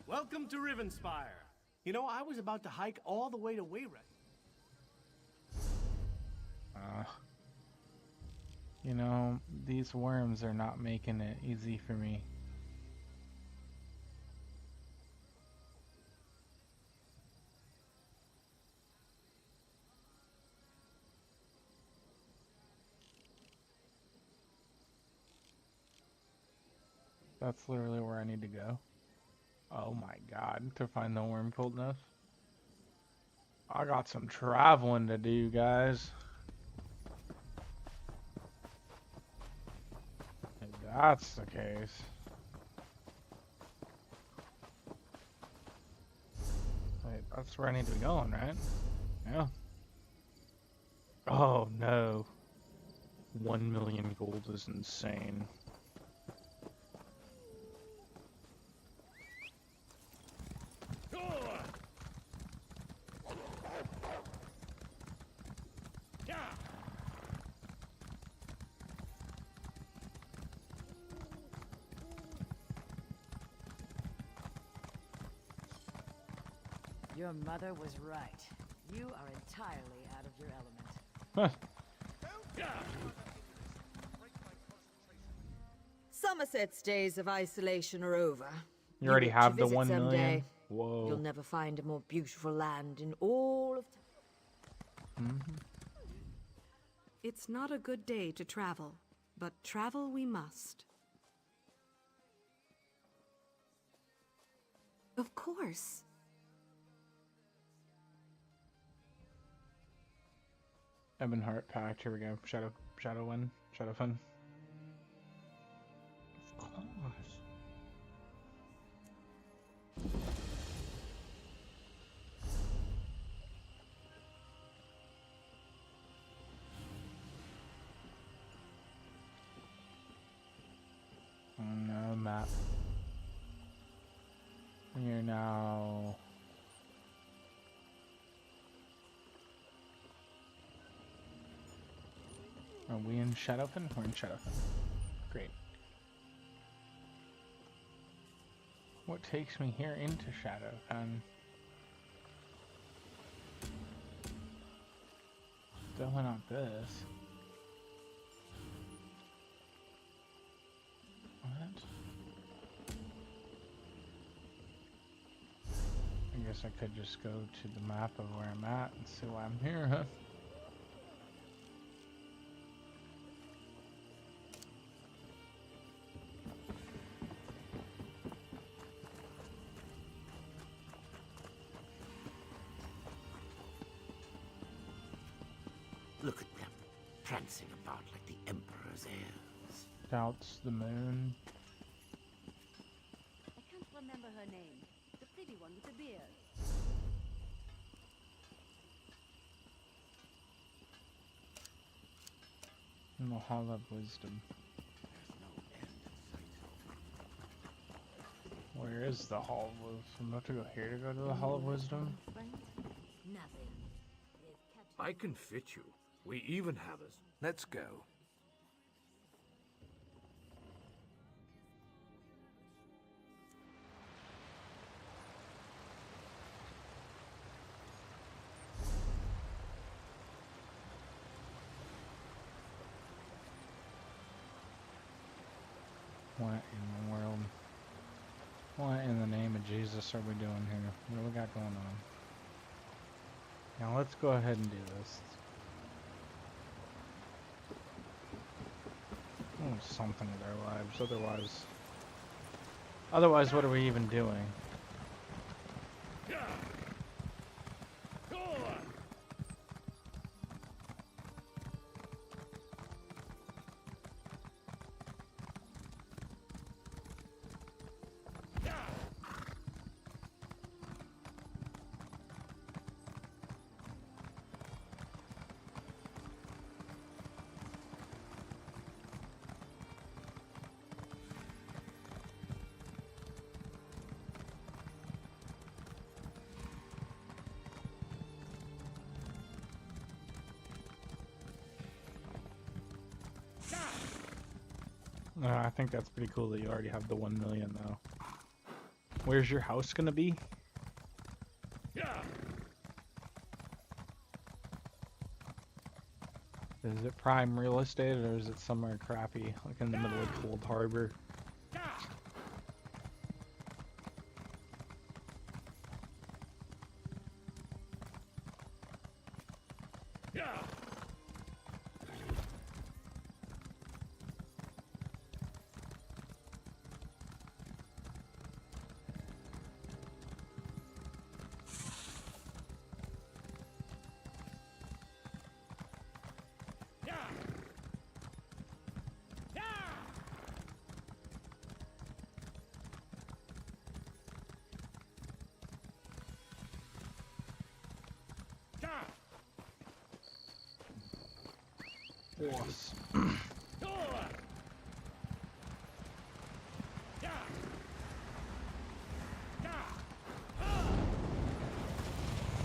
Welcome to Rivenspire. You know, I was about to hike all the way to Wayrest. You know, these worms are not making it easy for me. That's literally where I need to go. Oh my god, to find the worm cult nest. I got some traveling to do, guys. If that's the case. Wait, that's where I need to be going, right? Yeah. Oh no. 1 million gold is insane. Your mother was right. You are entirely out of your element. Somerset's days of isolation are over. You already get have to the visit 1 someday. million? Whoa. You'll never find a more beautiful land in all of time. It's not a good day to travel, but travel we must. Of course. Ebonheart Pact, here we go. Shadow Fun. Of course. Oh no, map. We're now... Are we in Shadowfen? We're in Shadowfen. Great. What takes me here into Shadowfen? Definitely not this. What? I guess I could just go to the map of where I'm at and see why I'm here, huh? Look at them, prancing about like the Emperor's heirs. Doubts the moon. I can't remember her name. The pretty one with the beard. And the Hall of Wisdom. Where is the Hall of Wisdom? I'm about to go here to go to the Hall of Wisdom. I can fit you. We even have us. Let's go. What in the world? What in the name of Jesus are we doing here? What do we got going on? Now let's go ahead and do this. Oh, something with our lives. Otherwise, what are we even doing? I think that's pretty cool that you already have the 1 million though. Where's your house gonna be? Is it prime real estate or is it somewhere crappy, like in the middle of Cold Harbor? Yes.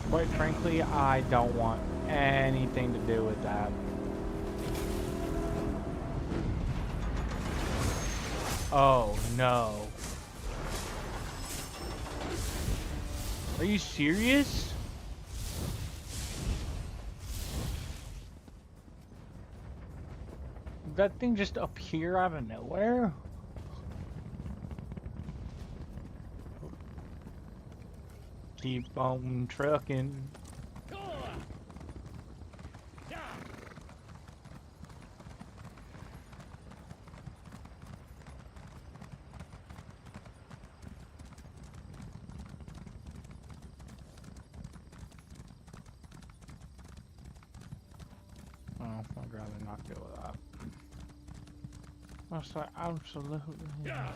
Quite frankly, I don't want anything to do with that. Oh no. Are you serious? Did that thing just appear out of nowhere? Keep on trucking. Oh, I'd rather not deal with that. That's like absolutely. Yeah.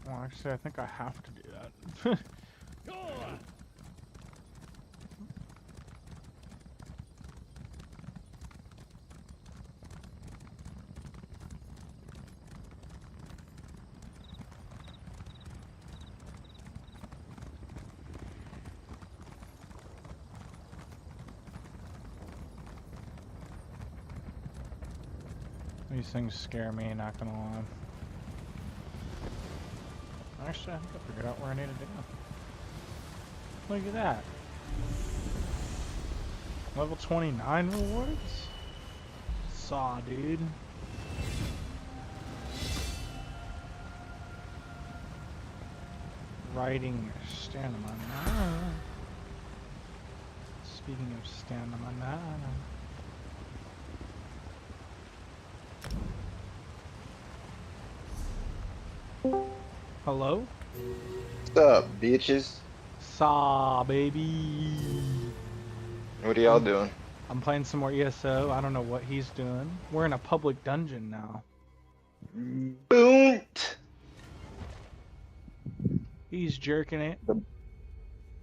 Well, actually, I think I have to do that. These things scare me, not gonna lie. Actually, I think I figured out where I needed to go. Look at that. Level 29 rewards? Saw, dude. Riding stamina. Speaking of stamina. Hello? What's up, bitches? Saw, baby. What are y'all doing? I'm playing some more ESO. I don't know what he's doing. We're in a public dungeon now. Boont! He's jerking it.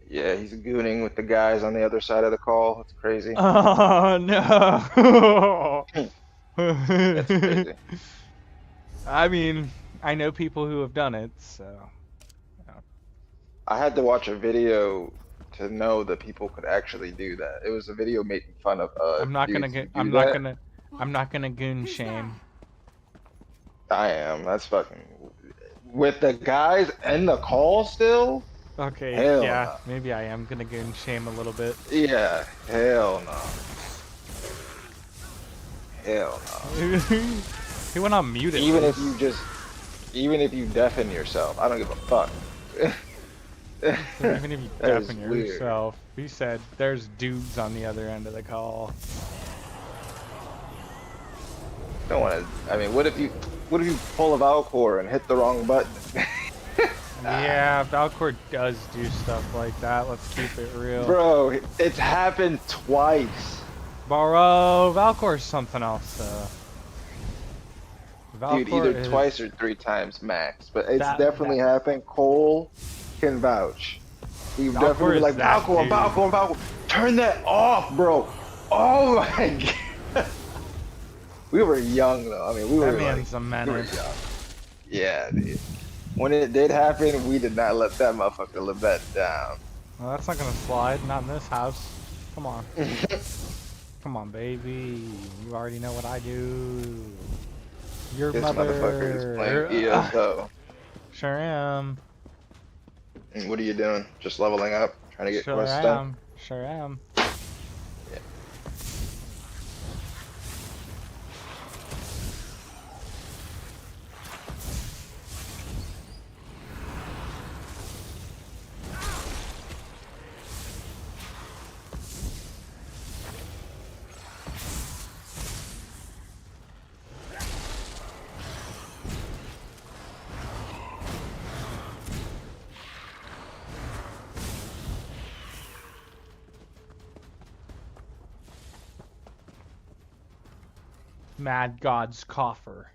Yeah, he's gooning with the guys on the other side of the call. It's crazy. Oh, no. That's crazy. I mean, I know people who have done it, so. Yeah. I had to watch a video to know that people could actually do that. It was a video making fun of I'm not dudes gonna who get. do I'm that. not gonna goon shame. I am. That's fucking with the guys in the call still. Okay, Hell yeah, no. maybe I am gonna goon shame a little bit. Yeah, hell no. Hell no. He went on mute. Even if you deafen yourself, I don't give a fuck. So even if you That is deafen weird. yourself, he said there's dudes on the other end of the call. Don't want to. I mean, what if you pull a Valcor and hit the wrong button? Yeah, Valcor does do stuff like that. Let's keep it real. Bro, it's happened twice. Bro, Valcor's something else, though. Dude, either twice or 3 times max, but it's definitely happened. Cole can vouch. He definitely is like that Valcor. Turn that off, bro. Oh my god. We were young though. I mean, we were That man's like, a we were menace. young. Yeah, dude. When it did happen, we did not let that motherfucker Levette down. Well, that's not gonna slide. Not in this house. Come on. Come on, baby. You already know what I do. Your This mother. motherfucker is playing ESO. Sure am. And what are you doing? Just leveling up? Trying to get Sure quests done? am. Sure am. Yeah. Mad God's coffer.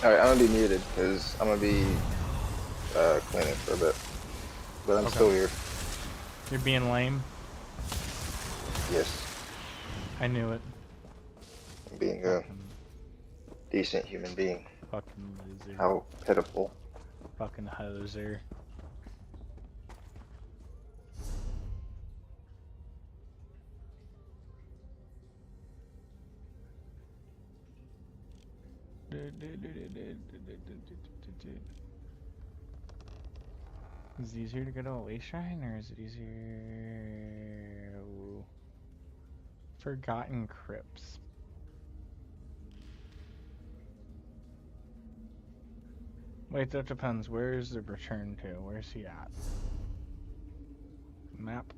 Alright, I'm gonna be muted because I'm gonna be cleaning for a bit. But I'm still here. You're being lame? Yes. I knew it. I'm being a decent human being. Fucking loser. How pitiful. Fucking hoser. Is it easier to go to a way shrine, or is it easier? Ooh. Forgotten crypts. Wait, that depends. Where is the return to? Where's he at? Map.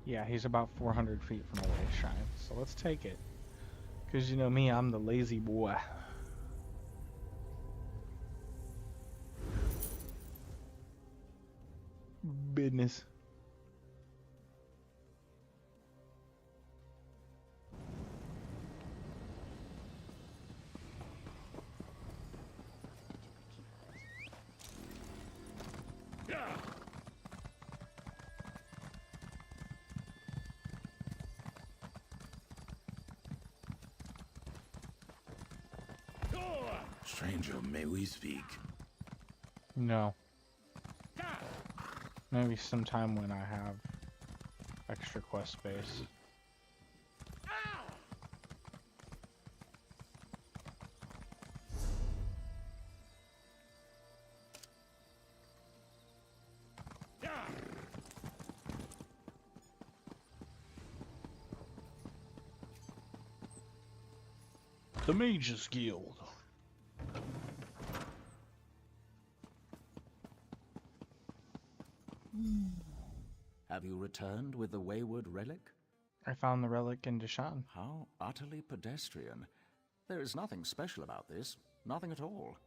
Yeah, he's about 400 feet from a way shrine, so let's take it. Because you know me, I'm the lazy boy. Business. Stranger, may we speak? No. Maybe sometime when I have extra quest space. The Mages Guild. Have you returned with the wayward relic? I found the relic in Deshaun. How utterly pedestrian. There is nothing special about this. Nothing at all.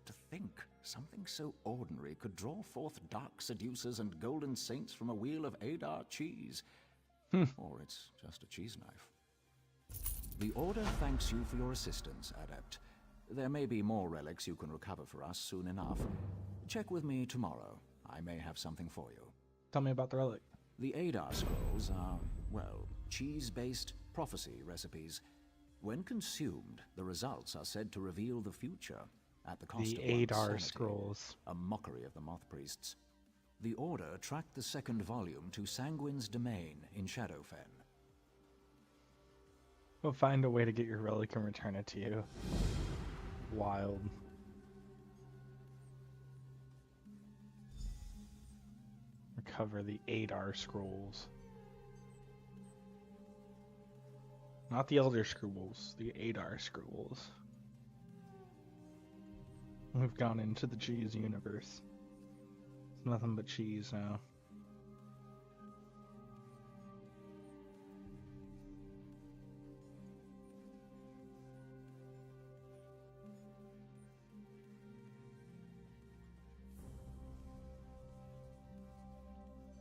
To think something so ordinary could draw forth dark seducers and golden saints from a wheel of Adar cheese. Or it's just a cheese knife. The Order thanks you for your assistance, Adept. There may be more relics you can recover for us soon enough. Check with me tomorrow. I may have something for you. Tell me about the relic. The Adar scrolls are, well, cheese-based prophecy recipes. When consumed, the results are said to reveal the future at the cost The of one's Adar sanity. scrolls. A mockery of the Moth Priests. The Order tracked the second volume to Sanguine's domain in Shadowfen. We'll find a way to get your relic and return it to you. Wild. Recover the Adar scrolls. Not the Elder Scrolls, the Adar scrolls. We've gone into the cheese universe. It's nothing but cheese now.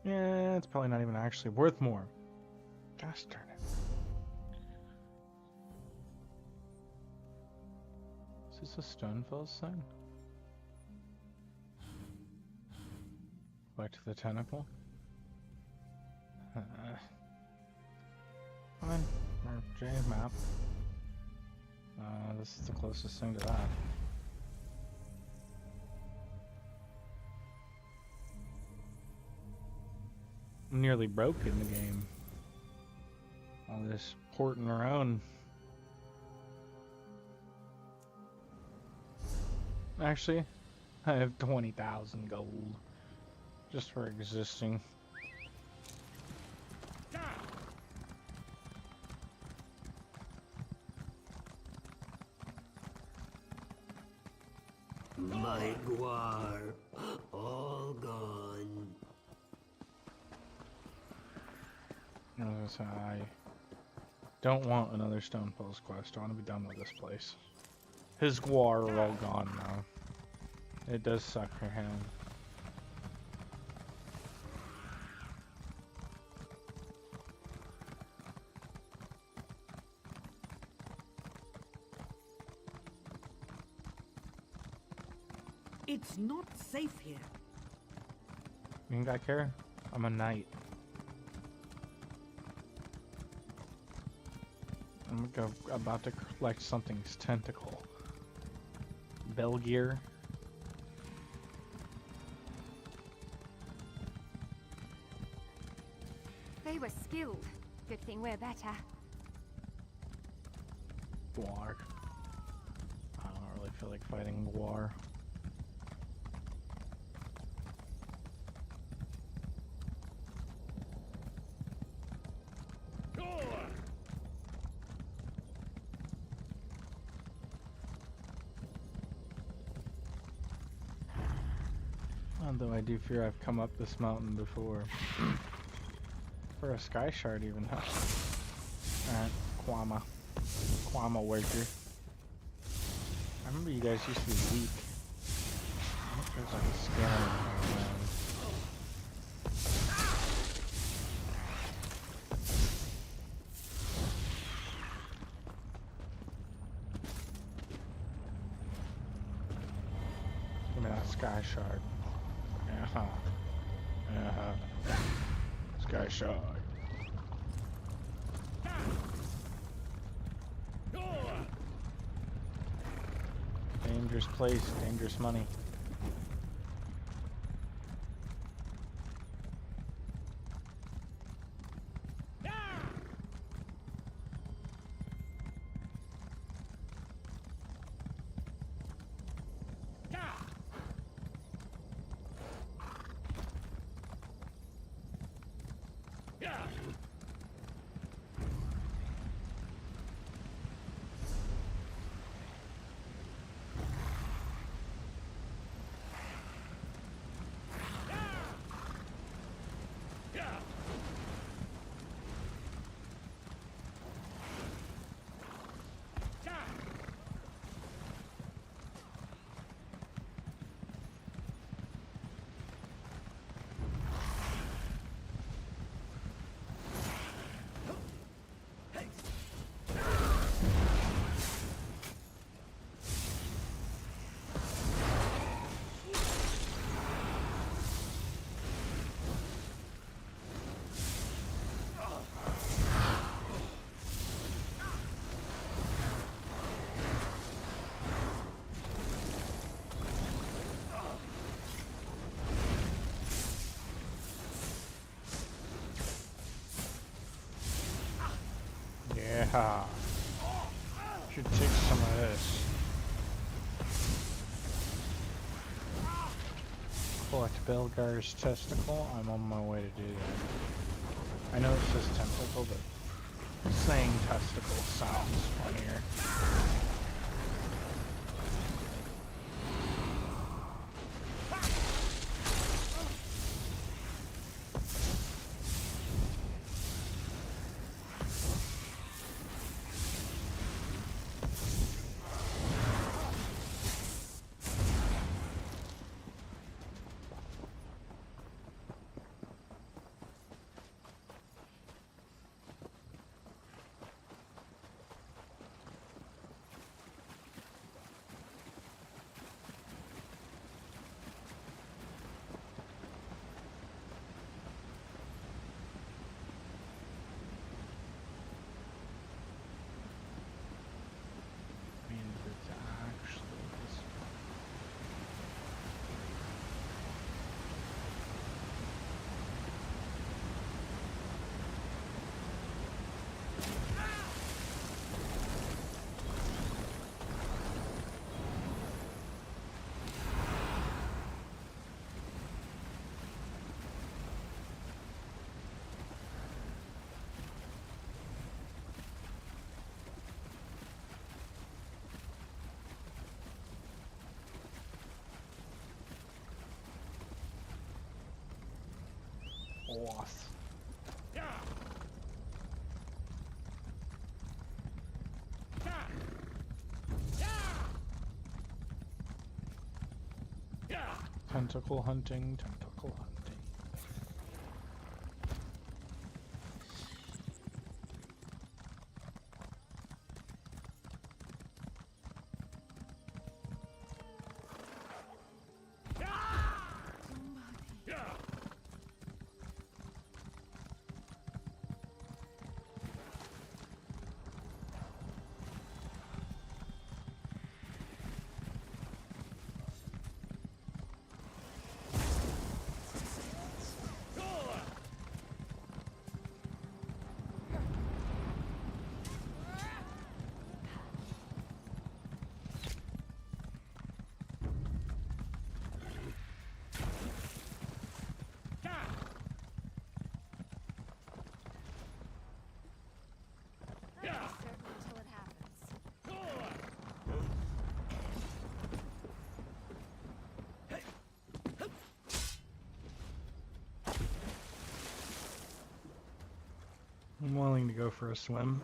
Yeah, it's probably not even actually worth more. Gosh darn it. this a Stonefells thing? Back to the tentacle? Fine. Or J map. This is the closest thing to that. I'm nearly broken the game. All this porting around. Actually, I have 20,000 gold just for existing. My guar, all gone. I don't want another Stonefells quest. I want to be done with this place. His guar are all gone now. It does suck for him. It's not safe here. You think I care? I'm a knight. I'm about to collect something's tentacle. Belgear. They were skilled. Good thing we're better. Guar. I don't really feel like fighting Guar. Although I do fear I've come up this mountain before. For a sky shard even. Alright, Quama worker. I remember you guys used to be weak. I think there's like a scanner around. Give me that sky shard. Sky shard. Dangerous place, dangerous money. Yeah. Should take some of this. Collect Belgar's testicle. I'm on my way to do that. I know it says tentacle, but saying testicle sounds funnier. boss. Tentacle hunting, tentacle hunting. Until it happens. I'm willing to go for a swim.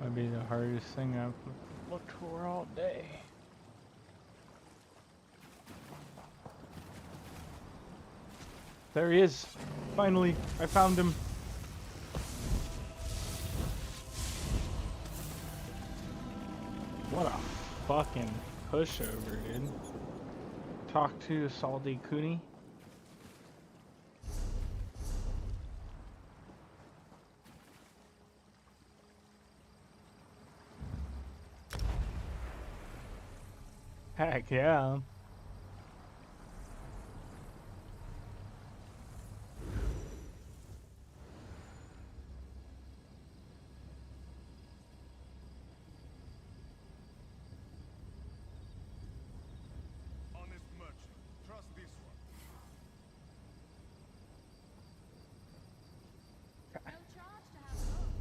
Might be the hardest thing I've looked for all day. There he is. Finally, I found him. What a fucking pushover, dude. Talk to Saldi Cooney. Heck yeah. Honest merchant, trust this one. No charge to have a look.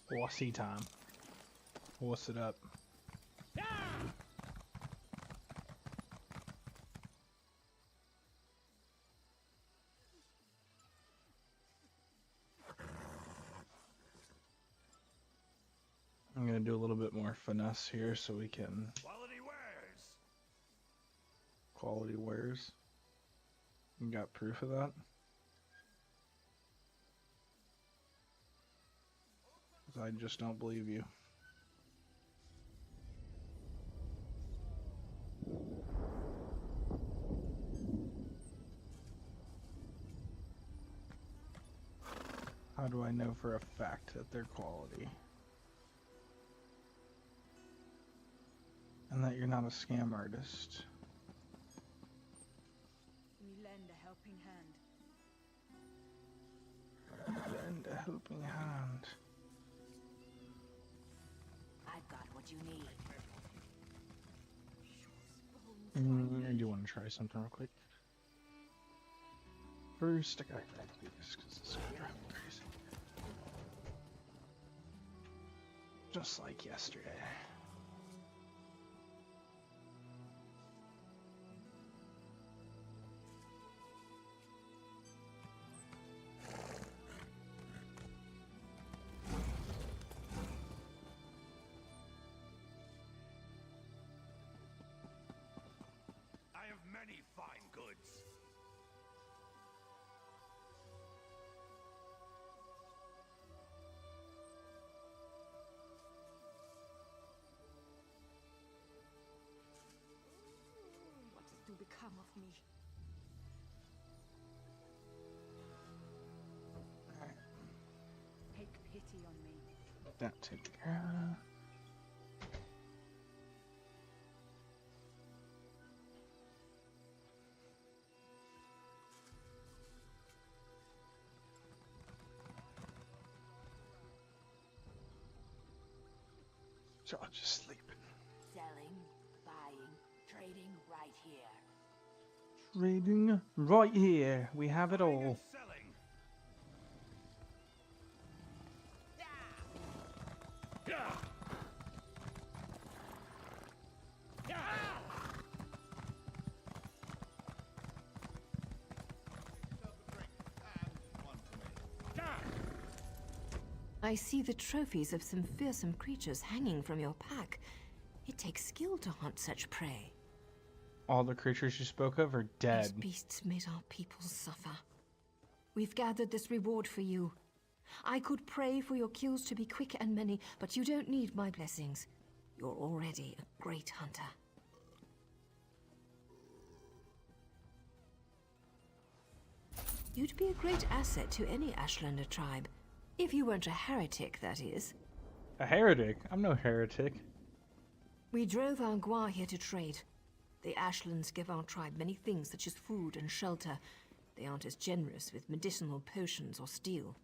Horsey time. Horse it up. I'm gonna do a little bit more finesse here so we can Quality wares. quality wares. You got proof of that? 'Cause I just don't believe you. How do I know for a fact that they're quality? And that you're not a scam artist. We lend a helping hand. Lend a helping hand. I've got what you need. I do want to try something real quick. First, I gotta do this because it's gonna drive me crazy. Just like yesterday. I have many fine goods. become of me? Take pity on me. That taken care of. So I'll just sleep. Selling, buying, trading right here. Trading right here. We have it all. I see the trophies of some fearsome creatures hanging from your pack. It takes skill to hunt such prey. All the creatures you spoke of are dead. These beasts made our people suffer. We've gathered this reward for you. I could pray for your kills to be quick and many, but you don't need my blessings. You're already a great hunter. You'd be a great asset to any Ashlander tribe. If you weren't a heretic, that is. A heretic? I'm no heretic. We drove our Gua here to trade. The Ashlands give our tribe many things such as food and shelter. They aren't as generous with medicinal potions or steel.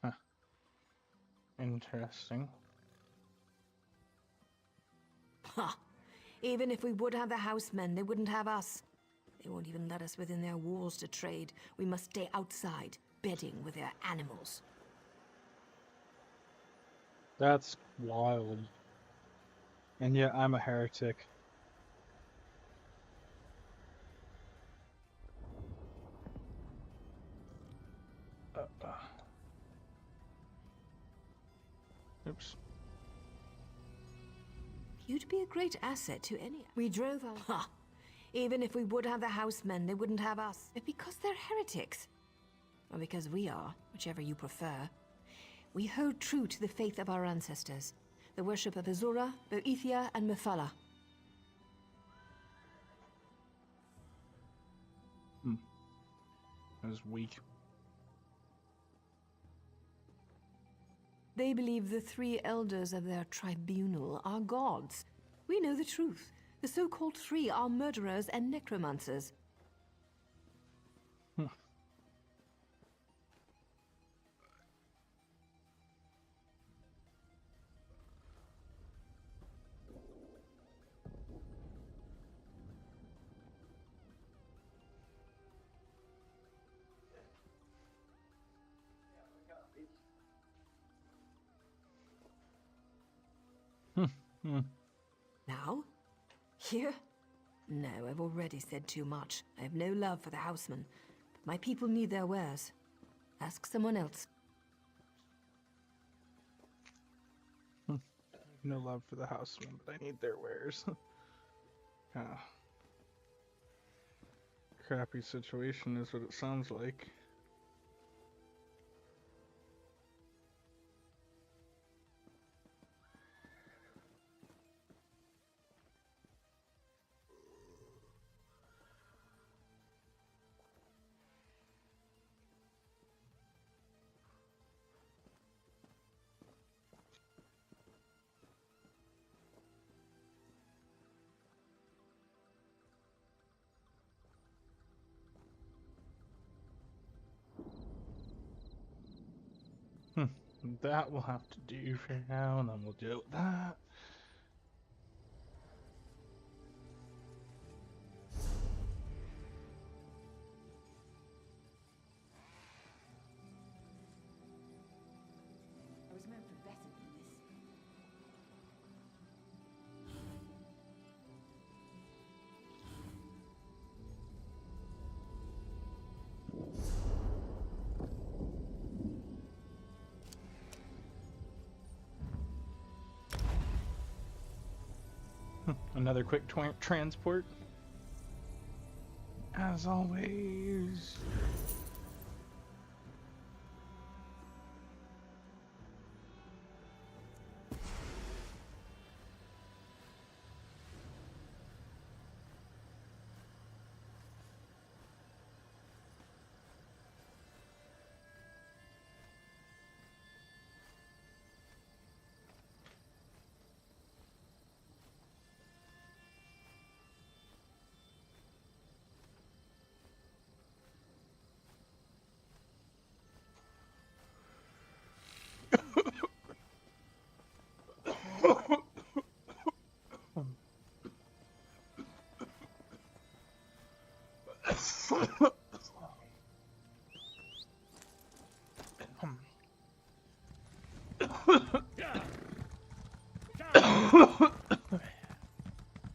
Huh. Interesting. Ha! Even if we would have the housemen, they wouldn't have us. They won't even let us within their walls to trade. We must stay outside, bedding with their animals. That's wild. And yet I'm a heretic. Oops. You'd be a great asset to any... We drove our... Ha! Even if we would have the housemen, they wouldn't have us. Because they're heretics. Or because we are, whichever you prefer. We hold true to the faith of our ancestors. The worship of Azura, Boethia, and Mephala. That was weak. They believe the three elders of their tribunal are gods. We know the truth. The so-called three are murderers and necromancers. Now? Here? No, I've already said too much. I have no love for the housemen. But my people need their wares. Ask someone else. No love for the housemen, but I need their wares. Crappy situation is what it sounds like. That will have to do for now, and then we'll deal with that. I was meant for better than this. Another quick transport. As always.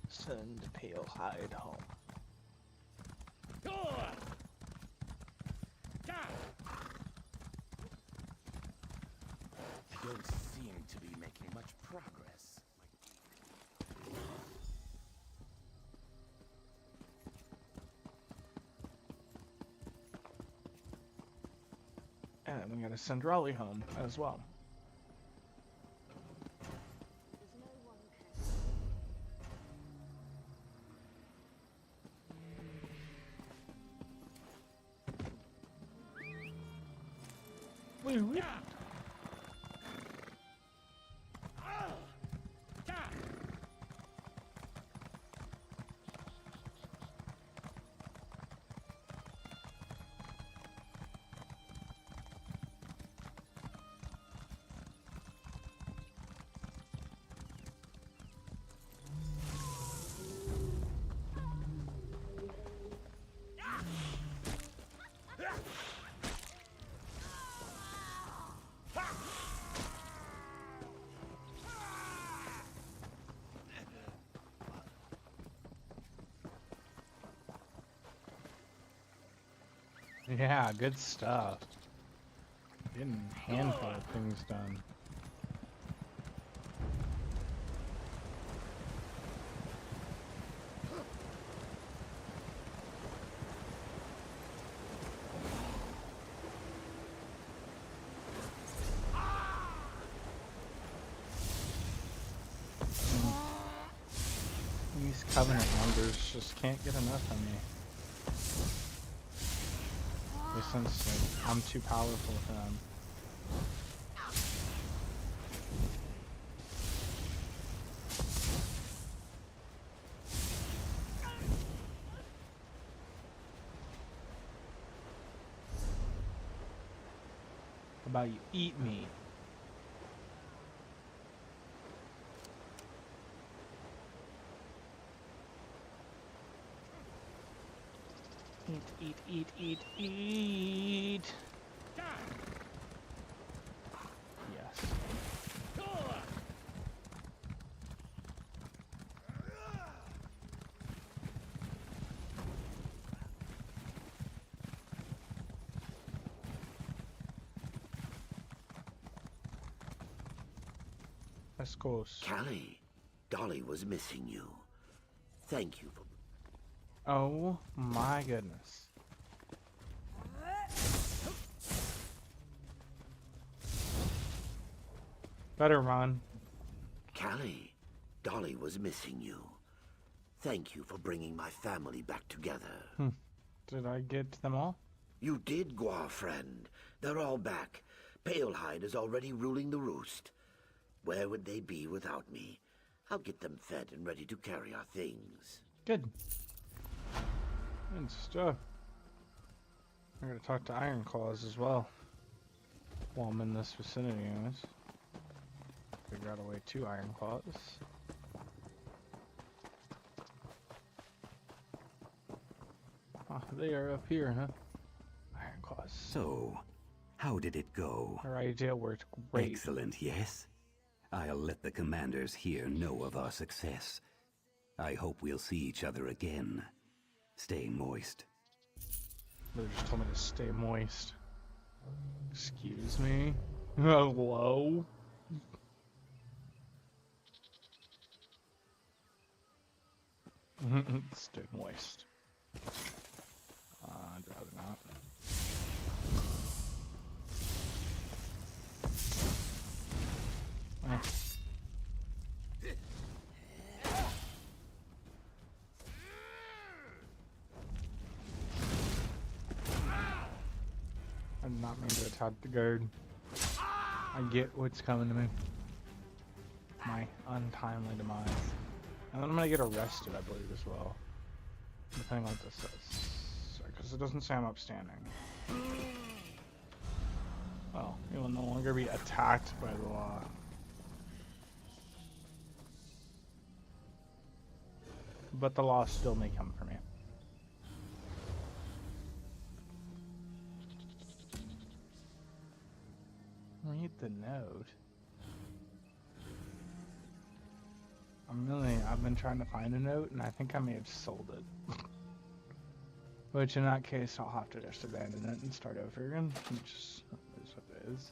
Send Pale Hide home. Don't seem to be making much progress. And we gotta send Raleigh home as well. Woo-wee. Yeah, good stuff. Getting a handful of things done. These Covenant members just can't get enough of me. They sense like I'm too powerful for them. How about you eat me? Eat. Yes. Let's go. Callie, Dolly was missing you. Thank you for... Oh my goodness. Better run. Callie, Dolly was missing you. Thank you for bringing my family back together. Did I get them all? You did, Gua friend. They're all back. Palehide is already ruling the roost. Where would they be without me? I'll get them fed and ready to carry our things. Good. Good stuff. I gotta talk to Iron Claws as well. While I'm in this vicinity, anyways. Figure out a way to Iron Claws. Oh, they are up here, huh? Iron Claws. So, how did it go? Our idea worked great. Excellent, yes? I'll let the commanders here know of our success. I hope we'll see each other again. Stay moist. They just told me to stay moist. Excuse me? Hello? Stay moist. I'd rather not. I did not mean to attack the guard. I get what's coming to me. My untimely demise. And then I'm gonna get arrested, I believe, as well. Depending on what this says. Because it doesn't say I'm upstanding. Well, you will no longer be attacked by the law. but the loss still may come for me. Read the note. I've been trying to find a note, and I think I may have sold it. Which, in that case, I'll have to just abandon it and start over again, which is what it is.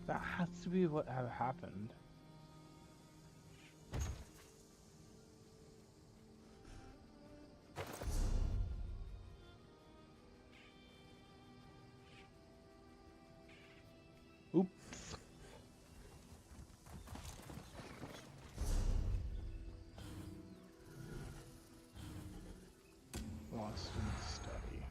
That has to be what have happened. Oops. Lost in study.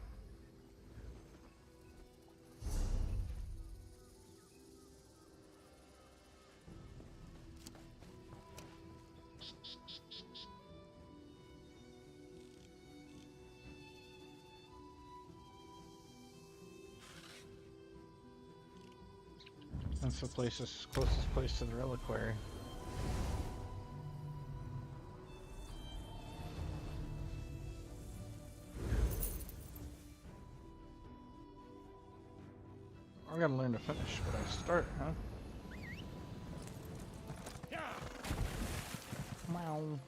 That's the closest place to the reliquary. I gotta learn to finish what I start, huh? Meow.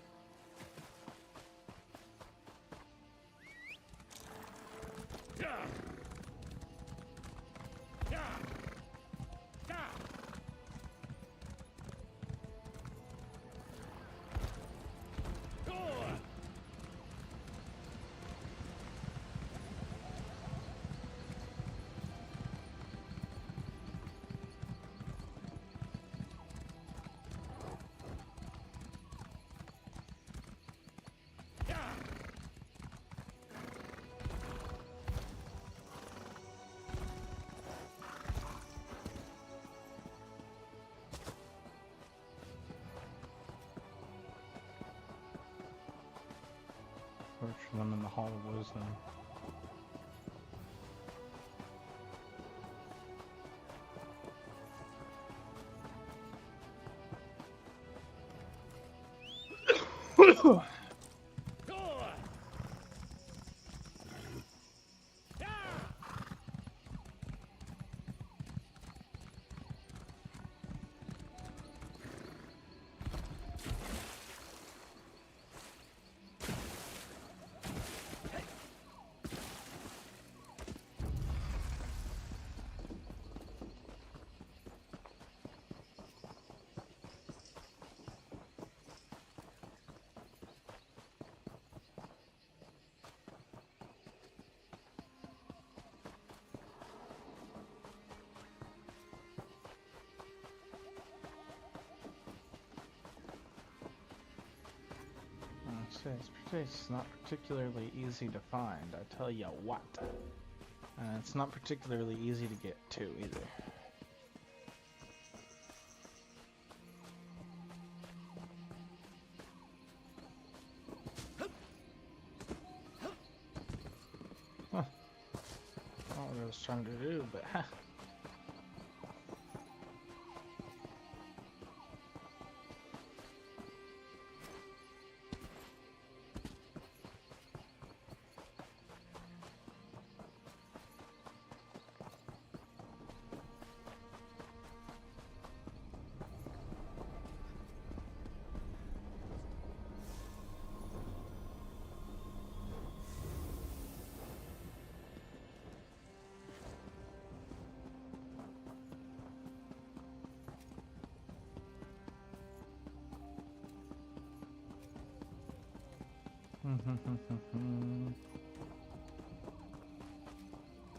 Search for them in the Hall of Wisdom. It's not particularly easy to find, I tell you what. It's not particularly easy to get to either. Huh. Not what I was trying to do, but huh.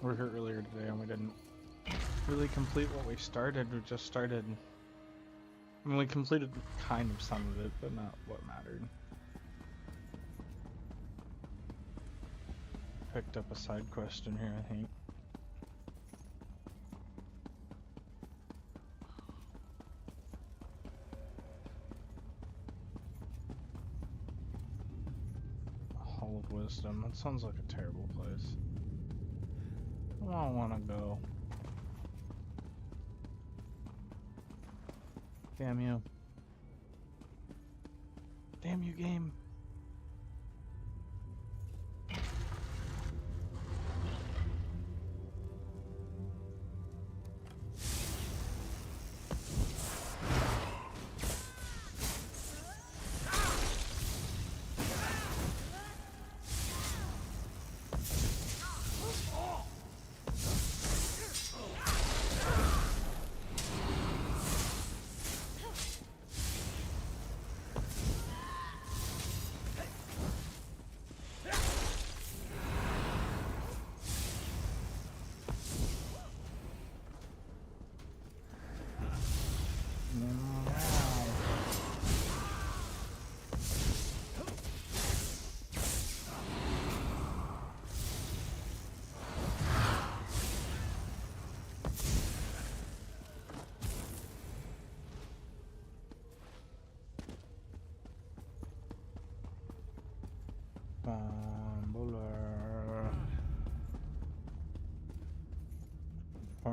We were here earlier today and we didn't really complete what we started. We just started. I mean, we completed kind of some of it, but not what mattered. Picked up a side quest in here, I think. Hall of Wisdom. That sounds like a terrible place. I don't want to go. Damn you. Damn you, game.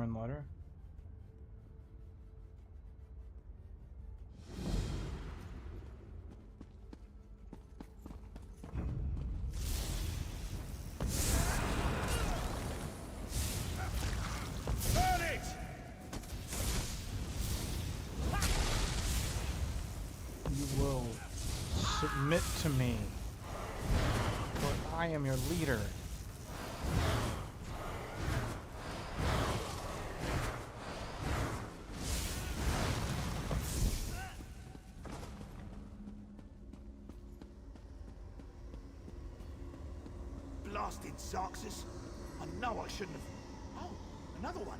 German letter. Burn it! You will submit to me, for I am your leader. Blasted Xarxus. I know I shouldn't have... Oh, another one?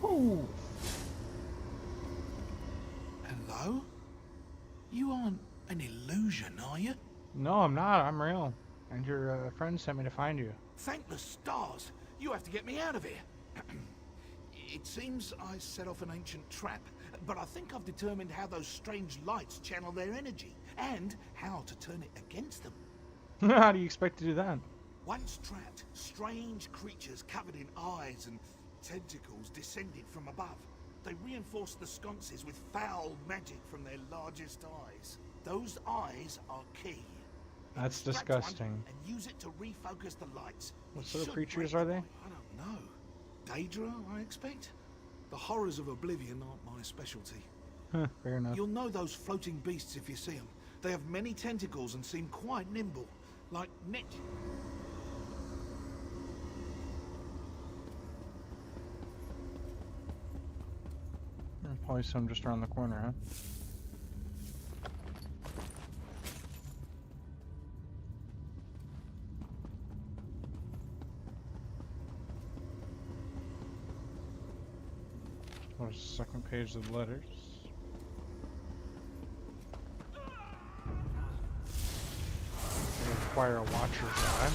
Ooh. Hello? You aren't an illusion, are you? No, I'm not. I'm real. And your friend sent me to find you. Thank the stars. You have to get me out of here. It seems I set off an ancient trap, but I think I've determined how those strange lights channel their energy, and how to turn it against them. How do you expect to do that? Once trapped, strange creatures covered in eyes and tentacles descended from above. They reinforced the sconces with foul magic from their largest eyes. Those eyes are key. That's Extract disgusting. one and use it to refocus the lights. What It sort of should creatures break are they? I don't know. Daedra, I expect? The horrors of Oblivion aren't my specialty. Huh, fair enough. You'll know those floating beasts if you see them. They have many tentacles and seem quite nimble, like net. There's probably some just around the corner, huh? There's the second page of the letters. They require a watcher's eye.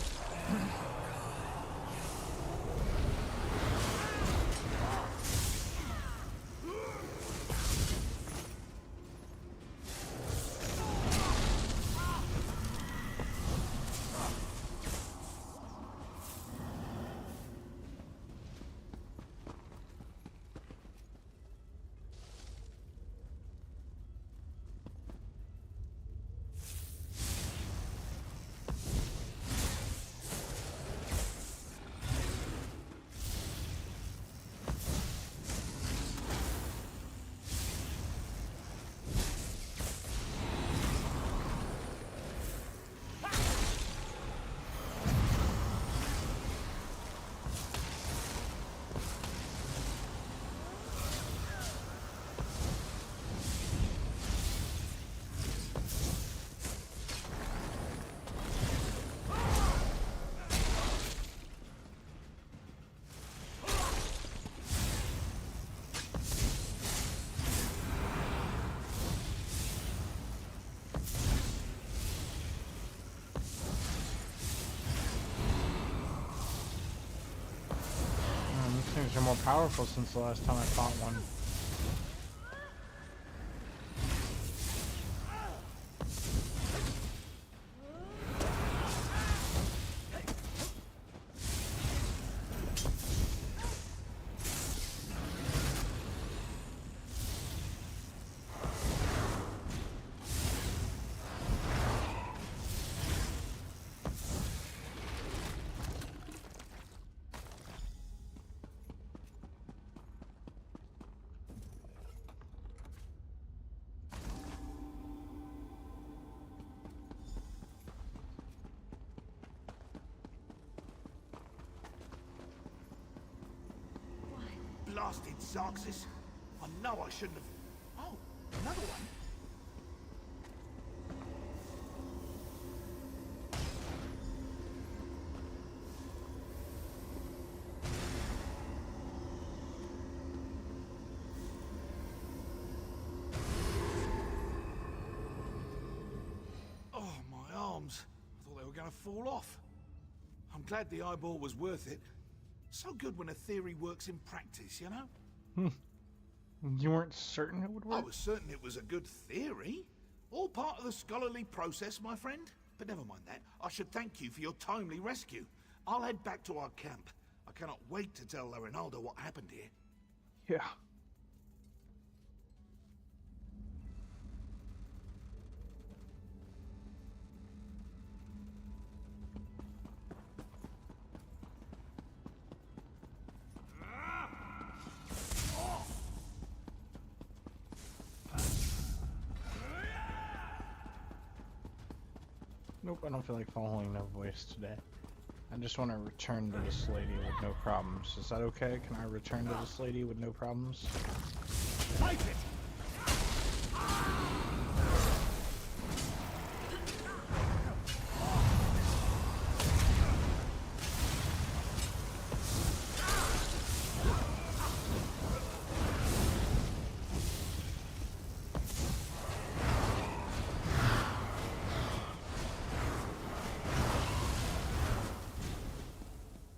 These things are more powerful since the last time I fought one. Blasted Xarxus. I know I shouldn't have... Oh, another one? Oh, my arms. I thought they were going to fall off. I'm glad the eyeball was worth it. So good when a theory works in practice, you know? You weren't certain it would work? I was certain it was a good theory. All part of the scholarly process, my friend. But never mind that. I should thank you for your timely rescue. I'll head back to our camp. I cannot wait to tell Rinaldo what happened here. Yeah. Nope, I don't feel like following no voice today. I just want to return to this lady with no problems. Is that okay? Can I return to this lady with no problems? Fight it!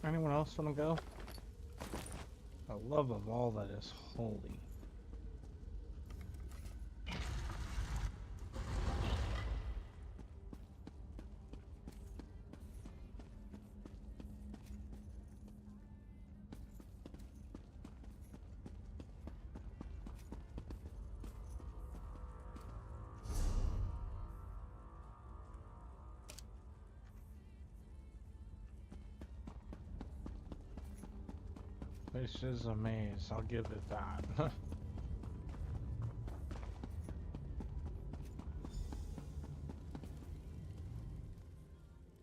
Anyone else want to go? The love of all that is holy. This is a maze, I'll give it that.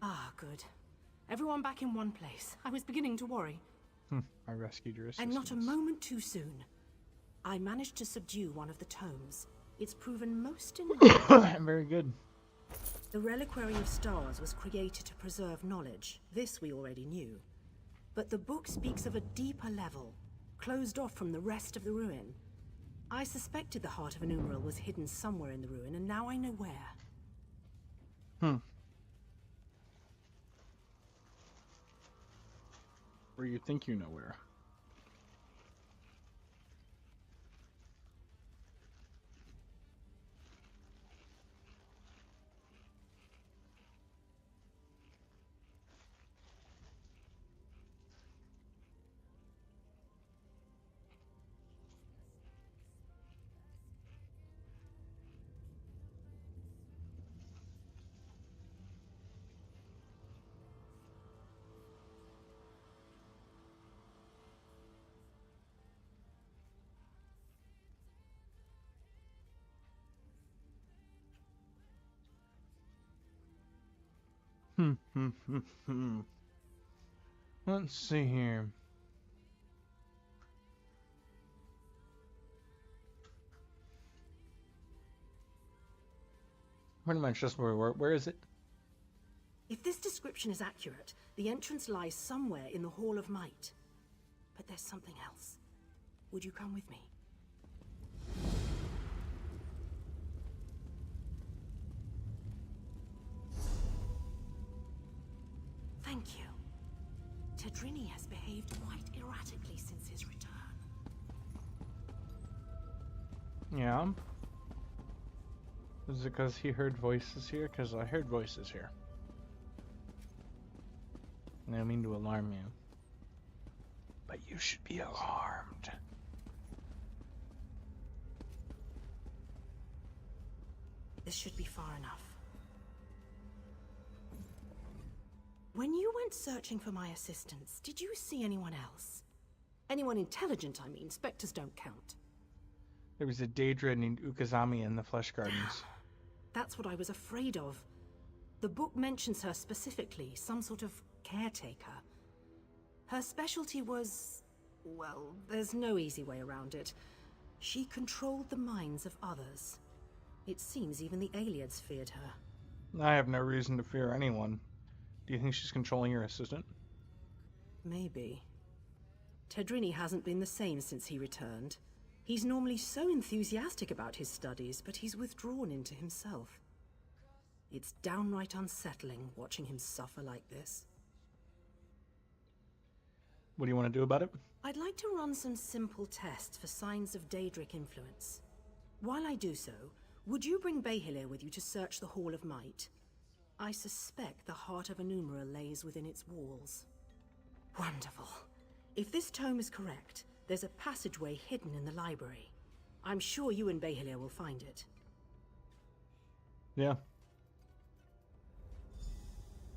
Ah, good. Everyone back in one place. I was beginning to worry. I rescued your assistants. And not a moment too soon. I managed to subdue one of the tomes. It's proven most invaluable. Very good. The Reliquary of Stars was created to preserve knowledge. This we already knew. But the book speaks of a deeper level, closed off from the rest of the ruin. I suspected the Heart of an Umbral was hidden somewhere in the ruin, and now I know where. Where you think you know where. Let's see here. Pretty much just where is it? If this description is accurate, the entrance lies somewhere in the Hall of Might. But there's something else. Would you come with me? Thank you. Tedrini has behaved quite erratically since his return. Yeah. Is it because he heard voices here? Because I heard voices here. And I don't mean to alarm you. But you should be alarmed. This should be far enough. When you went searching for my assistants, did you see anyone else? Anyone intelligent, I mean. Spectres don't count. There was a Daedra named Ukazami in the Flesh Gardens. That's what I was afraid of. The book mentions her specifically, some sort of caretaker. Her specialty was... well, there's no easy way around it. She controlled the minds of others. It seems even the Aliads feared her. I have no reason to fear anyone. Do you think she's controlling your assistant? Maybe. Tedrini hasn't been the same since he returned. He's normally so enthusiastic about his studies, but he's withdrawn into himself. It's downright unsettling watching him suffer like this. What do you want to do about it? I'd like to run some simple tests for signs of Daedric influence. While I do so, would you bring Behilir with you to search the Hall of Might? I suspect the heart of Enumera lays within its walls. Wonderful. If this tome is correct, there's a passageway hidden in the library. I'm sure you and Behilia will find it. Yeah.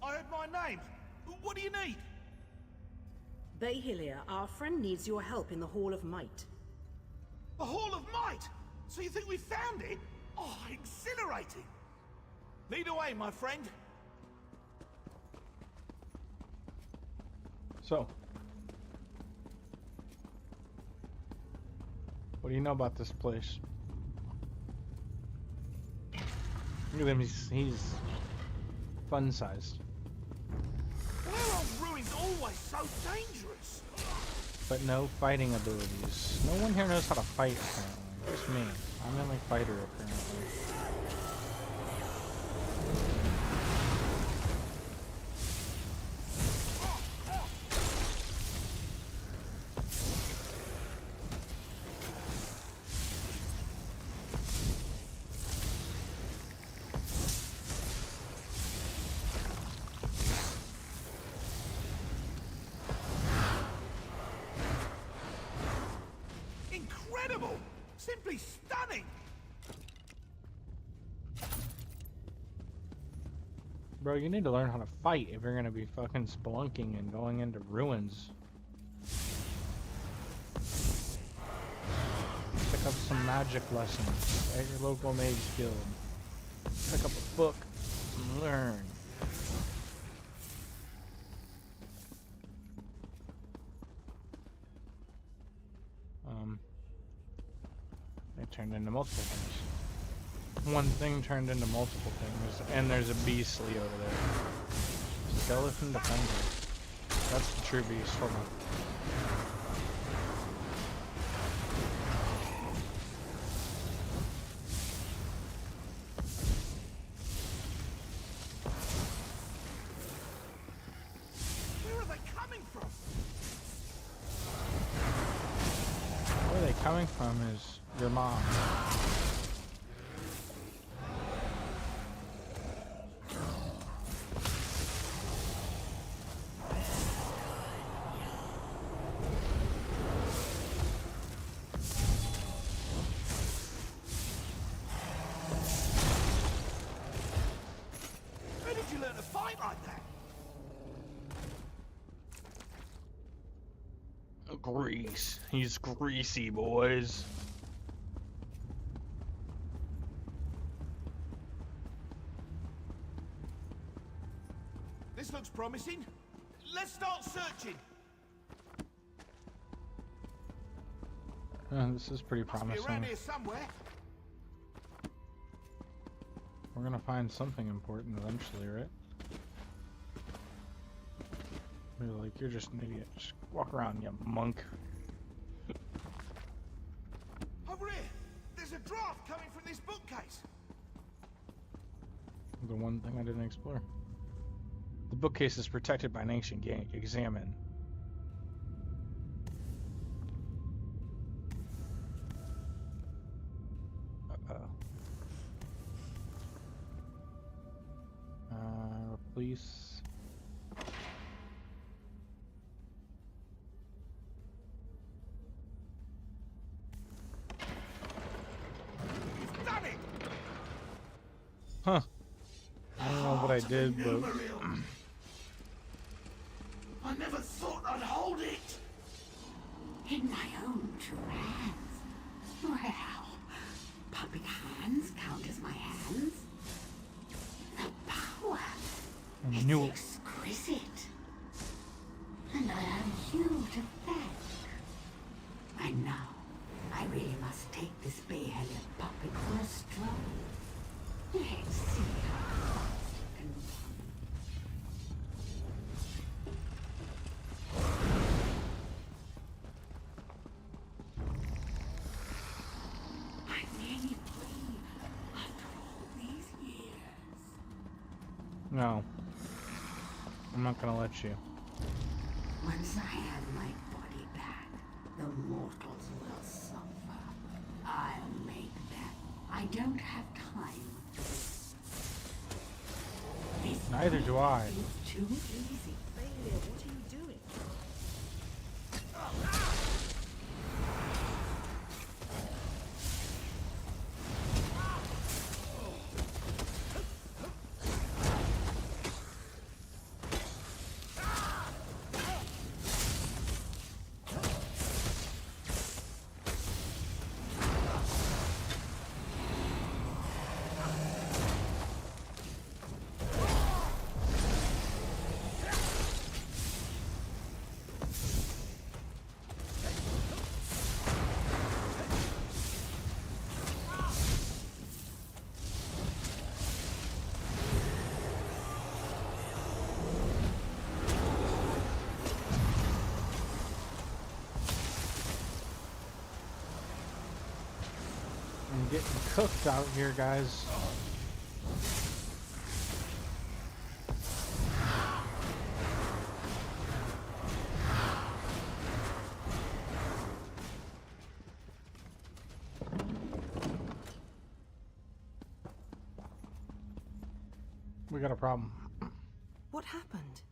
I heard my name. What do you need? Behilia, our friend needs your help in the Hall of Might. The Hall of Might? So you think we found it? Oh, exhilarating. Lead away, my friend. So, what do you know about this place? Look at him, he's fun-sized. Why are ruins always so dangerous? But no fighting abilities. No one here knows how to fight, apparently. Just me. I'm the only fighter, apparently. Incredible! Simply stunning! Bro, you need to learn how to fight if you're gonna be fucking spelunking and going into ruins. Pick up some magic lessons at your local mage guild. Pick up a book and learn. It turned into multiple things. One thing turned into multiple things, and there's a beastly over there. Skeleton defender. That's the true beast. Hold on. Where are they coming from? Where they coming from is your mom. Where did you learn to fight like that? Grease. He's greasy, boys. This looks promising. Let's start searching. This is pretty Must be promising. around here somewhere. We're gonna find something important eventually, right? You're like, you're just an idiot. Just walk around, you monk. Over here. There's a draft coming from this bookcase. The one thing I didn't explore. The bookcase is protected by an ancient gate. Examine. Police. Huh. I don't know what I did, but... I never thought I'd hold it. In my own two hands. Well, puppet hands count as my hands. The power. I knew it. Exquisite. And I have you to thank. And now, I really must take this Behelia puppet for a stroll. Let's see how fast it can run. I'm nearly free after all these years. No. I'm not gonna let you. Once I have my body back, the mortals will suffer. I'll make them. I don't have time. Neither do I. It's too easy. Failure, what are you doing? I'm getting cooked out here, guys. We got a problem. What happened?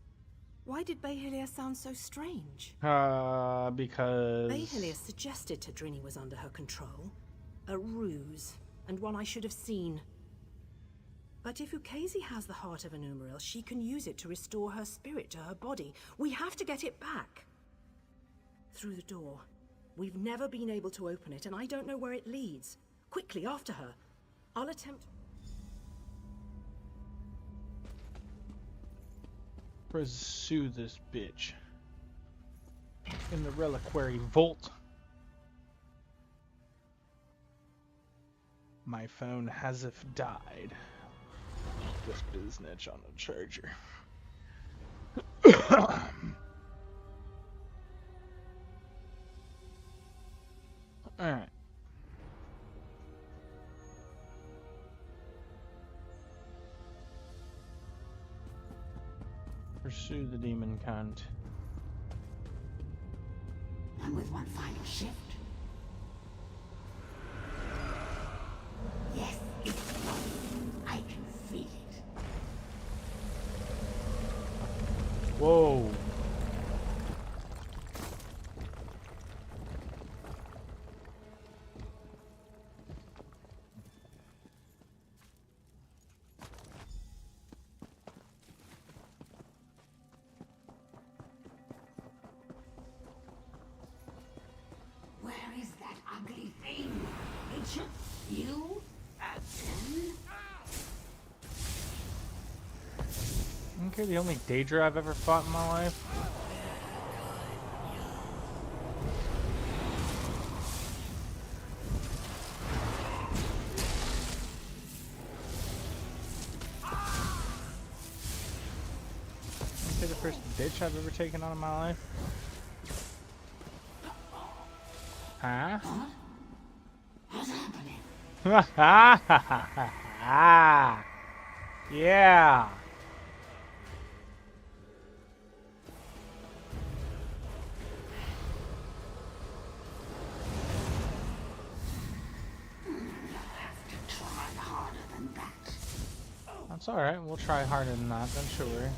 Why did Behelia sound so strange? Because... Behelia suggested Tadrini was under her control. A ruse, and one I should have seen. But if Ukezi has the heart of an Umaril, she can use it to restore her spirit to her body. We have to get it back. Through the door. We've never been able to open it, and I don't know where it leads. Quickly, after her. I'll attempt... Pursue this bitch. In the reliquary vault. My phone has if died. This biznitch on a charger. Alright. Pursue the demon cunt. And with one final shift. Yes, it's done. I can feel it. Whoa. Where is that ugly thing? Richard, you? Again? Okay, the only Daedra I've ever fought in my life. Okay, the first bitch I've ever taken on in my life. Huh? What's happening? Yeah. That's alright, we'll try harder than that, don't you worry.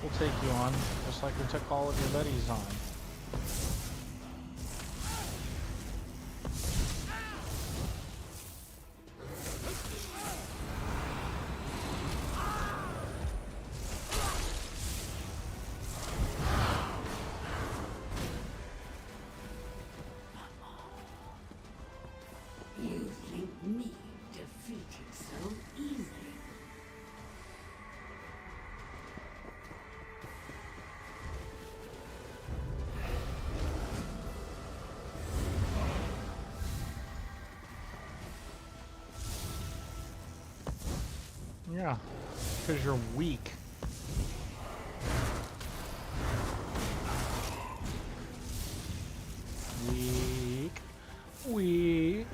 We'll take you on, just like we took all of your buddies on. You think me defeated so easily? Yeah, because you're weak. Weak. Weak.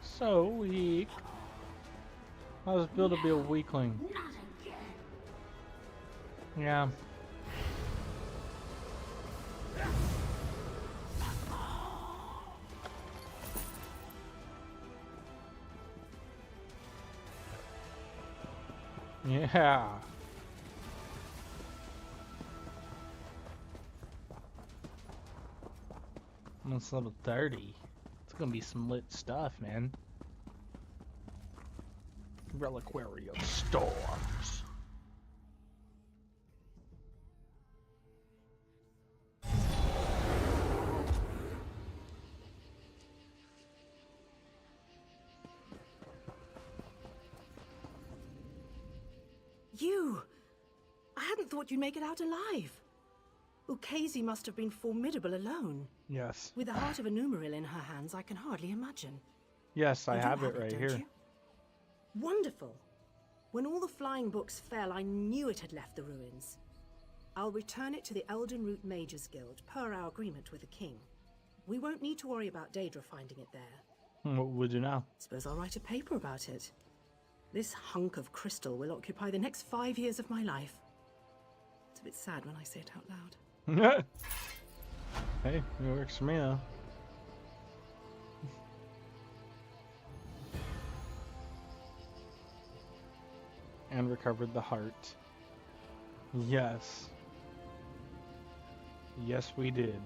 So weak. How's it feel to be a weakling? Yeah. Yeah. That's level 30. It's gonna be some lit stuff, man. Reliquary of Storms. You! I hadn't thought you'd make it out alive. Ukezi must have been formidable alone. Yes. With the heart of a Numeril in her hands, I can hardly imagine. Yes, I You do have it right don't here. you? Wonderful. When all the flying books fell, I knew it had left the ruins. I'll return it to the Elden Root Mages Guild, per our agreement with the king. We won't need to worry about Daedra finding it there. What would you now? Suppose I'll write a paper about it. This hunk of crystal will occupy the next 5 years of my life. It's a bit sad when I say it out loud. Hey, it works for me though. And recovered the heart. Yes. Yes, we did.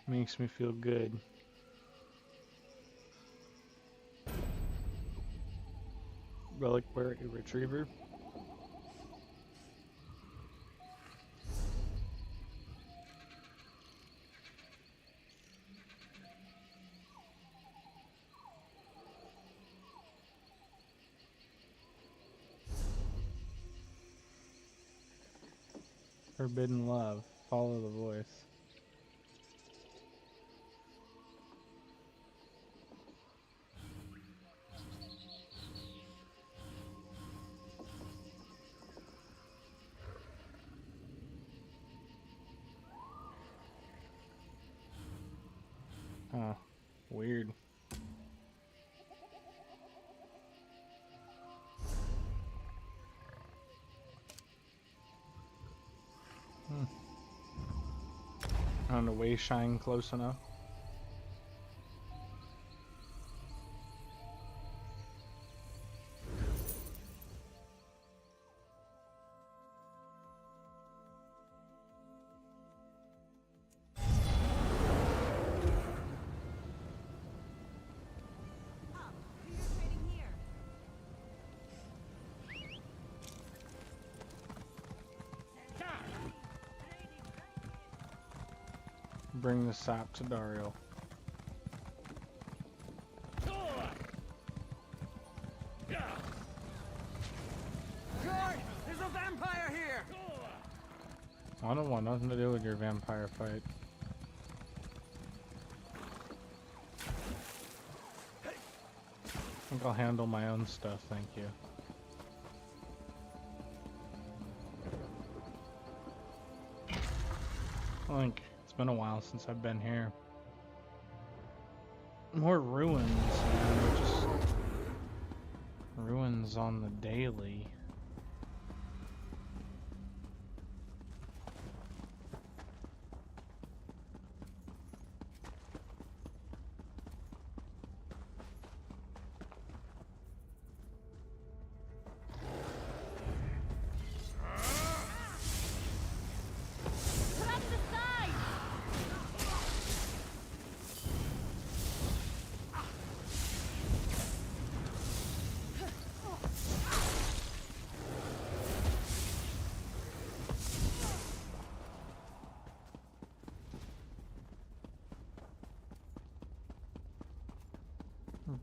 Makes me feel good. Reliquary Retriever. Forbidden Love. Follow the voice. Huh. Weird. On the way shine close enough. Bring the sap to Dario. Guard! There's a vampire here! I don't want nothing to do with your vampire fight. I think I'll handle my own stuff, thank you. I think it's been a while since I've been here. More ruins, man. Just ruins on the daily.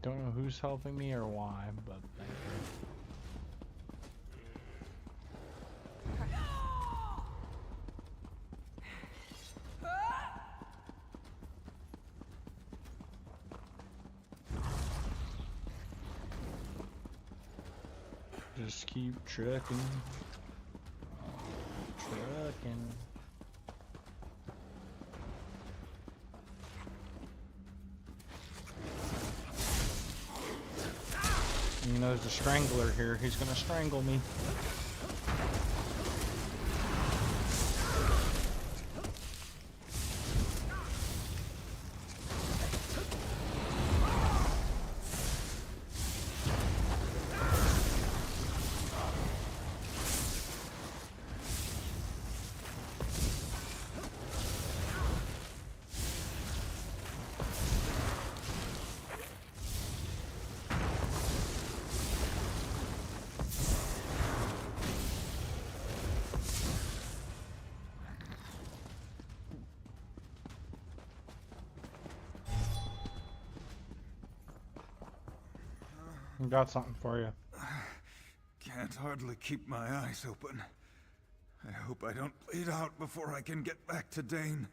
Don't know who's helping me or why, but thank you. Just keep trucking. Trucking. You know, there's a strangler here. He's gonna strangle me. Got something for you. Can't hardly keep my eyes open. I hope I don't bleed out before I can get back to Dane.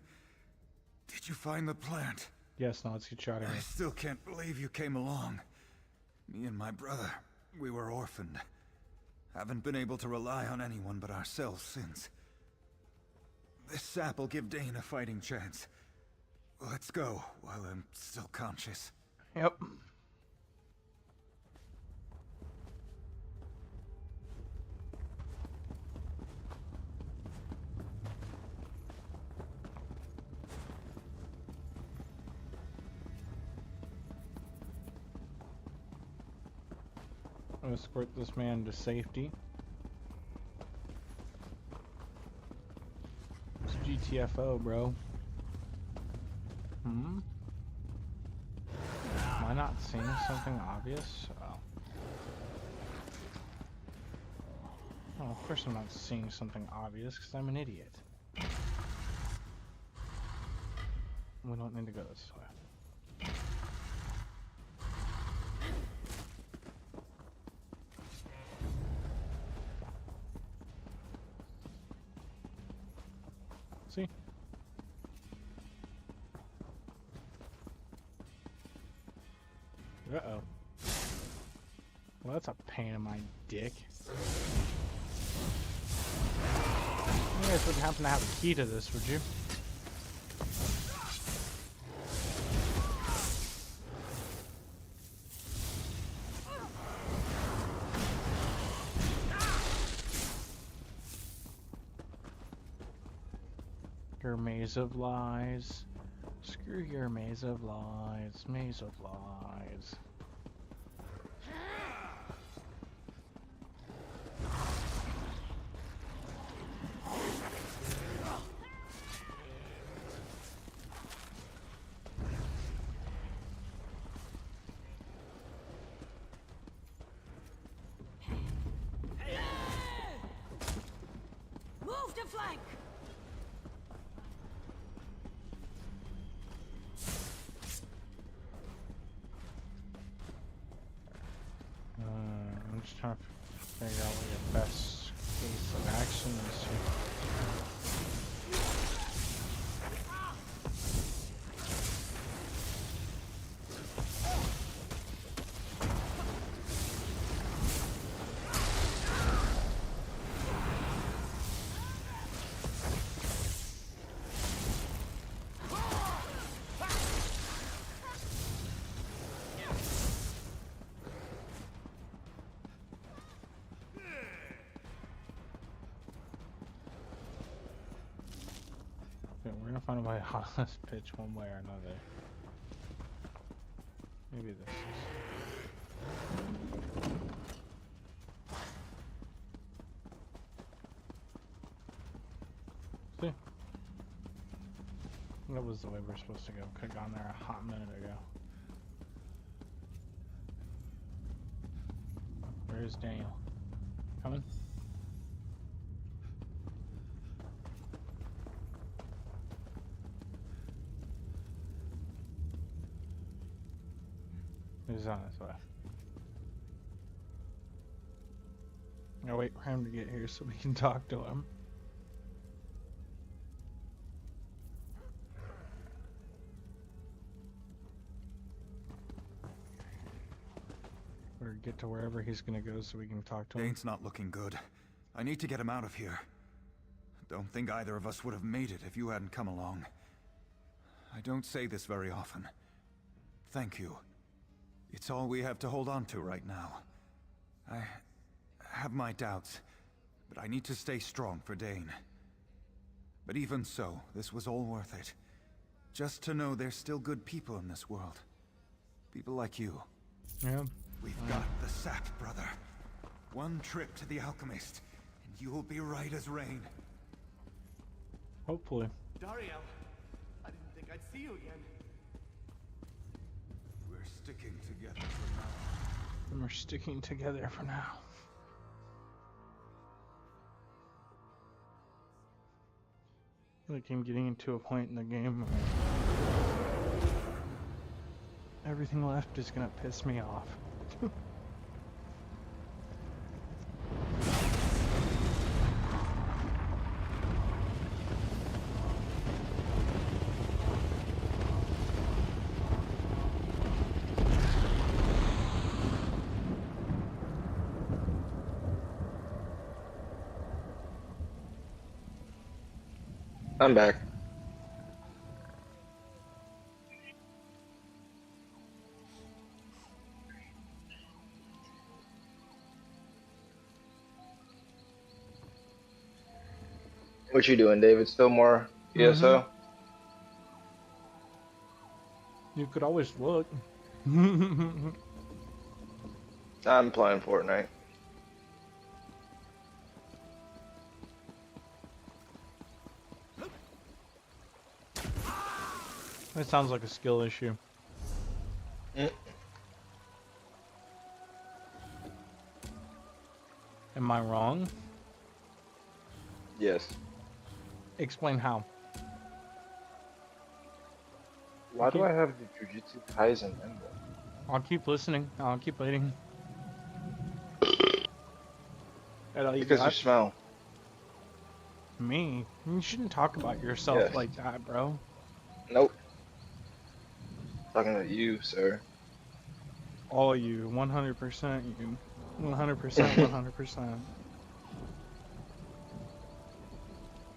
Did you find the plant? Yes, now let's get you out of I here. still can't believe you came along. Me and my brother, we were orphaned. Haven't been able to rely on anyone but ourselves since. This sap will give Dane a fighting chance. Let's go while I'm still conscious. Yep. I'll escort this man to safety. It's GTFO, bro. Hmm? Am I not seeing something obvious? Oh. Oh, of course I'm not seeing something obvious, because I'm an idiot. We don't need to go this way. See? Uh-oh. Well, that's a pain in my dick. You guys wouldn't happen to have a key to this, would you? Your maze of lies. Screw your maze of lies. Maze of lies. Move to flank! I'm just trying to figure out what your best case of action is here. Okay, we're gonna find a way out of this pitch one way or another. Maybe this is. See? That was the way we're supposed to go. Could've gone there a hot minute ago. Where's Daniel? Coming? He's on his way. I'll wait for him to get here so we can talk to him. Or get to wherever he's gonna go so we can talk to him. Dane's not looking good. I need to get him out of here. Don't think either of us would have made it if you hadn't come along. I don't say this very often. Thank you. It's all we have to hold on to right now. I have my doubts, but I need to stay strong for Dane. But even so, this was all worth it. Just to know there's still good people in this world. People like you. Yeah. We've got the sap, brother. One trip to the alchemist, and you'll be right as rain. Hopefully. Dariel, I didn't think I'd see you again. We're sticking together for now. And we're sticking together for now. Like I'm getting into a point in the game where everything left is gonna piss me off. I'm back. What you doing, David? Still more ESO? You could always look. I'm playing Fortnite. That sounds like a skill issue. Am I wrong? Yes. Explain how. Why do I have the Jujutsu Kaisen emblem? I'll keep listening. I'll keep waiting. Because you smell. Me? You shouldn't talk about yourself like that, bro. Nope. Talking to you, sir. All you. 100% you. 100%, 100%.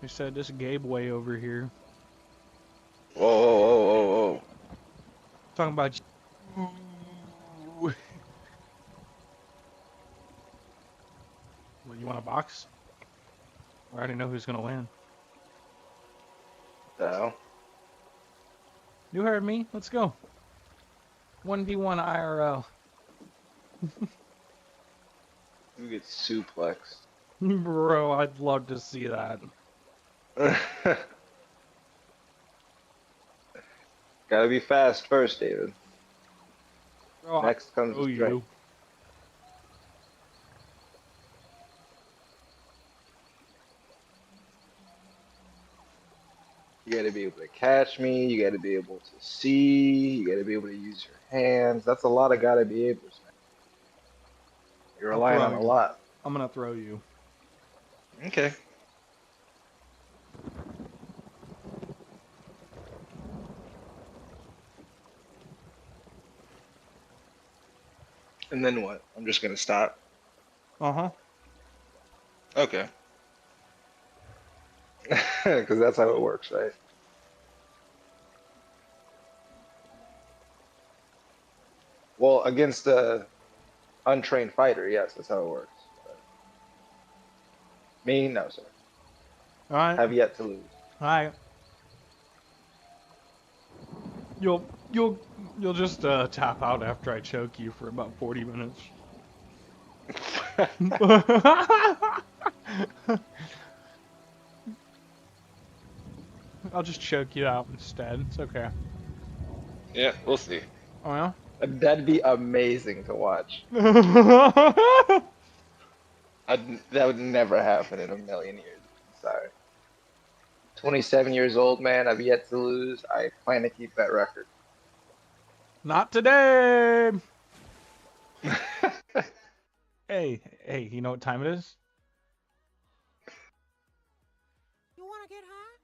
You said this Gabe way over here. Whoa, whoa, whoa, whoa, whoa. Talking about you. Well, you want a box? I already know who's gonna win. The hell? You heard me. Let's go. 1v1 IRL. You get suplexed. Bro, I'd love to see that. Gotta be fast first, David. Bro, Next comes the strength. You gotta be able to catch me, you gotta be able to see, you gotta be able to use your hands. That's a lot of gotta be able, man. You're relying on a lot. I'm gonna throw you. Okay. And then what? I'm just gonna stop. Uh-huh. Okay. Because that's how it works, right? Well, against a untrained fighter, yes, that's how it works. But me, no, sir. All right. Have yet to lose. All right. You'll just tap out after I choke you for about 40 minutes. I'll just choke you out instead. It's okay. Yeah, we'll see. Oh yeah? That'd be amazing to watch. That would never happen in a million years. Sorry. 27 years old, man. I've yet to lose. I plan to keep that record. Not today. Hey, you know what time it is? You wanna get high?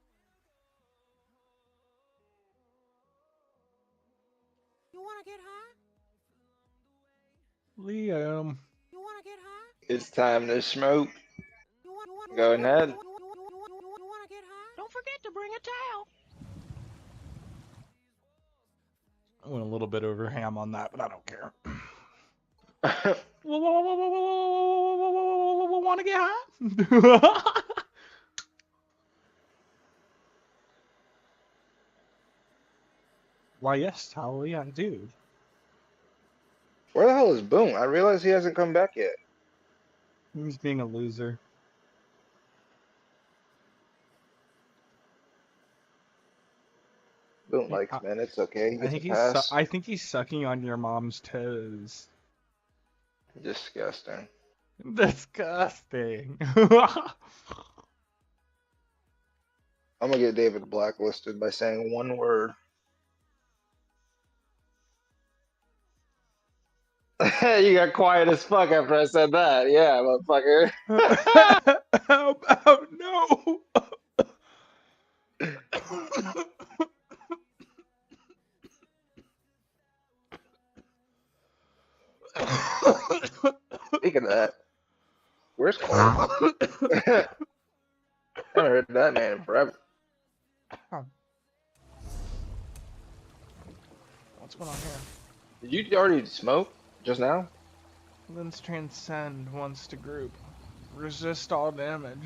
You wanna get high? Liam. You wanna get high? It's time to smoke. Go ahead. You wanna get high? Don't forget to bring a towel. I went a little bit over ham on that, but I don't care. Want to get high? Why, yes, Talia, dude. Where the hell is Boom? I realize he hasn't come back yet. He's being a loser. Boom likes men. It's okay. He gets a pass. I think he's sucking on your mom's toes. Disgusting. Disgusting. I'm gonna get David blacklisted by saying one word. You got quiet as fuck after I said that. Yeah, motherfucker. Oh, no. Speaking of that, where's Cole? I haven't heard that man in forever. What's going on here? Did you already smoke just now? Lens transcend wants to group. Resist all damage.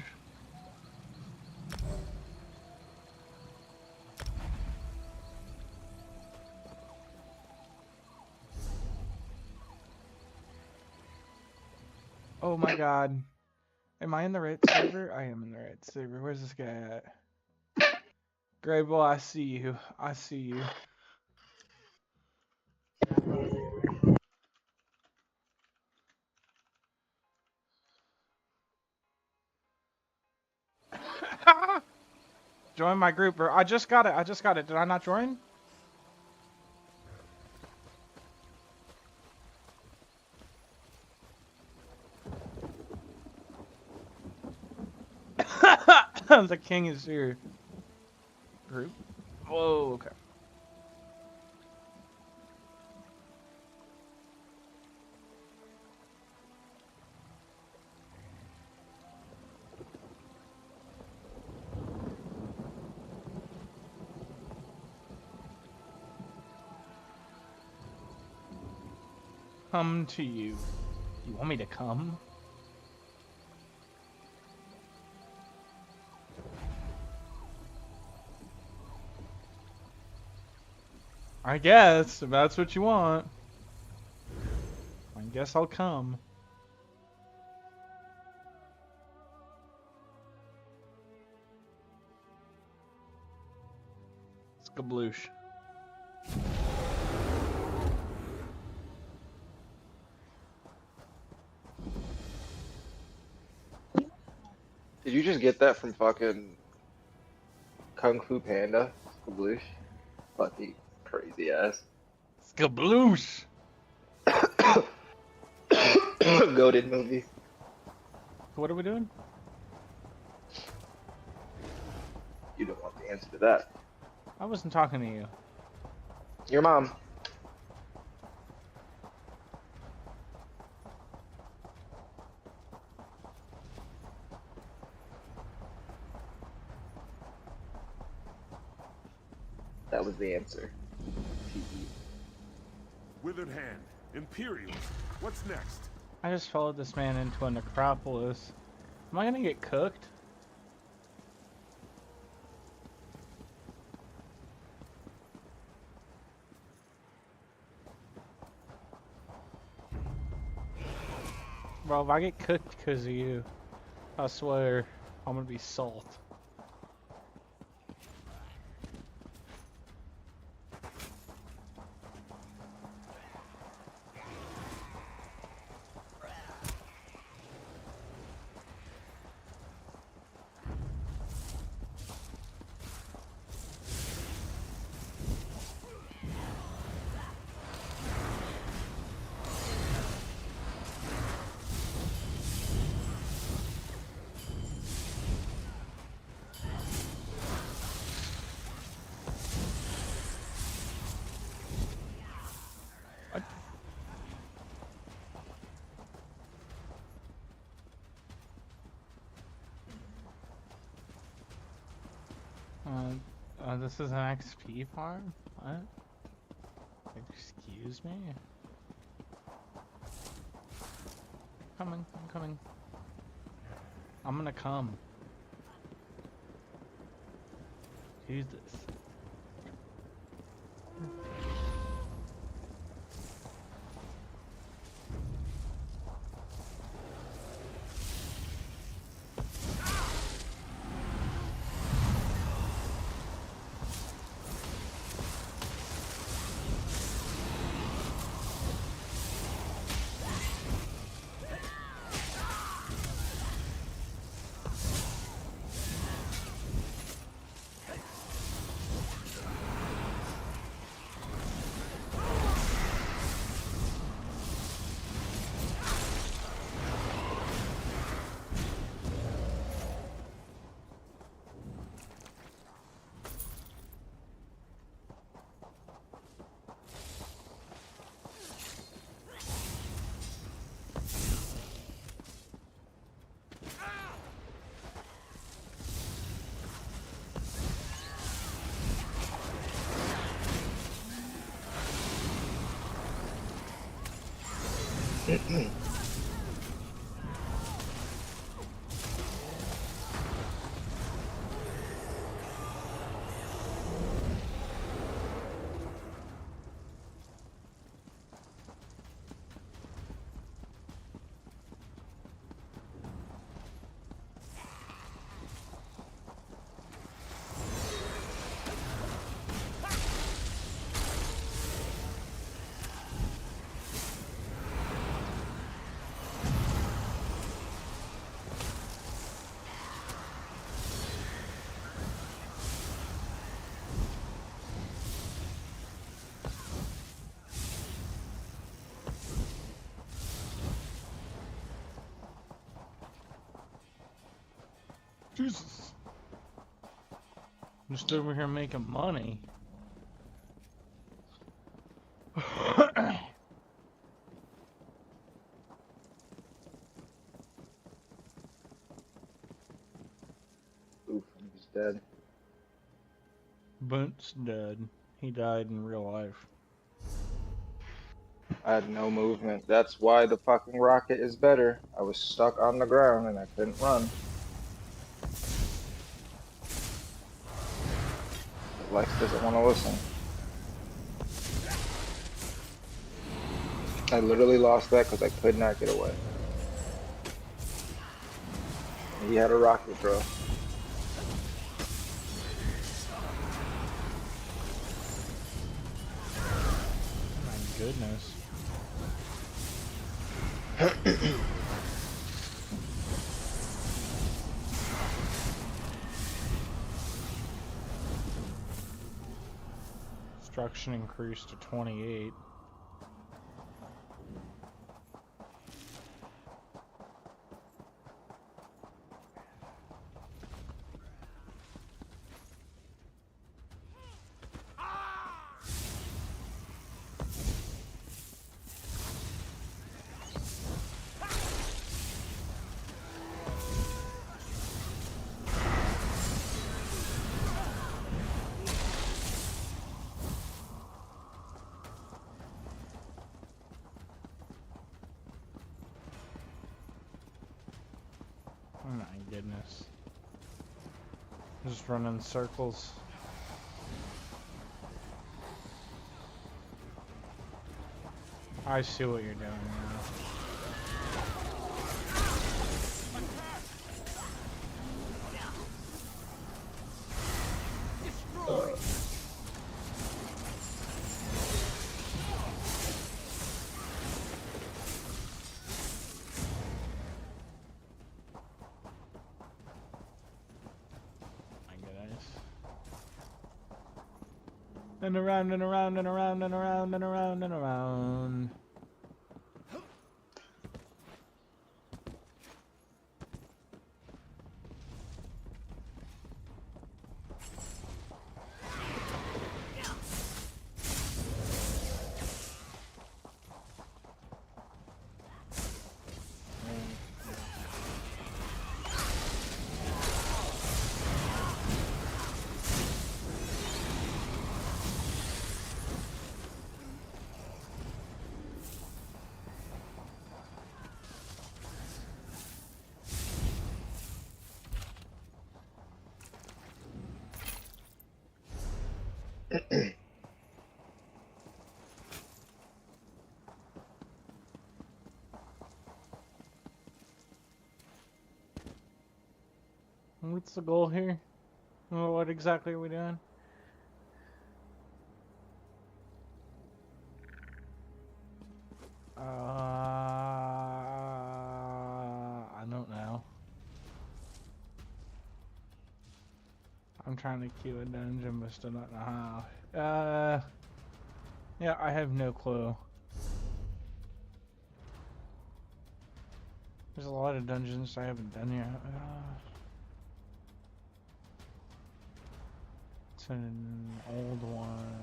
Oh my god. Am I in the right server? I am in the right server. Where's this guy at? Grable, I see you. I see you. Join my group, bro. I just got it. I just got it. Did I not join? The king is here. Group? Whoa, okay. Come to you. You want me to come? I guess, if that's what you want. I guess I'll come. Skabloosh. Did you just get that from fucking Kung Fu Panda? Skabloosh? Fucking crazy ass. Skabloosh! Goated movie. What are we doing? You don't want the answer to that. I wasn't talking to you. Your mom. That was the answer. Withered Hand, Imperials. What's next? I just followed this man into a necropolis. Am I gonna get cooked? Bro, if I get cooked because of you, I swear, I'm gonna be salt. This is an XP farm? What? Excuse me? I'm coming. I'm gonna come. Who's this? Jesus. I'm just over here making money. Oof, he's dead. Boot's dead. He died in real life. I had no movement. That's why the fucking rocket is better. I was stuck on the ground and I couldn't run. Lex doesn't want to listen. I literally lost that because I could not get away. He had a rocket, bro. My goodness. Destruction increased to 28. Oh my goodness. Just running circles. I see what you're doing now. And around and around and around and around and around and around. What's the goal here? What exactly are we doing? I don't know. I'm trying to queue a dungeon, but still don't know how. Yeah, I have no clue. There's a lot of dungeons I haven't done yet. It's an old one.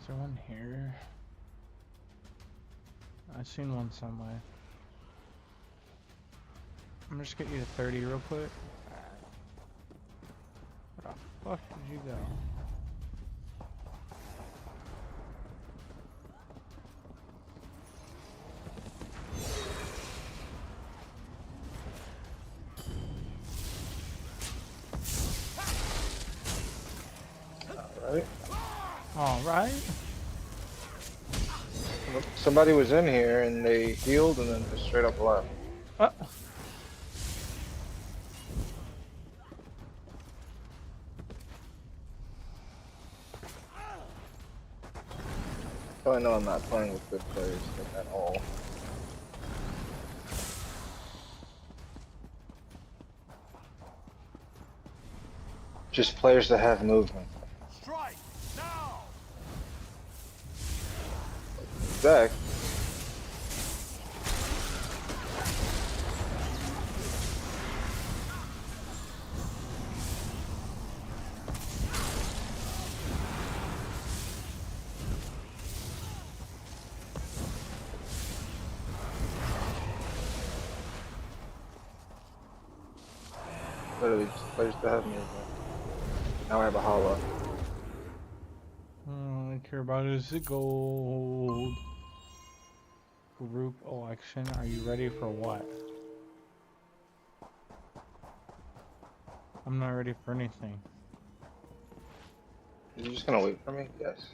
Is there one here? I've seen one somewhere. I'm just gonna get you to 30 real quick. Where the fuck did you go? Alright. Alright. Somebody was in here and they healed and then just straight up left. So I know I'm not playing with good players at all. Just players that have movement. Strike now. Zach. Literally just players that have movement. Now I have a hollow. All I care about is the gold. Group election. Are you ready for what? I'm not ready for anything. Are you just gonna wait for me? Yes.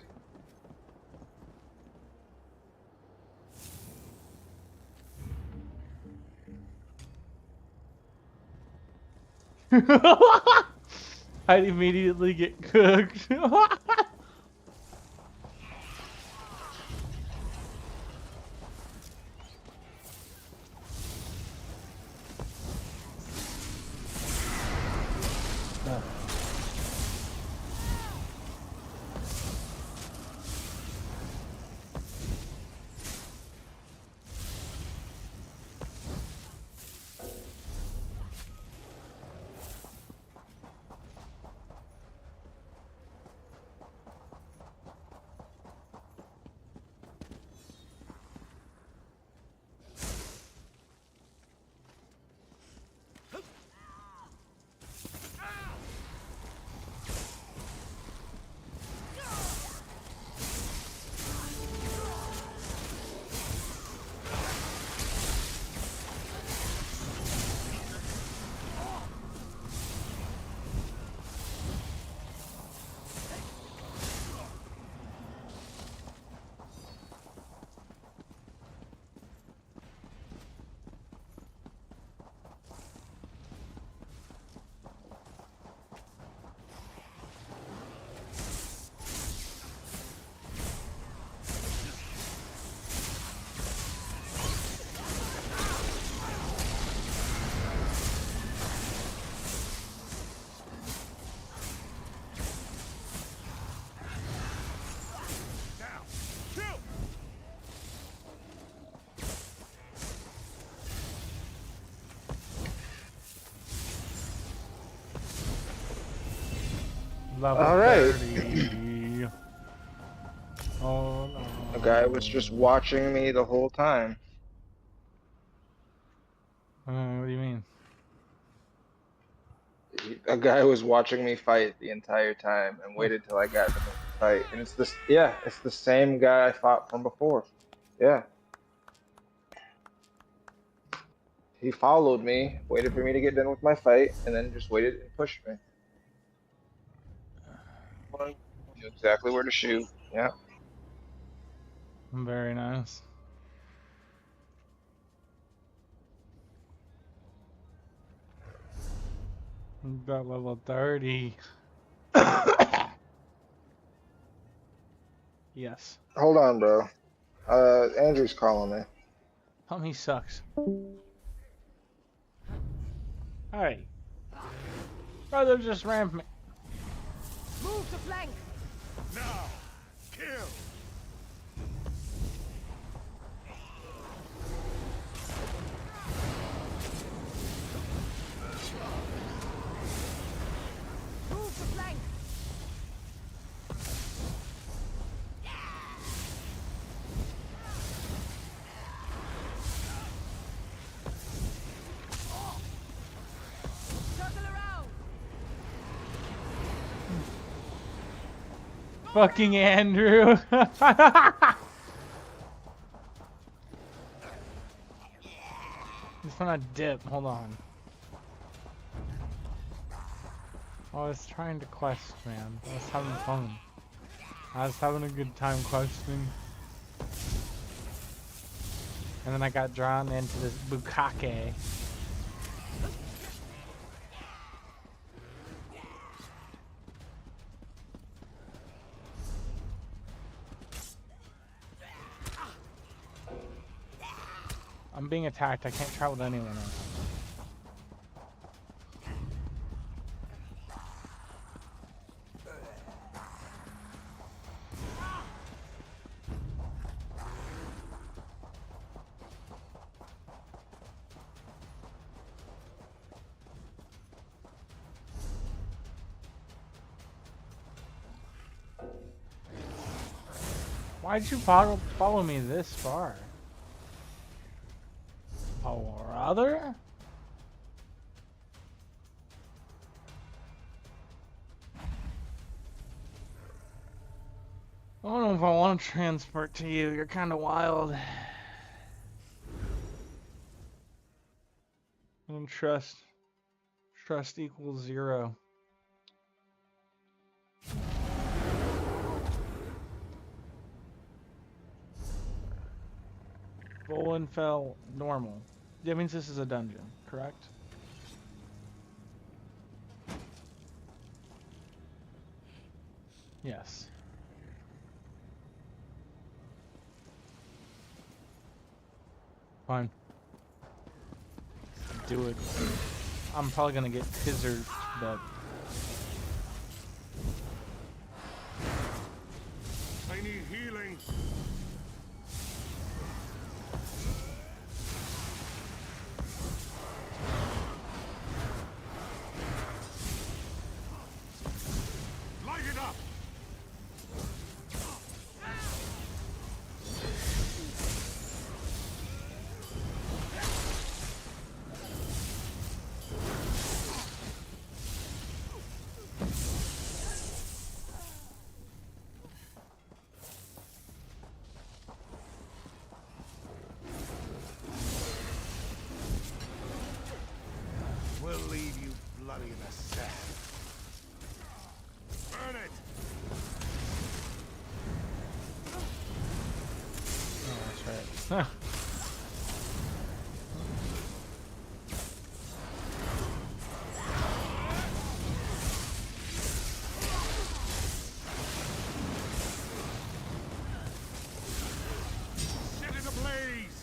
I'd immediately get cooked. Level All right. 30. Oh no. A guy was just watching me the whole time. What do you mean? A guy was watching me fight the entire time and waited till I got to the fight. And it's this, yeah, it's the same guy I fought from before. Yeah. He followed me, waited for me to get done with my fight, and then just waited and pushed me. Knew exactly where to shoot. Yeah. Very nice. Got level 30. Yes. Hold on, bro. Andrew's calling me. Tell me he sucks. Alright. Brother just rammed me. Move to flank. Now, kill. Move to flank. Circle around. Fucking Andrew. Just wanna dip. Hold on. I was trying to quest, man. I was having fun. I was having a good time questing. And then I got drawn into this bukkake. I'm being attacked. I can't travel to anyone else. Why'd you follow me this far? Oh, brother? I don't know if I want to transport to you. You're kind of wild. And trust equals 0. Bolin fell normal. That means this is a dungeon, correct? Yes. Fine. Do it. I'm probably gonna get scissored, but I need healing. Light it up. We'll leave you bloody in the sand. Burn it! oh, that's right. Set it ablaze.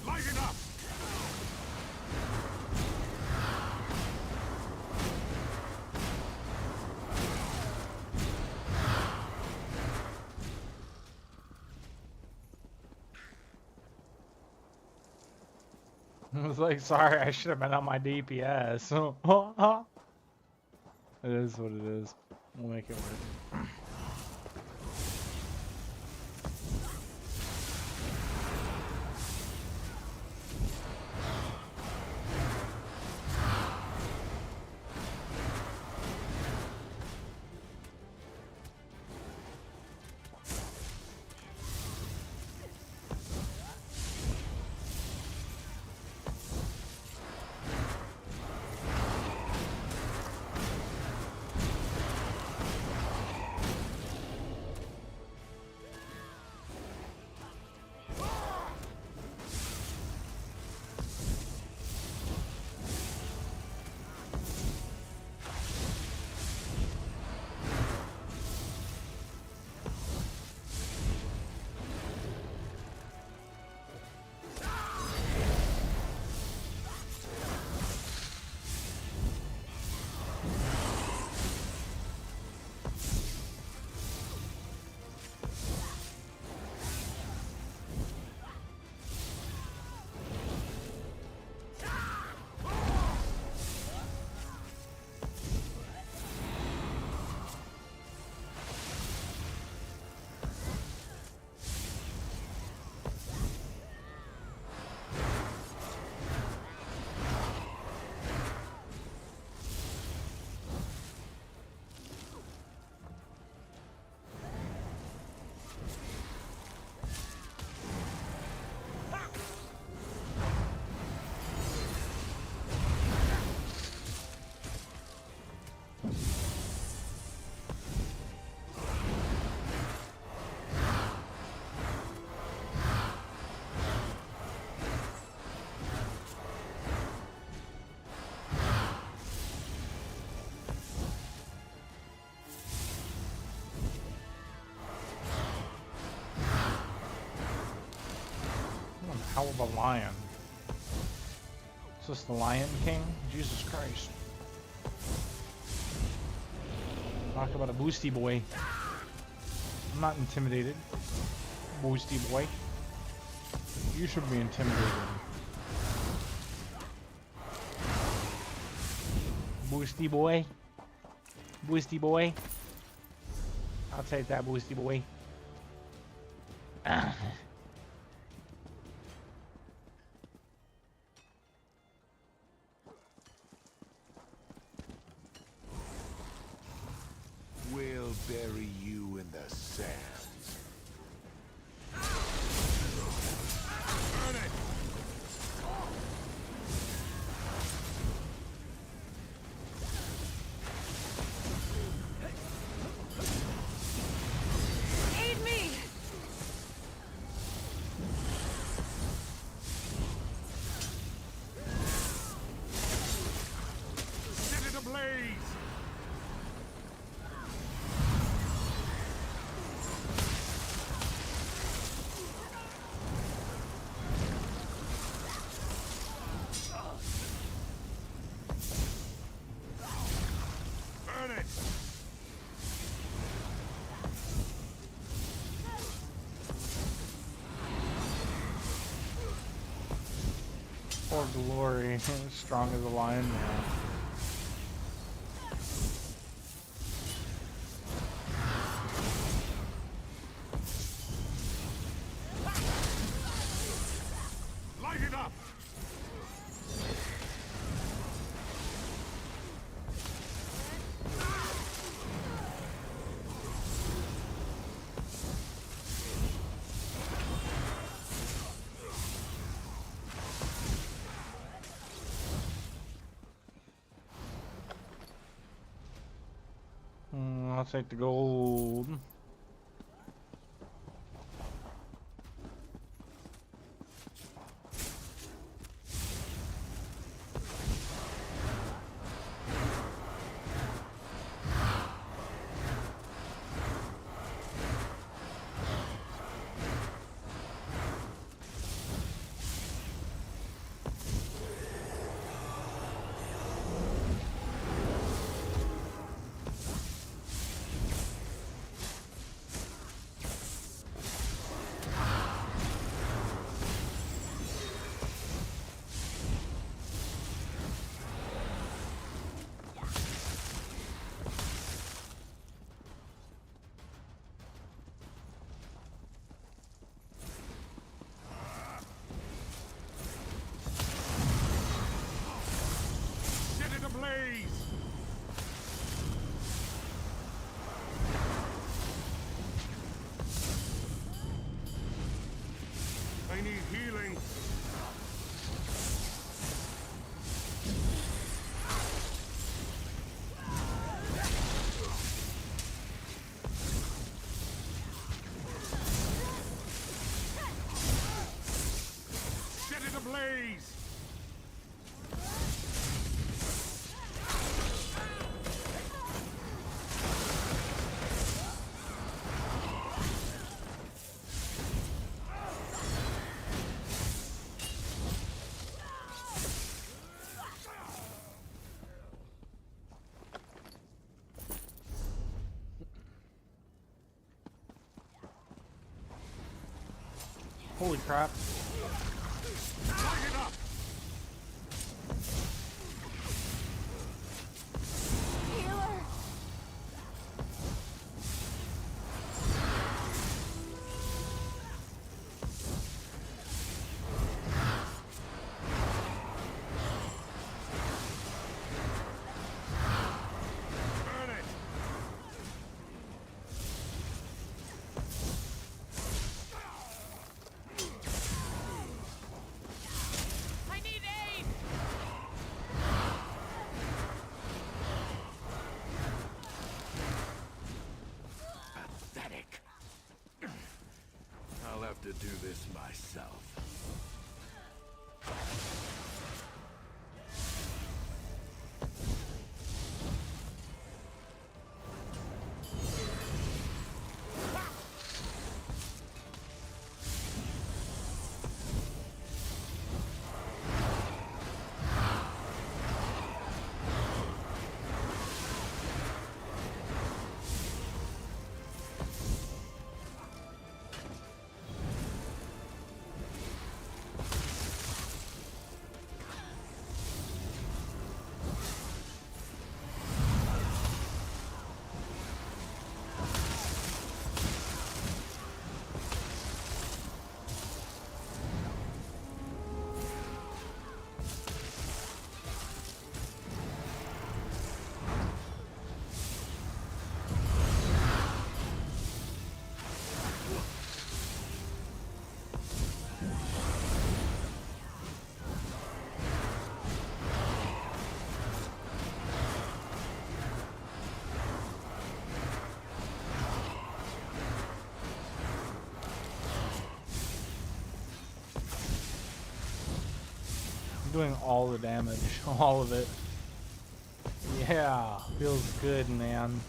Light it up. I was like, sorry, I should have been on my DPS. It is what it is. We'll make it work. Hell of a lion. Is this the Lion King? Jesus Christ. Talk about a boosty boy. I'm not intimidated. Boosty boy. You should be intimidated. Boosty boy. Boosty boy. I'll take that boosty boy. We'll bury you in the sands. Burn it! Aid me! Set it ablaze! Burn it! For glory. Strong as a lion now. Light it up! I'll take the gold. Set it ablaze! I need healing. Set it ablaze! Holy crap. Light it up! Healer! Burn it! I need aid! Pathetic. I'll have to do this myself. I'm doing all the damage. All of it. Yeah. Feels good, man.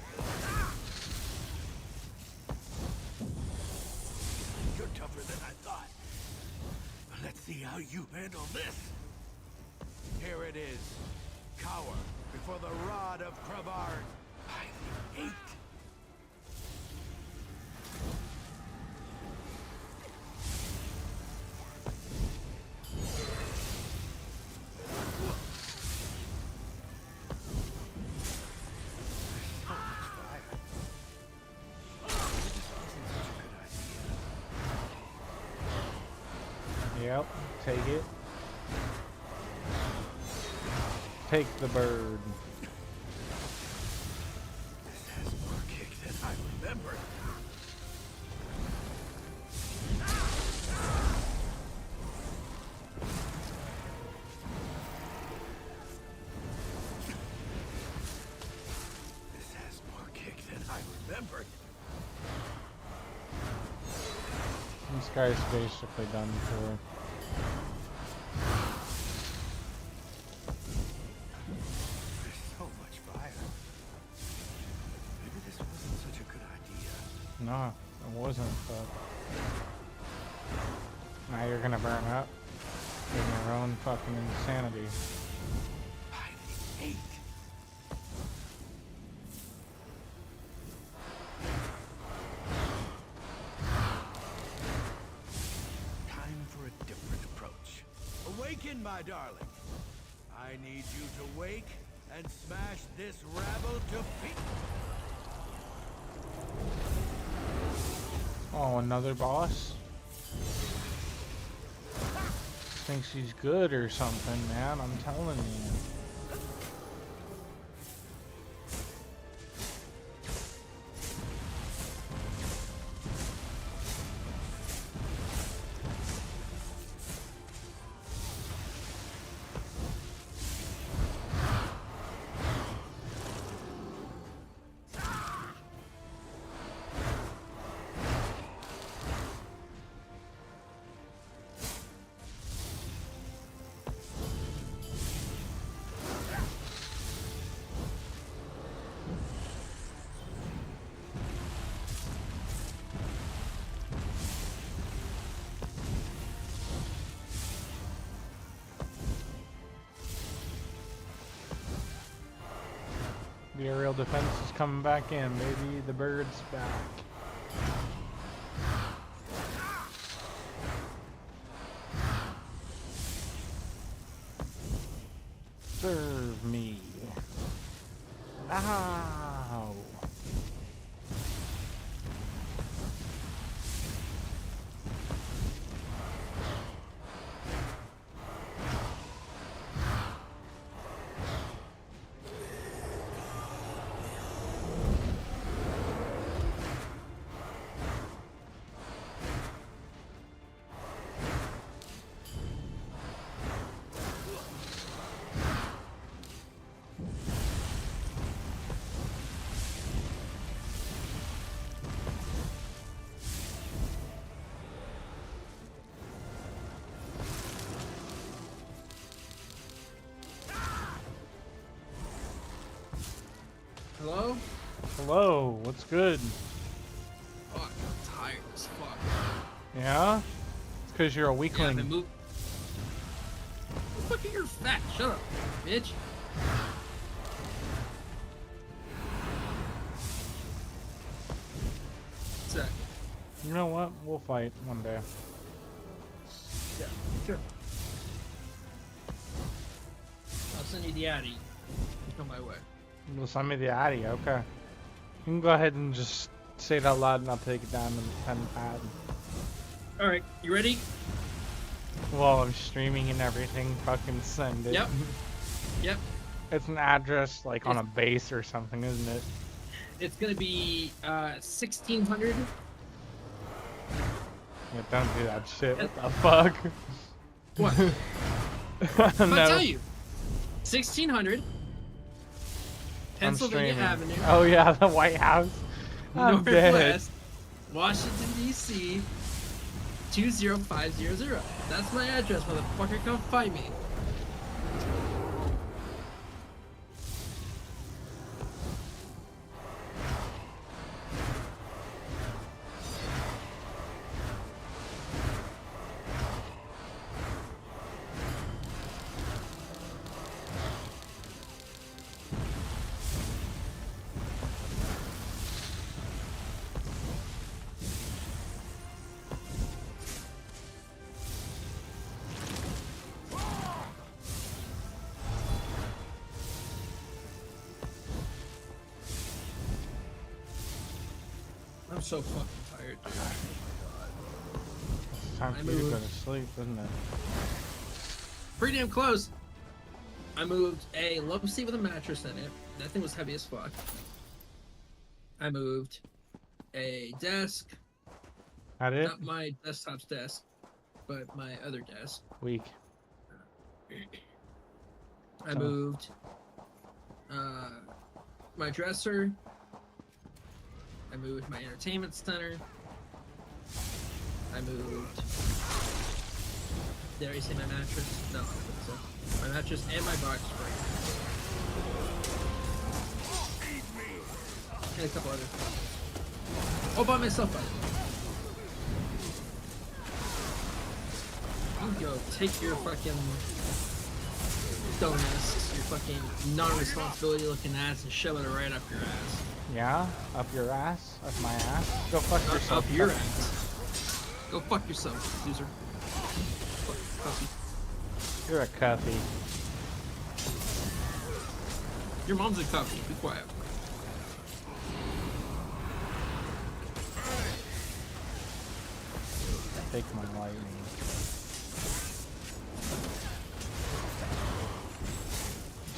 You're tougher than I thought. Let's see how you handle this. Here it is. Cower before the rod of Krabard. By the 8th. Yep, take it. Take the bird. This has more kick than I remember. This has more kick than I remembered. This guy's basically done for. There's so much fire. Maybe this wasn't such a good idea. No, it wasn't, but now you're gonna burn up in your own fucking insanity. By the 8th. Time for a different approach. Awaken, my darling. I need you to wake and smash this rabble to pieces. Oh, another boss? Thinks he's good or something, man, I'm telling you. The aerial defense is coming back in, baby. The bird's back. Serve me. Ow. Hello? Hello, what's good? Fuck, I'm tired as fuck. Yeah? It's because you're a weakling. Yeah, I've been moving. Fuck, you're fat. Shut up, bitch. What's that? You know what? We'll fight one day. Yeah, sure. I'll send you the Addy. Come my way. You'll send me the Addy, okay. You can go ahead and just say it out loud and I'll take it down to the pen pad. Alright, you ready? Well, I'm streaming and everything, fucking send it. Yep. Yep. It's an address like on a base or something, isn't it? It's gonna be 1600. Yeah, don't do that shit. What the fuck? What? If No. I tell you, 1600. Pennsylvania streaming. Avenue. Oh yeah, the White House. I'm dead. Northwest, Washington D.C. 20500. That's my address, motherfucker. Come find me. I'm so fucking tired, dude. It's time for you to go to sleep, isn't it? Pretty damn close. I moved a love seat with a mattress in it. That thing was heavy as fuck. I moved a desk. That it? Not my desktop's desk, but my other desk. Weak. I moved my dresser. I moved my entertainment center. I moved. Did I say my mattress? No, I don't think so. My mattress and my box spring. And a couple other things. All by myself, by the way. You can go take your fucking dumbass, your fucking non-responsibility looking ass and shove it right up your ass. Yeah? Up your ass? Up my ass? Go fuck yourself. Up your ass. Go fuck yourself, loser. Cuffy. You're a cuffy. Your mom's a cuffy. Be quiet. Take my lightning.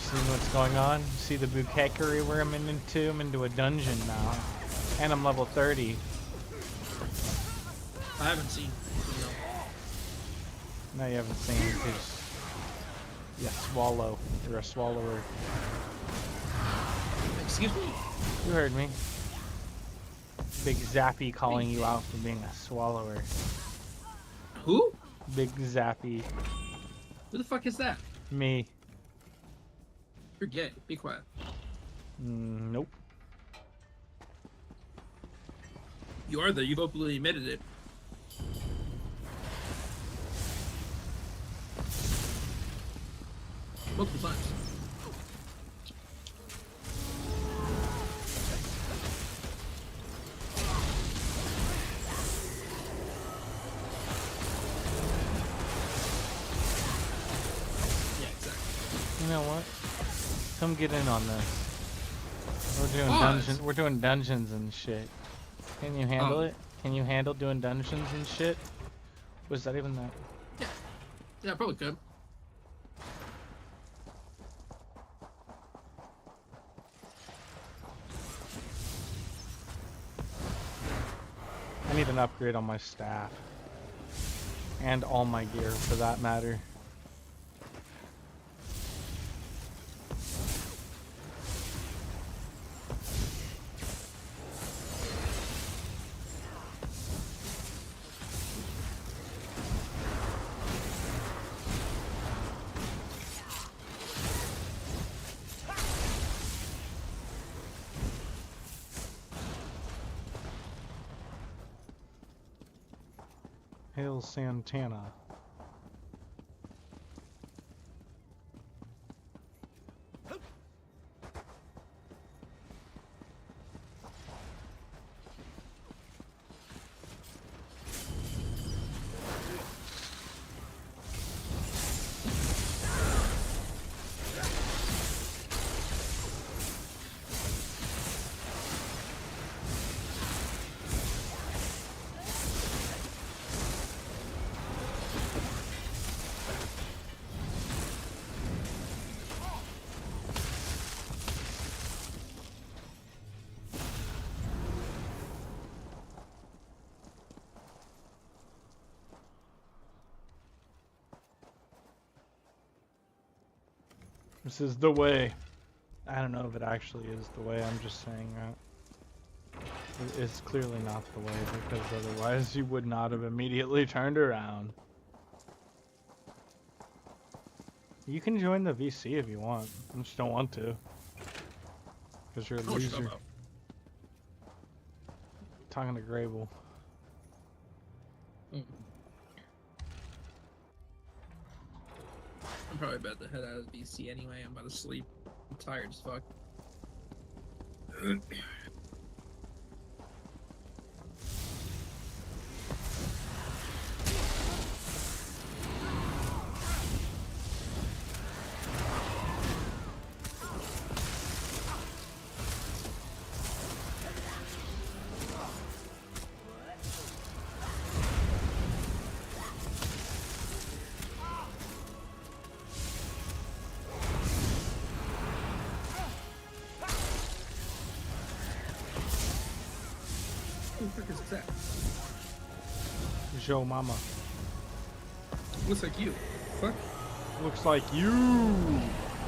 See what's going on? See the bukkake where I'm into? I'm into a dungeon now. And I'm level 30. I haven't seen. No, you haven't seen because you swallow. You're a swallower. Excuse me? You heard me. Big Zappy calling you out for being a swallower. Who? Big Zappy. Who the fuck is that? Me. You're gay. Be quiet. Nope. You are though. You've openly admitted it. Multiple times. Yeah, exactly. You know what? Come get in on this. We're doing dungeons and shit. Can you handle it? Can you handle doing dungeons and shit? Was that even that? Yeah. Yeah, I probably could. I need an upgrade on my staff. And all my gear, for that matter. Hail Santana. This is the way. I don't know if it actually is the way, I'm just saying that. It's clearly not the way, because otherwise you would not have immediately turned around. You can join the VC if you want. I just don't want to. Because you're a loser. Talking to Grable. I'm probably about to head out of BC anyway. I'm about to sleep. I'm tired as fuck. the fuck is that? Joe Mama. Looks like you. Fuck. Looks like you.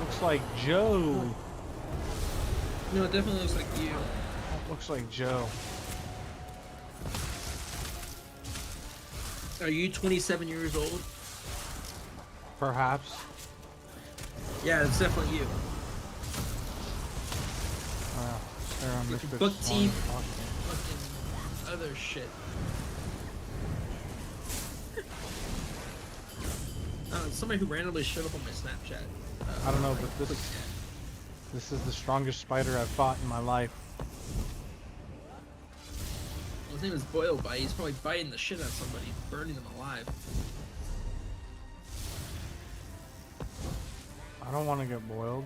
Looks like Joe. No, it definitely looks like you. That looks like Joe. Are you 27 years old? Perhaps. Yeah, it's definitely you. They're on this Buck bitch teeth, song. fucking other shit. Somebody who randomly showed up on my Snapchat. I don't know, but this is the strongest spider I've fought in my life. His name is Boil Bite. He's probably biting the shit out of somebody, burning them alive. I don't want to get boiled.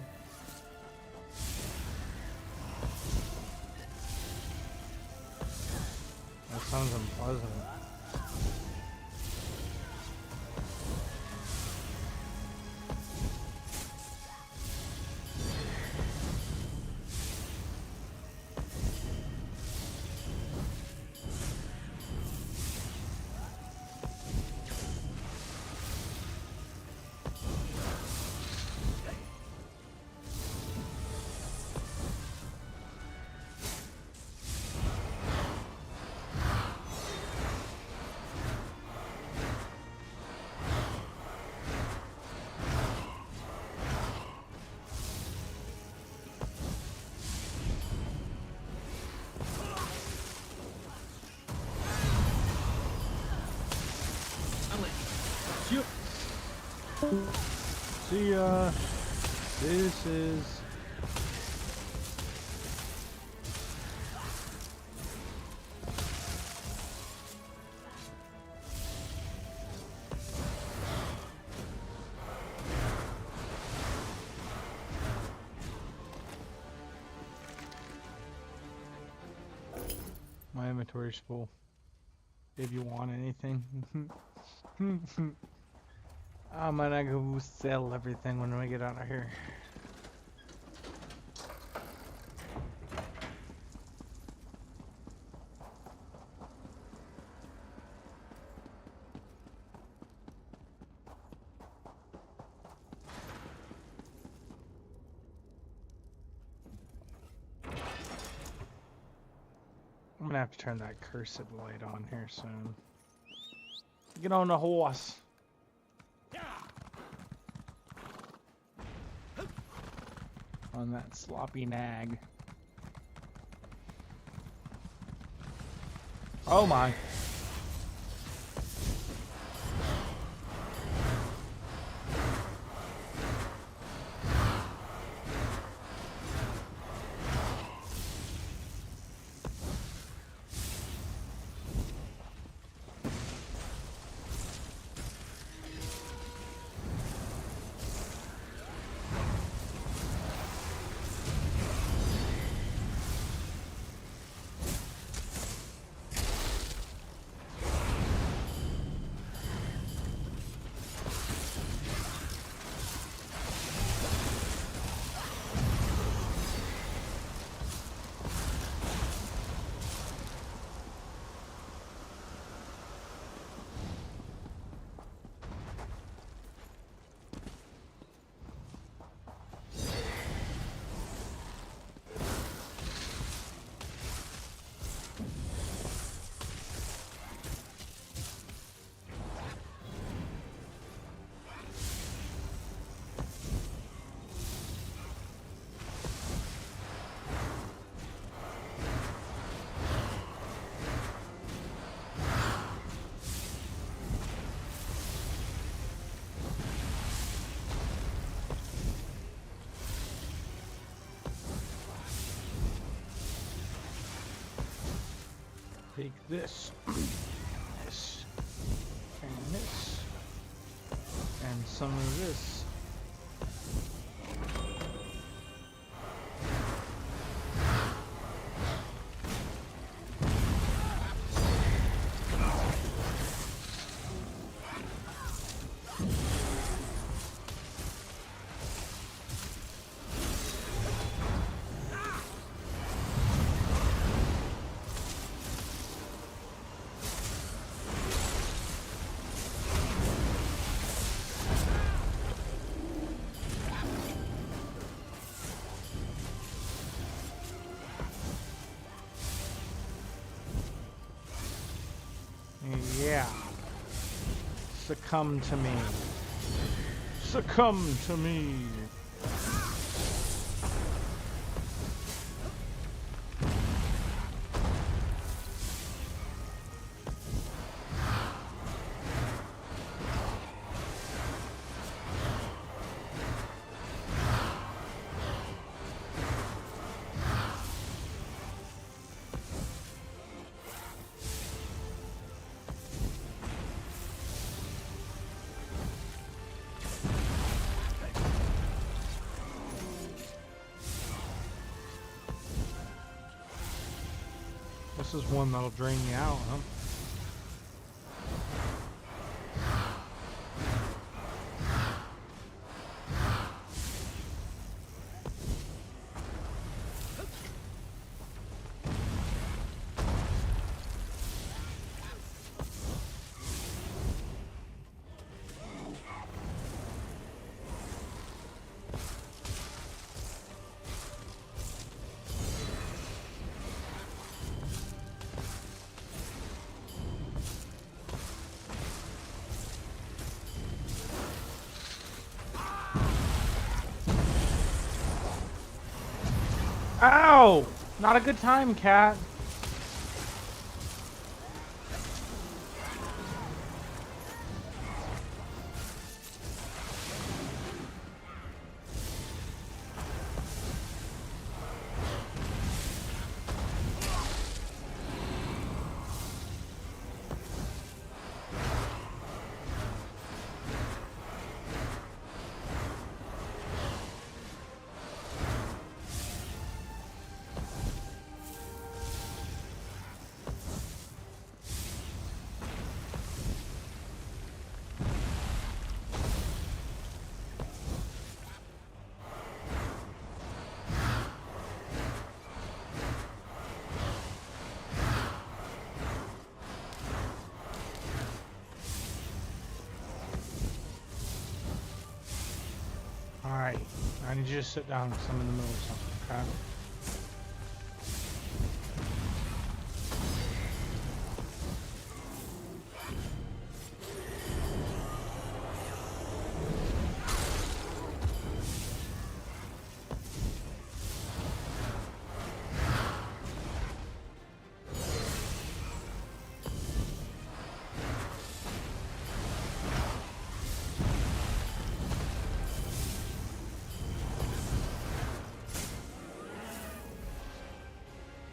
That sounds unpleasant. See ya. This is... My inventory's full. If you want anything. I'm gonna go sell everything when we get out of here. I'm gonna have to turn that cursed light on here soon. Get on the horse. On that sloppy nag. Oh my. Take this, this, and this, and some of this. Succumb to me. Succumb to me. This is one that'll drain you out, huh? Ow! Not a good time, cat. Alright, I need you to sit down because I'm in the middle of something, okay?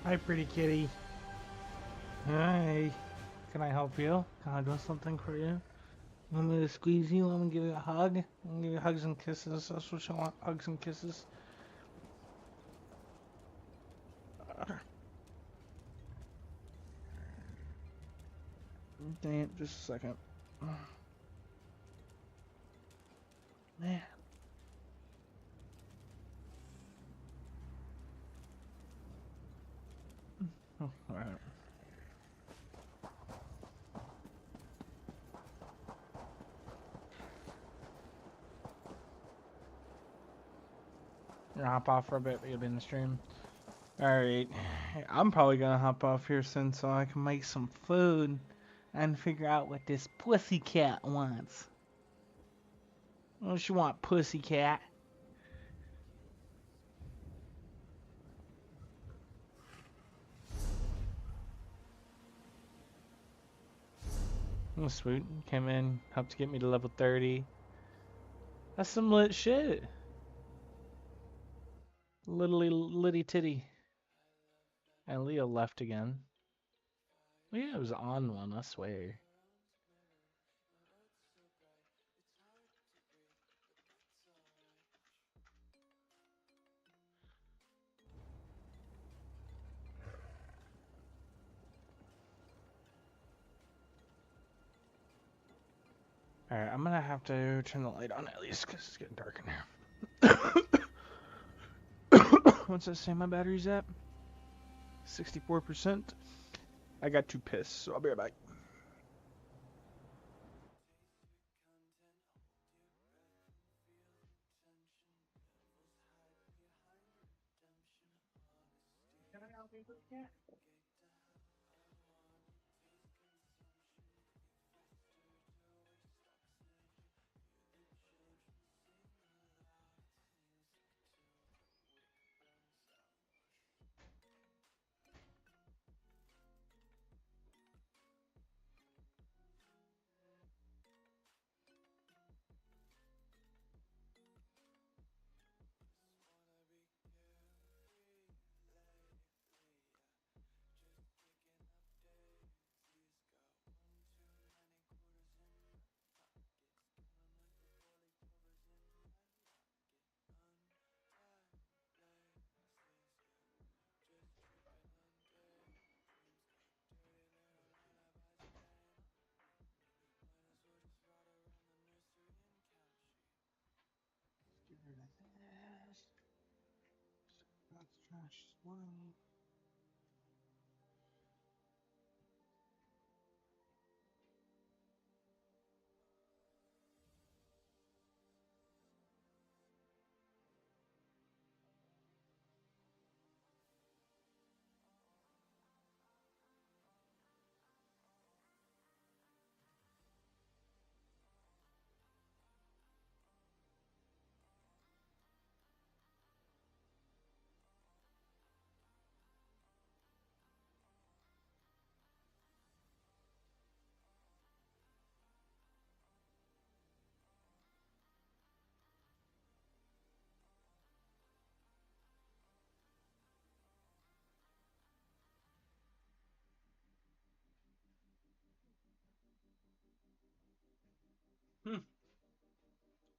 Hi, pretty kitty. Hi. Can I help you? Can I do something for you? Want me to squeeze you? Want me to give you a hug? Want me to give you hugs and kisses? That's what you want, hugs and kisses. Dang it, just a second. Man. Oh, alright. You're gonna hop off for a bit, but you'll be in the stream. Alright. I'm probably gonna hop off here soon so I can make some food and figure out what this pussycat wants. What does she want, pussycat? Oh, sweet. Came in, helped to get me to level 30. That's some lit shit. Litty titty. And Leo left again. Leo was on one, I swear. Alright, I'm gonna have to turn the light on at least because it's getting dark in here. What's that say my battery's at? 64%. I got to piss, so I'll be right back.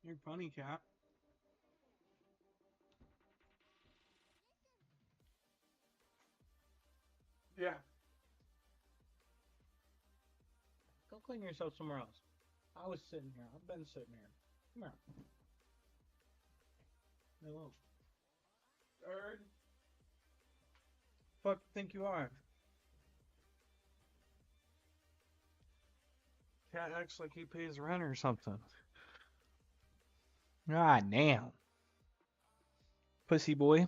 You're funny, cat. Yeah. Go clean yourself somewhere else. I was sitting here. I've been sitting here. Come here. Hello. Third. Fuck you think you are? Cat acts like he pays rent or something. God damn. Pussy boy.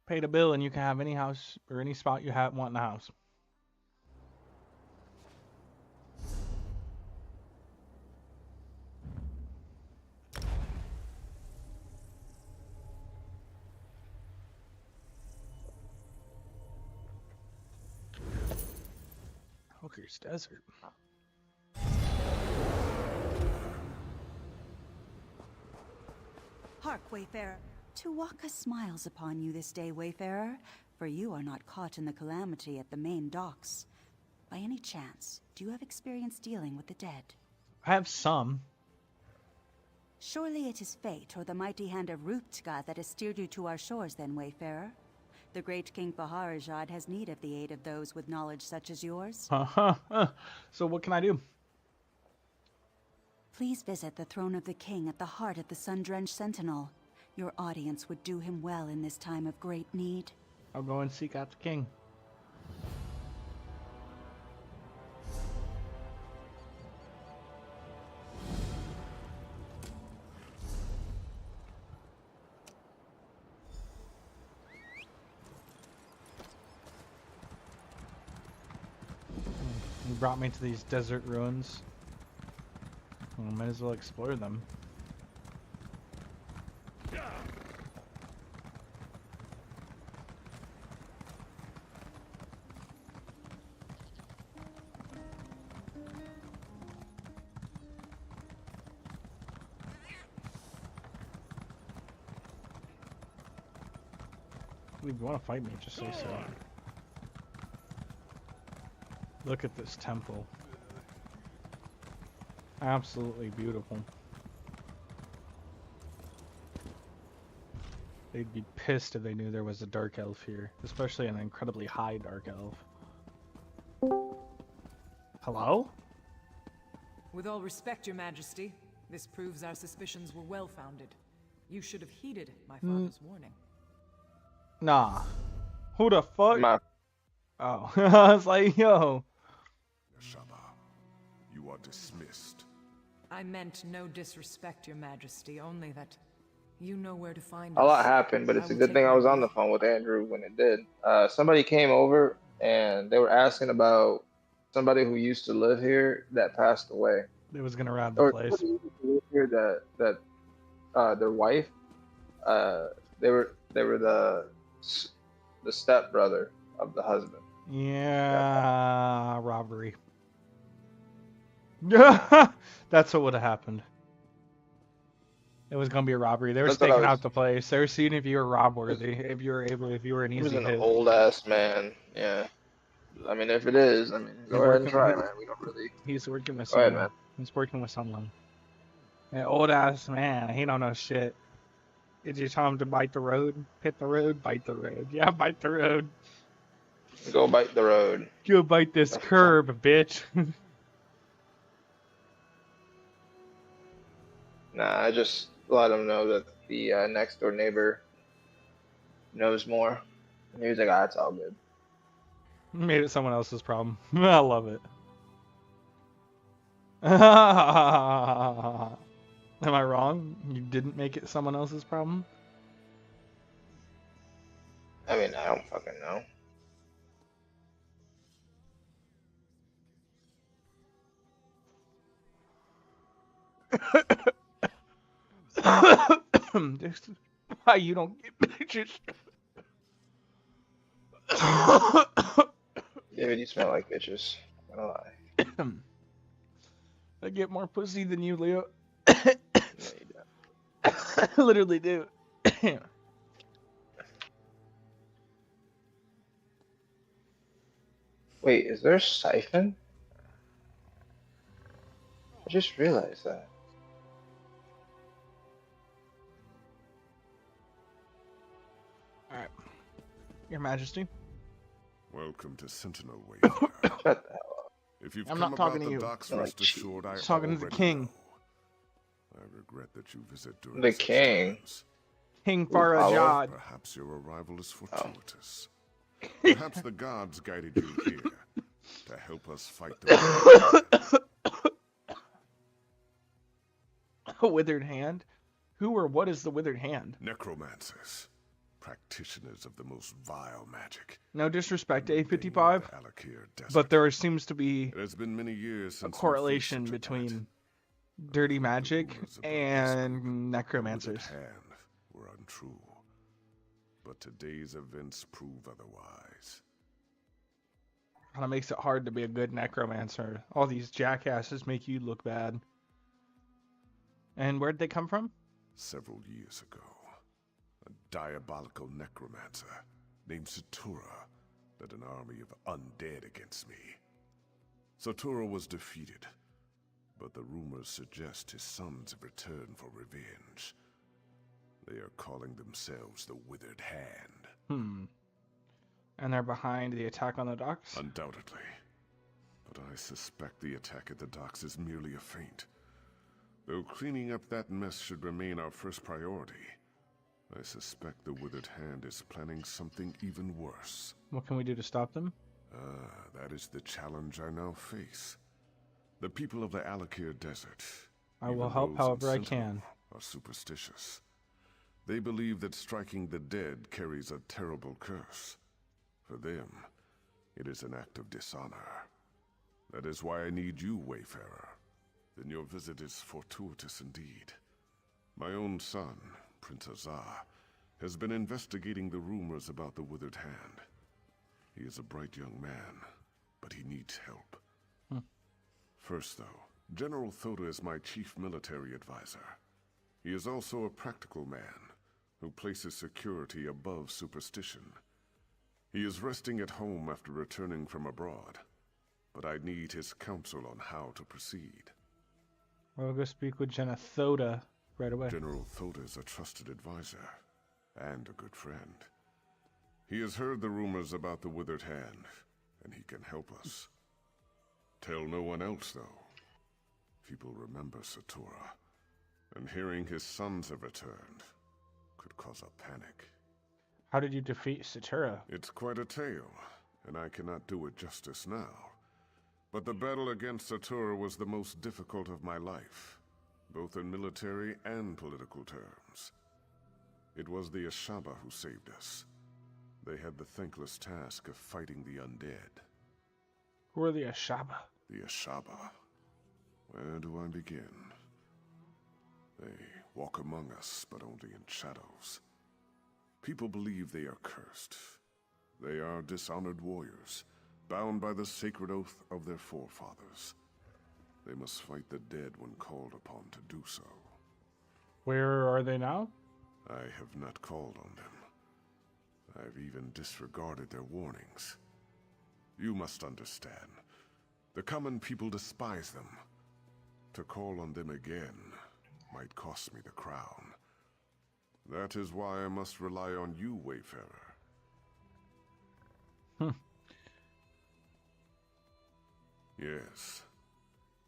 Pay the bill and you can have any house or any spot you want in the house. Hooker's Desert. Hark, Wayfarer. Tuwaka smiles upon you this day, Wayfarer, for you are not caught in the calamity at the main docks. By any chance, do you have experience dealing with the dead? I have some. Surely it is fate or the mighty hand of Ruptga that has steered you to our shores then, Wayfarer. The great King Baharajad has need of the aid of those with knowledge such as yours. So what can I do? Please visit the throne of the king at the heart of the sun-drenched sentinel. Your audience would do him well in this time of great need. I'll go and seek out the king. You brought me to these desert ruins. Well, might as well explore them. If you want to fight me, just say so. Look at this temple. Absolutely beautiful. They'd be pissed if they knew there was a dark elf here, especially an incredibly high dark elf. Hello? With all respect, Your Majesty, this proves our suspicions were well-founded. You should have heeded my father's warning. Nah. Who the fuck? Oh, I was like, yo. You are dismissed. I meant no disrespect, Your Majesty, only that you know where to find A us. lot happened, but it's a good thing I was on the phone with Andrew when it did. Somebody came over and they were asking about somebody who used to live here that passed away. They was gonna rob the place. Somebody who used to live here that their wife, they were the stepbrother of the husband. Yeah, robbery. That's what would have happened. It was gonna be a robbery. They were staking out the place. They were seeing if you were rob worthy, if you were an He easy was an hit. old ass man. Yeah. I mean, if it is, I mean, go ahead and try, man. We don't really. He's working with Go ahead, someone. man. He's working with someone. An old ass man. He don't know shit. Did you tell him to bite the road? Hit the road? Bite the road. Yeah, bite the road. Go bite the road. Go bite this curb, bitch. Nah, I just let him know that the next door neighbor knows more. And he was like, ah, it's all good. Made it someone else's problem. I love it. Am I wrong? You didn't make it someone else's problem? I mean, I don't fucking know. This is why you don't get bitches. David, you smell like bitches. I'm gonna lie. I get more pussy than you, Leo. No, you don't. I literally do. Wait, is there a siphon? I just realized that. Alright. Your Majesty. Welcome to Sentinel Wayfarer. Shut the hell up. If you've I'm come not talking about to the you. docks, Like rest assured I talking to the already king. know. I regret that you visit during The such king? times. King Ooh, Farajad. Perhaps your arrival is fortuitous. Perhaps the gods guided you here to help us fight the A withered hand? Who or what is the withered hand? necromancers, practitioners of the most vile magic. No disrespect to A55, but there seems to be It has been many years a since correlation between dirty magic and necromancers. hand were untrue. But today's events prove otherwise. Kind of makes it hard to be a good necromancer. All these jackasses make you look bad. And where'd they come from? Several years ago, a diabolical necromancer named Satura led an army of undead against me. Satura was defeated, but the rumors suggest his sons have returned for revenge. They are calling themselves the Withered Hand. And they're behind the attack on the docks? Undoubtedly. But I suspect the attack at the docks is merely a feint. Though cleaning up that mess should remain our first priority, I suspect the Withered Hand is planning something even worse. What can we do to stop them? That is the challenge I now face. The people of the Alakir Desert, I will even help those however I in Sentinel, can. are superstitious. They believe that striking the dead carries a terrible curse. For them, it is an act of dishonor. That is why I need you, Wayfarer. Then your visit is fortuitous indeed. My own son, Prince Azar, has been investigating the rumors about the Withered Hand. He is a bright young man, but he needs help. First, though, General Thoda is my chief military advisor. He is also a practical man who places security above superstition. He is resting at home after returning from abroad, but I need his counsel on how to proceed. I'll go speak with Jenna Thoda right away. General Thoda is a trusted advisor and a good friend. He has heard the rumors about the Withered Hand, and he can help us. Tell no one else, though. People remember Satura, and hearing his sons have returned could cause a panic. How did you defeat Satura? It's quite a tale, and I cannot do it justice now. But the battle against Satura was the most difficult of my life, both in military and political terms. It was the Ashaba who saved us. They had the thankless task of fighting the undead. Who are the Ashaba? The Ashaba. Where do I begin? They walk among us, but only in shadows. People believe they are cursed. They are dishonored warriors, bound by the sacred oath of their forefathers. They must fight the dead when called upon to do so. Where are they now? I have not called on them. I've even disregarded their warnings. You must understand. The common people despise them. To call on them again might cost me the crown. That is why I must rely on you, Wayfarer. Yes.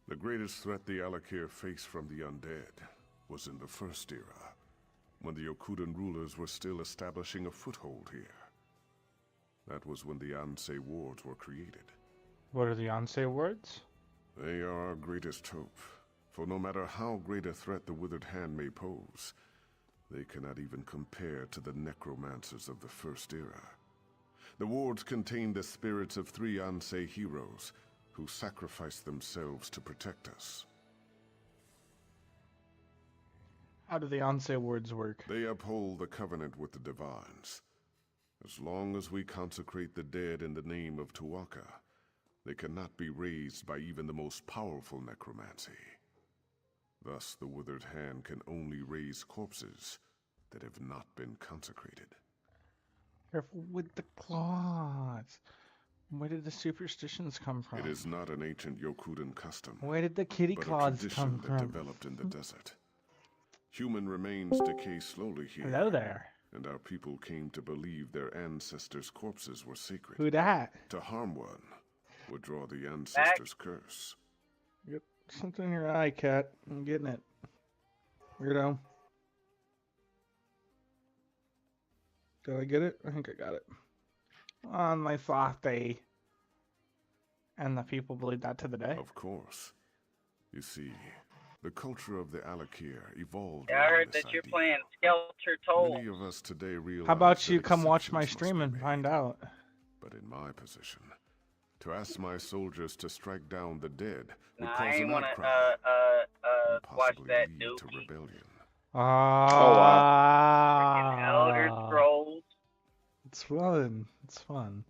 The greatest threat the Alakir face from the undead was in the First Era, when the Okudan rulers were still establishing a foothold here. That was when the Ansei wards were created. What are the Ansei wards? They are our greatest hope, for no matter how great a threat the Withered Hand may pose, they cannot even compare to the necromancers of the First Era. The wards contain the spirits of 3 Ansei heroes who sacrificed themselves to protect us. How do the Ansei wards work? They uphold the covenant with the divines. As long as we consecrate the dead in the name of Tuaka, they cannot be raised by even the most powerful necromancy. Thus, the Withered Hand can only raise corpses that have not been consecrated. Careful with the claws. Where did the superstitions come from? It is not an ancient Yokudan custom. Where did the kitty but claws a tradition come that from? developed in the desert. Human remains decay slowly here. Hello there. And our people came to believe their ancestors' corpses were sacred. Who dat? To harm one would draw the ancestors' curse. Yep, something in your eye, cat. I'm getting it. Weirdo. Did I get it? I think I got it. On my softy. And the people believe that to the day? Of course. You see, the culture of the Alakir evolved. Yeah, I heard that you're playing Skelter Toll. Many of us today realize How about you that come watch my exceptions stream must be and find out? But in my position, to ask my soldiers to strike down the dead would Nah, cause I ain't an wanna outcry watch possibly that lead to dookie. rebellion. Elder Scrolls. It's fun. It's fun.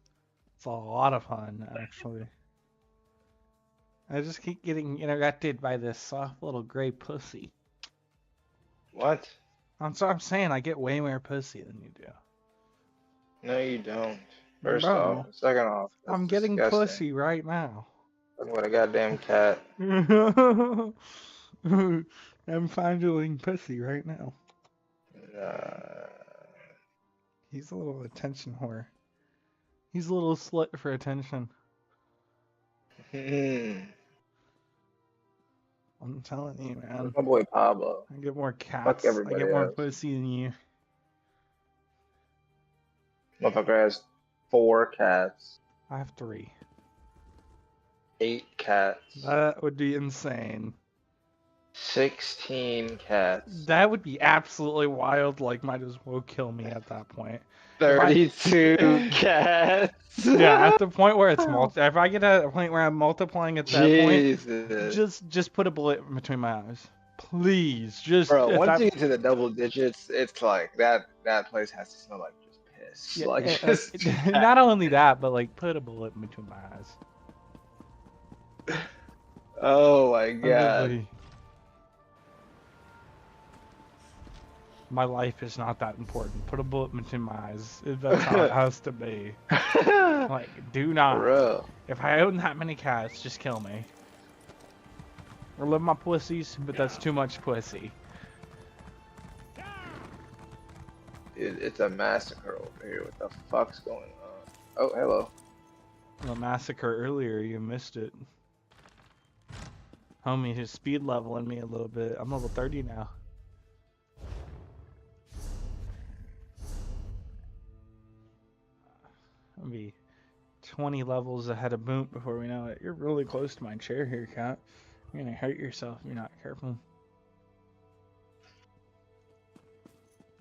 It's a lot of fun, actually. I just keep getting interrupted by this soft little gray pussy. What? That's what I'm saying. I get way more pussy than you do. No, you don't. First Bro, off. Second off. That's I'm getting disgusting. pussy right now. Look what a goddamn cat. I'm finding pussy right now. Uh, He's a little attention whore. He's a little slut for attention. I'm telling you, man. my boy Pablo. I get more Fuck cats. I everybody get more else. pussy than you. Motherfucker has 4 cats. I have 3. 8 cats. That would be insane. 16 cats. That would be absolutely wild. Like, might as well kill me at that point. 32 cats. Yeah, at the point where it's if I get at a point where I'm multiplying at that Jesus. point, just put a bullet in between my eyes, please. Just Bro, if once that- you get to the double digits, it's like that place has to smell like just piss. Yeah, like just not only that, but like put a bullet in between my eyes. Oh my god. Literally. My life is not that important. Put a bullet in between my eyes. That's how it has to be. Like, do not. Bro. If I own that many cats, just kill me. I love my pussies, but that's too much pussy. It's a massacre over here. What the fuck's going on? Oh, hello. The massacre earlier, you missed it. Homie, his speed leveling me a little bit. I'm level 30 now. I'll be 20 levels ahead of Boom before we know it. You're really close to my chair here, Cat. You're gonna hurt yourself if you're not careful.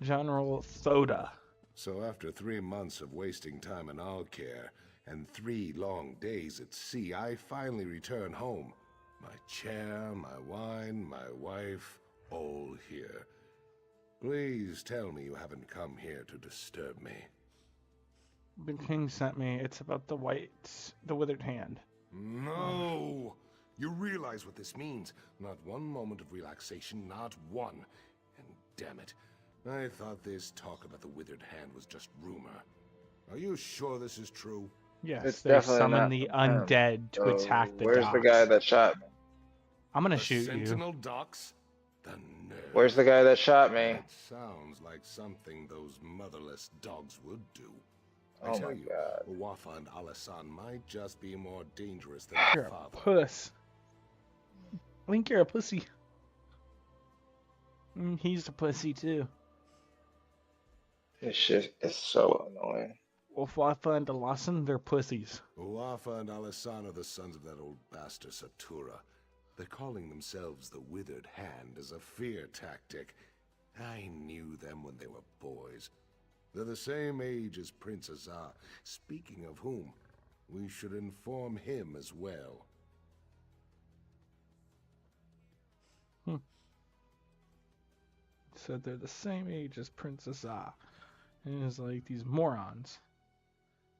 General Soda. So after 3 months of wasting time in our care and 3 long days at sea, I finally return home. My chair, my wine, my wife, all here. Please tell me you haven't come here to disturb me. The king sent me. It's about the withered hand. No! You realize what this means. Not one moment of relaxation, not one. And damn it, I thought this talk about the withered hand was just rumor. Are you sure this is true? Yes, It's they definitely summon not the from him. undead to So, attack the where's the docks. guy that shot me? I'm gonna The shoot Sentinel you. docks? The nerve. Where's the guy that shot me? That sounds like something those motherless dogs would do. I Oh tell my you, God. Wafa and Alasan might just be more dangerous than You're their a father. puss. Link, you're a pussy. He's a pussy too. This shit is so annoying. Wafa and Lawson, they're pussies. Uafa and Alessandro are the sons of that old bastard Satura. They're calling themselves the Withered Hand as a fear tactic. I knew them when they were boys. They're the same age as Prince Azar. Speaking of whom, we should inform him as well. Said they're the same age as Princess Ah. And it's like these morons.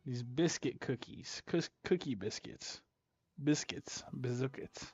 These biscuit cookies. Cookie biscuits. Biscuits. Bazookas.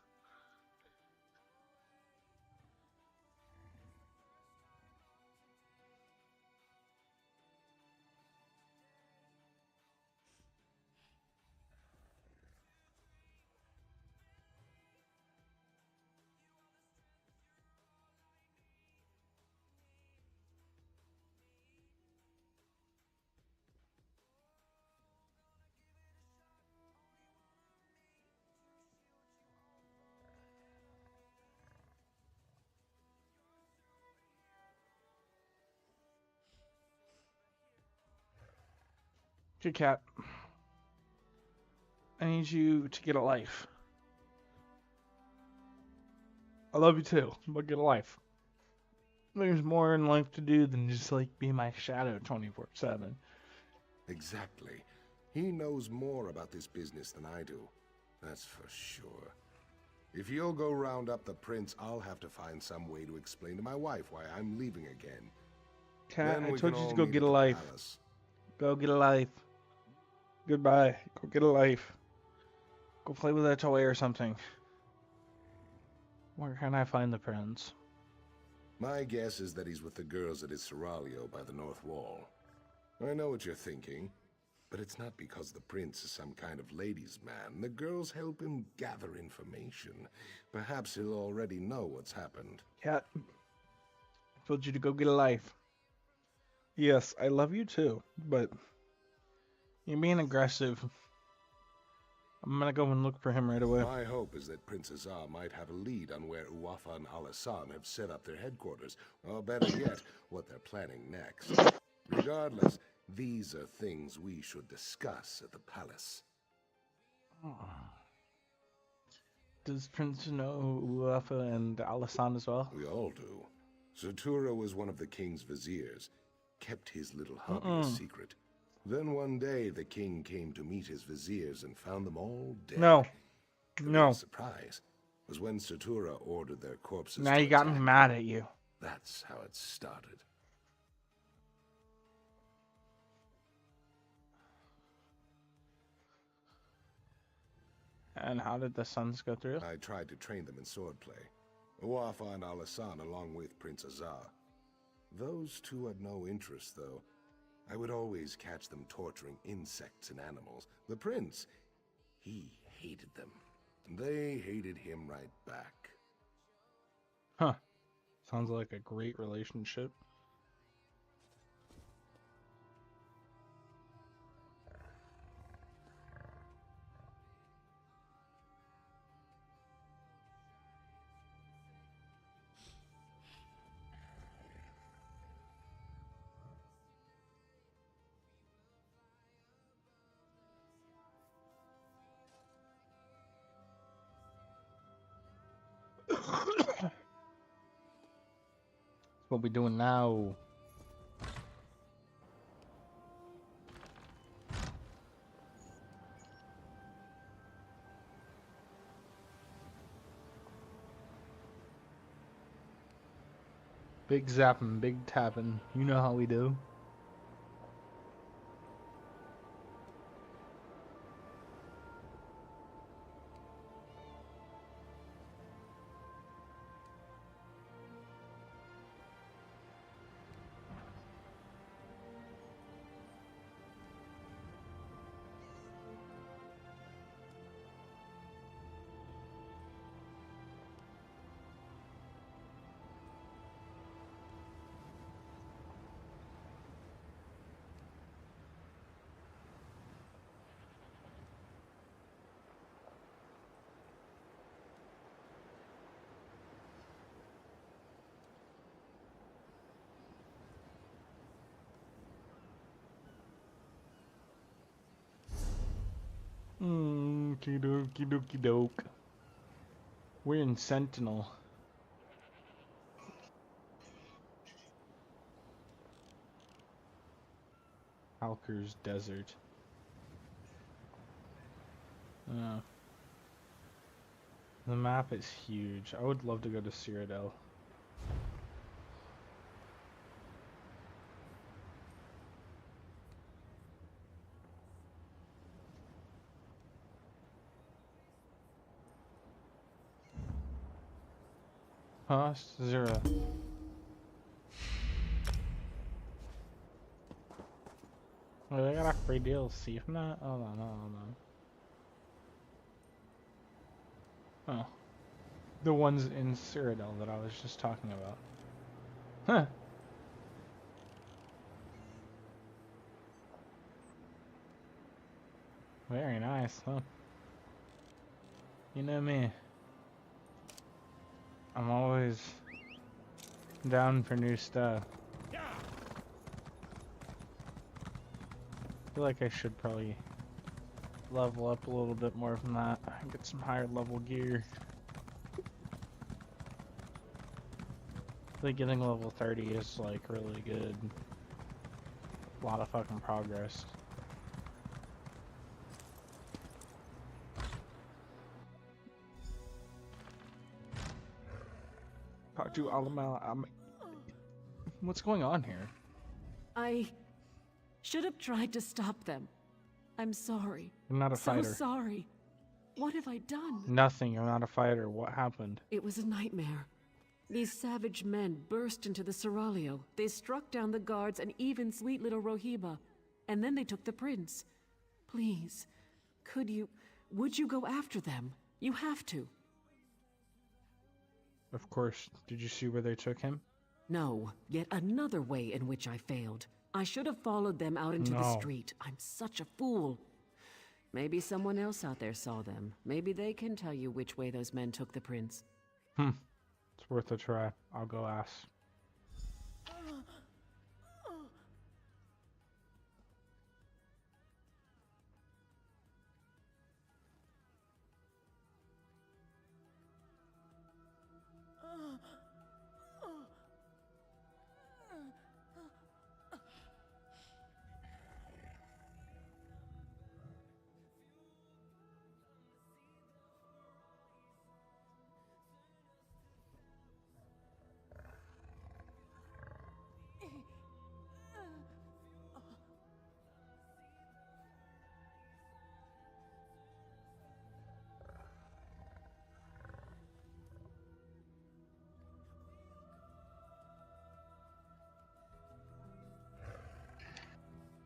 Good cat. I need you to get a life. I love you too, but get a life. There's more in life to do than just like be my shadow 24/7. Exactly. He knows more about this business than I do. That's for sure. If you'll go round up the prince, I'll have to find some way to explain to my wife why I'm leaving again. Cat, Then I we told can you to all go meet get at a the life. palace. Go get a life. Goodbye. Go get a life. Go play with that toy or something. Where can I find the prince? My guess is that he's with the girls at his seraglio by the north wall. I know what you're thinking, but it's not because the prince is some kind of ladies' man. The girls help him gather information. Perhaps he'll already know what's happened. Cat, I told you to go get a life. Yes, I love you too, but you're being aggressive. I'm gonna go and look for him right away. My hope is that Prince Azar might have a lead on where Uafa and Alasan have set up their headquarters, or better yet, what they're planning next. Regardless, these are things we should discuss at the palace. Does Prince know Uafa and Alasan as well? We all do. Satura was one of the king's viziers, kept his little hobby a secret. Then one day, the king came to meet his viziers and found them all dead. No. The No. real surprise was when Satura ordered their corpses Now to you got me attack. mad at you. That's how it started. And how did the sons go through? I tried to train them in swordplay. Uafa and Alasan along with Prince Azar. Those two had no interest, though. I would always catch them torturing insects and animals. The prince, he hated them. They hated him right back. Huh. Sounds like a great relationship. What we doing now? Big zapping, big tapping. You know how we do. Okie dokie dokie doke. We're in Sentinel. Halker's Desert. The map is huge. I would love to go to Cyrodiil. Huh? Zero. Oh, they got a free DLC from that? Hold on, hold on, hold on. Oh. The ones in Cyrodiil that I was just talking about. Huh. Very nice, huh? You know me. I'm always down for new stuff. I feel like I should probably level up a little bit more from that. Get some higher level gear. I think getting level 30 is like really good. A lot of fucking progress. Talk to Alamal. What's going on here? I should have tried to stop them. I'm sorry. I'm not a fighter. So sorry. What have I done? Nothing. I'm not a fighter. What happened? It was a nightmare. These savage men burst into the Seraglio. They struck down the guards and even sweet little Rohiba. And then they took the prince. Please, would you go after them? You have to. Of course. Did you see where they took him? No, yet another way in which I failed. I should have followed them out into the street. I'm such a fool. Maybe someone else out there saw them. Maybe they can tell you which way those men took the prince. It's worth a try. I'll go ask.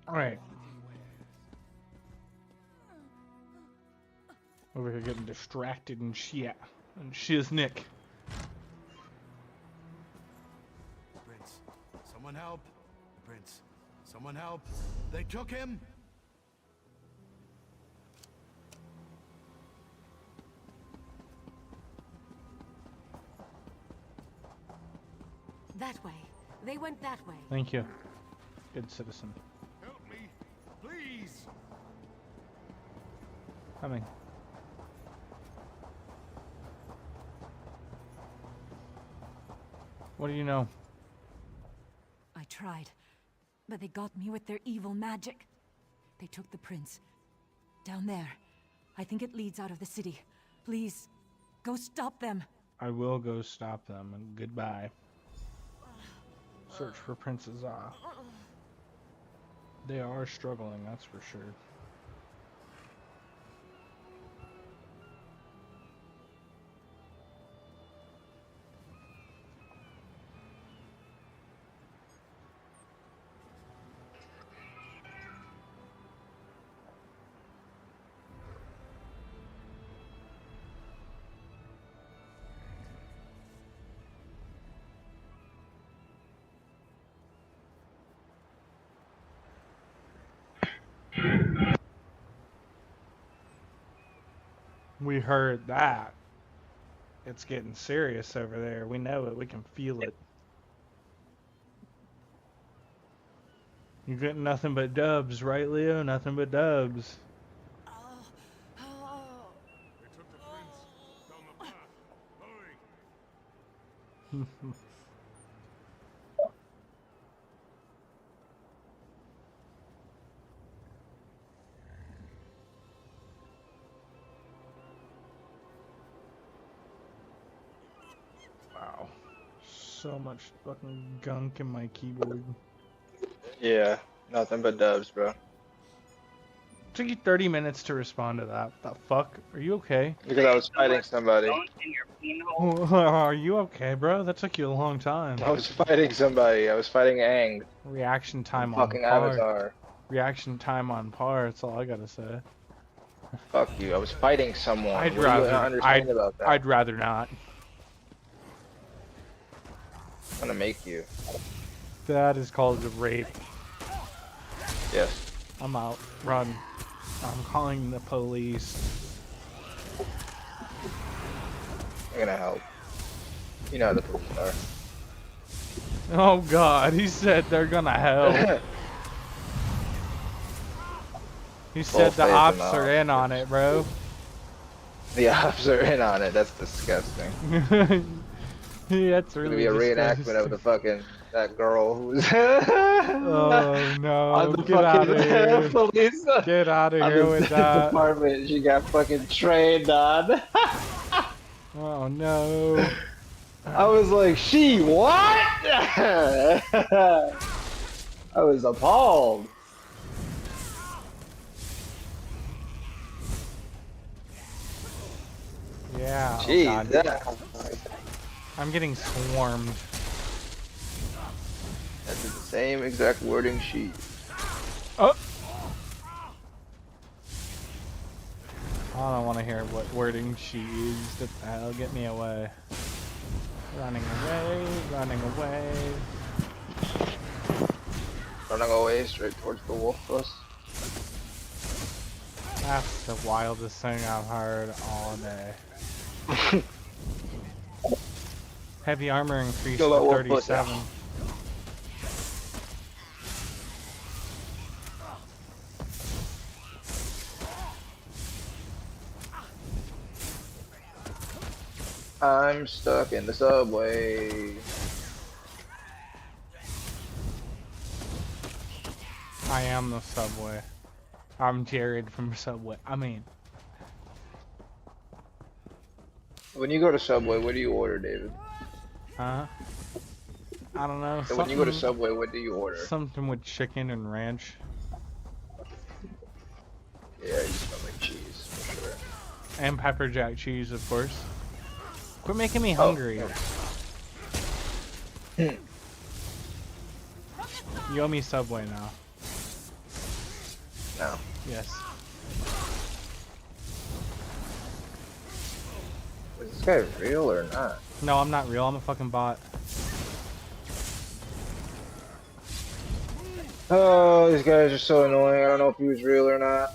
Alright. Over here getting distracted and shit. And shiznick. Prince, someone help. Prince, someone help. They took him. That way. They went that way. Thank you. Good citizen. Help me, please. Coming. What do you know? I tried, but they got me with their evil magic. They took the prince. Down there. I think it leads out of the city. Please, go stop them. I will go stop them, and goodbye. Search for Princess Ah. They are struggling, that's for sure. We heard that. It's getting serious over there. We know it. We can feel it. You're getting nothing but dubs, right, Leo? Nothing but dubs. Wow. So much fucking gunk in my keyboard. Yeah, nothing but dubs, bro. Took you 30 minutes to respond to that. What the fuck? Are you okay? Because I was fighting somebody. Are you okay, bro? That took you a long time. I was fighting somebody. I was fighting Aang. Reaction time on Fucking par. Avatar. Reaction time on par. That's all I gotta say. Fuck you. I was fighting someone. I'd What do you rather. not understand about that? I'd rather not. I'm gonna make you. That is called a rape. Yes. I'm out. Run. I'm calling the police. I'm gonna help. You know how the police are. Oh god, he said they're gonna help. He said the ops are in on it, bro. The ops are in on it. That's disgusting. Yeah, that's really It's gonna be a disgusting. reenactment of the fucking that girl who's Oh no! on the Get out of here! police. Get out of on here the with that! department. She got fucking trained on. Oh no! I was like, she what? I was appalled. Yeah. Jeez, oh god. I'm getting swarmed. That's the same exact wording she used. Oh! I don't want to hear what wording she used. What the hell? Get me away. Running away, running away. Running away straight towards the wolf bus. That's the wildest thing I've heard all day. Heavy armor increased Go to let 37. I'm stuck in the subway. I am the subway. I'm Jared from Subway. I mean, When you go to Subway, what do you order, David? huh? I don't know. So when you go to Subway, what do you order? Something with chicken and ranch. Yeah, you smell like cheese, for sure. And pepper jack cheese, of course. Quit making me hungry. You owe me Subway now. No. Yes. Is this guy real or not? No, I'm not real. I'm a fucking bot. Oh, these guys are so annoying. I don't know if he was real or not.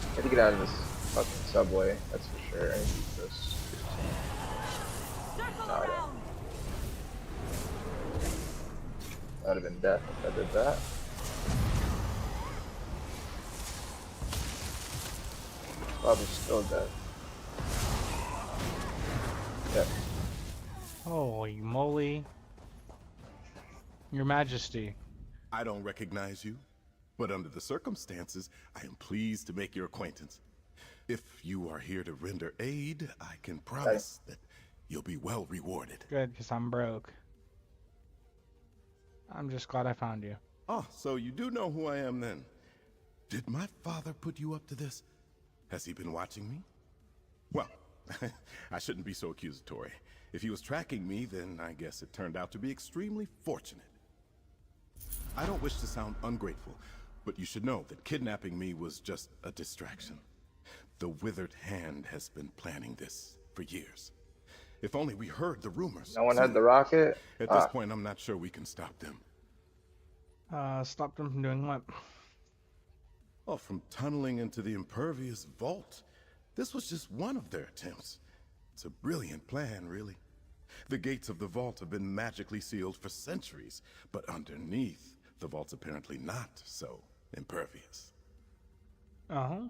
I had to get out of this fucking subway, that's for sure. I need to use this. No, I don't. That would have been death if I did that. Probably still dead. Yep. Holy moly. Your Majesty. I don't recognize you, but under the circumstances, I am pleased to make your acquaintance. If you are here to render aid, I can promise that you'll be well rewarded. Good, because I'm broke. I'm just glad I found you. Oh, so you do know who I am then. Did my father put you up to this? Has he been watching me? Well, I shouldn't be so accusatory. If he was tracking me, then I guess it turned out to be extremely fortunate. I don't wish to sound ungrateful, but you should know that kidnapping me was just a distraction. The withered hand has been planning this for years. If only we heard the rumors. No one had the rocket? At this point, I'm not sure we can stop them. Stop them from doing what? Oh, from tunneling into the impervious vault. This was just one of their attempts. It's a brilliant plan, really. The gates of the vault have been magically sealed for centuries, but underneath, the vault's apparently not so impervious. Uh-huh.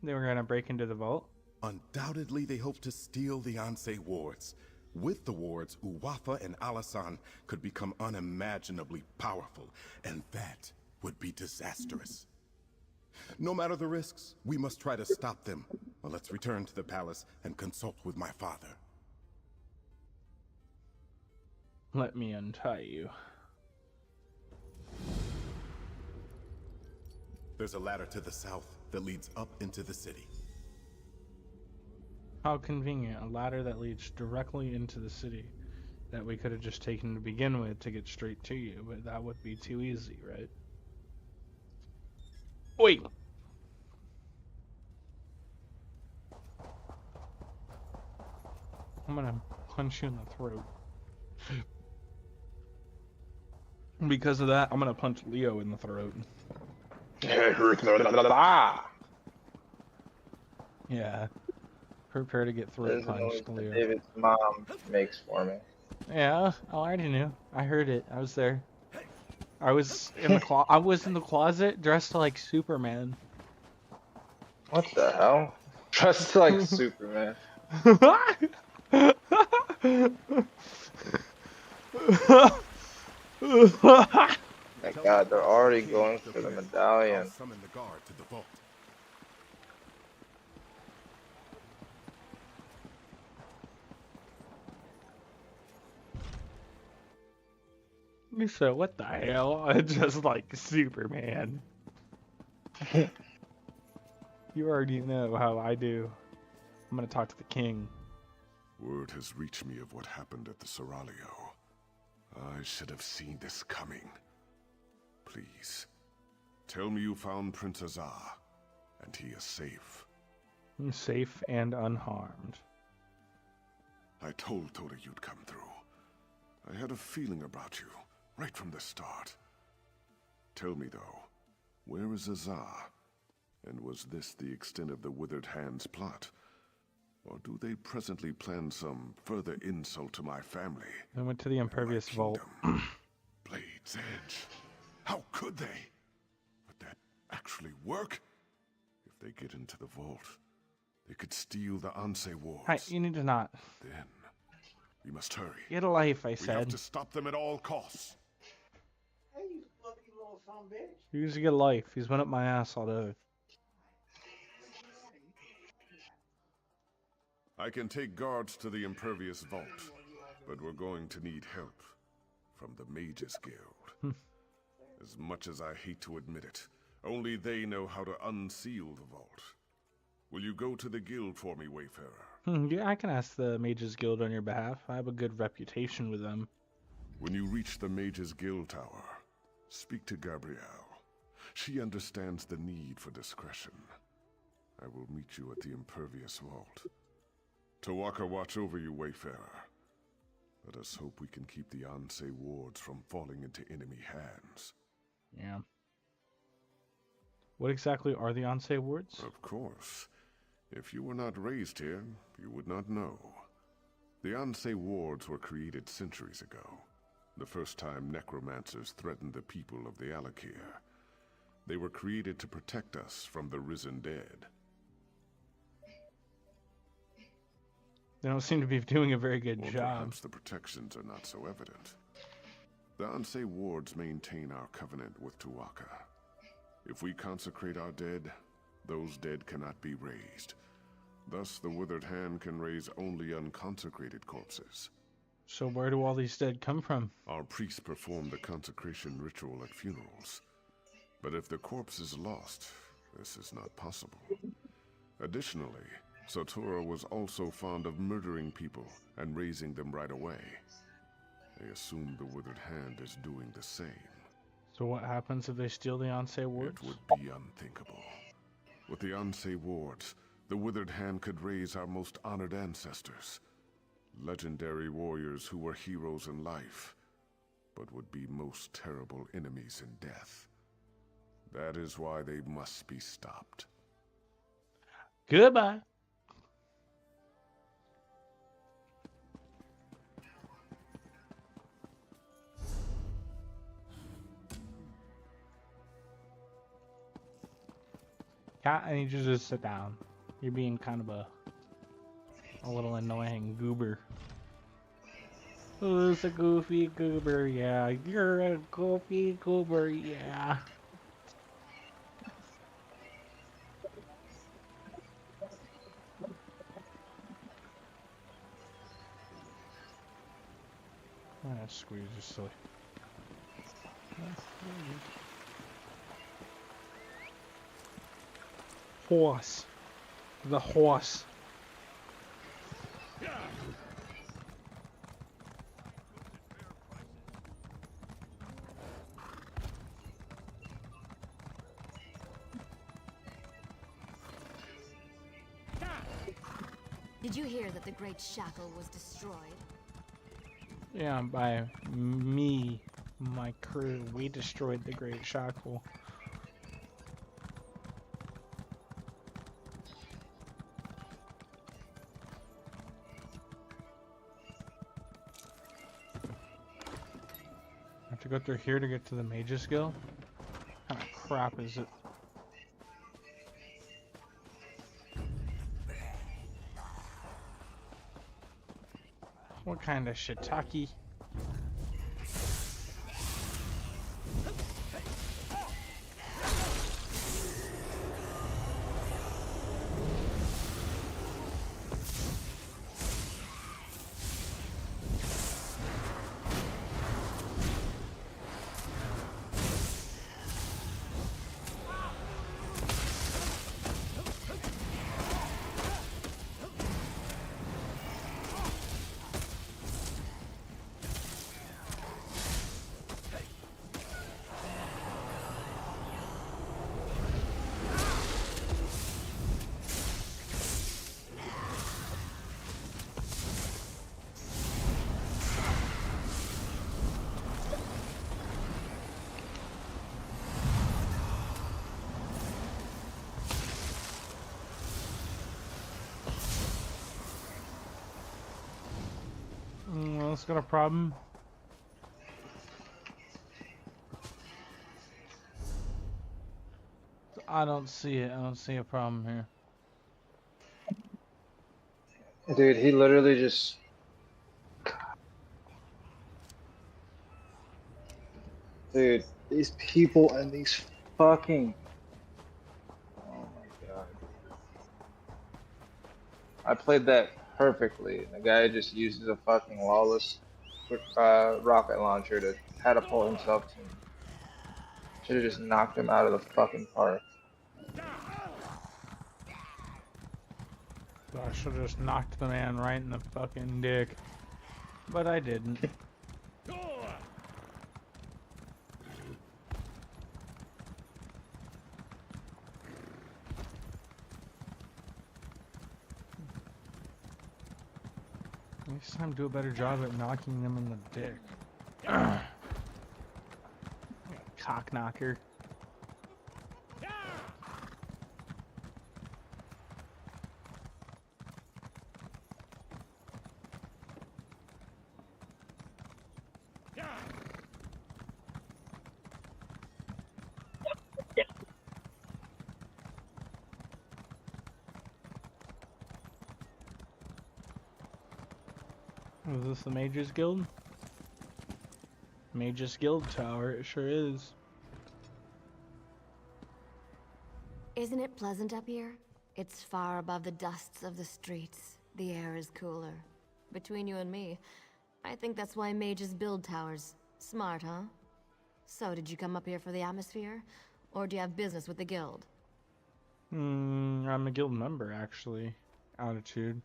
They were gonna break into the vault? Undoubtedly, they hope to steal the Anse wards. With the wards, Uwafa and Alasan could become unimaginably powerful, and that would be disastrous. No matter the risks, we must try to stop them. Well, let's return to the palace and consult with my father. Let me untie you. There's a ladder to the south that leads up into the city. How convenient. A ladder that leads directly into the city that we could have just taken to begin with to get straight to you, but that would be too easy, right? Wait! I'm gonna punch you in the throat. Because of that, I'm gonna punch Leo in the throat. Yeah. Prepare to get throat punched, Leo. David's mom makes for me. Yeah, I already knew. I heard it. I was there. I was in the I was in the closet dressed like Superman. What the hell? Dressed like Superman. My God, they're already going for the medallion. Summon the guard to the vault. So what the hell? Just like Superman. You already know how I do. I'm gonna talk to the king. Word has reached me of what happened at the Seraglio. I should have seen this coming. Please, tell me you found Prince Azar, and he is safe. Safe and unharmed. I told Toda you'd come through. I had a feeling about you, right from the start. Tell me though, where is Azar? And was this the extent of the Withered Hand's plot? Or do they presently plan some further insult to my family? I went to the Impervious Vault. Blade's Edge. How could they? Would that actually work? If they get into the vault, they could steal the Anse wards. Hi, you need to not. Then we must hurry. Get a life, I We said. have to stop them at all costs. Hey, you lucky little son of a bitch. He used to get a life. He's been up my ass all day. I can take guards to the Impervious Vault, but we're going to need help from the Mages Guild. As much as I hate to admit it, only they know how to unseal the vault. Will you go to the guild for me, Wayfarer? Yeah, I can ask the Mages Guild on your behalf. I have a good reputation with them. When you reach the Mages Guild Tower, speak to Gabrielle. She understands the need for discretion. I will meet you at the Impervious Vault. Tawaka watch over you, Wayfarer. Let us hope we can keep the Anse wards from falling into enemy hands. Yeah. What exactly are the Anse wards? Of course. If you were not raised here, you would not know. The Anse wards were created centuries ago, the first time necromancers threatened the people of the Alakir. They were created to protect us from the risen dead. They don't seem to be doing a very good job. Perhaps the protections are not so evident. The Anse wards maintain our covenant with Tuwaka. If we consecrate our dead, those dead cannot be raised. Thus, the Withered Hand can raise only unconsecrated corpses. So where do all these dead come from? Our priests perform the consecration ritual at funerals. But if the corpse is lost, this is not possible. Additionally, Satora was also fond of murdering people and raising them right away. They assume the Withered Hand is doing the same. So what happens if they steal the Anse wards? It would be unthinkable. With the Anse wards, the Withered Hand could raise our most honored ancestors. Legendary warriors who were heroes in life, but would be most terrible enemies in death. That is why they must be stopped. Goodbye. Cat, I need you to just sit down. You're being kind of a a little annoying goober. Who's a goofy goober? Yeah, you're a goofy goober. Yeah. Ah, squeeze is silly. Horse. The horse. Did you hear that the Great Shackle was destroyed? Yeah, by me, my crew, we destroyed the Great Shackle. I have to go through here to get to the Mage's Guild? What kind of crap is it? What kind of shiitake? It's got a problem. I don't see it. I don't see a problem here. Dude, he literally just... Dude, these people and these fucking... Oh my god. I played that perfectly. The guy just uses a fucking lawless rocket launcher to catapult himself to me. Should have just knocked him out of the fucking park. I should have just knocked the man right in the fucking dick. But I didn't. Next time, do a better job at knocking them in the dick. Cock knocker. Is this the Mage's Guild? Mage's Guild Tower, it sure is. Isn't it pleasant up here? It's far above the dusts of the streets. The air is cooler. Between you and me, I think that's why mages build towers. Smart, huh? So, did you come up here for the atmosphere? Or do you have business with the guild? I'm a guild member, actually. Altitude.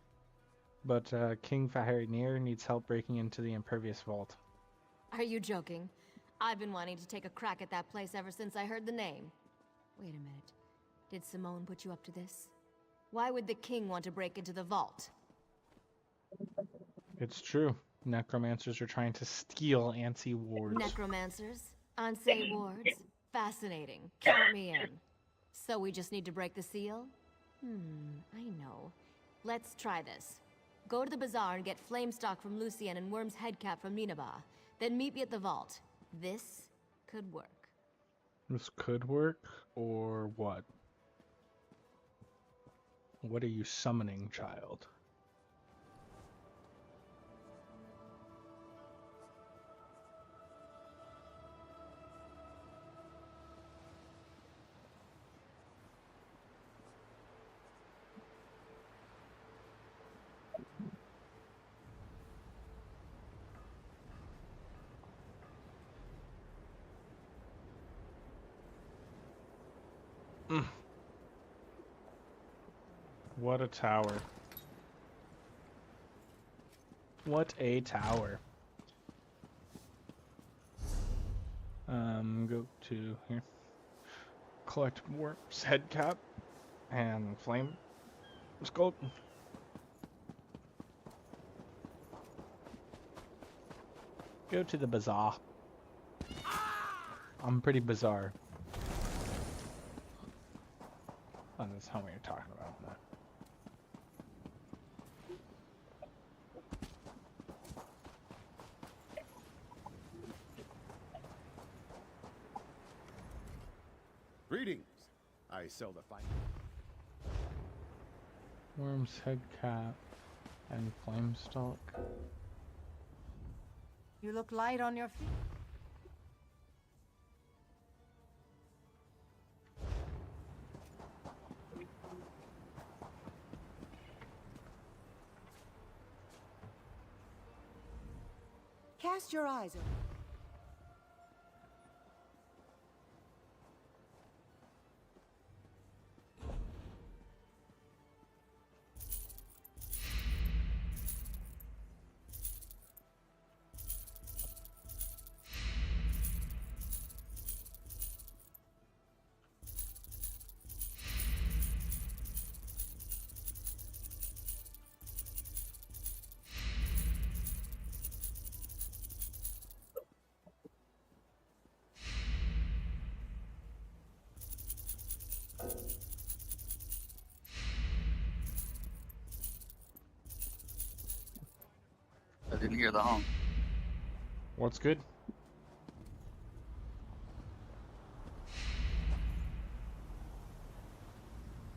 But King Fahrenir needs help breaking into the impervious vault. Are you joking? I've been wanting to take a crack at that place ever since I heard the name. Wait a minute. Did Simone put you up to this? Why would the king want to break into the vault? It's true. Necromancers are trying to steal Ansi wards. Necromancers? Ansei wards? Fascinating. Count me in. So we just need to break the seal? I know. Let's try this. Go to the bazaar and get flame stock from Lucien and Worm's headcap from Nineveh. Then meet me at the vault. This could work. This could work? Or what? What are you summoning, child? What a tower. What a tower. Go to here. Collect Warp's head cap and flame skull. Go to the bazaar. I'm pretty bizarre. Oh, that's how you're talking about that. Greetings. I sell the fine. Worm's head cap and flame stalk. You look light on your feet. Cast your eyes over. I didn't hear the hum. What's good?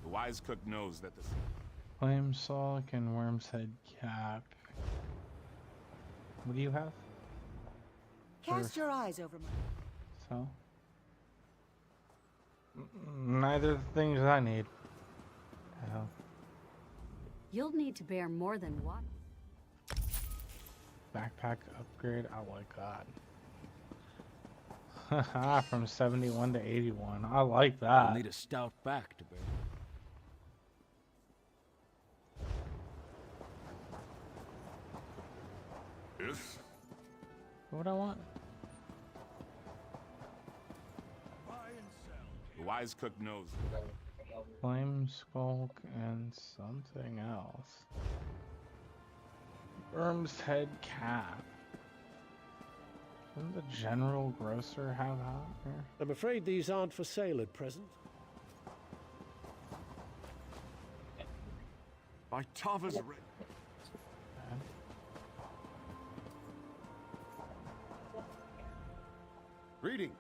The wise cook knows that the Flame stalk and worm's head cap. What do you have? Cast your eyes over my... So? Neither of the things I need. Hell. You'll need to bear more than one. Backpack upgrade, I like that. Haha, from 71 to 81. I like that. You'll need a stout back to bear. Yes. What do I want? The wise cook knows. Flame skulk and something else. Worm's head cap. Doesn't the general grocer have that here? I'm afraid these aren't for sale at present. By Tava's ring. Greetings.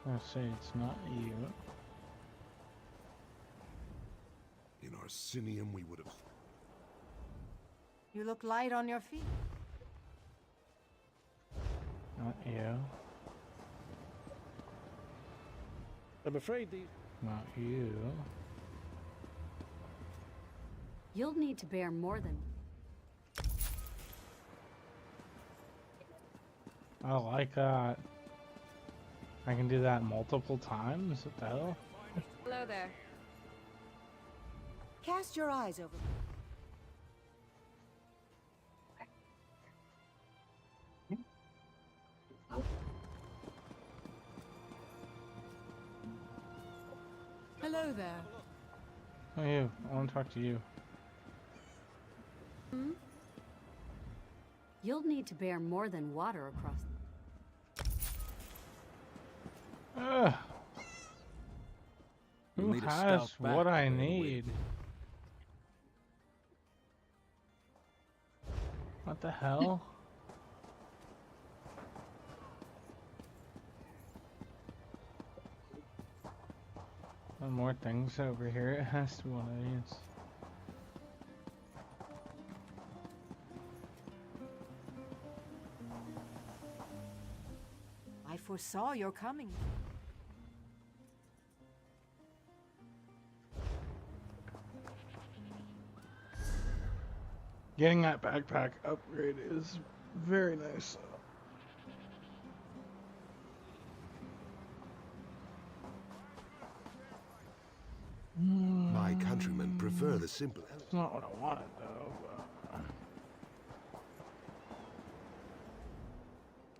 I say it's not you. In Arsinium, we would have. You look light on your feet. Not you. I'm afraid these... Not you. You'll need to bear more than... I like that. I can do that multiple times? What the hell? Hello there. Cast your eyes over me. Hello there. Oh, you. I want to talk to you. Hmm? You'll need to bear more than water across. Ugh. You'll Who need a has stout back what to I bear the need? weight. What the hell? One more things over here. It has to be one of these. I foresaw your coming. Getting that backpack upgrade is very nice. countrymen prefer the simple. It's not what I wanted, though.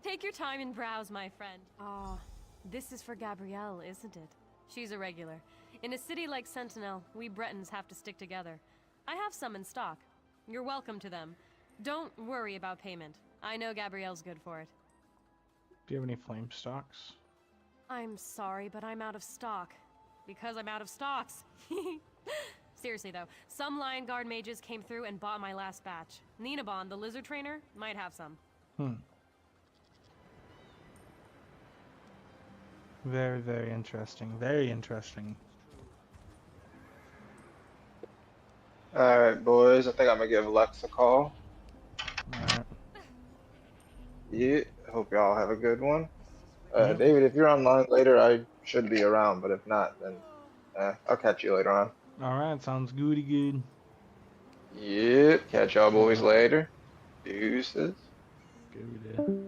Take your time and browse, my friend. Ah, this is for Gabrielle, isn't it? She's a regular. In a city like Sentinel, we Bretons have to stick together. I have some in stock. You're welcome to them. Don't worry about payment. I know Gabrielle's good for it. Do you have any flame stocks? I'm sorry, but I'm out of stock. Because I'm out of stocks. Seriously though, some Lion Guard mages came through and bought my last batch. Ninabon, the lizard trainer, might have some. Very, very interesting. Very interesting. Alright, boys. I think I'm gonna give Lex a call. Alright. Yeah, hope y'all have a good one. Yep. David, if you're online later, I should be around, but if not, then I'll catch you later on. Alright, sounds goody good. Yep, catch y'all boys later. Deuces. Good.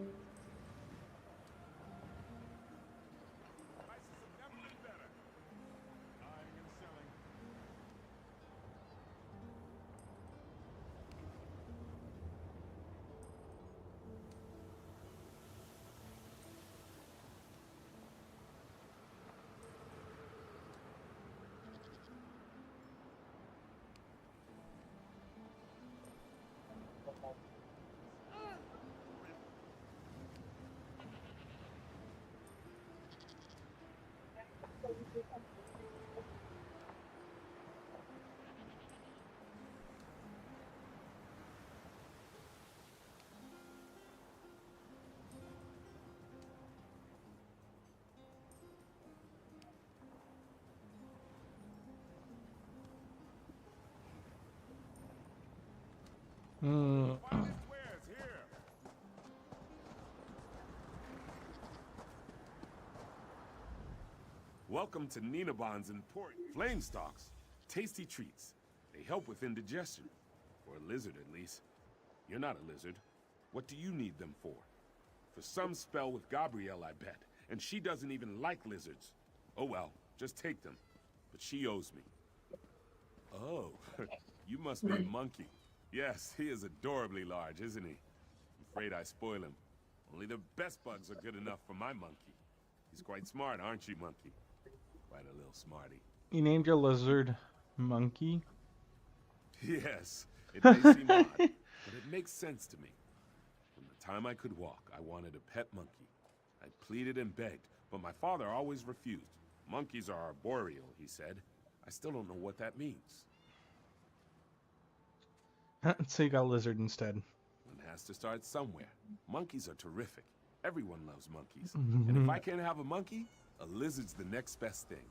Welcome to Ninabon's important flame stalks. Tasty treats. They help with indigestion. For a lizard, at least. You're not a lizard. What do you need them for? For some spell with Gabrielle, I bet. And she doesn't even like lizards. Oh well, just take them. But she owes me. Oh, you must be a monkey. Yes, he is adorably large, isn't he? I'm afraid I spoil him. Only the best bugs are good enough for my monkey. He's quite smart, aren't you, monkey? Quite a little smarty. You named your lizard Monkey? Yes, it may seem odd, but it makes sense to me. From the time I could walk, I wanted a pet monkey. I pleaded and begged, but my father always refused. Monkeys are arboreal, he said. I still don't know what that means. So you got a lizard instead. One has to start somewhere. Monkeys are terrific. Everyone loves monkeys. And if I can't have a monkey, a lizard's the next best thing.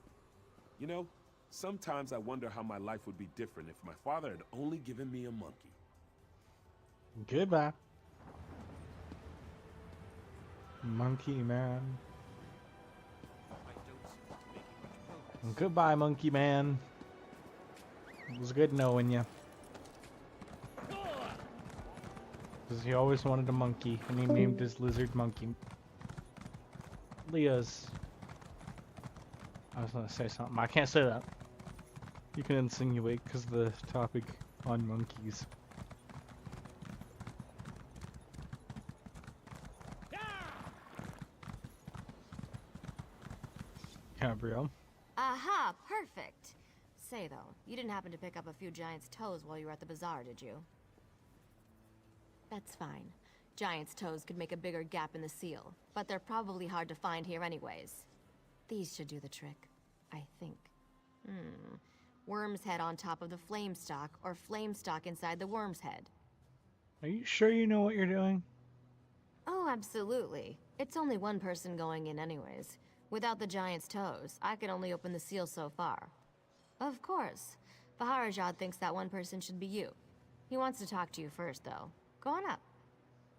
You know, sometimes I wonder how my life would be different if my father had only given me a monkey. Goodbye. Monkey man. Goodbye, monkey man. It was good knowing you. Because he always wanted a monkey, and he named his lizard Monkey. Leah's. I was gonna say something. I can't say that. You can insinuate because the topic on monkeys. Gabrielle. Aha, perfect. Say though, you didn't happen to pick up a few giant's toes while you were at the bazaar, did you? That's fine. Giant's toes could make a bigger gap in the seal, but they're probably hard to find here anyways. These should do the trick, I think. Worm's head on top of the flame stalk, or flame stalk inside the worm's head. Are you sure you know what you're doing? Oh, absolutely. It's only one person going in anyways. Without the giant's toes, I could only open the seal so far. Of course. Baharajad thinks that one person should be you. He wants to talk to you first, though. Go on up.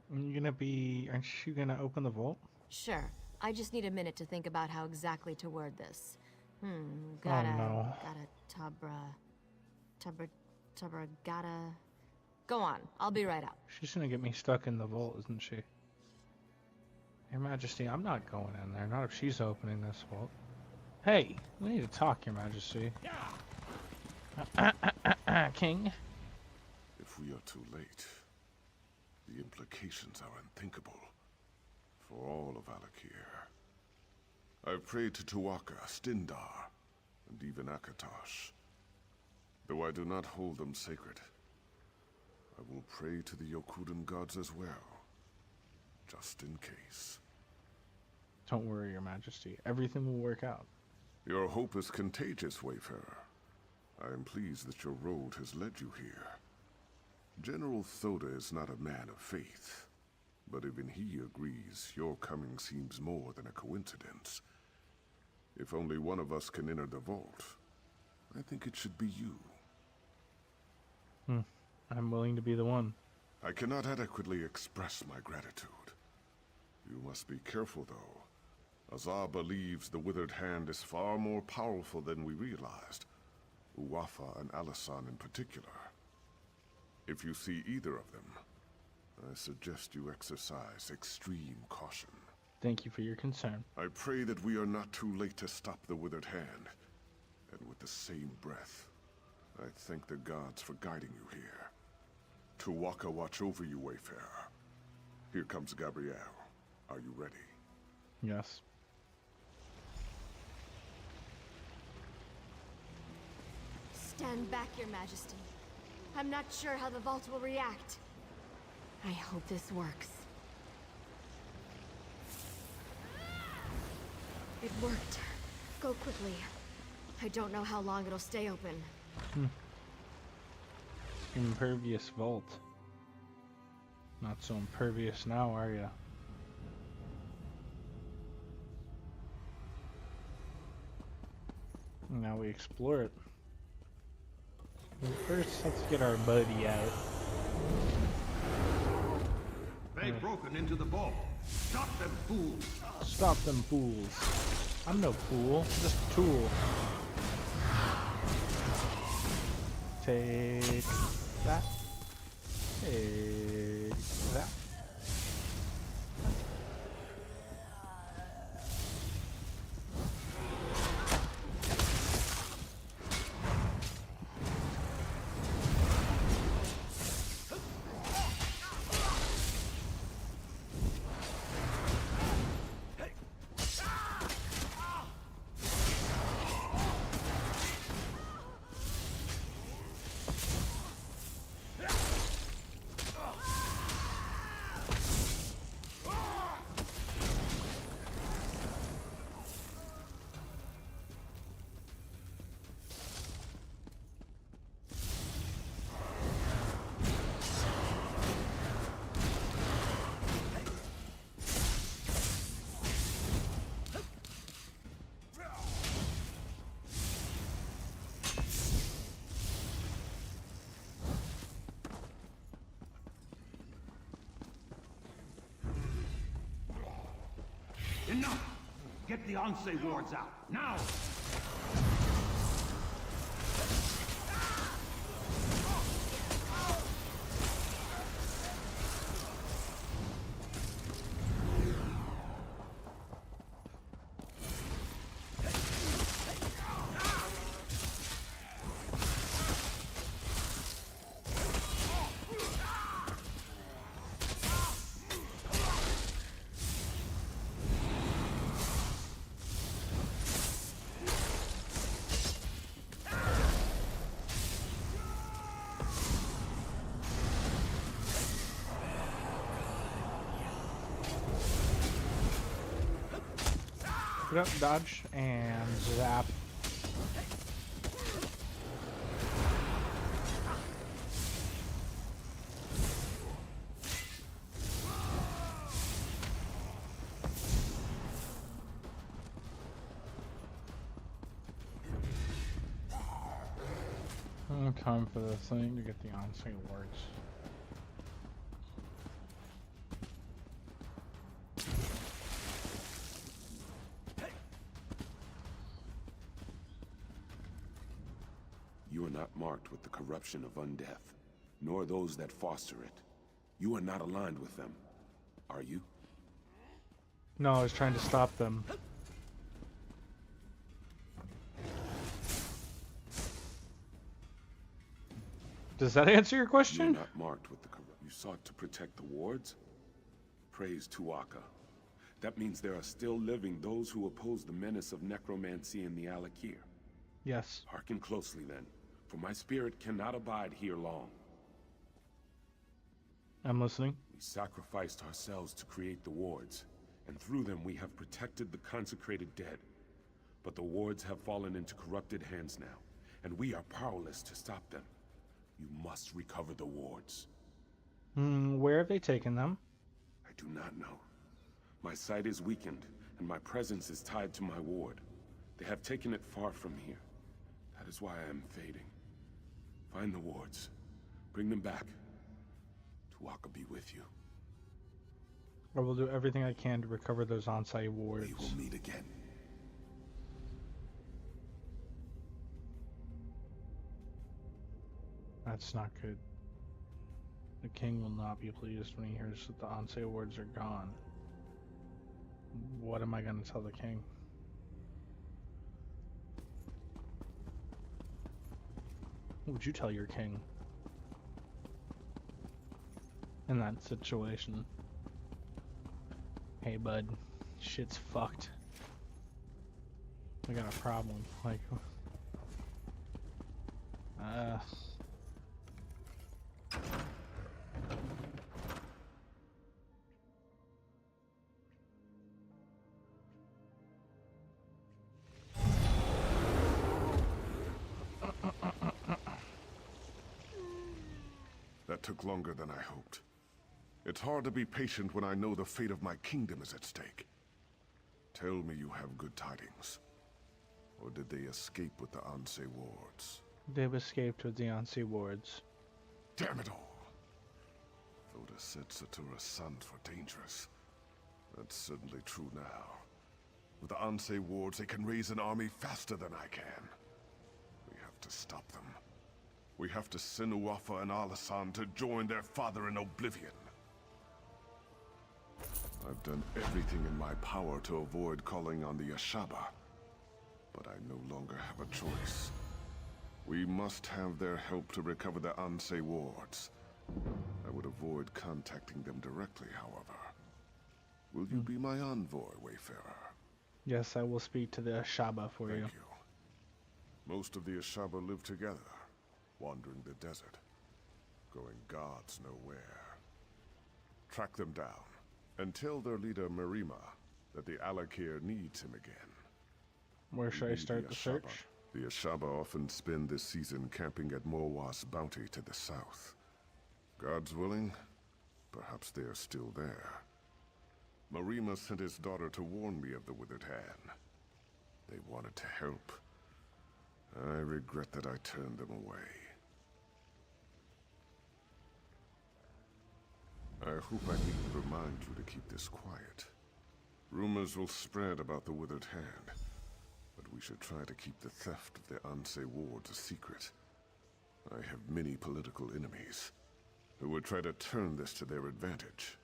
Aren't you gonna open the vault? Sure. I just need a minute to think about how exactly to word this. Oh no. Gotta. Go on. I'll be right out. She's gonna get me stuck in the vault, isn't she? Your Majesty, I'm not going in there. Not if she's opening this vault. Hey, we need to talk, Your Majesty. King. If we are too late, the implications are unthinkable for all of Alakir. I've prayed to Tuwaka, Stindar, and even Akatosh. Though I do not hold them sacred, I will pray to the Yokudan gods as well, just in case. Don't worry, Your Majesty. Everything will work out. Your hope is contagious, Wayfarer. I am pleased that your road has led you here. General Thoda is not a man of faith, but even he agrees your coming seems more than a coincidence. If only one of us can enter the vault, I think it should be you. I'm willing to be the one. I cannot adequately express my gratitude. You must be careful, though. Azar believes the Withered Hand is far more powerful than we realized. Uwafa and Alasan in particular. If you see either of them, I suggest you exercise extreme caution. Thank you for your concern. I pray that we are not too late to stop the Withered Hand. And with the same breath, I thank the gods for guiding you here. Tuwaka watch over you, Wayfarer. Here comes Gabrielle. Are you ready? Yes. Stand back, Your Majesty. I'm not sure how the vault will react. I hope this works. It worked. Go quickly. I don't know how long it'll stay open. Impervious vault. Not so impervious now, are ya? Now we explore it. But first, let's get our buddy out. They've broken into the vault. Stop them, fools! Stop them fools. I'm no fool, just a tool. Take that. Take that. Enough! Get the Onse wards out, now! Put up, dodge, and zap. Time for the thing to get the on-site wards. You are not marked with the corruption of undeath, nor those that foster it. You are not aligned with them, are you? No, I was trying to stop them. Does that answer your You're question? not marked with the corrupt. You sought to protect the wards? Praise Tuaka. That means there are still living those who oppose the menace of necromancy in the Alakir. Yes. Hearken closely then, for my spirit cannot abide here long. I'm listening. We sacrificed ourselves to create the wards, and through them we have protected the consecrated dead. But the wards have fallen into corrupted hands now, and we are powerless to stop them. You must recover the wards. Where have they taken them? I do not know. My sight is weakened, and my presence is tied to my ward. They have taken it far from here. That is why I am fading. Find the wards. Bring them back. Tuaka be with you. I will do everything I can to recover those on-site wards. We will meet again. That's not good. The king will not be pleased when he hears that the on-site wards are gone. What am I going to tell the king? What would you tell your king in that situation? Hey bud, shit's fucked. I got a problem. Like, That took longer than I hoped. It's hard to be patient when I know the fate of my kingdom is at stake. Tell me you have good tidings. Or did they escape with the Anse wards? They've escaped with the Anse wards. Damn it all! Voda said Satura's sons were dangerous. That's certainly true now. With the Anse wards, they can raise an army faster than I can. We have to stop them. We have to send Uafa and Alasan to join their father in oblivion. I've done everything in my power to avoid calling on the Ashaba, but I no longer have a choice. We must have their help to recover the Anse wards. I would avoid contacting them directly, however. Will you be my envoy, Wayfarer? Yes, I will speak to the Ashaba for you. Thank you. Most of the Ashaba live together, wandering the desert, going gods know where. Track them down, and tell their leader Marima that the Alakir needs him again. Where should I start the search? The Ashaba often spend this season camping at Morwa's bounty to the south. God's willing, perhaps they are still there. Marima sent his daughter to warn me of the Withered Hand. They wanted to help. I regret that I turned them away. I hope I need to remind you to keep this quiet. Rumors will spread about the Withered Hand, but we should try to keep the theft of the Anse wards a secret. I have many political enemies who would try to turn this to their advantage.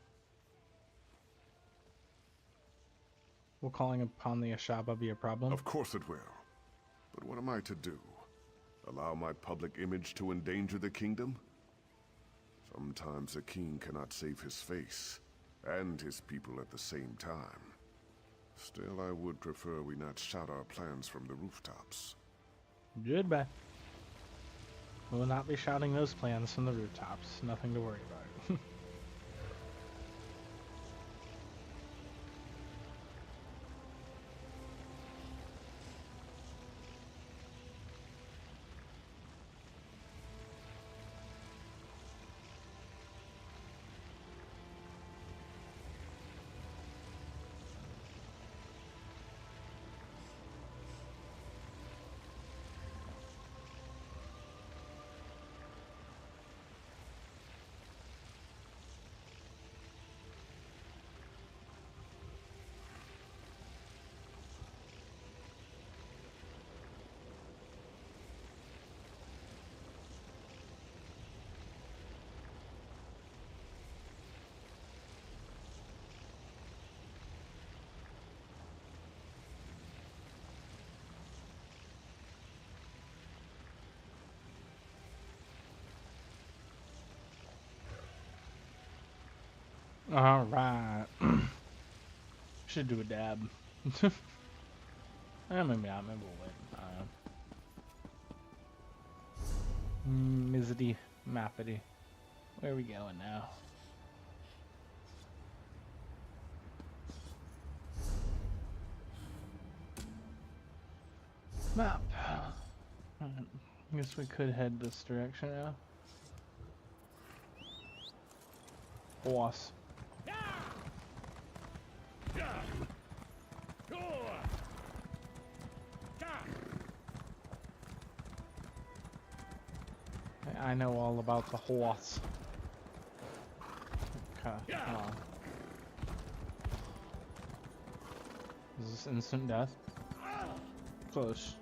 Will calling upon the Ashaba be a problem? Of course it will. But what am I to do? Allow my public image to endanger the kingdom? Sometimes a king cannot save his face and his people at the same time. Still, I would prefer we not shout our plans from the rooftops. Goodbye. We will not be shouting those plans from the rooftops. Nothing to worry about. All right. Should do a dab. Maybe not. Maybe we'll wait. Mizzity, mappity. Where are we going now? Map. I guess we could head this direction now. Horse. I know all about the horse. Okay, come on. Is this instant death? Close.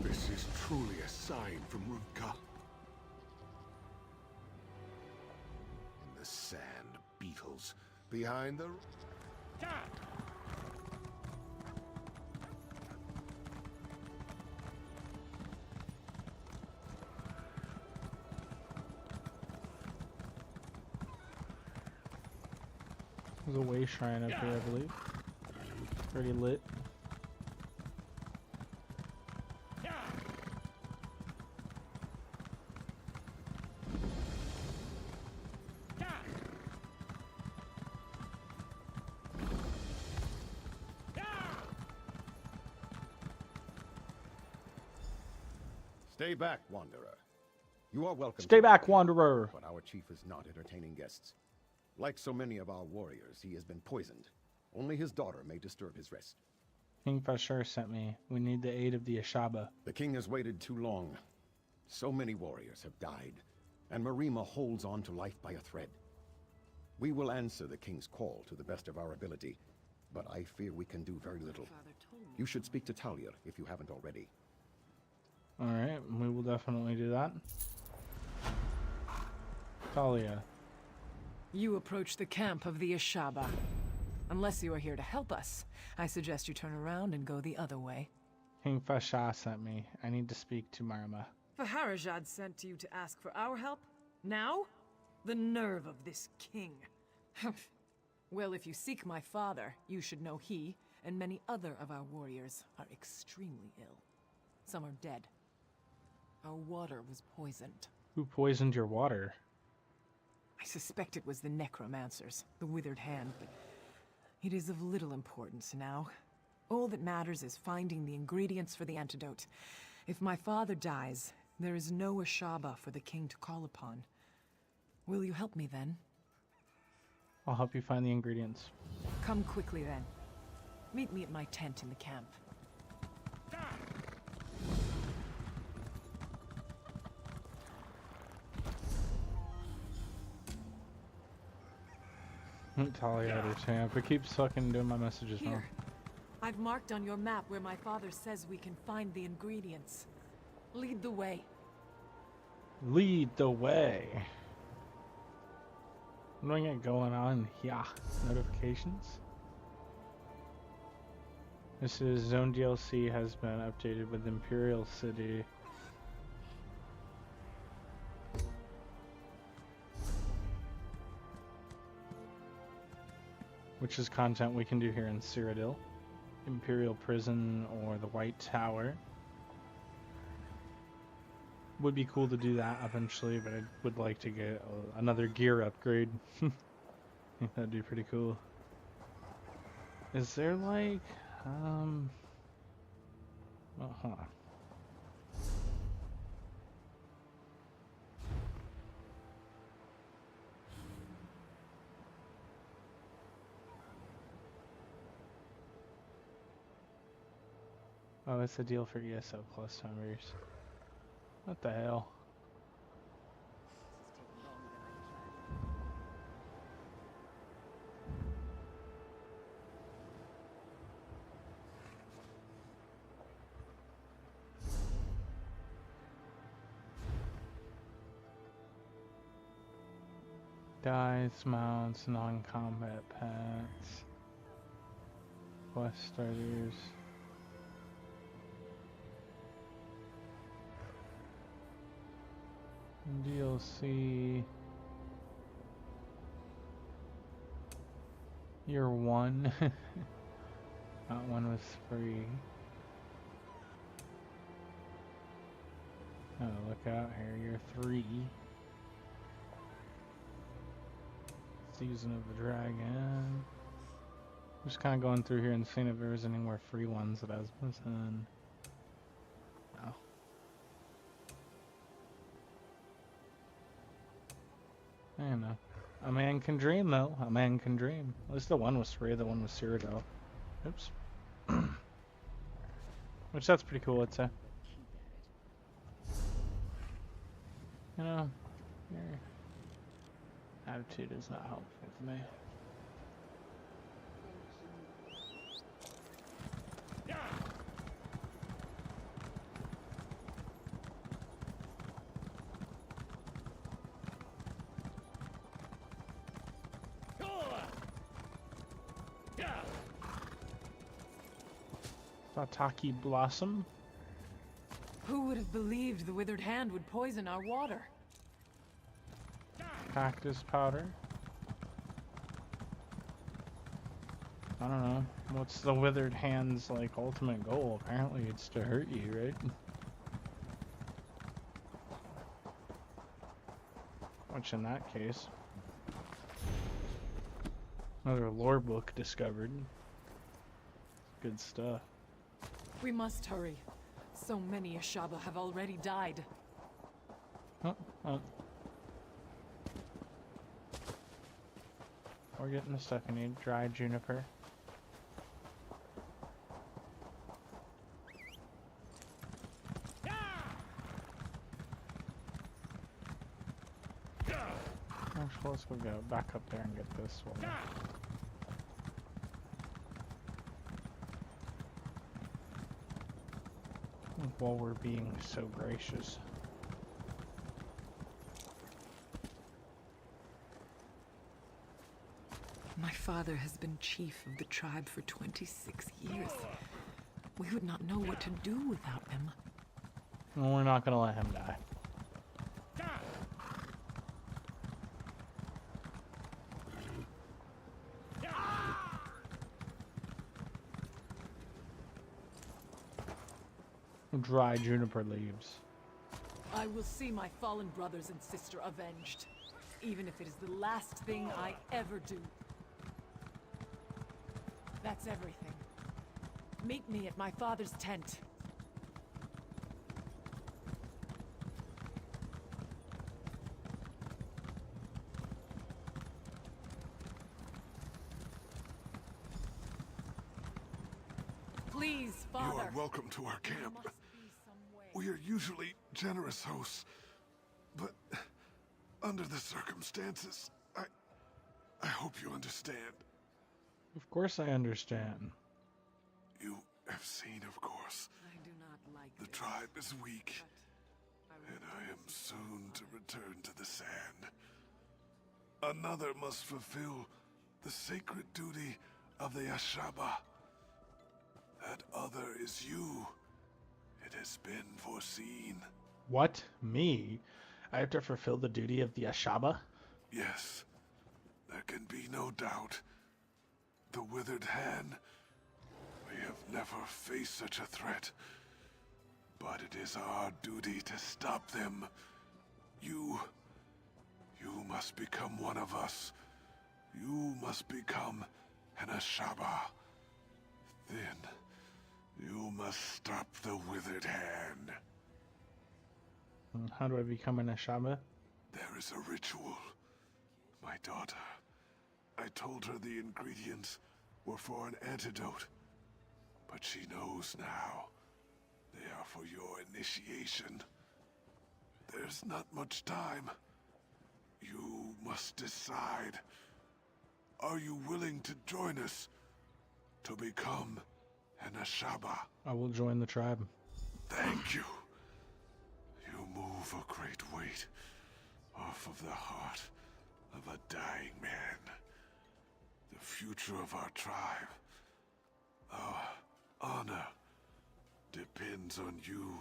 This is truly a sign from Ruvka. In the sand, beetles. Behind the... There's a way shrine up here, I believe. Pretty lit. Stay back, Wanderer. You are welcome. Stay back, Wanderer. But our chief is not entertaining guests. Like so many of our warriors, he has been poisoned. Only his daughter may disturb his rest. King Fashur sent me. We need the aid of the Ashaba. The king has waited too long. So many warriors have died, and Marima holds on to life by a thread. We will answer the king's call to the best of our ability, but I fear we can do very little. You should speak to Talia if you haven't already. Alright, we will definitely do that. Talia. You approach the camp of the Ashaba. Unless you are here to help us, I suggest you turn around and go the other way. King Fashur sent me. I need to speak to Marima. Faharajad sent you to ask for our help? Now? The nerve of this king. Well, if you seek my father, you should know he and many other of our warriors are extremely ill. Some are dead. Our water was poisoned. Who poisoned your water? I suspect it was the necromancers, the withered hand, but it is of little importance now. All that matters is finding the ingredients for the antidote. If my father dies, there is no Ashaba for the king to call upon. Will you help me then? I'll help you find the ingredients. Come quickly then. Meet me at my tent in the camp. Talia at her champ. It keeps fucking doing my messages wrong. Here. I've marked on your map where my father says we can find the ingredients. Lead the way. Lead the way. What do I got going on here? Notifications? This is Zone DLC has been updated with Imperial City. Which is content we can do here in Cyrodiil. Imperial Prison or the White Tower. Would be cool to do that eventually, but I would like to get another gear upgrade. I think that'd be pretty cool. Is there like, oh, hold on. Oh, it's a deal for ESO plus members. What the hell? Dice, mounts, non-combat pets. Quest starters. DLC. Year 1. That one was free. Oh, look out here. Year 3. Season of the Dragon. Just kind of going through here and seeing if there's any more free ones that I was missing. No. I don't know. A man can dream, though. A man can dream. At least the one was free. The one was Cyrodiil. Oops. Which that's pretty cool, I'd say. You know, your attitude is not helpful to me. Sataki Blossom. Who would have believed the withered hand would poison our water? Cactus powder. I don't know. What's the withered hand's like ultimate goal? Apparently it's to hurt you, right? Which in that case. Another lore book discovered. Good stuff. We must hurry. So many Ashaba have already died. Oh. We're getting the stuff I need. Dry juniper. Actually, let's go back up there and get this one. While we're being so gracious. My father has been chief of the tribe for 26 years. We would not know what to do without him. Well, we're not gonna let him die. Dry juniper leaves. I will see my fallen brothers and sister avenged, even if it is the last thing I ever do. That's everything. Meet me at my father's tent. Please, Father. You are welcome to our camp. We are usually generous hosts, but under the circumstances, I hope you understand. Of course I understand. You have seen, of course. I do not like the tribe is weak, and I am soon to return to the sand. Another must fulfill the sacred duty of the Ashaba. That other is you. It has been foreseen. What? Me? I have to fulfill the duty of the Ashaba? Yes. There can be no doubt. The withered hand. We have never faced such a threat. But it is our duty to stop them. You must become one of us. You must become an Ashaba. Then you must stop the withered hand. How do I become an Ashaba? There is a ritual. My daughter. I told her the ingredients were for an antidote. But she knows now. They are for your initiation. There's not much time. You must decide. Are you willing to join us to become an Ashaba? I will join the tribe. Thank you. You move a great weight off of the heart of a dying man. The future of our tribe, our honor, depends on you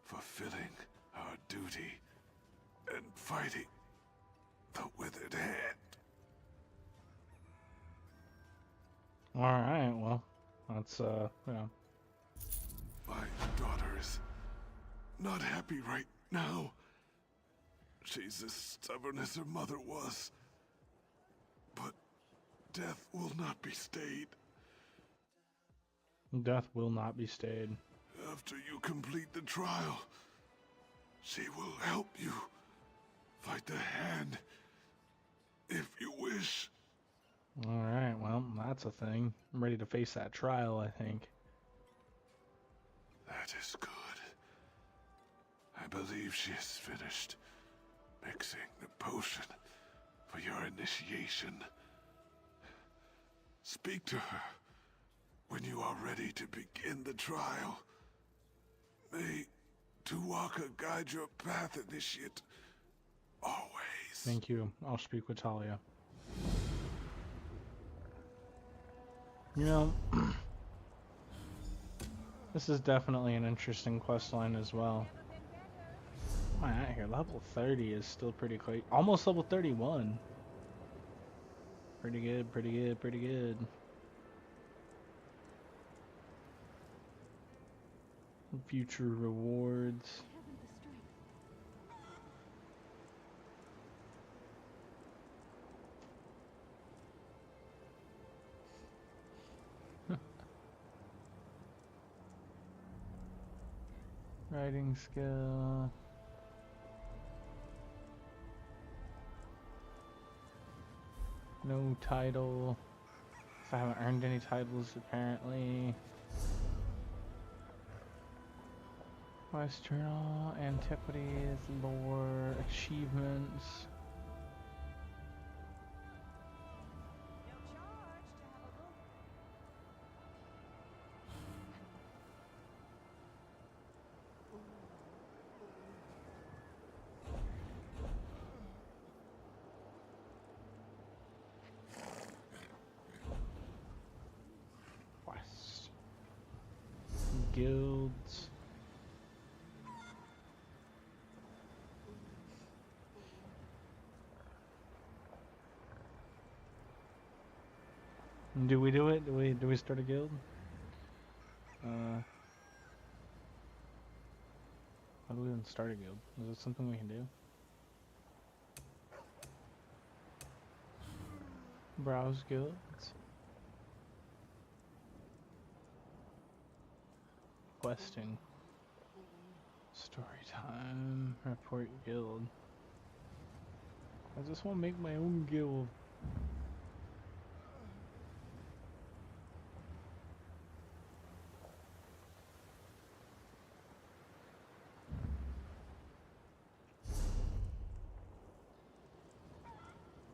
fulfilling our duty and fighting the withered hand. Alright, well, that's, you know. My daughter is not happy right now. She's as stubborn as her mother was. But death will not be stayed. Death will not be stayed. After you complete the trial, she will help you fight the hand, if you wish. Alright, well, that's a thing. I'm ready to face that trial, I think. That is good. I believe she is finished mixing the potion for your initiation. Speak to her when you are ready to begin the trial. May Tuwaka guide your path, initiate, always. Thank you. I'll speak with Talia. You know, this is definitely an interesting quest line as well. What am I at here? Level 30 is still pretty close. Almost level 31. Pretty good, pretty good, pretty good. Future rewards. Writing skill. No title. I haven't earned any titles apparently. Quest journal, antiquities, lore, achievements. Quest. Guilds. Do we do it? Do we start a guild? How do we even start a guild? Is it something we can do? Browse guilds. Questing. Story time. Report guild. I just want to make my own guild.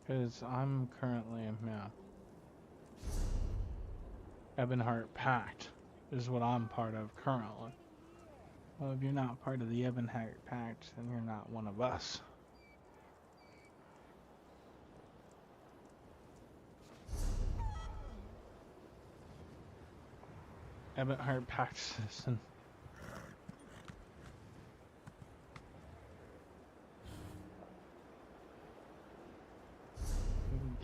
Because I'm currently, yeah. Ebonheart Pact is what I'm part of currently. Well, if you're not part of the Ebonheart Pact, then you're not one of us. Ebonheart Pact citizen.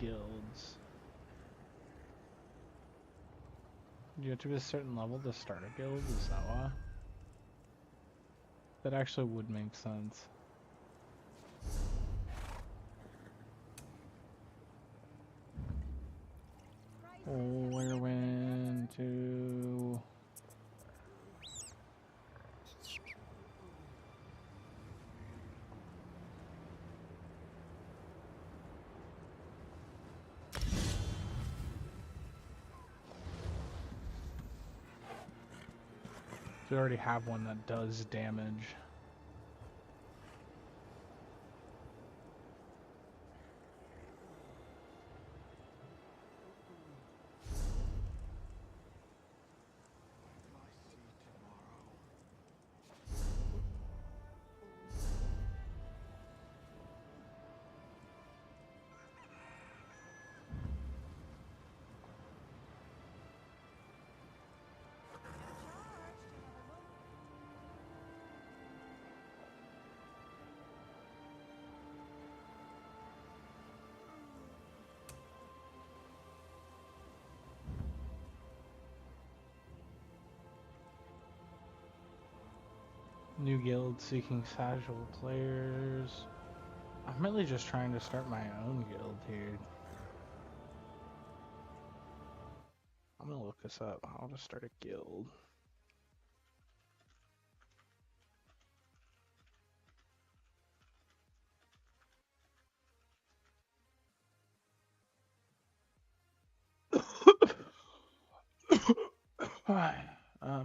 Guilds. Do you have to be a certain level to start a guild? Is that why? That actually would make sense. Where went to? We already have one that does damage. New guild seeking casual players. I'm really just trying to start my own guild here. I'm gonna look this up. I'll just start a guild.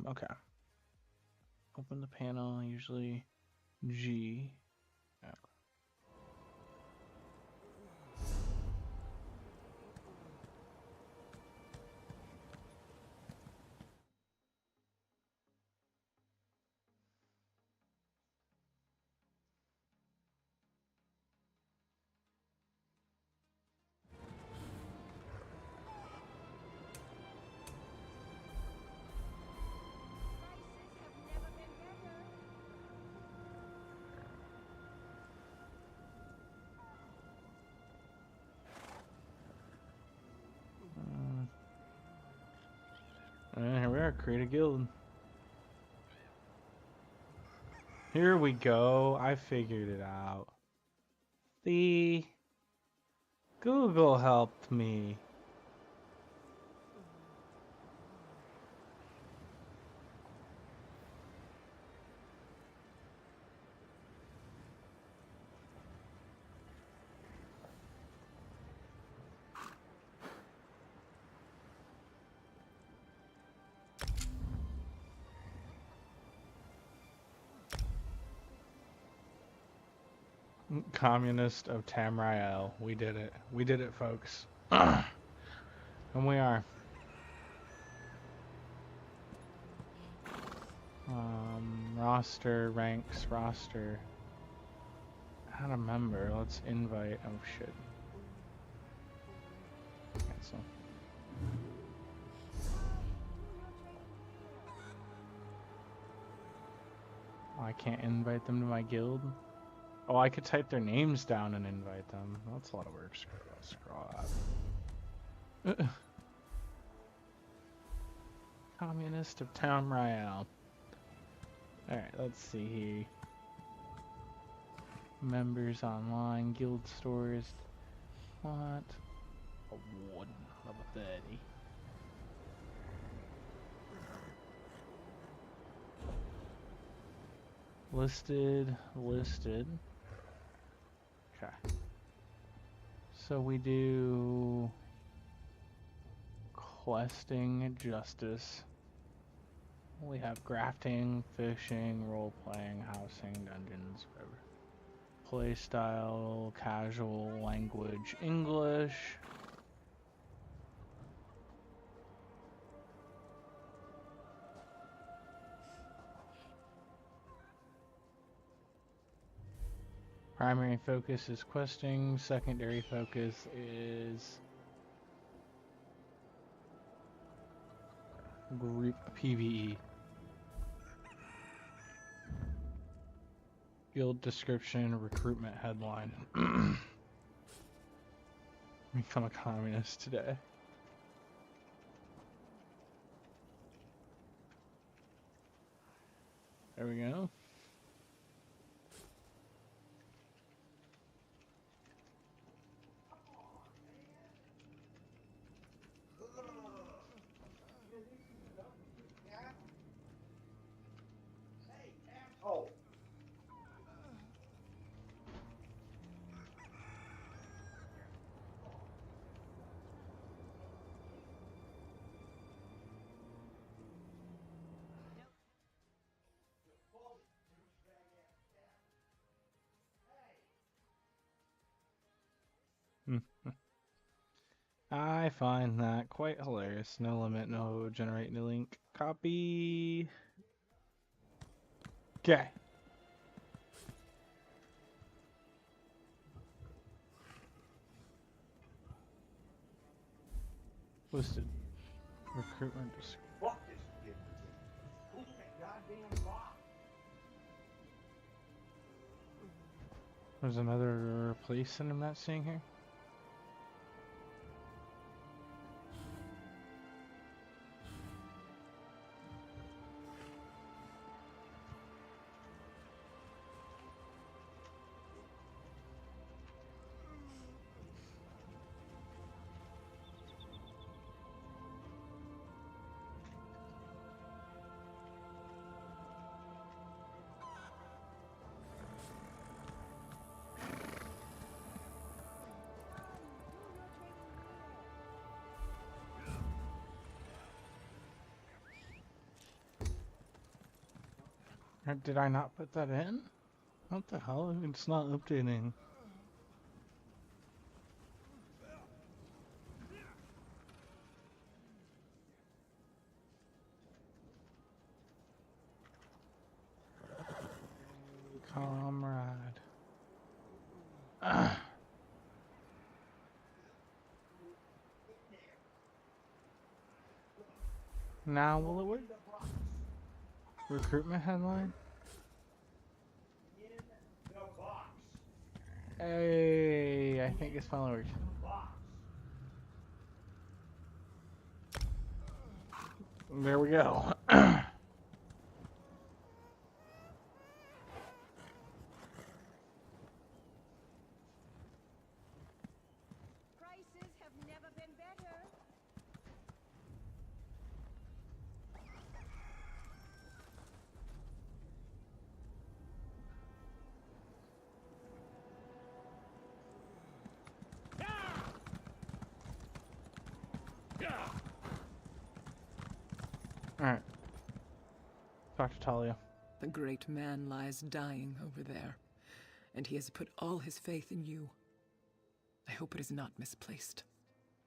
Okay. Open the panel, usually G. Yeah. And here we are, create a guild. Here we go, I figured it out. The Google helped me. Communist of Tamriel. We did it. We did it, folks. And we are. Roster, ranks, roster. How to member? Let's invite. Oh shit. Cancel. Oh, I can't invite them to my guild? Oh, I could type their names down and invite them. That's a lot of work. Scroll up. Communist of Town Royale. Alright, let's see here. Members online, guild stores. What? Award level 30. Listed. Okay. So we do questing, justice. We have crafting, fishing, role-playing, housing, dungeons, whatever. Playstyle, casual, language, English. Primary focus is questing, secondary focus is group PvE. Guild description, recruitment headline. Become a communist today. There we go. Oh. I find that quite hilarious. No limit, no generate new link. Copy. Okay. Listed. Recruitment. Fuck this kid. Who's that goddamn box? There's another place that I'm not seeing here. Or did I not put that in? What the hell? It's not updating. Comrade. Now will it work? Recruitment headline? Hey, I think it's finally worked. There we go. Prices have never been better. Alright. Talk to Talia. The great man lies dying over there, and he has put all his faith in you. I hope it is not misplaced.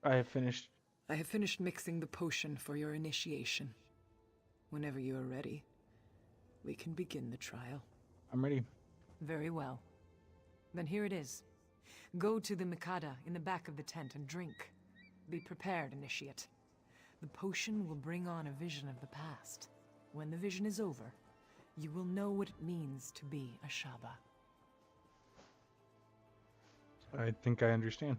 I have finished. I have finished mixing the potion for your initiation. Whenever you are ready, we can begin the trial. I'm ready. Very well. Then here it is. Go to the Mikada in the back of the tent and drink. Be prepared, initiate. The potion will bring on a vision of the past. When the vision is over, you will know what it means to be a Shaba. I think I understand.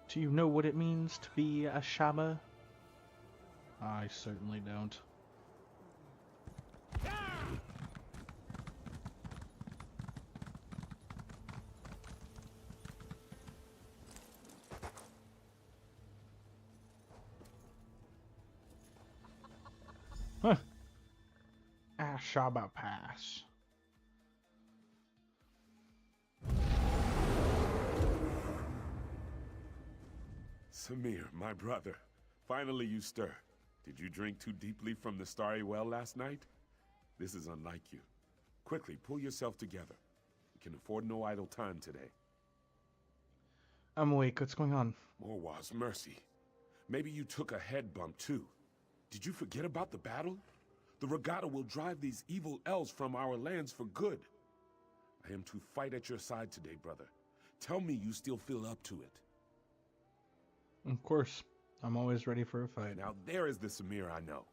Do you know what it means to be a Shaba? I certainly don't. Huh. Shaba Pass. Samir, my brother. Finally you stir. Did you drink too deeply from the starry well last night? This is unlike you. Quickly, pull yourself together. We can afford no idle time today. I'm awake. What's going on? Morwaz, mercy. Maybe you took a head bump too. Did you forget about the battle? The regatta will drive these evil elves from our lands for good. I am to fight at your side today, brother. Tell me you still feel up to it. Of course. I'm always ready for a fight. Now there is the Samir I know.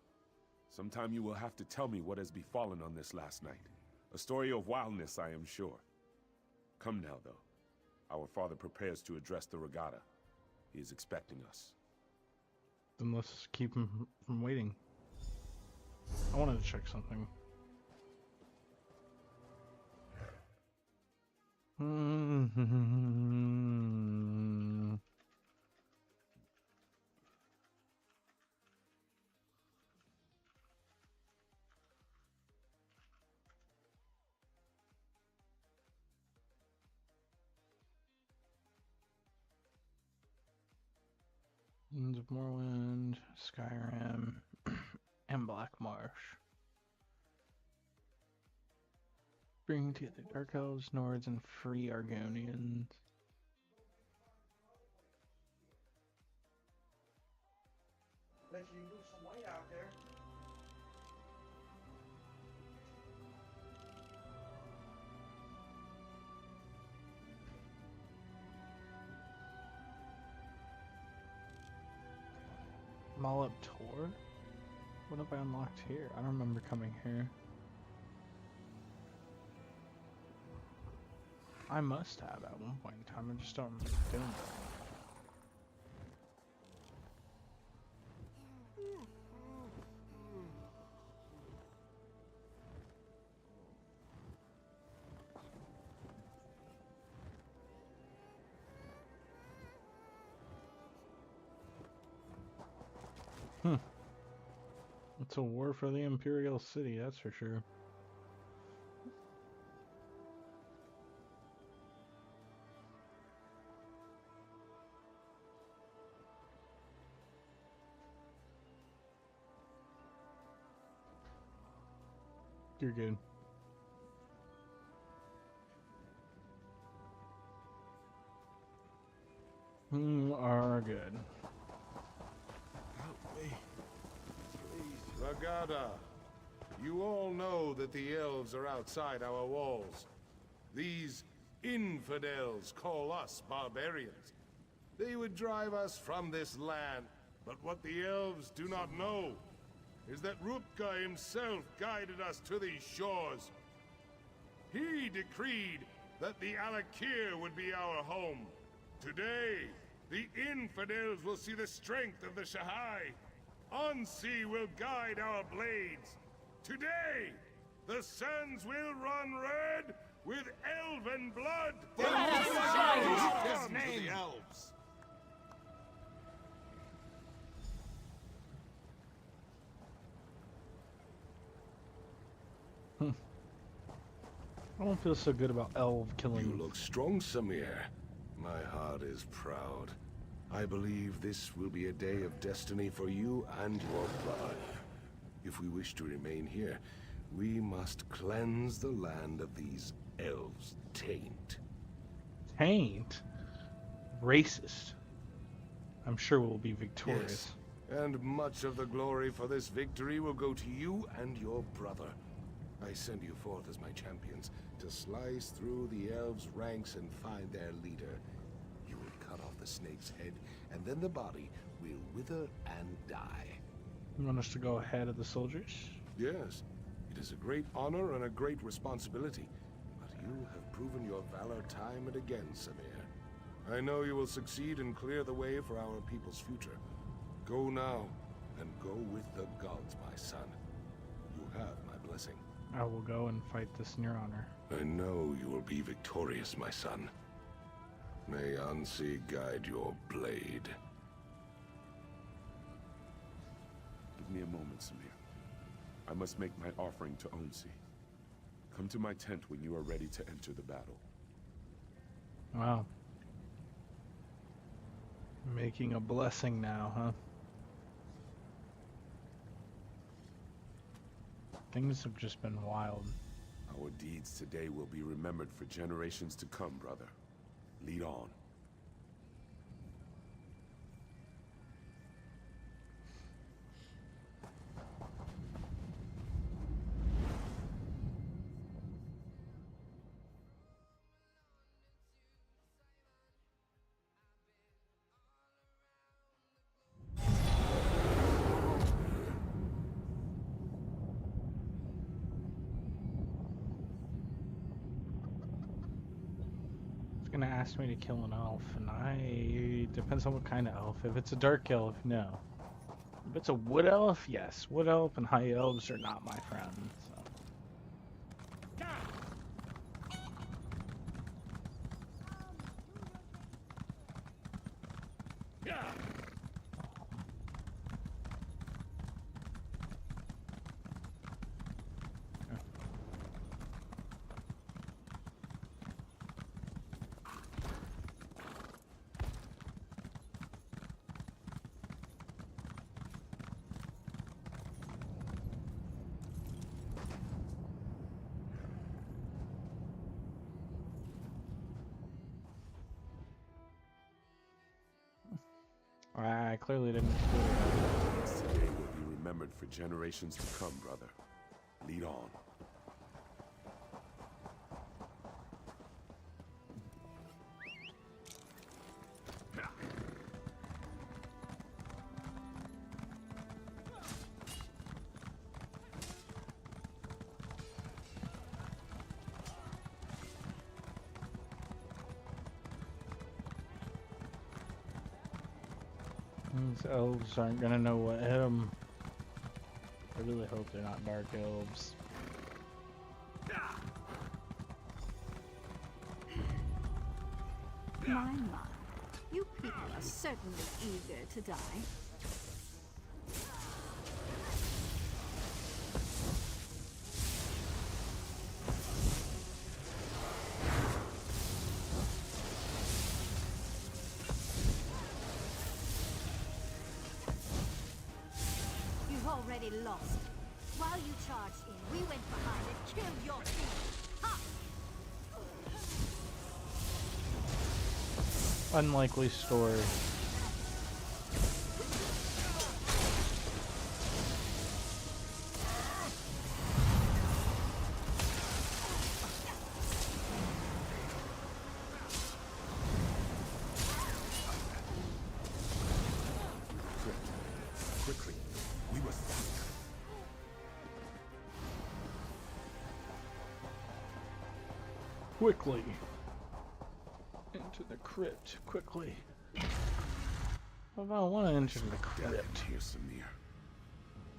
Sometime you will have to tell me what has befallen on this last night. A story of wildness, I am sure. Come now, though. Our father prepares to address the regatta. He is expecting us. Then let's keep him from waiting. I wanted to check something. Winds of Morrowind, Skyrim, and Black Marsh. Bringing together Dark Elves, Nords, and free Argonians. Bet you can do some white out there. Mollop Tor? What have I unlocked here? I don't remember coming here. I must have at one point in time, I just don't remember doing it. It's a war for the Imperial City, that's for sure. You're good. You are good. Help me. Please. Ragada, you all know that the elves are outside our walls. These infidels call us barbarians. They would drive us from this land, but what the elves do not know is that Rupka himself guided us to these shores. He decreed that the Alakir would be our home. Today, the infidels will see the strength of the Shahai. Ansi will guide our blades. Today, the sands will run red with elven blood. Let us fight his name. The elves. I don't feel so good about elf killing. You look strong, Samir. My heart is proud. I believe this will be a day of destiny for you and your brother. If we wish to remain here, we must cleanse the land of these elves' taint. Taint? Racist. I'm sure we'll be victorious. Yes, and much of the glory for this victory will go to you and your brother. I send you forth as my champions to slice through the elves' ranks and find their leader. You will cut off the snake's head, and then the body will wither and die. You want us to go ahead of the soldiers? Yes, it is a great honor and a great responsibility, but you have proven your valor time and again, Samir. I know you will succeed and clear the way for our people's future. Go now, and go with the gods, my son. You have my blessing. I will go and fight this in your honor. I know you will be victorious, my son. May Ansi guide your blade. Give me a moment, Samir. I must make my offering to Ansi. Come to my tent when you are ready to enter the battle. Wow. Making a blessing now, huh? Things have just been wild. Our deeds today will be remembered for generations to come, brother. Lead on. Gonna ask me to kill an elf, and depends on what kind of elf. If it's a dark elf, no. If it's a wood elf, yes. Wood elf and high elves are not my friends. So. I clearly didn't. Today will be remembered for generations to come, brother. Lead on. These elves aren't gonna know what hit them. I really hope they're not dark elves. My, you people are certainly eager to die. You've already lost. While you charged in, we went behind and killed your king. Ha! Unlikely story. Quickly, we must. Quickly. Into the crypt, quickly. I don't want to enter the crypt. Here, Samir.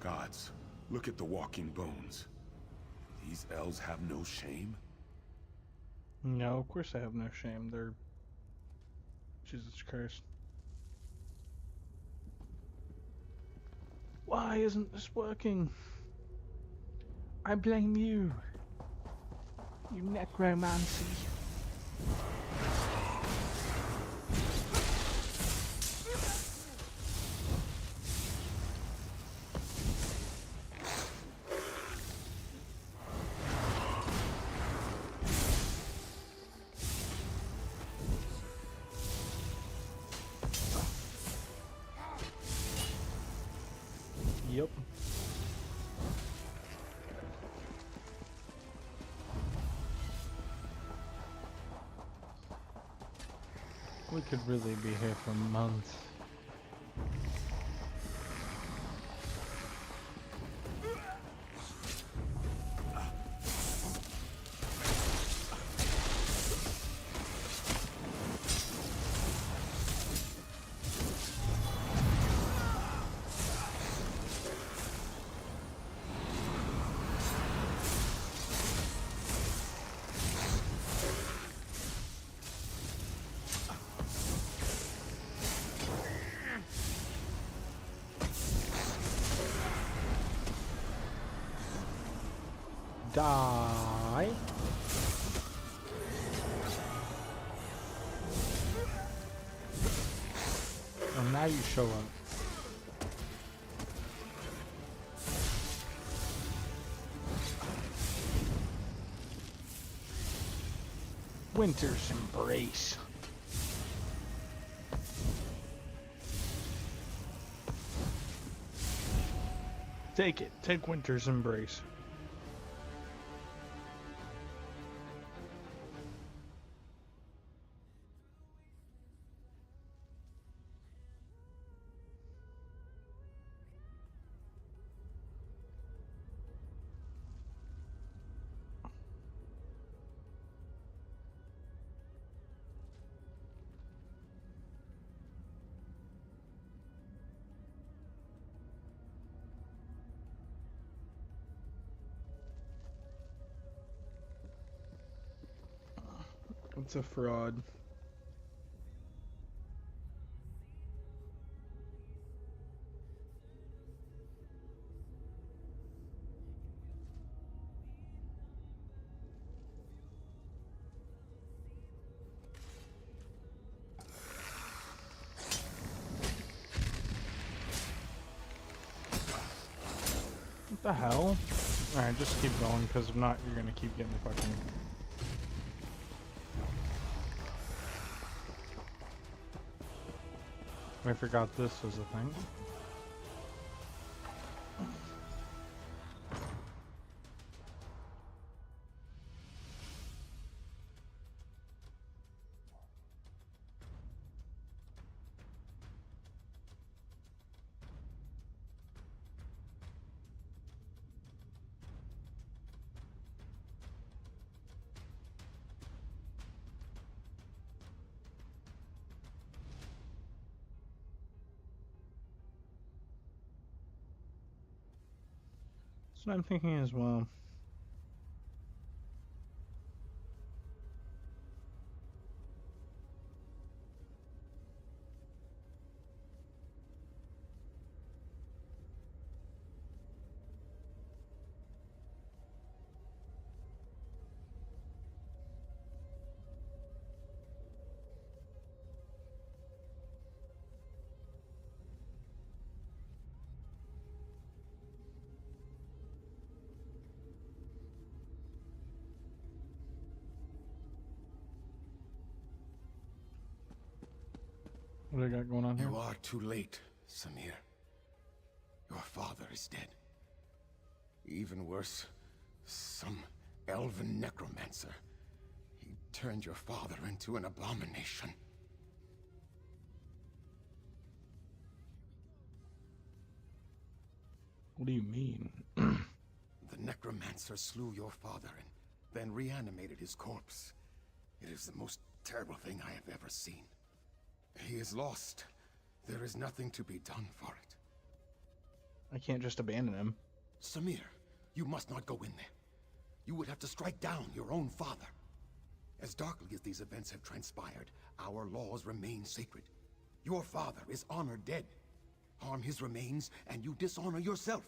Gods, look at the walking bones. These elves have no shame? No, of course they have no shame. They're... Jesus Christ. Why isn't this working? I blame you. You necromancy. Yep. We could really be here for months. Die. And now you show up. Winter's Embrace. Take it. Take Winter's Embrace. It's a fraud. What the hell? Alright, just keep going, because if not, you're gonna keep getting fucking... I forgot this was a thing. That's what I'm thinking as well. What do I got going on here? You are too late, Samir. Your father is dead. Even worse, some elven necromancer. He turned your father into an abomination. What do you mean? The necromancer slew your father and then reanimated his corpse. It is the most terrible thing I have ever seen. He is lost. There is nothing to be done for it. I can't just abandon him. Samir, you must not go in there. You would have to strike down your own father. As darkly as these events have transpired, our laws remain sacred. Your father is honored dead. Harm his remains, and you dishonor yourself.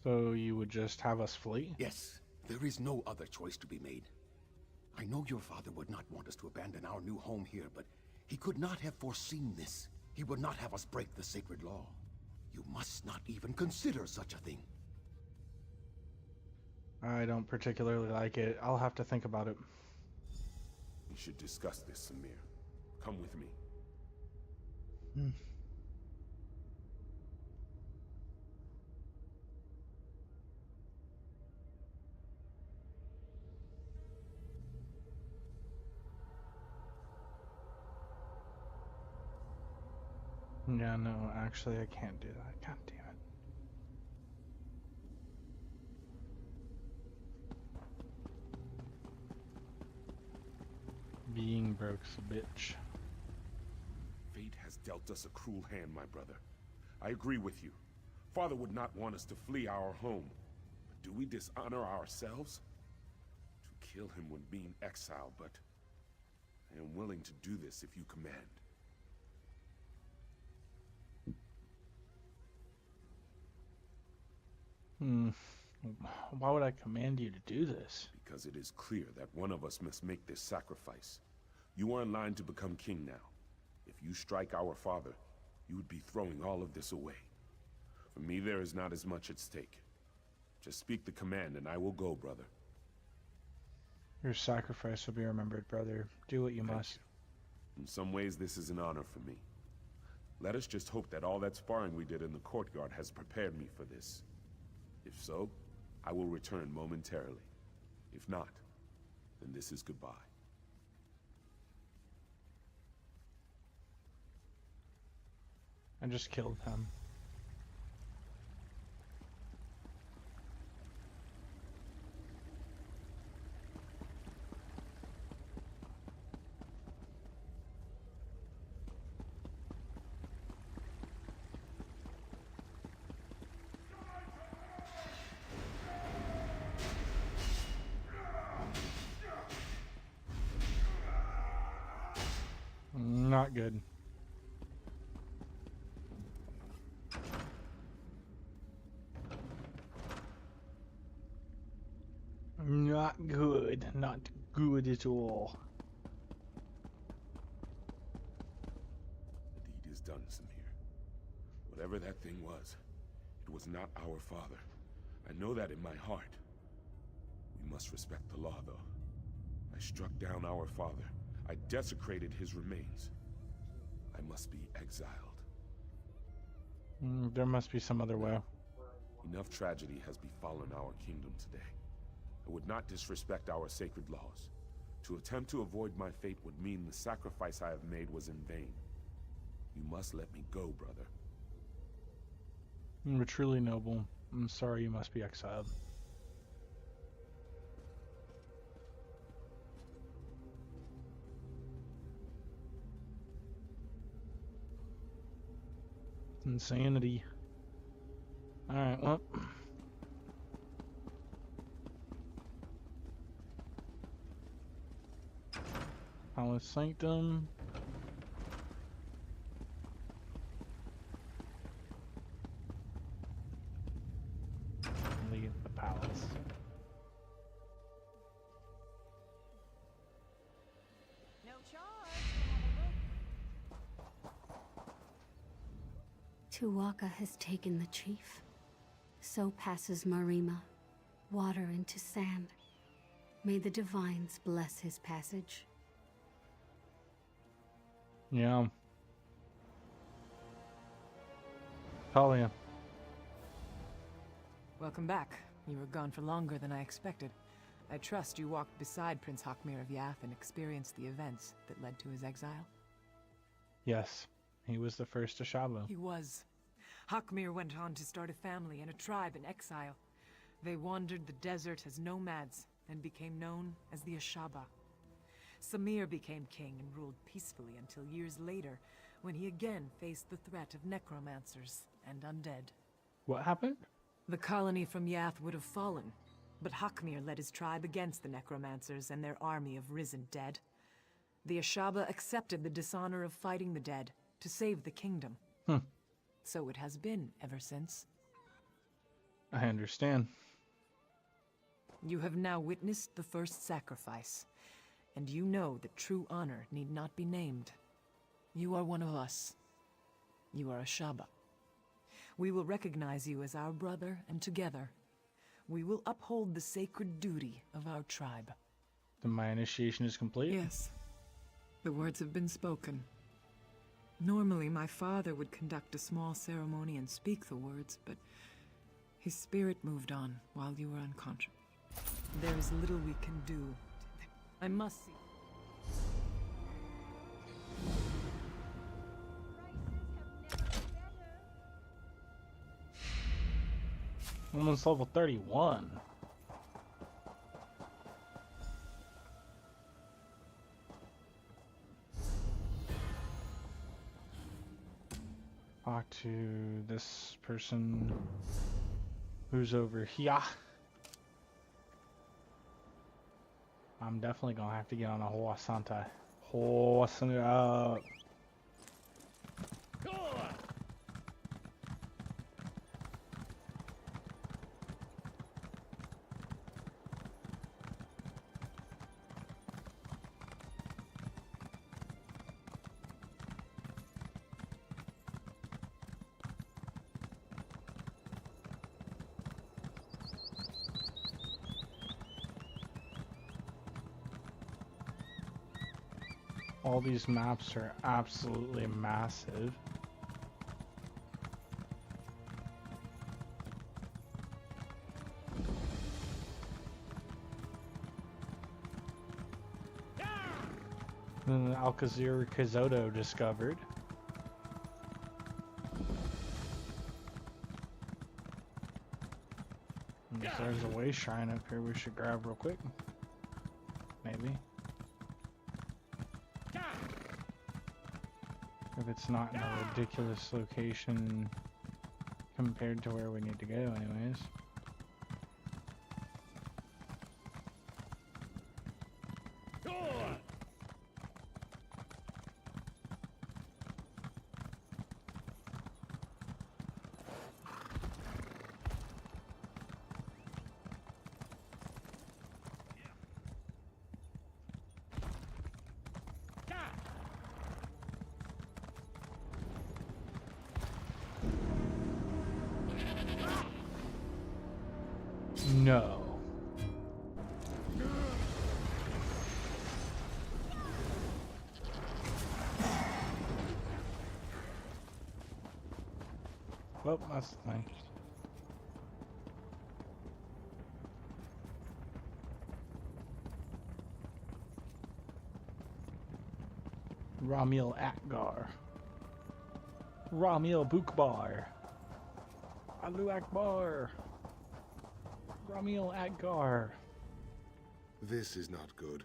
So you would just have us flee? Yes, there is no other choice to be made. I know your father would not want us to abandon our new home here, but he could not have foreseen this. He would not have us break the sacred law. You must not even consider such a thing. I don't particularly like it. I'll have to think about it. We should discuss this, Samir. Come with me. Yeah, no, actually I can't do that. God damn it. Being broke's a bitch. Fate has dealt us a cruel hand, my brother. I agree with you. Father would not want us to flee our home. But do we dishonor ourselves? To kill him when being exiled, but I am willing to do this if you command. Why would I command you to do this? Because it is clear that one of us must make this sacrifice. You are in line to become king now. If you strike our father, you would be throwing all of this away. For me, there is not as much at stake. Just speak the command and I will go, brother. Your sacrifice will be remembered, brother. Do what you must. In some ways, this is an honor for me. Let us just hope that all that sparring we did in the courtyard has prepared me for this. If so, I will return momentarily. If not, then this is goodbye. I just killed him. Not good. Not good. Not good at all. The deed is done, Samir. Whatever that thing was, it was not our father. I know that in my heart. We must respect the law, though. I struck down our father. I desecrated his remains. I must be exiled. There must be some other way. Enough tragedy has befallen our kingdom today. I would not disrespect our sacred laws. To attempt to avoid my fate would mean the sacrifice I have made was in vain. You must let me go, brother. You're truly noble. I'm sorry you must be exiled. Insanity. Alright, well. Palace Sanctum. Leave the palace. No charge. Tuwaka has taken the chief. So passes Marima, water into sand. May the divines bless his passage. Yeah. Talia. Welcome back. You were gone for longer than I expected. I trust you walked beside Prince Hakmir of Yath and experienced the events that led to his exile. Yes, he was the first Ashabo. He was. Hakmir went on to start a family and a tribe in exile. They wandered the desert as nomads and became known as the Ashaba. Samir became king and ruled peacefully until years later, when he again faced the threat of necromancers and undead. What happened? The colony from Yath would have fallen, but Hakmir led his tribe against the necromancers and their army of risen dead. The Ashaba accepted the dishonor of fighting the dead to save the kingdom. So it has been ever since. I understand. You have now witnessed the first sacrifice, and you know that true honor need not be named. You are one of us. You are Ashaba. We will recognize you as our brother, and together, we will uphold the sacred duty of our tribe. Then my initiation is complete? Yes. The words have been spoken. Normally, my father would conduct a small ceremony and speak the words, but his spirit moved on while you were unconscious. There is little we can do. I must see. Almost level 31. Talk to this person who's over here. I'm definitely gonna have to get on a horse, aren't I? Horsing it up. All these maps are absolutely massive. Alcazar Kazoto discovered. And there's a way shrine up here we should grab real quick. Maybe. If it's not in a ridiculous location compared to where we need to go anyways. No. Well, that's nice. Ramil Akbar. Ramil Bukbar. Alu Akbar. Ramil Akbar. This is not good.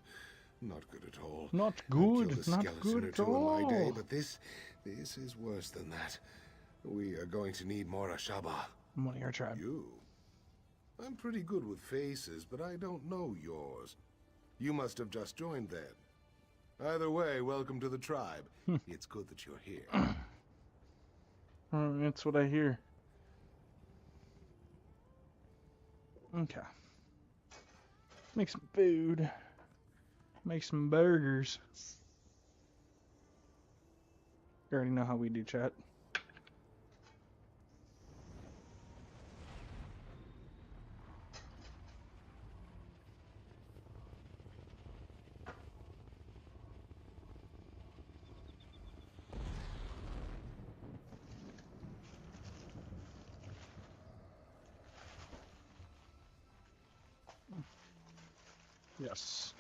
Not good at all. Not I've killed good. a Not skeleton good or at two in my day, all. but this is worse than that. We are going to need more Ashaba. I'm one of your tribe. You? I'm pretty good with faces, but I don't know yours. You must have just joined then. Either way, welcome to the tribe. It's good that you're here. That's what I hear. Okay. Make some food. Make some burgers. You already know how we do, chat. Yes.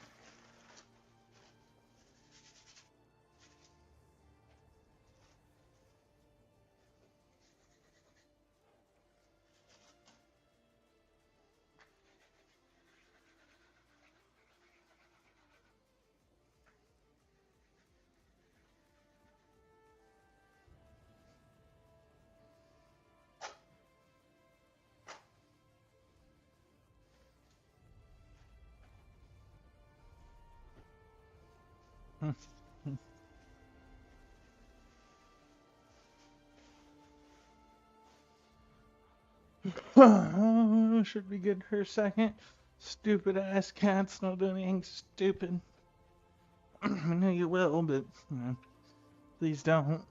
Should we get her second? Stupid ass cats, not doing anything stupid. I know you will, but you know, please don't.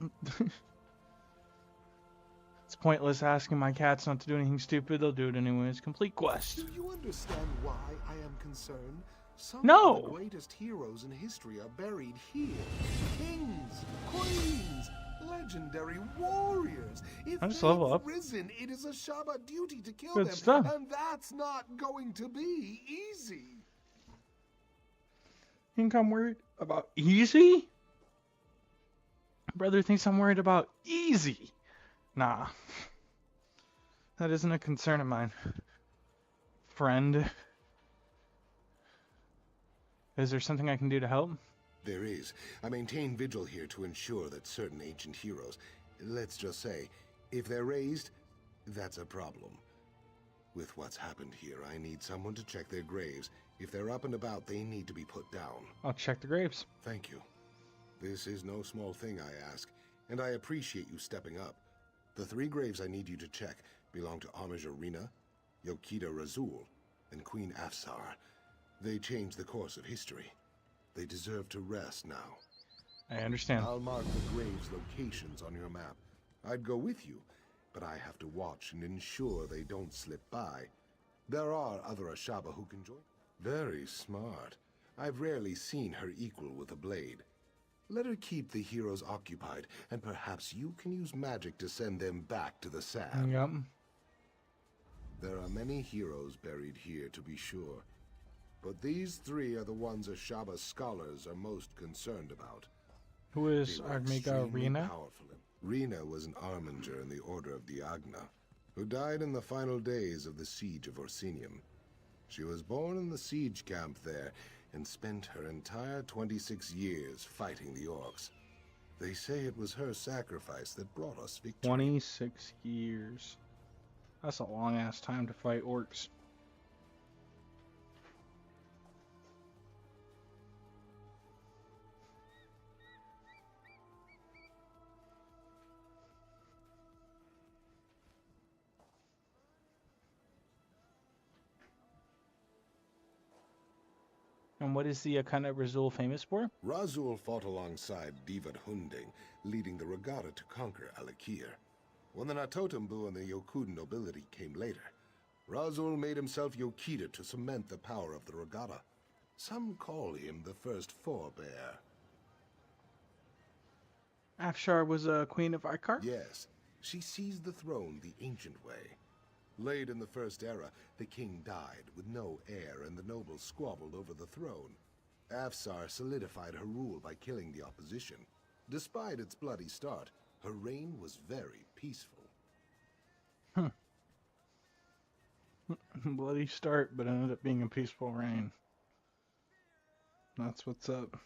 It's pointless asking my cats not to do anything stupid. They'll do it anyways. Complete quest. Do you understand why I am concerned? Some No! of the greatest heroes in history are buried here. Kings, queens, legendary warriors. If I just they've level up. risen, it is a Shaba duty to kill Good them, stuff. and that's not going to be easy. Think I'm worried about easy? Brother thinks I'm worried about easy. Nah. That isn't a concern of mine. Friend. Is there something I can do to help? There is. I maintain vigil here to ensure that certain ancient heroes, let's just say, if they're raised, that's a problem. With what's happened here, I need someone to check their graves. If they're up and about, they need to be put down. I'll check the graves. Thank you. This is no small thing, I ask, and I appreciate you stepping up. The 3 graves I need you to check belong to Homage Arena, Yokita Razul, and Queen Afsar. They changed the course of history. They deserve to rest now. I understand. I'll mark the graves' locations on your map. I'd go with you, but I have to watch and ensure they don't slip by. There are other Ashaba who can join. Very smart. I've rarely seen her equal with a blade. Let her keep the heroes occupied, and perhaps you can use magic to send them back to the sand. Yep. There are many heroes buried here, to be sure. But these 3 are the ones Ashaba scholars are most concerned about. Who is Armega Rena? Rena was an armiger in the Order of Diagna, who died in the final days of the Siege of Orsinium. She was born in the siege camp there, and spent her entire 26 years fighting the orcs. They say it was her sacrifice that brought us victory. 26 years. That's a long ass time to fight orcs. And what is the Akana Razul famous for? Razul fought alongside Divad Hunding, leading the regatta to conquer Alakir. When the Natotambu and the Yokudan nobility came later, Razul made himself Yokita to cement the power of the regatta. Some call him the first forebear. Afshar was a queen of Ikar? Yes, she seized the throne the ancient way. Late in the First Era, the king died with no heir and the nobles squabbled over the throne. Afsar solidified her rule by killing the opposition. Despite its bloody start, her reign was very peaceful. Bloody start, but ended up being a peaceful reign. That's what's up.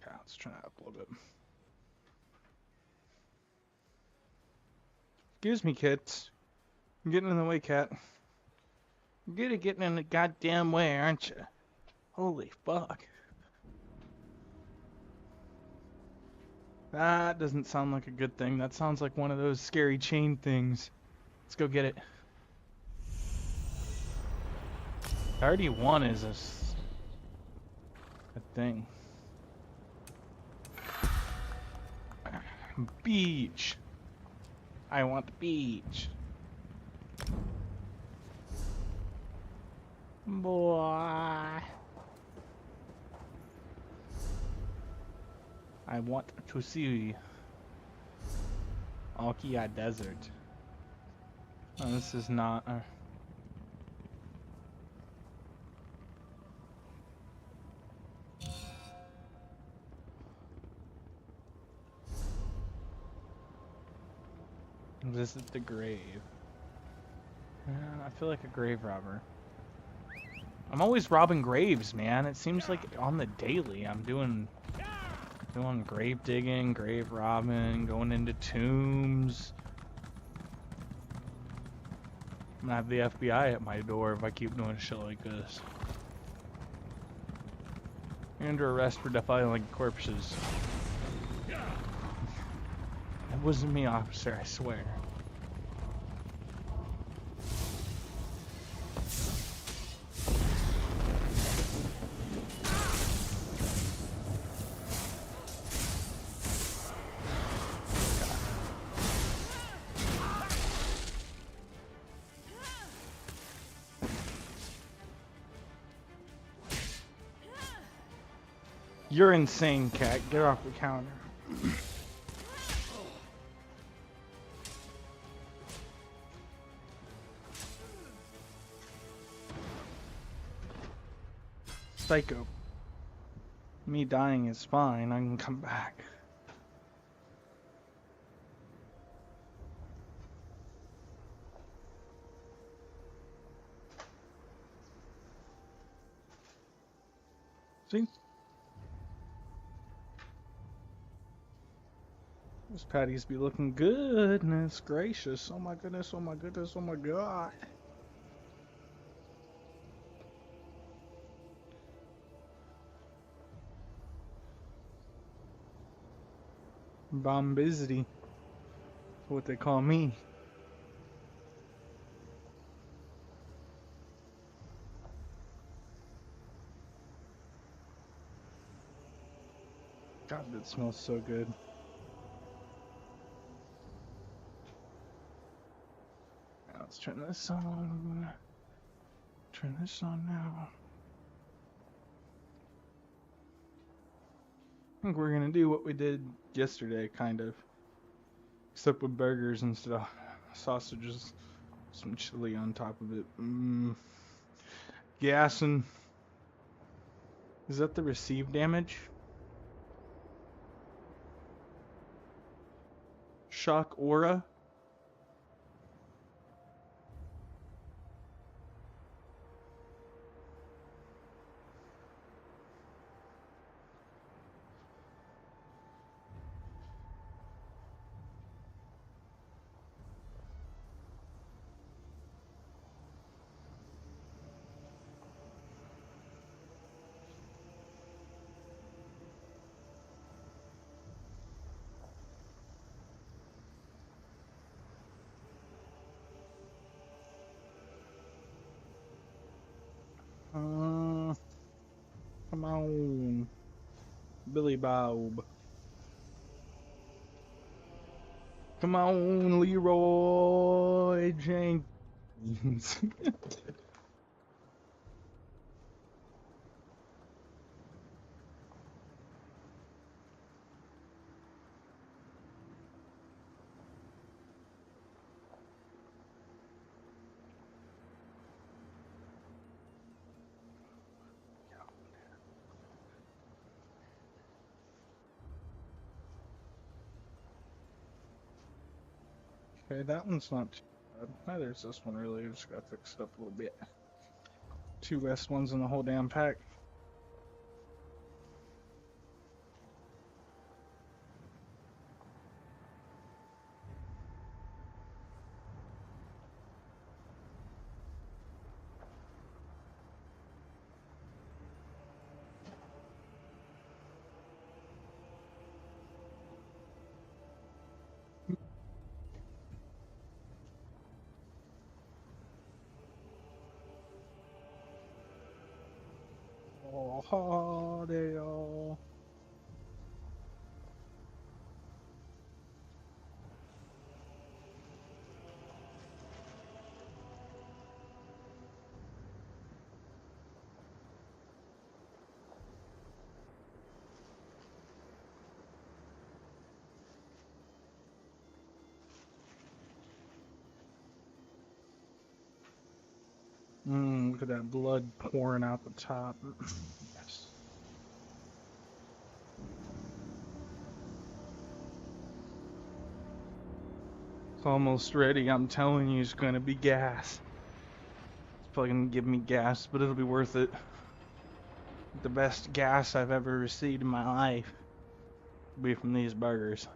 Okay, let's try it up a little bit. Excuse me, kids. I'm getting in the way, cat. You're good at getting in the goddamn way, aren't you? Holy fuck. That doesn't sound like a good thing. That sounds like one of those scary chain things. Let's go get it. 31 is a thing. Beach. I want the beach. Boy. I want to see Alkia Desert. Oh, this is not. Visit the grave. I feel like a grave robber. I'm always robbing graves, man. It seems like on the daily I'm doing grave digging, grave robbing, going into tombs. I'm gonna have the FBI at my door if I keep doing shit like this. You're under arrest for defiling corpses. That wasn't me, officer, I swear. You're insane, cat. Get off the counter. Psycho. Me dying is fine. I can come back. See? Those patties be looking goodness gracious. Oh my goodness, oh my goodness, oh my god. Bombizity. That's what they call me. God, that smells so good. Now let's turn this on. Turn this on now. I think we're gonna do what we did yesterday, kind of. Except with burgers instead of sausages. Some chili on top of it. Gassing. Is that the received damage? Shock aura? Come on. Billy Bob. Come on, Leroy Jenkins. Okay, that one's not too bad. Neither is this one really. Just got fixed up a little bit. 2 less ones in the whole damn pack. Oh, they all. Look at that blood pouring out the top. Yes. It's almost ready. I'm telling you, it's gonna be gas. It's probably gonna give me gas, but it'll be worth it. The best gas I've ever received in my life will be from these burgers.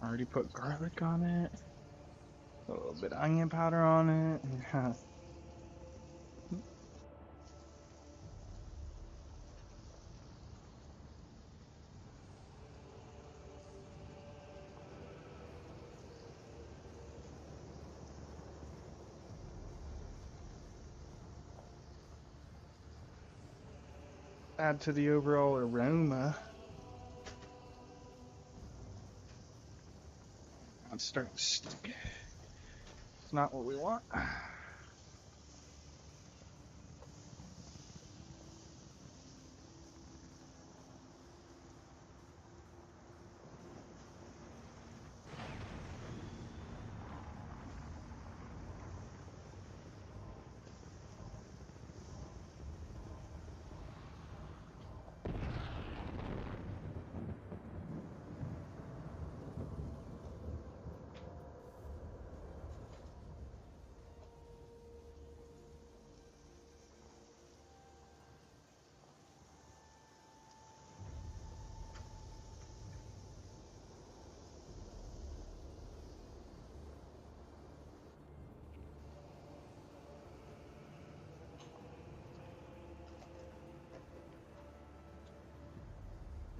Already put garlic on it. A little bit of onion powder on it. Add to the overall aroma. It's starting to stick. It's not what we want.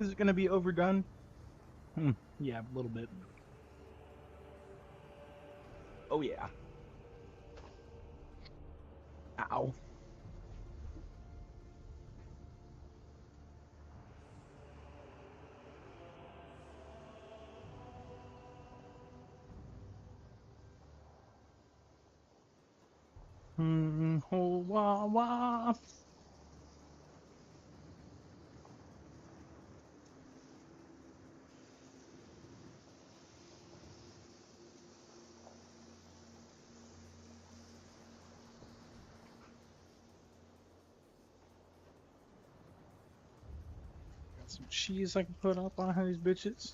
Is it gonna be overdone? Yeah, a little bit. Oh yeah. Ow. Oh, wah, wah. Got some cheese I can put up on these bitches.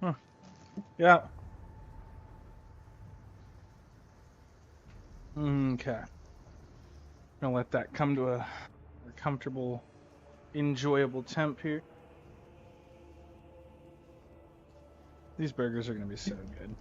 Huh. Yeah. Okay. Gonna let that come to a comfortable, enjoyable temp here. These burgers are gonna be so good.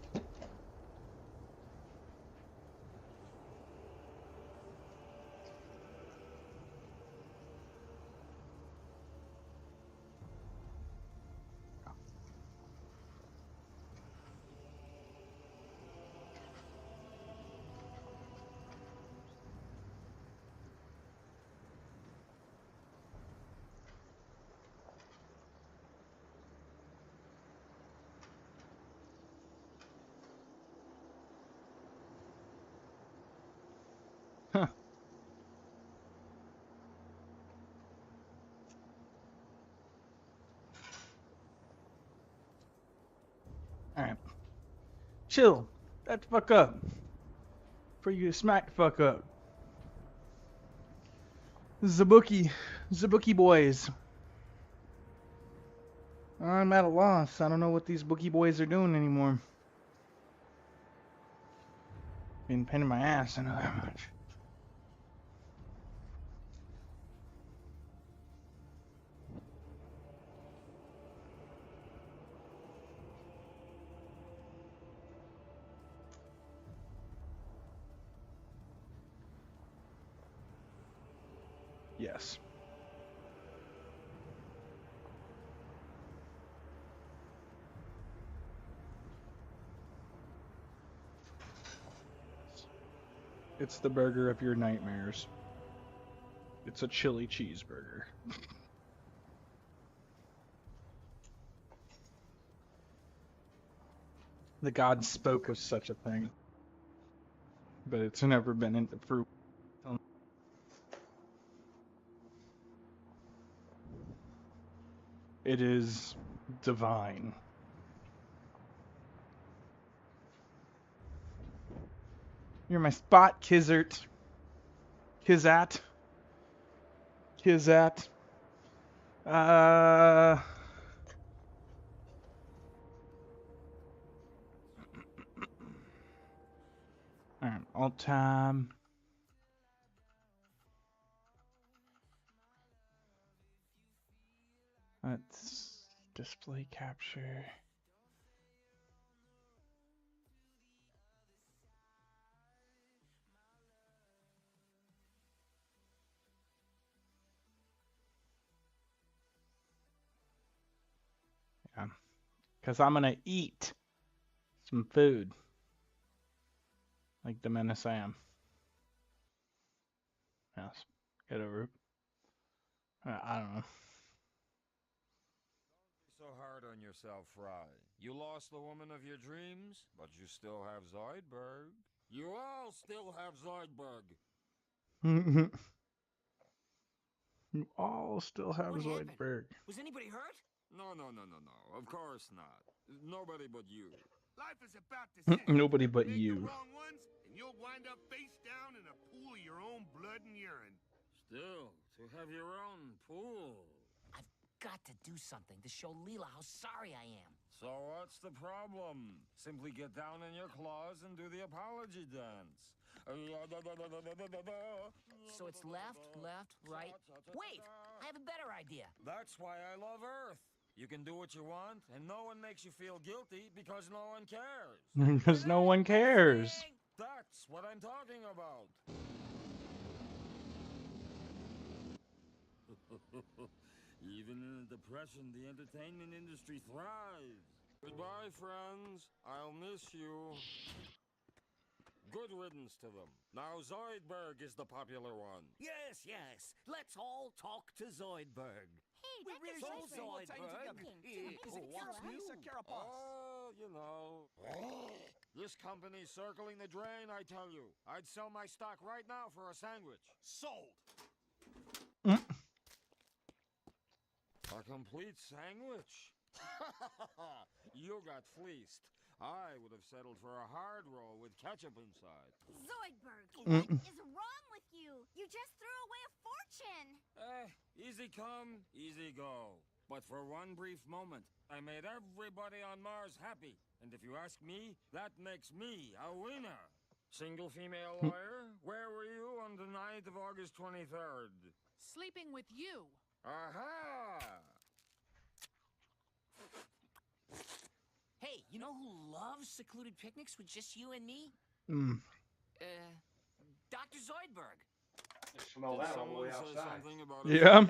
Huh. Alright. Chill. Shut the fuck up. Before you get smacked the fuck up. Zabuki boys. I'm at a loss. I don't know what these bookie boys are doing anymore. Been pain in my ass, I know that much. Yes. It's the burger of your nightmares. It's a chili cheeseburger. The gods spoke of such a thing, but it's never been into fruit. It is divine. You're my spot, Kizert. Kizat. Kizat. Alright, all time. Let's display capture. Yeah, because I'm gonna eat some food like the menace I am. Yes, get over it. I don't know. So hard on yourself, Fry. You lost the woman of your dreams, but you still have Zoidberg. You all still have Zoidberg. You all still have What Zoidberg. Was anybody hurt? No. Of course not. Nobody but you. Life is about decisions. Nobody but Make you. the wrong ones, and you'll wind up face down in a pool of your own blood and urine. Still, to have your own pool. I've got to do something to show Leela how sorry I am. So what's the problem? Simply get down on your claws and do the apology dance. So it's left, right. Wait, I have a better idea. That's why I love Earth. You can do what you want, and no one makes you feel guilty because no one cares. Because no one cares. That's what I'm talking about. Even in a depression, the entertainment industry thrives. Goodbye, friends. I'll miss you. Good riddance to them. Now Zoidberg is the popular one. Yes. Let's all talk to Zoidberg. Hey, We Dr. really Zoidberg. Zoidberg. Oh, you know. This company's circling the drain, I tell you. I'd sell my stock right now for a sandwich. Sold. A complete sandwich? You got fleeced. I would have settled for a hard roll with ketchup inside. Zoidberg, what is wrong with you? You just threw away a fortune. Easy come, easy go. But for one brief moment, I made everybody on Mars happy. And if you ask me, that makes me a winner. Single female lawyer, where were you on the night of August 23rd? Sleeping with you. Aha! Hey, you know who loves secluded picnics with just you and me? Dr. Zoidberg. Smell that all the way outside. Yeah.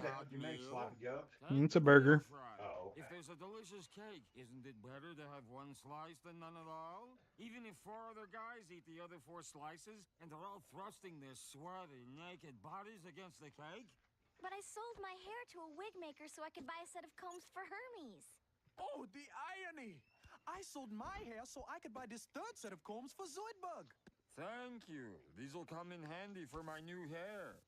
It's a burger. Oh, If there's a delicious cake, isn't it better to have one slice than none at all? Even if 4 other guys eat the other 4 slices, and they're all thrusting their sweaty, naked bodies against the cake? But I sold my hair to a wig maker so I could buy a set of combs for Hermes. Oh, the irony! I sold my hair so I could buy this 3rd set of combs for Zoidberg. Thank you. These'll come in handy for my new hair.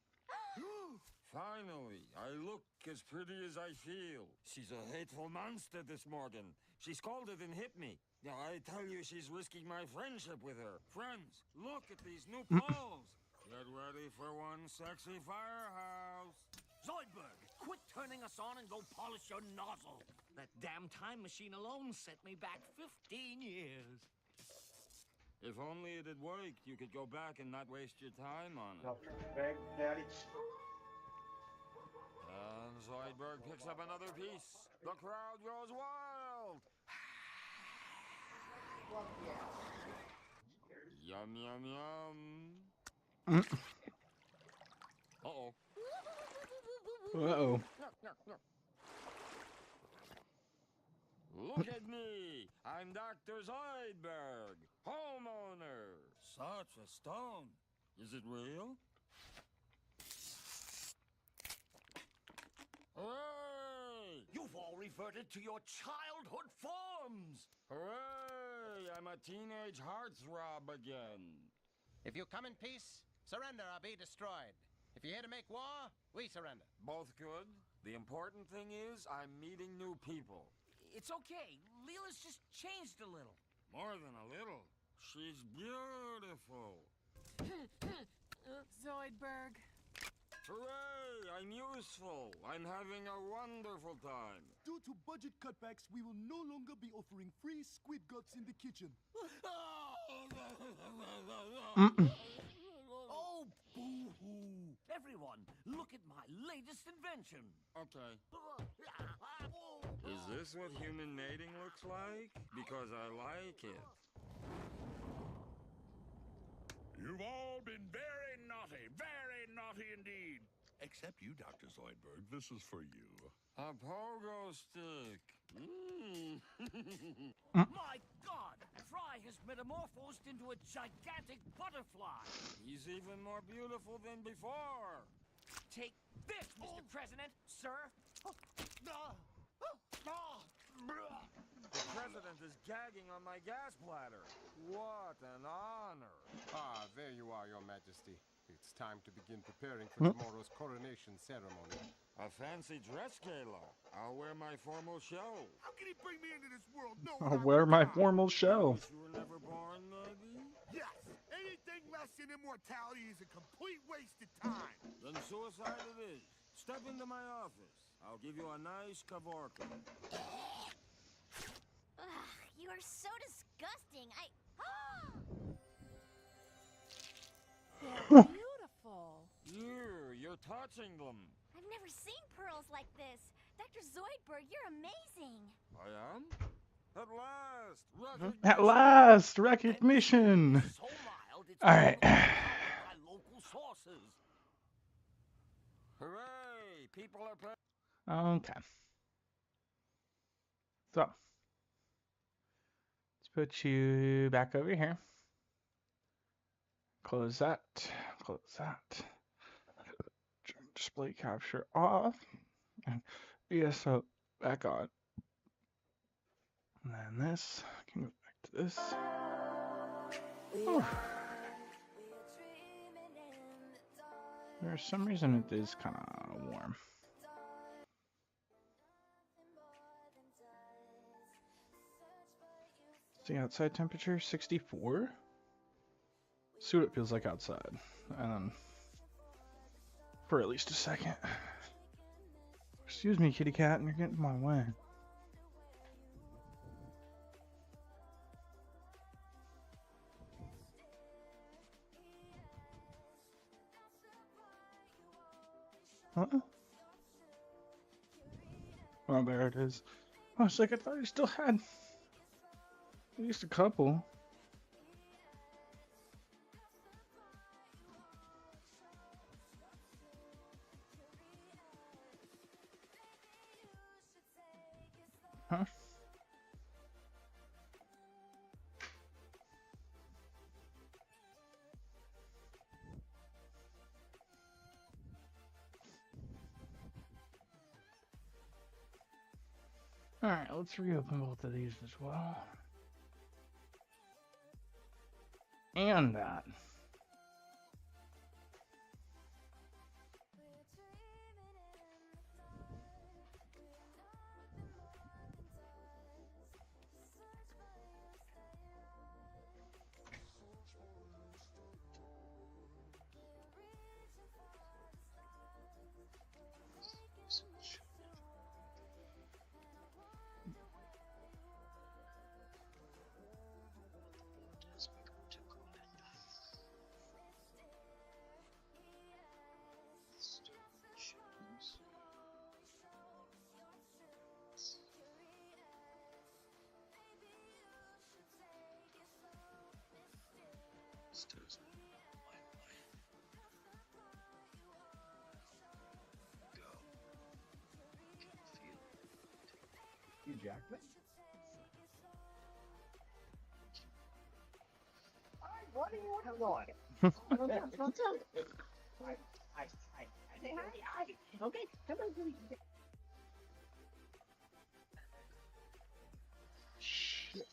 Finally, I look as pretty as I feel. She's a hateful monster, this Morgan. She scolded and hit me. Now, I tell you, she's risking my friendship with her. Friends, look at these new clothes. Get ready for one sexy firehouse. Zoidberg, quit turning us on and go polish your nozzle. That damn time machine alone set me back 15 years. If only it had worked, you could go back and not waste your time on it. Bag, Daddy. And Zoidberg picks up another piece. The crowd goes wild. Yum, yum, yum. Uh-oh. Uh-oh. Look at me! I'm Dr. Zoidberg, homeowner. Such a stone. Is it real? Hooray! You've all reverted to your childhood forms. Hooray! I'm a teenage heartthrob again. If you come in peace, surrender or be destroyed. If you're here to make war, we surrender. Both good. The important thing is I'm meeting new people. It's okay. Leela's just changed a little. More than a little. She's beautiful. Zoidberg. Hooray! I'm useful. I'm having a wonderful time. Due to budget cutbacks, we will no longer be offering free squid guts in the kitchen. Oh, boo-hoo. Everyone, look at my latest invention. Okay. Is this what human mating looks like? Because I like it. You've all been very naughty indeed. Except you, Dr. Zoidberg. This is for you. A pogo stick. My God! Fry has metamorphosed into a gigantic butterfly. He's even more beautiful than before. Take this, Mr. President, sir. The president is gagging on my gas bladder. What an honor. Ah, there you are, Your Majesty. It's time to begin preparing for tomorrow's coronation ceremony. A fancy dress gala. I'll wear my formal show. How can he bring me into this world? No, I'll wear my formal show. You were never born, maybe? Yes. Anything less than immortality is a complete waste of time. Then suicide it is. Step into my office. I'll give you a nice Kavorka. Ugh, you are so disgusting. They're beautiful. You're touching them. I've never seen pearls like this. Dr. Zoidberg, you're amazing. I am? At last! Recognition! At last! Recognition! Alright. Local sources. Hooray! People are paying. Okay. So. Let's put you back over here. Close that. Close that. Display capture off. And ESO back on. And then this. I can go back to this. Whew. For some reason it is kind of warm. See outside temperature 64. See what it feels like outside, and then for at least a second. Excuse me, kitty cat, you're getting in my way. Oh, there it is. I was like, I thought you still had at least a couple. Huh? Alright, let's reopen both of these as well. And that. You jacked me? Alright, what do you want to go on? I say hi. Okay, come on, please. Shit.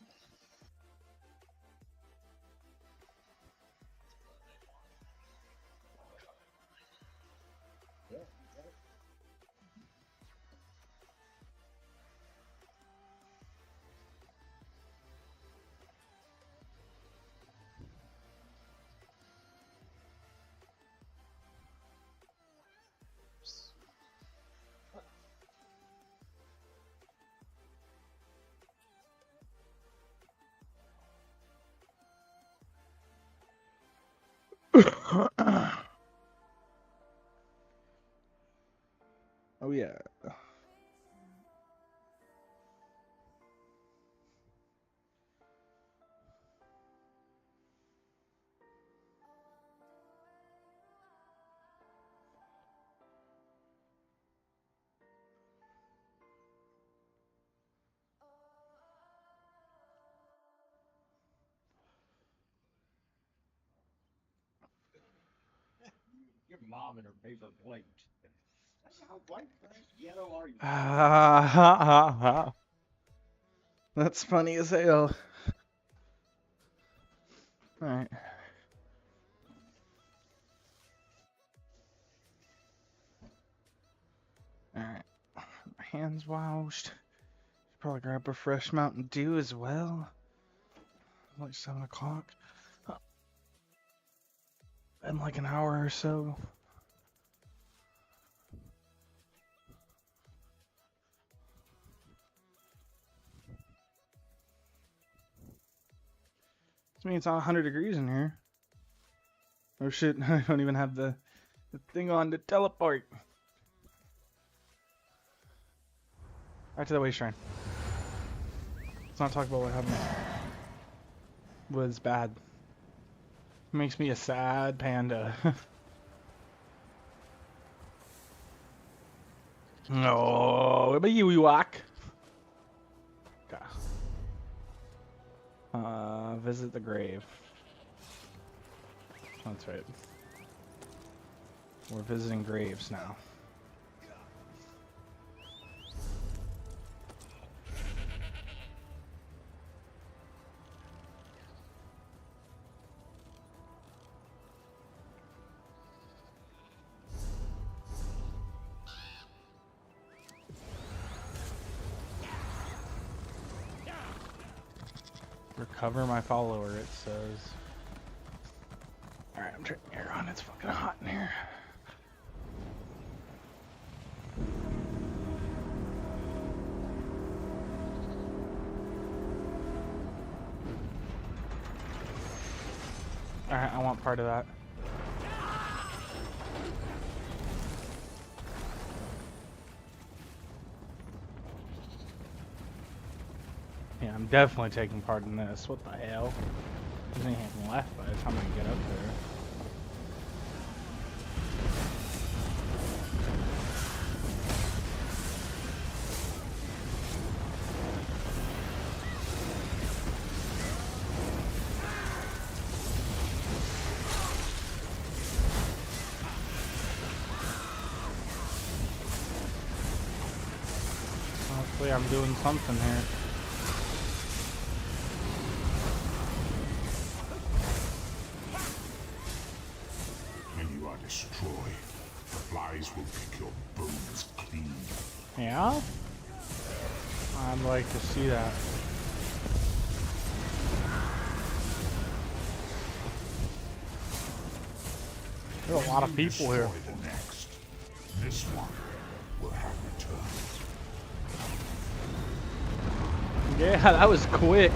Yeah, Oh yeah. Your mom and her paper plate. That's how white, trash, yellow are you? That's funny as hell. Alright. Alright. My hands washed. Probably grab a fresh Mountain Dew as well. Like 7 o'clock. In like an hour or so. This means it's 100 degrees in here. Oh shit, I don't even have the thing on to teleport. Back to the waste shrine. Let's not talk about what happened. Was bad. Makes me a sad panda. No, what about you walk? Visit the grave. That's right. We're visiting graves now. Recover my follower, it says. Alright, I'm turning the air on. It's fucking hot in here. Alright, I want part of that. Yeah, I'm definitely taking part in this. What the hell? There's anything left by the time I get up there. Hopefully I'm doing something here. Destroyed. The flies will pick your bones clean. Yeah? I'd like to see that. There's a lot of people here. The next. This one will have returned. Yeah, that was quick.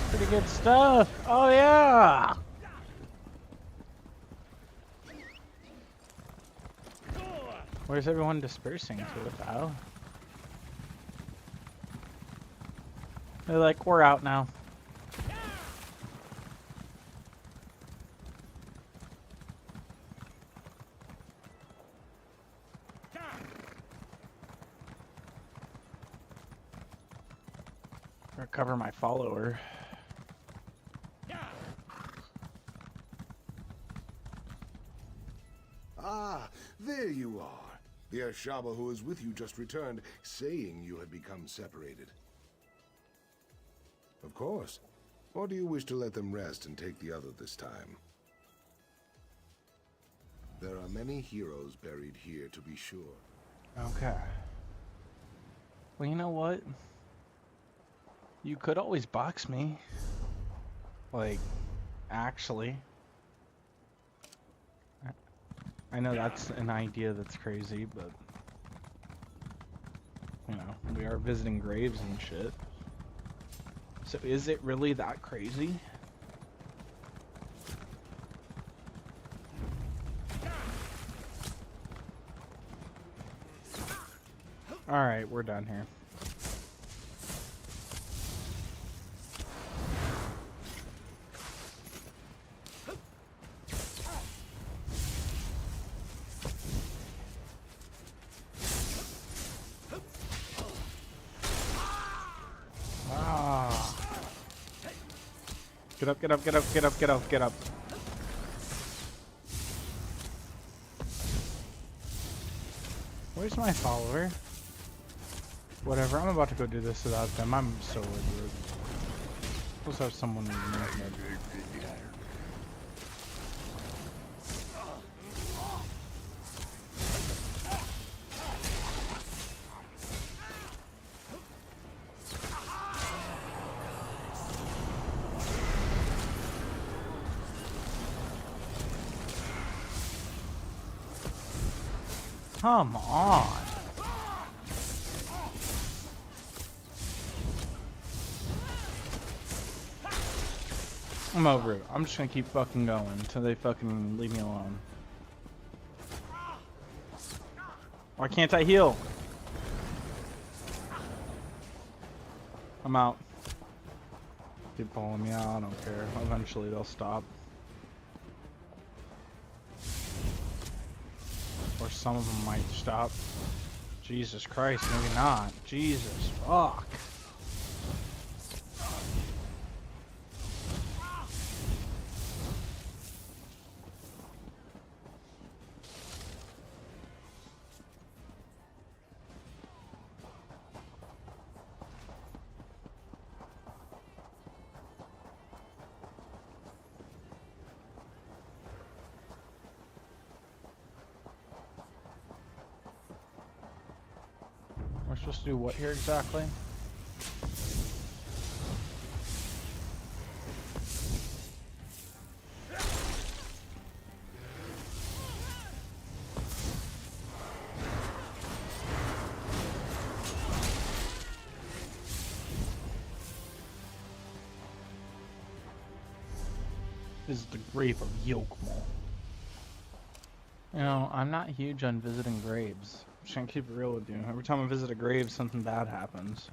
Pretty good stuff. Oh yeah. Where's everyone dispersing to? What the hell? They're like, we're out now. Recover my follower. Ah, there you are. The Ashaba who was with you just returned, saying you had become separated. Of course. Or do you wish to let them rest and take the other this time? There are many heroes buried here, to be sure. Okay. Well, you know what? You could always box me. Like, actually. I know that's an idea that's crazy, but We are visiting graves and shit. So is it really that crazy? Alright, we're done here. Ah. Get up, get up, get up, get up, get up, get up. Where's my follower? Whatever, I'm about to go do this without them. I'm so rude. Let's have someone in the head. Come on. I'm over it. I'm just gonna keep fucking going until they fucking leave me alone. Why can't I heal? I'm out. Keep following me out, I don't care. Eventually they'll stop. Or some of them might stop. Jesus Christ, maybe not. Jesus, fuck. We're supposed to do what here exactly? This is the grave of Yokmal. You know, I'm not huge on visiting graves. I'm just gonna keep it real with you. Every time I visit a grave, something bad happens.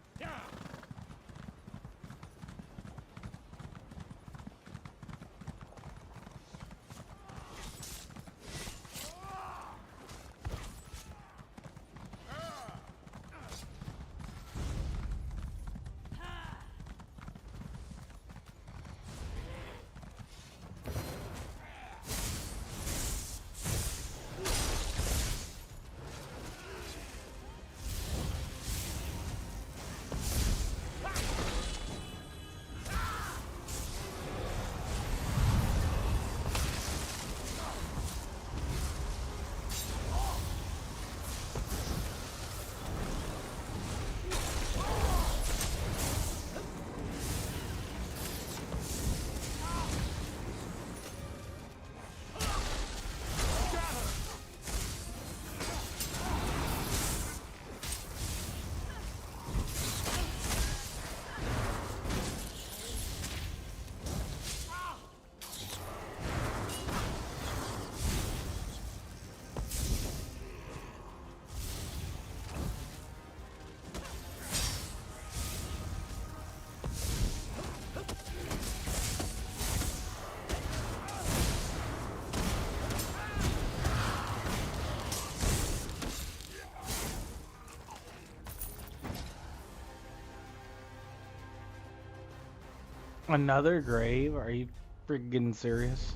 Another grave? Are you friggin' serious?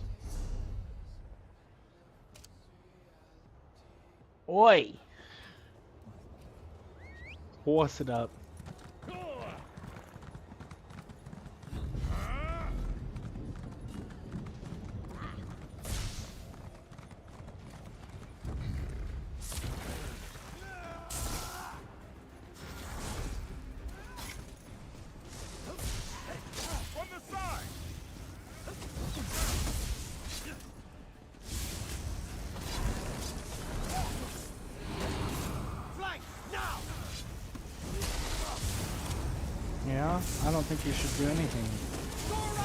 Oi! Horse it up. I don't think you should do anything.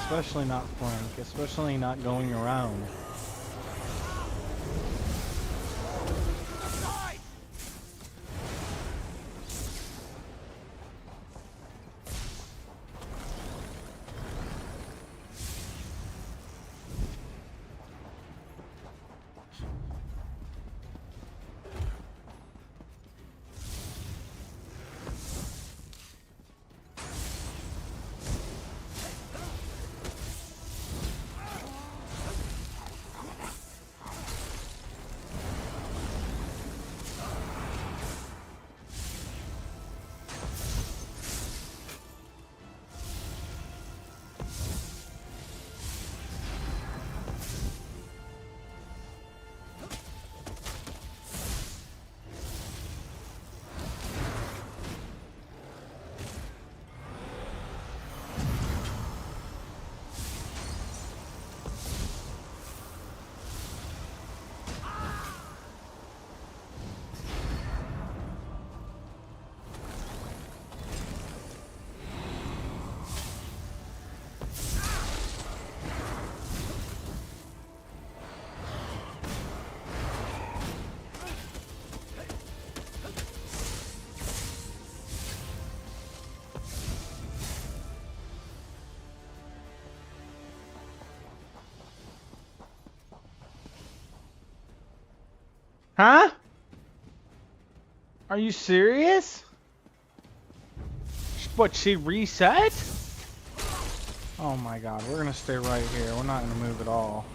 Especially not flank. Especially not going around. Huh? Are you serious? What, she reset? Oh my god, we're gonna stay right here. We're not gonna move at all.